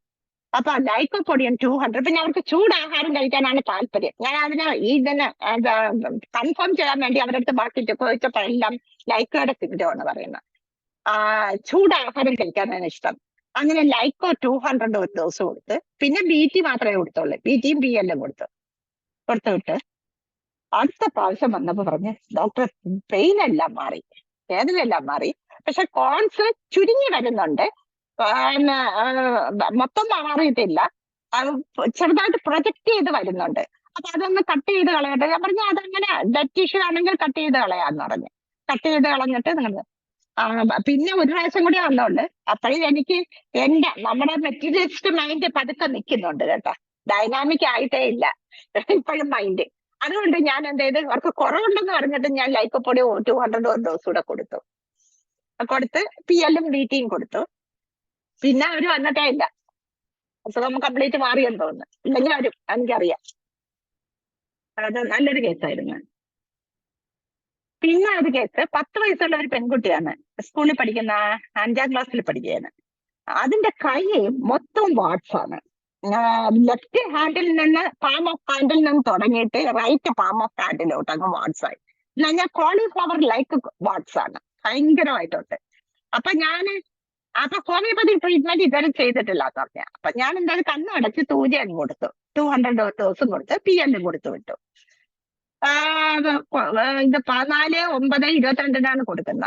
അപ്പൊ ലൈക്കോപ്പൊടിയും 200. പിന്നെ അവർക്ക് ചൂടാഹാരം കഴിക്കാനാണ് താല്പര്യം. ഞാൻ ഇതിനെ കൺഫേം ചെയ്യാൻ വേണ്ടി അവരുടെ അടുത്ത് ബാക്കി ചോദിച്ചപ്പോഴെല്ലാം ലൈക്കോയുടെ സിംറ്റമാണ് പറയുന്നത്. ചൂടാഹാരം കഴിക്കാനാണ് ഇഷ്ടം. അങ്ങനെ ലൈക്കോ 200 ഒരു ഡോസ് കൊടുത്ത്. പിന്നെ BT മാത്രമേ കൊടുത്തുള്ളൂ. BTയും PL കൊടുത്തുവിട്ട് അടുത്ത പ്രാവശ്യം വന്നപ്പോ പറഞ്ഞ് ഡോക്ടർ പെയിൻ എല്ലാം മാറി, വേദനയെല്ലാം മാറി, പക്ഷെ കോൺസ് ചുരുങ്ങി വരുന്നുണ്ട്, മൊത്തം മാറിയിട്ടില്ല, ചെറുതായിട്ട് പ്രൊജക്ട് ചെയ്ത് വരുന്നുണ്ട്. അപ്പൊ അതൊന്ന് കട്ട് ചെയ്ത് കളയട്ടെ. ഞാൻ പറഞ്ഞു അതങ്ങനെ ഡെഡ് ടിഷ്യൂ ആണെങ്കിൽ കട്ട് ചെയ്ത് കളയാന്ന് പറഞ്ഞു. കട്ട് ചെയ്ത് കളഞ്ഞിട്ട് നിങ്ങൾ പിന്നെ ഒരു പ്രാവശ്യം കൂടി വന്നോണ്ട് അപ്പോഴും എനിക്ക് നമ്മുടെ മെറ്റീരിയലിസ്റ്റ് മൈൻഡ് പതുക്കെ നിൽക്കുന്നുണ്ട് കേട്ടോ, ഡൈനാമിക് ആയിട്ടേ ഇല്ല ഇപ്പോഴും മൈൻഡ്. അതുകൊണ്ട് ഞാൻ എന്ത് ചെയ്ത് അവർക്ക് കുറവുണ്ടെന്ന് പറഞ്ഞിട്ട് ഞാൻ ലൈക്കോപ്പൊടി 200 ഡോസ് കൂടെ കൊടുത്ത് PL-ഉം BT-യും കൊടുത്തു. പിന്നെ അവര് വന്നിട്ടേ ഇല്ല. അസുഖം കംപ്ലീറ്റ് മാറിയെന്ന് തോന്നുന്നു. ഇല്ലെങ്കിൽ വരും, എനിക്കറിയാം. അത് നല്ലൊരു കേസായിരുന്നു. പിന്നെ ഒരു കേസ് 10 വയസ്സുള്ള ഒരു പെൺകുട്ടിയാണ്, സ്കൂളിൽ പഠിക്കുന്ന 5ാം ക്ലാസ്സിൽ പഠിക്കുകയാണ്. അതിന്റെ കൈ മൊത്തം വാട്സാണ്. ലെഫ്റ്റ് ഹാൻഡിൽ നിന്ന് പാം ഓഫ് ഹാൻഡിൽ നിന്ന് തുടങ്ങിയിട്ട് റൈറ്റ് പാം ഓഫ് ഹാൻഡിലോട്ട് അങ്ങ് വാട്സായി. ഞാൻ കോളിഫ്ലവർ ലൈക്ക് വാട്സാണ് ഭയങ്കരമായിട്ടുണ്ട്. അപ്പൊ ഹോമിയോപ്പതി ട്രീറ്റ്മെന്റ് ഇതുവരെ ചെയ്തിട്ടില്ലാന്ന് പറഞ്ഞ. അപ്പൊ ഞാൻ എന്തായാലും കണ്ണടച്ച് തൂജയും കൊടുത്തു, 200 ഡോസും കൊടുത്ത് PL-ഉം കൊടുത്തു വിട്ടു. ഇത് 14/9/22 കൊടുക്കുന്ന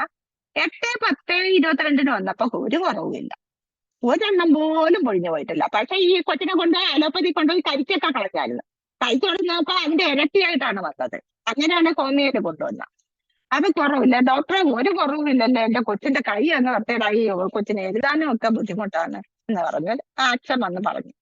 8/10/22 വന്നപ്പോ ഒരു കുറവുമില്ല, ഒരെണ്ണം പോലും പൊഴിഞ്ഞു പോയിട്ടില്ല. പക്ഷെ ഈ കൊച്ചിനെ കൊണ്ടുപോയി അലോപ്പതി കൊണ്ടുപോയി കരിച്ചൊക്കെ കളഞ്ഞായിരുന്നു. കരിച്ചു കളഞ്ഞപ്പോ അതിന്റെ ഇരട്ടിയായിട്ടാണ് വന്നത്. അങ്ങനെയാണ് ഹോമിയോയിൽ കൊണ്ടുവന്നത്. അത് കുറവില്ല ഡോക്ടറെ, ഒരു കുറവുമില്ലല്ലോ, എന്റെ കൊച്ചിന്റെ കൈ അങ്ങ് വട്ടേടായി, കൊച്ചിനെ എഴുതാനും ഒക്കെ ബുദ്ധിമുട്ടാണ് എന്ന് പറഞ്ഞു. അച്ഛൻ വന്ന് പറഞ്ഞു.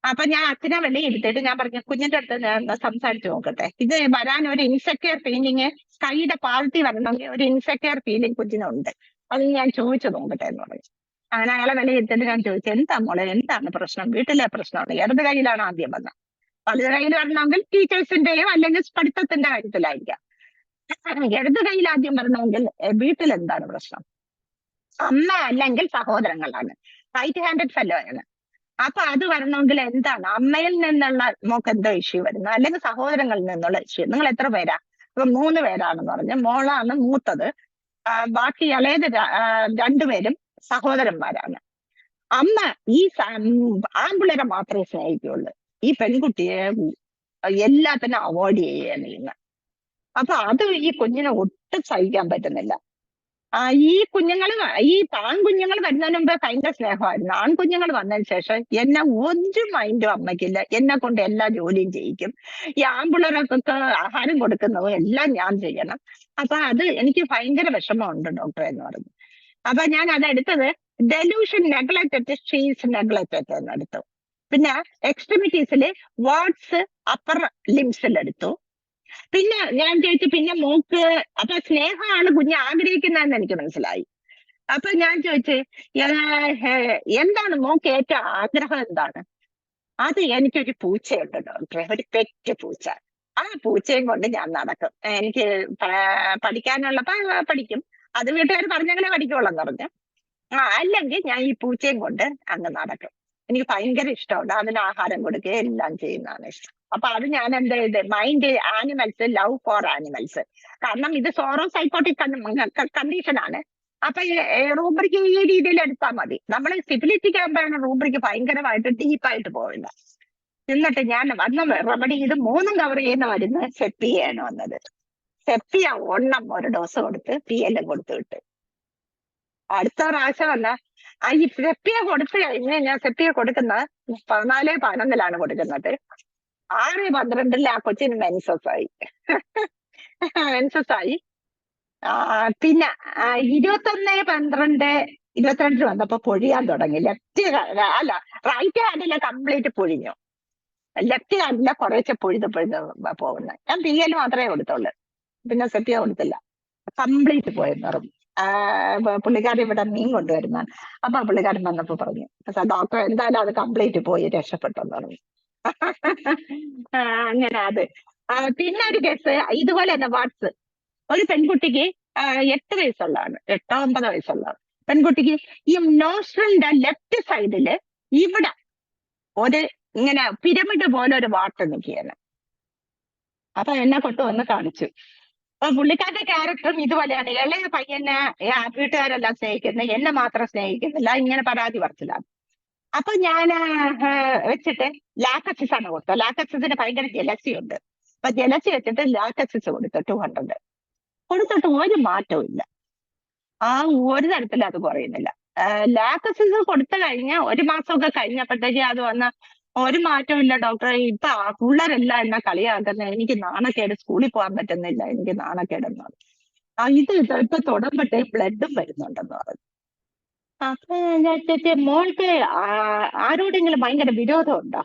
അപ്പൊ ഞാൻ അച്ഛനെ വെളിയിരുത്തിയിട്ട് ഞാൻ പറഞ്ഞു കുഞ്ഞിന്റെ അടുത്ത് ഞാൻ സംസാരിച്ചു നോക്കട്ടെ, ഇത് വരാൻ ഒരു ഇൻസെക്യൂർ ഫീലിങ്, കൈയുടെ പാർട്ടി വരണമെങ്കിൽ ഒരു ഇൻസെക്യൂർ ഫീലിംഗ് കുഞ്ഞിനുണ്ട്, അത് ഞാൻ ചോദിച്ചു നോക്കട്ടെ എന്ന് പറഞ്ഞു. അങ്ങനെ അയാളെ വെളിയിരുത്തിട്ട് ഞാൻ ചോദിച്ചു എന്താ മോളെ, എന്താണ് പ്രശ്നം, വീട്ടിലെ പ്രശ്നമാണ്. ഇടത് കൈയിലാണ് ആദ്യം വന്നത്. വലത് കയ്യിൽ വരണമെങ്കിൽ ടീച്ചേഴ്സിന്റെയോ അല്ലെങ്കിൽ പഠിത്തത്തിന്റെ കാര്യത്തിലായിരിക്കാം. ഇടത് കയ്യിൽ ആദ്യം വരണമെങ്കിൽ വീട്ടിൽ എന്താണ് പ്രശ്നം, അമ്മ അല്ലെങ്കിൽ സഹോദരങ്ങളാണ്, റൈറ്റ് ഹാൻഡഡ് ഫെല്ലോ ആണ്. അപ്പൊ അത് വരണമെങ്കിൽ എന്താണ്, അമ്മയിൽ നിന്നുള്ള മോക്ക് എന്തോ ഇഷ്യൂ വരുന്നത് അല്ലെങ്കിൽ സഹോദരങ്ങളിൽ നിന്നുള്ള ഇഷ്യൂ. നിങ്ങൾ എത്ര പേരാ? അപ്പൊ 3 പേരാണെന്ന് പറഞ്ഞു. മോളാണ് മൂത്തത്. ബാക്കി ഇളയത് രണ്ടുപേരും സഹോദരന്മാരാണ്. അമ്മ ഈ ആൺപിള്ളേരെ മാത്രമേ സ്നേഹിക്കുള്ളൂ. ഈ പെൺകുട്ടിയെ എല്ലാത്തിനും അവോയ്ഡ് ചെയ്യുകയാണ് ചെയ്യുന്നത്. അപ്പൊ അത് ഈ കുഞ്ഞിനെ ഒട്ടും സഹിക്കാൻ പറ്റുന്നില്ല. ഈ ആൺകുഞ്ഞുങ്ങൾ വരുന്നതിന് മുമ്പേ ഭയങ്കര സ്നേഹമായിരുന്നു. ആൺകുഞ്ഞുങ്ങൾ വന്നതിന് ശേഷം എന്നെ ഒരു മൈൻഡും അമ്മയ്ക്കില്ല. എന്നെ കൊണ്ട് എല്ലാ ജോലിയും ചെയ്യിക്കും. ഈ ആൺപിള്ളേർക്കൊക്കെ ആഹാരം കൊടുക്കുന്നതും എല്ലാം ഞാൻ ചെയ്യണം. അപ്പൊ അത് എനിക്ക് ഭയങ്കര വിഷമമുണ്ട് ഡോക്ടറെ എന്ന് പറഞ്ഞു. അപ്പൊ ഞാൻ അതെടുത്തത് ഡെലൂഷൻ നെഗ്ലക്റ്റഡ് ഷീസ് നെഗ്ലക്റ്റഡ് എന്നെടുത്തു. പിന്നെ എക്സ്ട്രിമിറ്റീസിൽ വാട്സ് അപ്പർ ലിംസിലെടുത്തു. പിന്നെ ഞാൻ ചോദിച്ചു പിന്നെ മോക്ക് അപ്പൊ സ്നേഹമാണ് കുഞ്ഞ് ആഗ്രഹിക്കുന്നതെന്ന് എനിക്ക് മനസ്സിലായി. അപ്പൊ ഞാൻ ചോദിച്ചു എന്താണ് മോക്ക് ഏറ്റവും ആഗ്രഹം എന്താണ്? അത് എനിക്കൊരു പൂച്ചയുണ്ട് ഡോക്ടറെ, ഒരു പെറ്റ് പൂച്ച. ആ പൂച്ചയും കൊണ്ട് ഞാൻ നടക്കും. എനിക്ക് പഠിക്കാനുള്ളപ്പോ പഠിക്കും. അത് വീട്ടുകാർ പറഞ്ഞങ്ങനെ പഠിക്കുള്ളെന്ന് പറഞ്ഞു. അല്ലെങ്കിൽ ഞാൻ ഈ പൂച്ചയും കൊണ്ട് അങ്ങ് നടക്കും. എനിക്ക് ഭയങ്കര ഇഷ്ടമുണ്ട്. അതിന് ആഹാരം കൊടുക്കുക എല്ലാം ചെയ്യുന്നതാണ് ഇഷ്ടം. അപ്പൊ അത് ഞാൻ എന്താ ചെയ്ത് mind animals, love for animals. കാരണം ഇത് സോറോ സൈക്കോട്ടിക് കണ്ടീഷനാണ്. അപ്പൊ റൂബ്രിക്ക് ഈ രീതിയിൽ എടുത്താൽ മതി. നമ്മൾ സിഫിലിറ്റിക് ആകുമ്പോഴാണ് റൂബ്രിക്ക് ഭയങ്കരമായിട്ട് ഡീപ്പായിട്ട് പോവില്ല. എന്നിട്ട് ഞാൻ വന്ന റെമഡി ഇത് 3 കവർ ചെയ്യുന്ന മരുന്ന് സെപ്പിയാണ് വന്നത്. സെപ്പിയ 1 ഒരു ഡോസ് കൊടുത്ത് PL കൊടുത്തു വിട്ട്. അടുത്ത പ്രാവശ്യം വന്ന ഈ സെപ്പിയ കൊടുത്തു കഴിഞ്ഞ് ഞാൻ സെപ്പിയ കൊടുക്കുന്നത് 14/11 കൊടുക്കുന്നത്. 6/12 ആ കൊച്ചിന് മെൻസസ് ആയി. പിന്നെ 21/12 വന്നപ്പോ പൊഴിയാൻ തുടങ്ങി. റൈറ്റ് ഹാൻഡിലെ കംപ്ലീറ്റ് പൊഴിഞ്ഞു. ലെഫ്റ്റ് ഹാൻഡിലെ കുറേശ്ശെ പൊഴുത് പോകുന്നത്. ഞാൻ PL മാത്രമേ കൊടുത്തുള്ളൂ, പിന്നെ സെപ്പിയ കൊടുത്തില്ല. കംപ്ലീറ്റ് പോയെന്ന് പറഞ്ഞു. പുള്ളിക്കാരൻ ഇവിടെ മീൻ കൊണ്ടുവരുന്നതാണ്. അപ്പൊ പുള്ളിക്കാരൻ വന്നപ്പോ പറഞ്ഞു ഡോക്ടർ എന്തായാലും അത് കംപ്ലീറ്റ് പോയി രക്ഷപ്പെട്ടെന്ന് പറഞ്ഞു. അങ്ങനെ അത്. പിന്നെ ഒരു കേസ് ഇതുപോലെ തന്നെ വാട്സ് ഒരു പെൺകുട്ടിക്ക് 8 വയസ്സുള്ളതാണ്, 8-9 വയസ്സുള്ളതാണ്. പെൺകുട്ടിക്ക് ഈ നോസ്ട്രലിന്റെ ലെഫ്റ്റ് സൈഡില് ഇവിടെ ഒരു ഇങ്ങനെ പിരമിഡ് പോലെ ഒരു വാട്ട് നിൽക്കുകയാണ്. അപ്പൊ എന്നെ കൊണ്ടുവന്ന് കാണിച്ചു. അപ്പൊ പുള്ളിക്കാരുടെ ക്യാരക്ടറും ഇതുപോലെയാണ്. ഇളയ പയ്യനെ വീട്ടുകാരെല്ലാം സ്നേഹിക്കുന്നത്, എന്നെ മാത്രം സ്നേഹിക്കുന്നില്ല, ഇങ്ങനെ പരാതി പറച്ചിലാണ്. അപ്പൊ ഞാൻ വെച്ചിട്ട് ലാക്കസിസ് ആണ് കൊടുത്തത്. ലാക്കസിന് ഭയങ്കര ജലസി ഉണ്ട്. അപ്പൊ ജലസി വെച്ചിട്ട് ലാക്കസിസ് കൊടുത്തു 200 കൊടുത്തിട്ട് ഒരു മാറ്റവും ഇല്ല. ഒരു തരത്തിലും അത് കുറയുന്നില്ല. ലാക്കസിസ് കൊടുത്തു കഴിഞ്ഞ് 1 മാസമൊക്കെ കഴിഞ്ഞപ്പോഴത്തേക്ക് അത് വന്ന ഒരു മാറ്റവും ഇല്ല ഡോക്ടറെ. ഇപ്പൊ പിള്ളേരെല്ലാം എന്നെ കളിയാക്കുന്നത്, എനിക്ക് നാണക്കേട്, സ്കൂളിൽ പോകാൻ പറ്റുന്നില്ല, എനിക്ക് നാണക്കേടെന്ന് പറഞ്ഞു. ഇത് ഇപ്പൊ തൊടുമ്പട്ടേ ബ്ലഡും വരുന്നുണ്ടെന്ന് പറഞ്ഞു. അപ്പൊ മോൾക്ക് ആരോടെങ്കിലും ഭയങ്കര വിരോധം ഉണ്ടോ?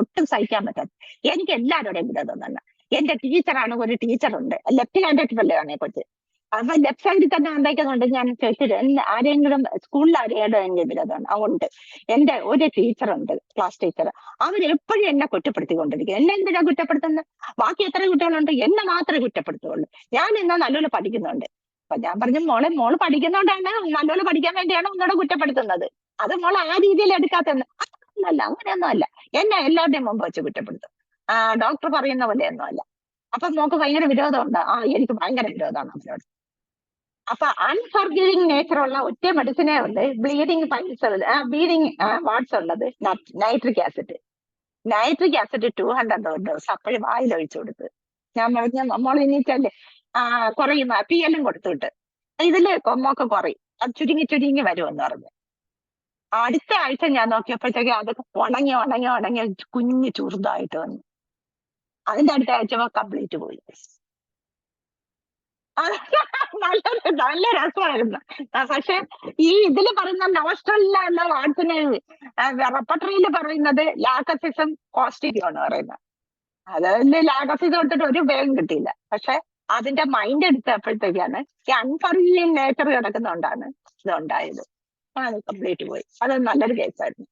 ഒട്ടും സഹിക്കാൻ പറ്റാത്ത. എനിക്ക് എല്ലാവരുടെയും വിരോധം തന്നെ. എന്റെ ടീച്ചറാണ്, ഒരു ടീച്ചറുണ്ട് ലെഫ്റ്റ് ഹാൻഡഡ് പിള്ളയാണ് കൊച്ച്. അപ്പൊ ലെഫ്റ്റ് സൈഡിൽ തന്നെ ഉണ്ടാക്കുന്നുണ്ട്. ഞാൻ ചോദിച്ചത് ആരെങ്കിലും സ്കൂളിൽ ആരെങ്കിലും വിരോധമാണ്? ഉണ്ട്. എന്റെ ഒരു ടീച്ചറുണ്ട്, ക്ലാസ് ടീച്ചർ. അവരെപ്പോഴും എന്നെ കുറ്റപ്പെടുത്തിക്കൊണ്ടിരിക്കും. എന്നെ എന്തിനാ കുറ്റപ്പെടുത്തുന്നത്? ബാക്കി എത്ര കുട്ടികളുണ്ട്? എന്നെ മാത്രമേ കുറ്റപ്പെടുത്തുള്ളൂ. ഞാൻ എന്നാ നല്ലപോലെ പഠിക്കുന്നുണ്ട്. അപ്പൊ ഞാൻ പറഞ്ഞു മോള് പഠിക്കുന്നോണ്ടാണ്, നല്ലപോലെ പഠിക്കാൻ വേണ്ടിയാണ് ഒന്നുകൂടെ കുറ്റപ്പെടുത്തുന്നത്. അത് മോൾ ആ രീതിയിൽ എടുക്കാത്തന്ന്. അല്ല, അങ്ങനെയൊന്നും അല്ല. എന്നെ എല്ലാവരുടെയും മുമ്പ് വെച്ച് കുറ്റപ്പെടുത്തും. ഡോക്ടർ പറയുന്ന പോലെയൊന്നും അല്ല. അപ്പൊ മോക്ക് ഭയങ്കര വിരോധമുണ്ട്. എനിക്ക് ഭയങ്കര വിരോധമാണ് അവരോട്. അപ്പൊ അൺഫർഗിവിംഗ് നേച്ചറുള്ള ഒറ്റ മെഡിസിനേ ഉണ്ട്. ബ്ലീഡിങ് വാട്സ് ഉള്ളത് nitric acid. Nitric acid 200 dose അപ്പോഴും വായിൽ ഒഴിച്ചു കൊടുത്ത്. ഞാൻ പറഞ്ഞ നമ്മൾ ഇനിയിട്ടല്ലേ കുറയും. PL കൊടുത്തുവിട്ട് ഇതില് മോക്ക് കുറയും, അത് ചുരുങ്ങി വരുമെന്ന് പറഞ്ഞു. അടുത്ത ആഴ്ച ഞാൻ നോക്കിയപ്പോഴത്തേക്ക് അതൊക്കെ ഉണങ്ങി കുഞ്ഞു ചുറുതായിട്ട് വന്നു. അതിന്റെ അടുത്ത ആഴ്ച കംപ്ലീറ്റ് പോയി. നല്ല രസമായിരുന്നു. പക്ഷെ ഈ ഇതില് പറയുന്ന നോസ്ട്രലിലുള്ള വാട്സിന് റെപ്പർട്ടറിയിൽ പറയുന്നത് ലാക്കസിസും കോസ്റ്റിക്കും ആണ് പറയുന്നത്. അതിന്റെ ലാക്കസിസ് കൊടുത്തിട്ട് ഒരു ഉപയോഗം കിട്ടിയില്ല. പക്ഷെ അതിന്റെ മൈൻഡ് എടുത്തപ്പോഴത്തേക്കാണ് ഈ അൺഫർഗിവിംഗ് നേച്ചർ കിടക്കുന്നതുകൊണ്ടാണ് ഇതുണ്ടായത്. അത് കംപ്ലീറ്റ് പോയി. അത് നല്ലൊരു കേസായിരുന്നു.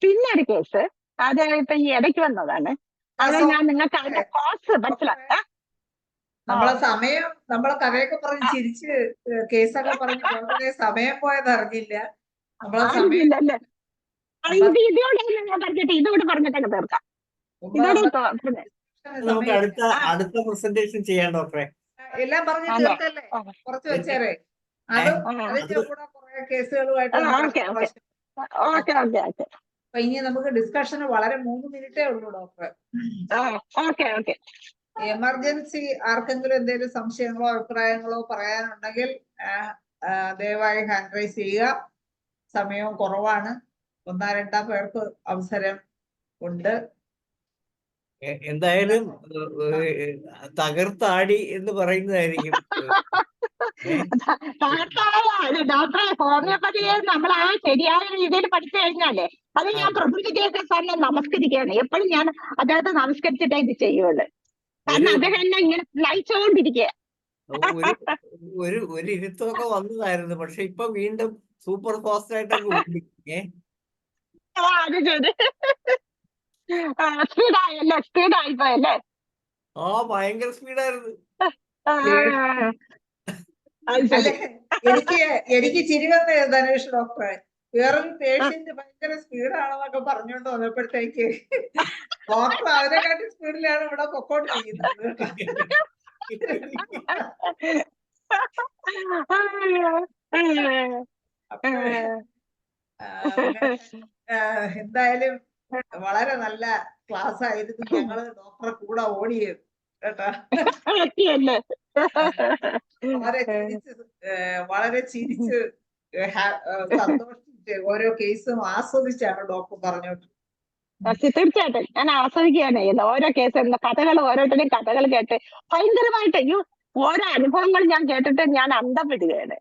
പിന്നെ ഒരു കേസ് അത് ഇപ്പൊ ഈ ഇടയ്ക്ക് വന്നതാണ്. അത് ഞാൻ നിങ്ങൾക്ക് അതിന്റെ കോസ് മനസ്സിലാക്കാം. നമ്മളെ കഥയൊക്കെ പറഞ്ഞ് ചിരിച്ച് കേസൊക്കെ പറഞ്ഞ് വളരെ സമയം പോയത് അറിഞ്ഞില്ല. അറിഞ്ഞില്ലല്ലേ? ഞാൻ പറഞ്ഞിട്ട് ഇതോട് പറഞ്ഞിട്ടൊക്കെ തീർക്കാം. നമുക്ക് അടുത്ത പ്രസന്റേഷൻ ചെയ്യാം ഡോക്ടറെ. എല്ലാം പറഞ്ഞ് അല്ലേ തീർക്കല്ലേ, കുറച്ച് വെച്ചേരെ. അതും അതിന്റെ കൂടെ കുറെ കേസുകളുമായിട്ട് നമുക്ക് ഓക്കെ അടുത്ത ഓക്കെ പ്രാവശ്യം. ഓക്കെ ഓക്കെ ഓക്കെ അപ്പൊ ഇനി നമുക്ക് ഡിസ്കഷന് വളരെ 3 മിനിറ്റേ ഉള്ളൂ ഡോക്ടർ. Okay okay. എമർജൻസി ആർക്കെങ്കിലും എന്തെങ്കിലും സംശയങ്ങളോ അഭിപ്രായങ്ങളോ പറയാനുണ്ടെങ്കിൽ ദയവായി ഹാൻഡ് റൈസ് ചെയ്യുക. സമയവും കുറവാണ്, 1-2 പേർക്ക് അവസരം ഉണ്ട്. എന്തായാലും തകർത്താടി എന്ന് പറയുന്നതായിരിക്കും. ഡോക്ടറെ ഹോമിയോപ്പതിയെ നമ്മൾ ആ ശരിയായ രീതിയിൽ പഠിച്ചു കഴിഞ്ഞാലേ അത് ഞാൻ പ്രകൃതി സാറിനെ നമസ്കരിക്കുകയാണ്. എപ്പോഴും ഞാൻ അദ്ദേഹത്തെ നമസ്കരിച്ചിട്ടേ ഇത് ചെയ്യുള്ളൂ. കാരണം അദ്ദേഹം എന്നെ ഇങ്ങനെ നയിച്ചുകൊണ്ടിരിക്കുക. ഒരു ഇരുത്തമൊക്കെ വന്നതായിരുന്നു, പക്ഷെ ഇപ്പൊ വീണ്ടും സൂപ്പർ ഫാസ്റ്റ് ആയിട്ടൊക്കെ ഓടി. അത് ശരി, സ്പീഡായല്ലേ, സ്പീഡായിപ്പോയല്ലേ? ഭയങ്കര സ്പീഡായിരുന്നു. എനിക്ക് ചിരി വന്നേ ധനേഷ് ഡോക്ടറെ. വേറൊരു പേഷ്യന്റ് ഭയങ്കര സ്പീഡാണെന്നൊക്കെ പറഞ്ഞുകൊണ്ട് വന്നപ്പോഴത്തേക്ക് ഡോക്ടർ അതിനെക്കാട്ടി സ്പീഡിലാണ് ഇവിടെ പൊക്കോണ്ടിരിക്കുന്നത്. എന്തായാലും വളരെ നല്ല ക്ലാസ് ആയിരുന്നു. ഞങ്ങള് ഡോക്ടറെ കൂടെ ഓടിയത് കേട്ടോ. വളരെ ചിരിച്ച് സന്തോഷിച്ച് ഓരോ കേസും ആസ്വദിച്ചാണ് ഡോക്ടർ പറഞ്ഞോട്ട്. തീർച്ചയായിട്ടും ഞാൻ ആസ്വദിക്കുകയാണ് ഓരോ കേസും കഥകൾ, ഓരോരുത്തരുടെയും കഥകൾ കേട്ട് ഭയങ്കരമായിട്ട് ഓരോ അനുഭവങ്ങൾ ഞാൻ കേട്ടിട്ട് ഞാൻ അന്തപ്പെടുകയാണ്.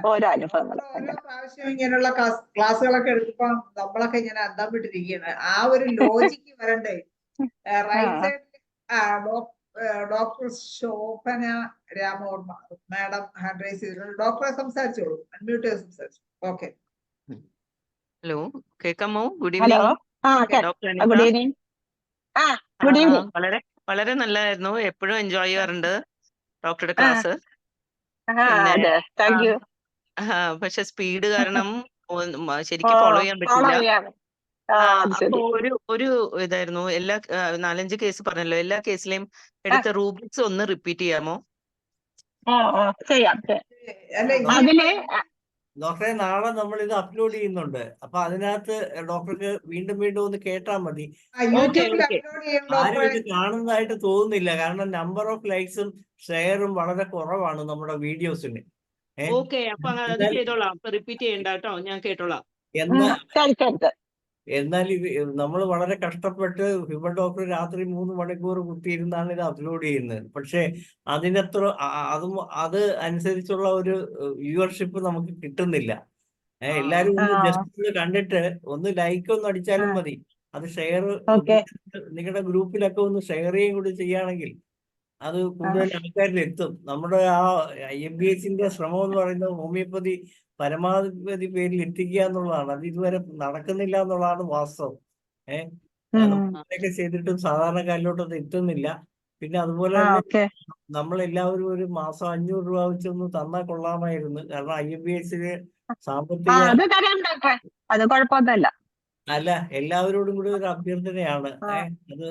ഓരോ അനുഭവങ്ങൾ ഓരോ പ്രാവശ്യം ഇങ്ങനെയുള്ള ക്ലാസ്സുകളൊക്കെ എടുക്കുമ്പോ നമ്മളൊക്കെ ഇങ്ങനെ അന്തപ്പെട്ടിരിക്കുകയാണ്. ആ ഒരു ലോജിക്ക് വരണ്ടേ. റൈറ്റ് സൈഡിൽ doctor Shobhana Ramavarma madam hand raise ചെയ്തിട്ടുണ്ട്. ഡോക്ടറെ സംസാരിച്ചോളൂ, അൺമ്യൂട്ട് ചെയ്ത് സംസാരിച്ചു. ഓക്കെ. ഹലോ, കേൾക്കാമോ? Good hello. Evening doctor Anitha. Good evening. Good evening. വളരെ വളരെ നല്ലതായിരുന്നു. എപ്പോഴും എൻജോയ് ചെയ്യാറുണ്ട് ഡോക്ടറുടെ ക്ലാസ്. Thank you. പക്ഷെ സ്പീഡ് കാരണം ശരിക്കും ഫോളോ ചെയ്യാൻ പറ്റില്ല. അപ്പൊ ഒരു ഇതായിരുന്നു, എല്ലാ 4-5 കേസ് പറഞ്ഞല്ലോ, എല്ലാ കേസിലെയും എടുത്ത റൂബ്രിക്സ് ഒന്ന് റിപ്പീറ്റ് ചെയ്യാമോ? ചെയ്യാം. ഡോക്ടറെ നാളെ നമ്മൾ ഇത് അപ്ലോഡ് ചെയ്യുന്നുണ്ട്. അപ്പൊ അതിനകത്ത് ഡോക്ടർക്ക് വീണ്ടും വീണ്ടും ഒന്ന് കേട്ടാ മതി. ആരും ഇത് കാണുന്നതായിട്ട് തോന്നുന്നില്ല, കാരണം നമ്പർ ഓഫ് ലൈക്സും ഷെയറും വളരെ കുറവാണ് നമ്മുടെ വീഡിയോസിന്. അത് ചെയ്തോളാം, റിപ്പീറ്റ് ചെയ്യണ്ട കേട്ടോ, ഞാൻ കേട്ടോളാം. എന്നാൽ ഇത് നമ്മൾ വളരെ കഷ്ടപ്പെട്ട് ഹിബ ഡോക്ടർ രാത്രി 3 മണിക്കൂർ കുത്തിയിരുന്നാണ് ഇത് അപ്ലോഡ് ചെയ്യുന്നത്. പക്ഷെ അതിനത്ര അത് അനുസരിച്ചുള്ള ഒരു വ്യൂവർഷിപ്പ് നമുക്ക് കിട്ടുന്നില്ല. എല്ലാരും ഒന്ന് ജസ്റ്റ് കണ്ടിട്ട് ഒന്ന് ലൈക്ക് ഒന്ന് അടിച്ചാലും മതി. അത് ഷെയർ നിങ്ങളുടെ ഗ്രൂപ്പിലൊക്കെ ഒന്ന് ഷെയർ ചെയ്യുകയും കൂടി ചെയ്യുകയാണെങ്കിൽ അത് കൂടുതൽ ആൾക്കാരിൽ എത്തും. നമ്മുടെ ആ IFBHന്റെ ശ്രമം എന്ന് പറയുന്നത് ഹോമിയോപ്പതി പരമാവധി പേരിൽ എത്തിക്കുക എന്നുള്ളതാണ്. അത് ഇതുവരെ നടക്കുന്നില്ല എന്നുള്ളതാണ് വാസ്തവം. നമ്മളൊക്കെ ചെയ്തിട്ടും സാധാരണക്കാരിലോട്ടൊന്നും എത്തുന്നില്ല. പിന്നെ അതുപോലെ തന്നെ നമ്മളെല്ലാവരും ഒരു മാസം 500 രൂപ വെച്ചൊന്ന് തന്നാൽ കൊള്ളാമായിരുന്നു. കാരണം IFBHന് സാമ്പത്തിക അത് കുഴപ്പമൊന്നുമില്ല. അല്ല, എല്ലാവരോടും കൂടി ഒരു അഭ്യർത്ഥനയാണ്. അത്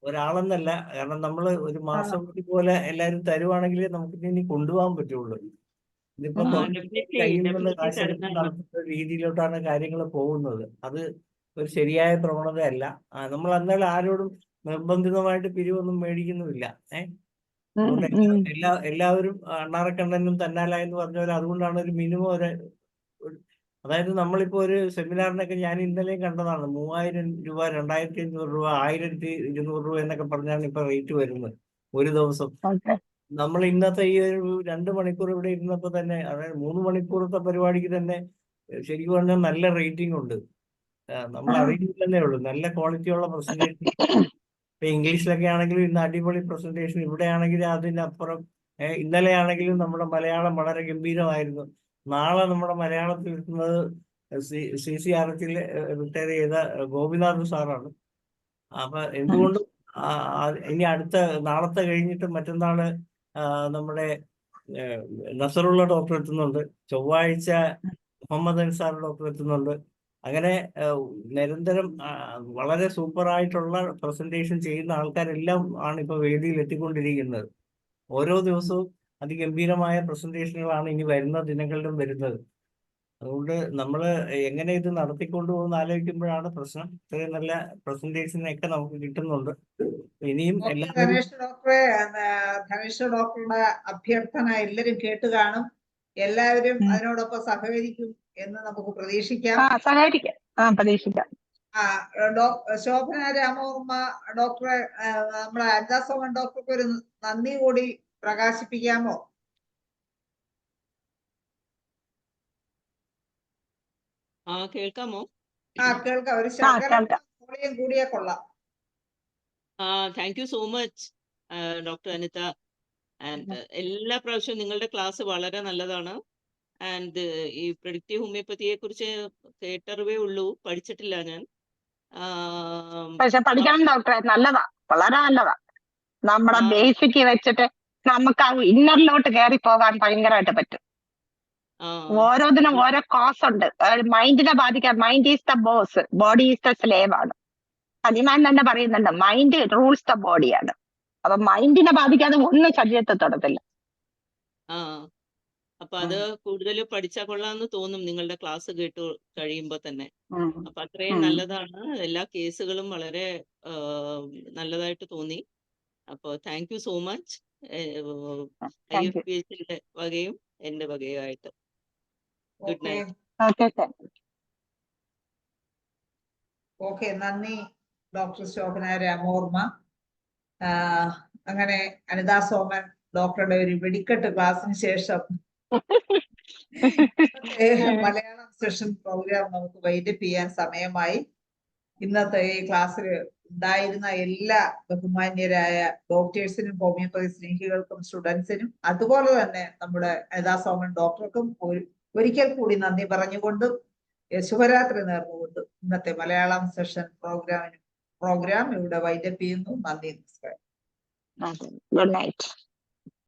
ഒരാളെന്നല്ല, കാരണം നമ്മൾ ഒരു മാസം പോലെ എല്ലാരും തരുവാണെങ്കിൽ നമുക്ക് ഇനി കൊണ്ടുപോകാൻ പറ്റുള്ളൂ. ഇതിപ്പോ കയ്യിൽ കാശെടുത്ത് നടത്തുന്ന രീതിയിലോട്ടാണ് കാര്യങ്ങൾ പോകുന്നത്. അത് ഒരു ശരിയായ പ്രവണതയല്ല. നമ്മൾ എന്നാൽ ആരോടും നിർബന്ധിതമായിട്ട് പിരിവൊന്നും മേടിക്കുന്നുമില്ല. അതുകൊണ്ട് എല്ലാവരും അണ്ണാറക്കണ്ണനും തന്നാല എന്ന് പറഞ്ഞ പോലെ അതുകൊണ്ടാണ് ഒരു മിനിമം അതായത് നമ്മളിപ്പോ ഒരു സെമിനാറിനൊക്കെ ഞാൻ ഇന്നലെയും കണ്ടതാണ്, 3000 രൂപ, 2500 രൂപ, 1200 രൂപ എന്നൊക്കെ പറഞ്ഞാണ് ഇപ്പൊ റേറ്റ് വരുന്നത് ഒരു ദിവസം. നമ്മൾ ഇന്നത്തെ ഈ ഒരു 2 മണിക്കൂർ ഇവിടെ ഇരുന്നപ്പോ തന്നെ, അതായത് 3 മണിക്കൂറത്തെ പരിപാടിക്ക് തന്നെ ശരിക്കും പറഞ്ഞാൽ നല്ല റേറ്റിംഗ് ഉണ്ട്. നമ്മൾ അറിയില്ലെന്നേ ഉള്ളൂ. നല്ല ക്വാളിറ്റിയുള്ള പ്രസന്റേഷൻ. ഇപ്പൊ ഇംഗ്ലീഷിലൊക്കെ ആണെങ്കിലും ഇന്ന് അടിപൊളി പ്രസന്റേഷൻ, ഇവിടെ ആണെങ്കിലും അതിനപ്പുറം. ഇന്നലെ ആണെങ്കിലും നമ്മുടെ മലയാളം വളരെ ഗംഭീരമായിരുന്നു. നാളെ നമ്മുടെ മലയാളത്തിൽ എത്തുന്നത് CCRHൽ റിട്ടയർ ചെയ്ത ഗോപിനാഥ് സാറാണ്. അപ്പൊ എന്തുകൊണ്ടും ഇനി നാളത്തെ കഴിഞ്ഞിട്ട് മറ്റന്നാള് നമ്മുടെ നസറുള്ള ഡോക്ടർ എത്തുന്നുണ്ട്. ചൊവ്വാഴ്ച മുഹമ്മദ് അൻസാർ ഡോക്ടർ എത്തുന്നുണ്ട്. അങ്ങനെ നിരന്തരം വളരെ സൂപ്പറായിട്ടുള്ള പ്രസന്റേഷൻ ചെയ്യുന്ന ആൾക്കാരെല്ലാം ആണ് ഇപ്പൊ വേദിയിൽ എത്തിക്കൊണ്ടിരിക്കുന്നത്. ഓരോ ദിവസവും അതിഗംഭീരമായ പ്രസന്റേഷനുകളാണ് ഇനി വരുന്ന ദിനങ്ങളിലും വരുന്നത്. അതുകൊണ്ട് നമ്മൾ എങ്ങനെ ഇത് നടത്തിക്കൊണ്ടു പോകുന്ന ആലോചിക്കുമ്പോഴാണ് പ്രശ്നം. ഇത്രയും നല്ല പ്രസന്റേഷനൊക്കെ നമുക്ക് കിട്ടുന്നുണ്ട്. ഇനിയും എല്ലാവരും ധനേഷ് ഡോക്ടറുടെ അഭ്യർത്ഥന എല്ലാവരും കേട്ട് കാണും. എല്ലാവരും അതിനോടൊപ്പം സഹകരിക്കും എന്ന് നമുക്ക് പ്രതീക്ഷിക്കാം. പ്രതീക്ഷിക്കാം. ശോഭന രാമവർമ്മ ഡോക്ടറെ, നമ്മുടെ അനിതാസോമൻ ഡോക്ടർക്ക് ഒരു നന്ദി കൂടി പ്രകാശിപ്പിക്കാമോ? കേൾക്കാമോ? കേൾക്കാം. ഒരു ശകലം കൂടിയേ കൊള്ളാം. Thank you so much doctor Anitha. And എല്ലാ പ്രാവശ്യവും നിങ്ങളുടെ ക്ലാസ് വളരെ നല്ലതാണ്. ആൻഡ് ഈ പ്രെഡിക്റ്റീവ് ഹോമിയോപ്പതിയെ കുറിച്ച് കേട്ടറിവേ ഉള്ളൂ, പഠിച്ചിട്ടില്ല ഞാൻ. പക്ഷെ പഠിക്കണം ഡോക്ടറെ, നല്ലതാ, വളരെ നല്ലതാ. നമ്മുടെ ബേസിക് വെച്ചിട്ട് നമുക്ക് ആ ഇന്നറിലോട്ട് കയറി പോകാൻ ഭയങ്കരമായിട്ട് പറ്റും. ഓരോന്നിനും ഓരോ കോസ് ഉണ്ട്. മൈൻഡിനെ ബാധിക്കാൻ. Mind is the boss, body is the slave ആണ്. ഹനുമാൻ തന്നെ പറയുന്നുണ്ട്, മൈൻഡ് റൂൾസ് ദ ബോഡിയാണ്. അപ്പൊ മൈൻഡിനെ ബാധിക്കാതെ ഒന്നും ശരീരത്തെ തൊടത്തില്ല. അപ്പൊ അത് കൂടുതൽ പഠിച്ചാൽ കൊള്ളാന്ന് തോന്നും നിങ്ങളുടെ ക്ലാസ് കേട്ടു കഴിയുമ്പോ തന്നെ. അപ്പൊ അത്രയും നല്ലതാണ്. എല്ലാ കേസുകളും വളരെ നല്ലതായിട്ട് തോന്നി. അപ്പൊ താങ്ക് യു സോ മച്ച് IFPHന്റെ വകയും എന്റെ വകയുമായിട്ട്. Good night. ഓക്കെ, നന്ദി ഡോക്ടർ ശോഭന രാമവർമ്മ. അങ്ങനെ അനിതാ സോമൻ ഡോക്ടറുടെ ഒരു വെടിക്കെട്ട് ക്ലാസ്സിന് ശേഷം മലയാളം സെഷൻ പ്രോഗ്രാം നമുക്ക് വൈൻഡപ്പ് ചെയ്യാൻ സമയമായി. ഇന്നത്തെ ഈ ക്ലാസ്സിൽ ഉണ്ടായിരുന്ന എല്ലാ ബഹുമാന്യരായ ഡോക്ടേഴ്സിനും ഹോമിയോപ്പതി സ്നേഹികൾക്കും സ്റ്റുഡൻസിനും അതുപോലെ തന്നെ നമ്മുടെ അനിതാ സോമൻ ഡോക്ടർക്കും ഒരിക്കൽ കൂടി നന്ദി പറഞ്ഞുകൊണ്ടും ശുഭരാത്രി നേർന്നുകൊണ്ടും ഇന്നത്തെ മലയാളം സെഷൻ പ്രോഗ്രാം ഇവിടെ വൈൻഡപ്പ് ചെയ്യുന്നു. നന്ദി, നമസ്കാരം. Good night.